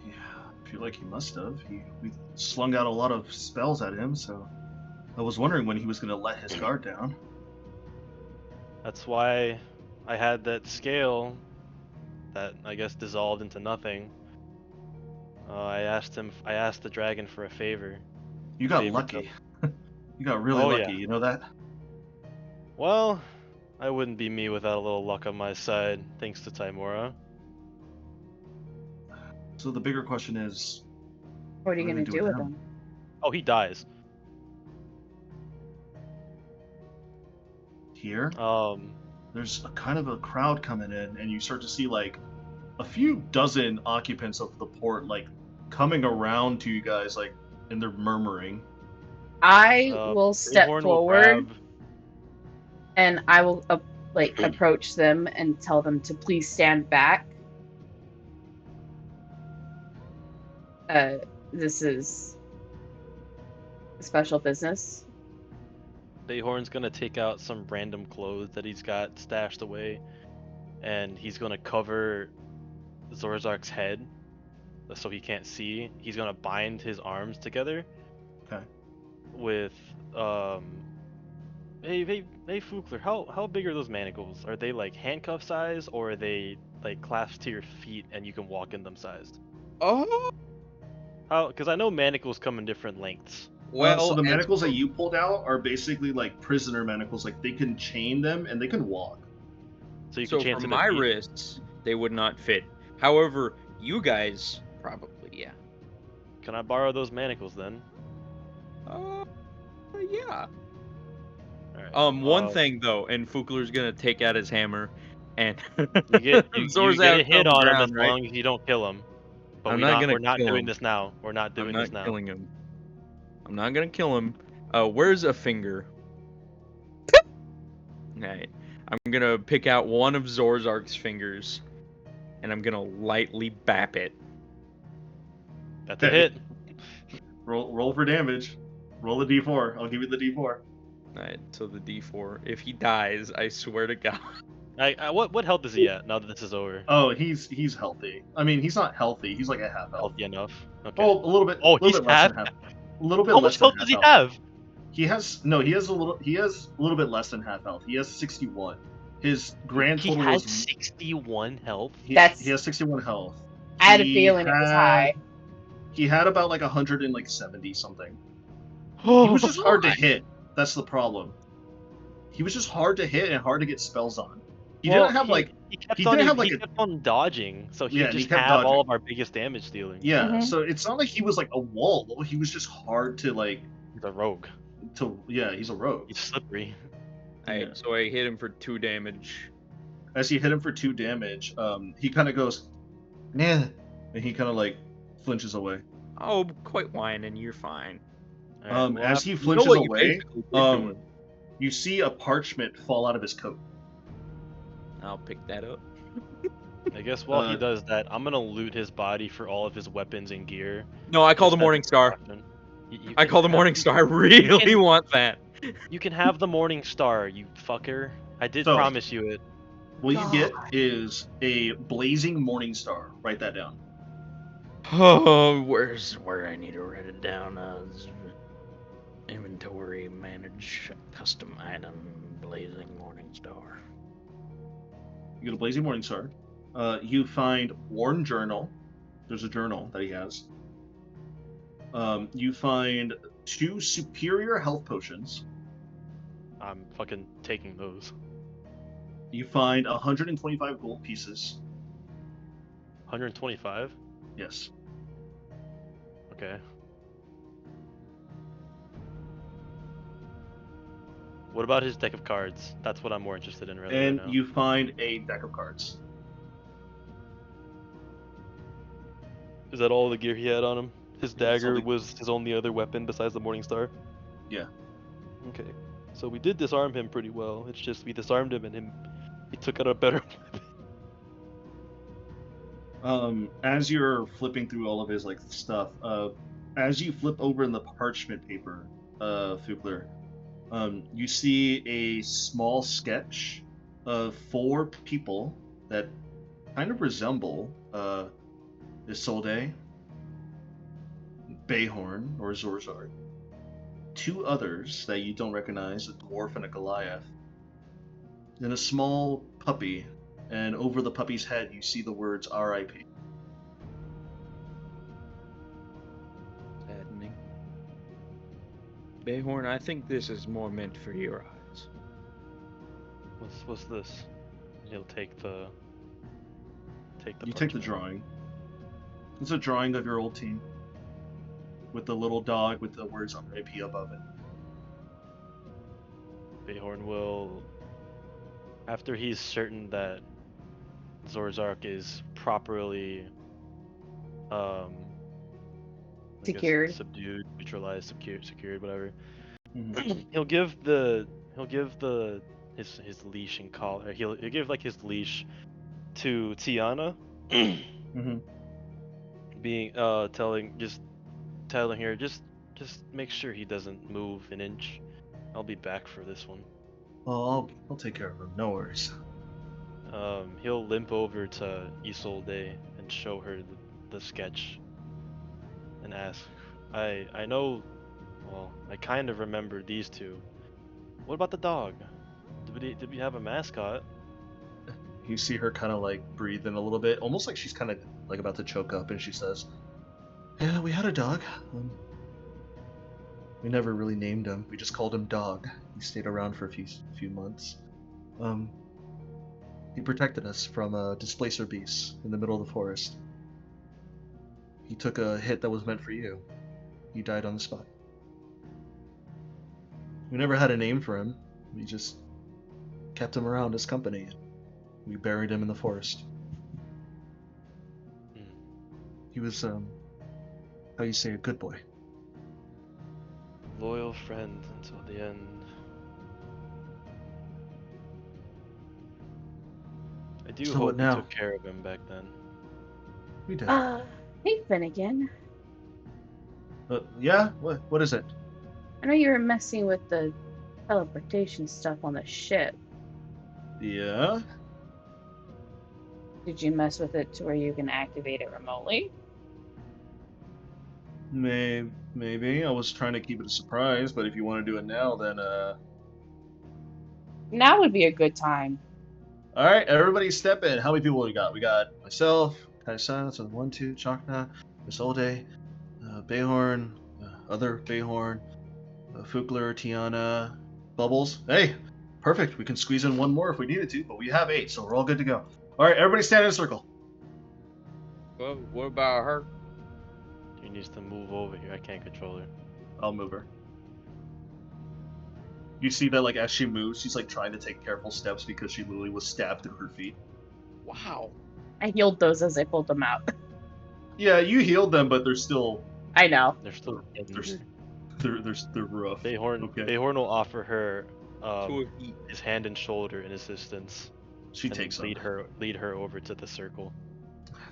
Yeah, I feel like he must have. We slung out a lot of spells at him, so I was wondering when he was going to let his guard down. That's why I had that scale that I guess dissolved into nothing. I asked the dragon for a favor. You got Favor lucky. You got really Oh, lucky, yeah. you know that? Well, I wouldn't be me without a little luck on my side, thanks to Timora. So the bigger question is, What are you What do we gonna do do with with him? them? Oh, he dies. here, Um, there's a kind of a crowd coming in, and you start to see like a few dozen occupants of the port like coming around to you guys, like, and they're murmuring. I will step Bayhorn will forward grab. and I will approach them and tell them to please stand back. This is special business. Bayhorn's gonna take out some random clothes that he's got stashed away, and he's gonna cover Zorzark's head so he can't see. He's gonna bind his arms together. Okay. With hey Fugler, how big are those manacles? Are they like handcuff size, or are they like clasped to your feet and you can walk in them sized? Oh, How? Because I know manacles come in different lengths. well, So the as manacles for- that you pulled out are basically like prisoner manacles. Like they can chain them and they can walk. So you So can chain for to my their feet. wrists, they would not fit. However, you guys probably, yeah. Can I borrow those manacles then? Yeah. Alright. One thing though, and Fugler's gonna take out his hammer, and You get a Zorzark hit on the on him as ground, right? long as you don't kill him. But I'm not gonna we're not kill doing him. this now. We're not doing I'm this not now. killing him. I'm not gonna kill him. Where's a finger? Alright. I'm gonna pick out one of Zorzark's fingers, and I'm gonna lightly bap it. That's a hit. Roll for damage. Roll the d4. I'll give you the d4. Alright, so the d4. If he dies, I swear to God. What health is he at now that this is over? Oh, he's healthy. I mean, he's not healthy. He's like a half health. Healthy enough. Okay. Oh, a little bit. Oh, little he's bit less half. than half. A little bit How less much than health half does he health. have? He has a little bit less than half health. He has 61. His grand He total had was 61 health. he That's- has 61 health. I had a He feeling it was high. He had about like 170 something. He Oh, was just hard to hit. That's the problem. He was just hard to hit and hard to get spells on. He didn't have like he kept he on didn't have like he a kept on dodging, so he Yeah, and he just kept have all dodging. of our biggest damage dealing. yeah. Mhm. So it's not like he was like a wall. He was just hard to like He's a rogue. He's a rogue. He's slippery. Alright, Yeah. so I hit him for 2 damage. As you hit him for 2 damage, he kind of goes, nah, and he kind of like flinches away. Oh, quit whining, you're fine. All right, well, As he You know flinches what you away, basically did to him. you see a parchment fall out of his coat. I'll pick that up. I guess while he uh, does that, I'm gonna loot his body for all of his weapons and gear. No, I call just the as a Morning Star. precaution. You I can call the have- Morning Star. I really can- want that. You can have the Morning Star, you fucker. I did So- promise you it. What you get is a blazing morning star. Write that down. Oh, where I need to write it down? Inventory, manage, custom item, blazing morning star. You get a blazing morning star. You find worn journal. There's a journal that he has. You find 2 superior health potions. I'm fucking taking those. You find 125 gold pieces. 125? Yes. Okay. What about his deck of cards? That's what I'm more interested in really And right now. you find a deck of cards. Is that all the gear he had on him? His Yeah, that's all dagger the- was his only other weapon besides the Morning Star? Yeah. Okay. So we did disarm him pretty well. It's just we disarmed him and he took out a better weapon. As you're flipping through all of his like stuff, as you flip over in the parchment paper, Fugler, you see a small sketch of 4 people that kind of resemble Isolde, Bayhorn, or Zorzark. 2 others that you don't recognize, a dwarf and a Goliath. Then a small puppy, and over the puppy's head you see the words R.I.P. Saddening. Bayhorn, I think this is more meant for your eyes. What's this? He'll take the You take the parchment. drawing. It's a drawing of your old team. With the little dog with the words R.I.P. above it. Bayhorn will, after he's certain that Zorzark is properly I guess Secured. subdued, neutralized, secured, whatever. Mhm. he'll give his leash and collar. He'll give like his leash to Tiana, Mhm. being telling her just make sure he doesn't move an inch. I'll be back for this one. Oh, I'll take care of him. No worries. He'll limp over to Isolde and show her the sketch and ask, I know, well, I kind of remember these 2. What about the dog? Did we have a mascot? You see her kind of like breathing a little bit, almost like she's kind of like about to choke up, and she says, "Yeah, we had a dog. We never really named him. We just called him Dog. He stayed around for a few months. He protected us from displacer beasts in the middle of the forest. He took a hit that was meant for you. He died on the spot. We never had a name for him. We just kept him around as company. We buried him in the forest." He was how you say, a good boy. Loyal friend until the end. I do So what hope we now? took care of him back then. We did. Hey Finnegan. Yeah. What is it? I know you were messing with the teleportation stuff on the ship. Yeah. Did you mess with it to where you can activate it remotely? Maybe. I was trying to keep it a surprise, but if you want to do it now, then Now would be a good time. All right, everybody step in. How many people we got? We got myself, Kaisa, so 1, 2, Chakna, Miss Olde, Bayhorn, other Bayhorn, Fukler, Tiana, Bubbles. Hey, perfect. We can squeeze in one more if we needed to, but we have 8, so we're all good to go. All right, everybody stand in a circle. Well, what about her? She needs to move over here. I can't control her. I'll move her. You see that, like, as she moves, she's like trying to take careful steps because she literally was stabbed through her feet. Wow. I healed those as I pulled them out. Yeah, you healed them, but they're still I know. They're still they're injured. they're rough. Bayhorn, Okay. Bayhorn will offer her To a heat. his hand and shoulder in assistance. She and takes lead them. her over to the circle.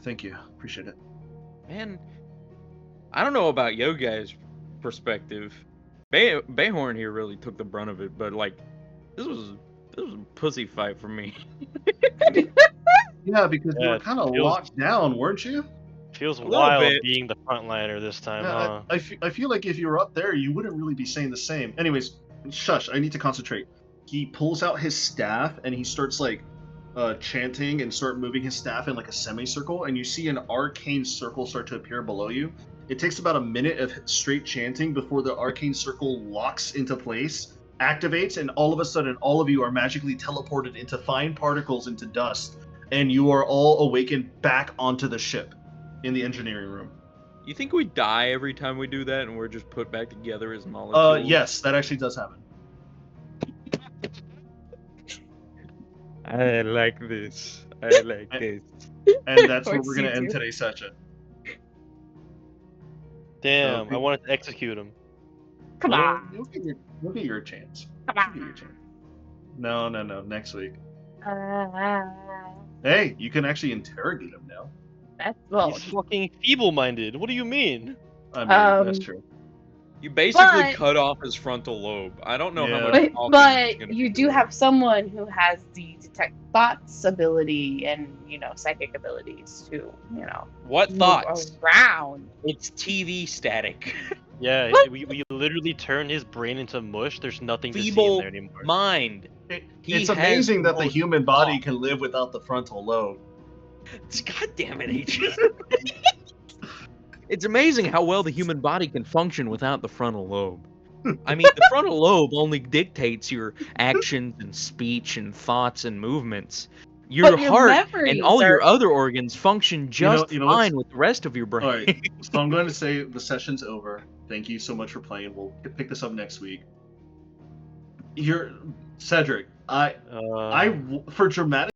Thank you. Appreciate it. Man, I don't know about you guys' perspective. Bayhorn here really took the brunt of it, but like, this was a pussy fight for me. Yeah, because you Yeah, were kind of feels- locked down, weren't you? Feels little wild bit. being the frontliner this time, huh? I feel like if you were up there, you wouldn't really be saying the same. Anyways, shush. I need to concentrate. He pulls out his staff and he starts like chanting and start moving his staff in like a semicircle, and you see an arcane circle start to appear below you. It takes about a minute of straight chanting before the arcane circle locks into place, activates, and all of a sudden, all of you are magically teleported into fine particles into dust, and you are all awakened back onto the ship in the engineering room. You think we die every time we do that, and we're just put back together as molecules? Yes, that actually does happen. I like this. I like this. And that's where Of we're course going you to end do. today's session. Damn, Okay. I wanted to execute him. Come Well, on. you'll get your chance. Come You'll get your on. chance. No, next week. Uh, Hey, you can actually interrogate him now. that's well. He's fucking feeble-minded. What do you mean? I mean, that's true. You basically But- cut off his frontal lobe. I don't know how Yeah. much But, talking but he's gonna you be do doing. have someone who has the detect thoughts ability and psychic abilities to What move thoughts? around. It's TV static. Yeah, What? we literally turned his brain into mush. There's nothing to see in Feeble there anymore. mind. He It's has amazing that the most human body thought. can live without the frontal lobe. God damn it, H. It's amazing how well the human body can function without the frontal lobe. I mean, the frontal lobe only dictates your actions and speech and thoughts and movements. Your But your heart memories and all your are- other organs function just you know what's- fine with the rest of your brain. All right, so I'm going to say the session's over. Thank you so much for playing. We'll pick this up next week. Here, Cedric, for dramatic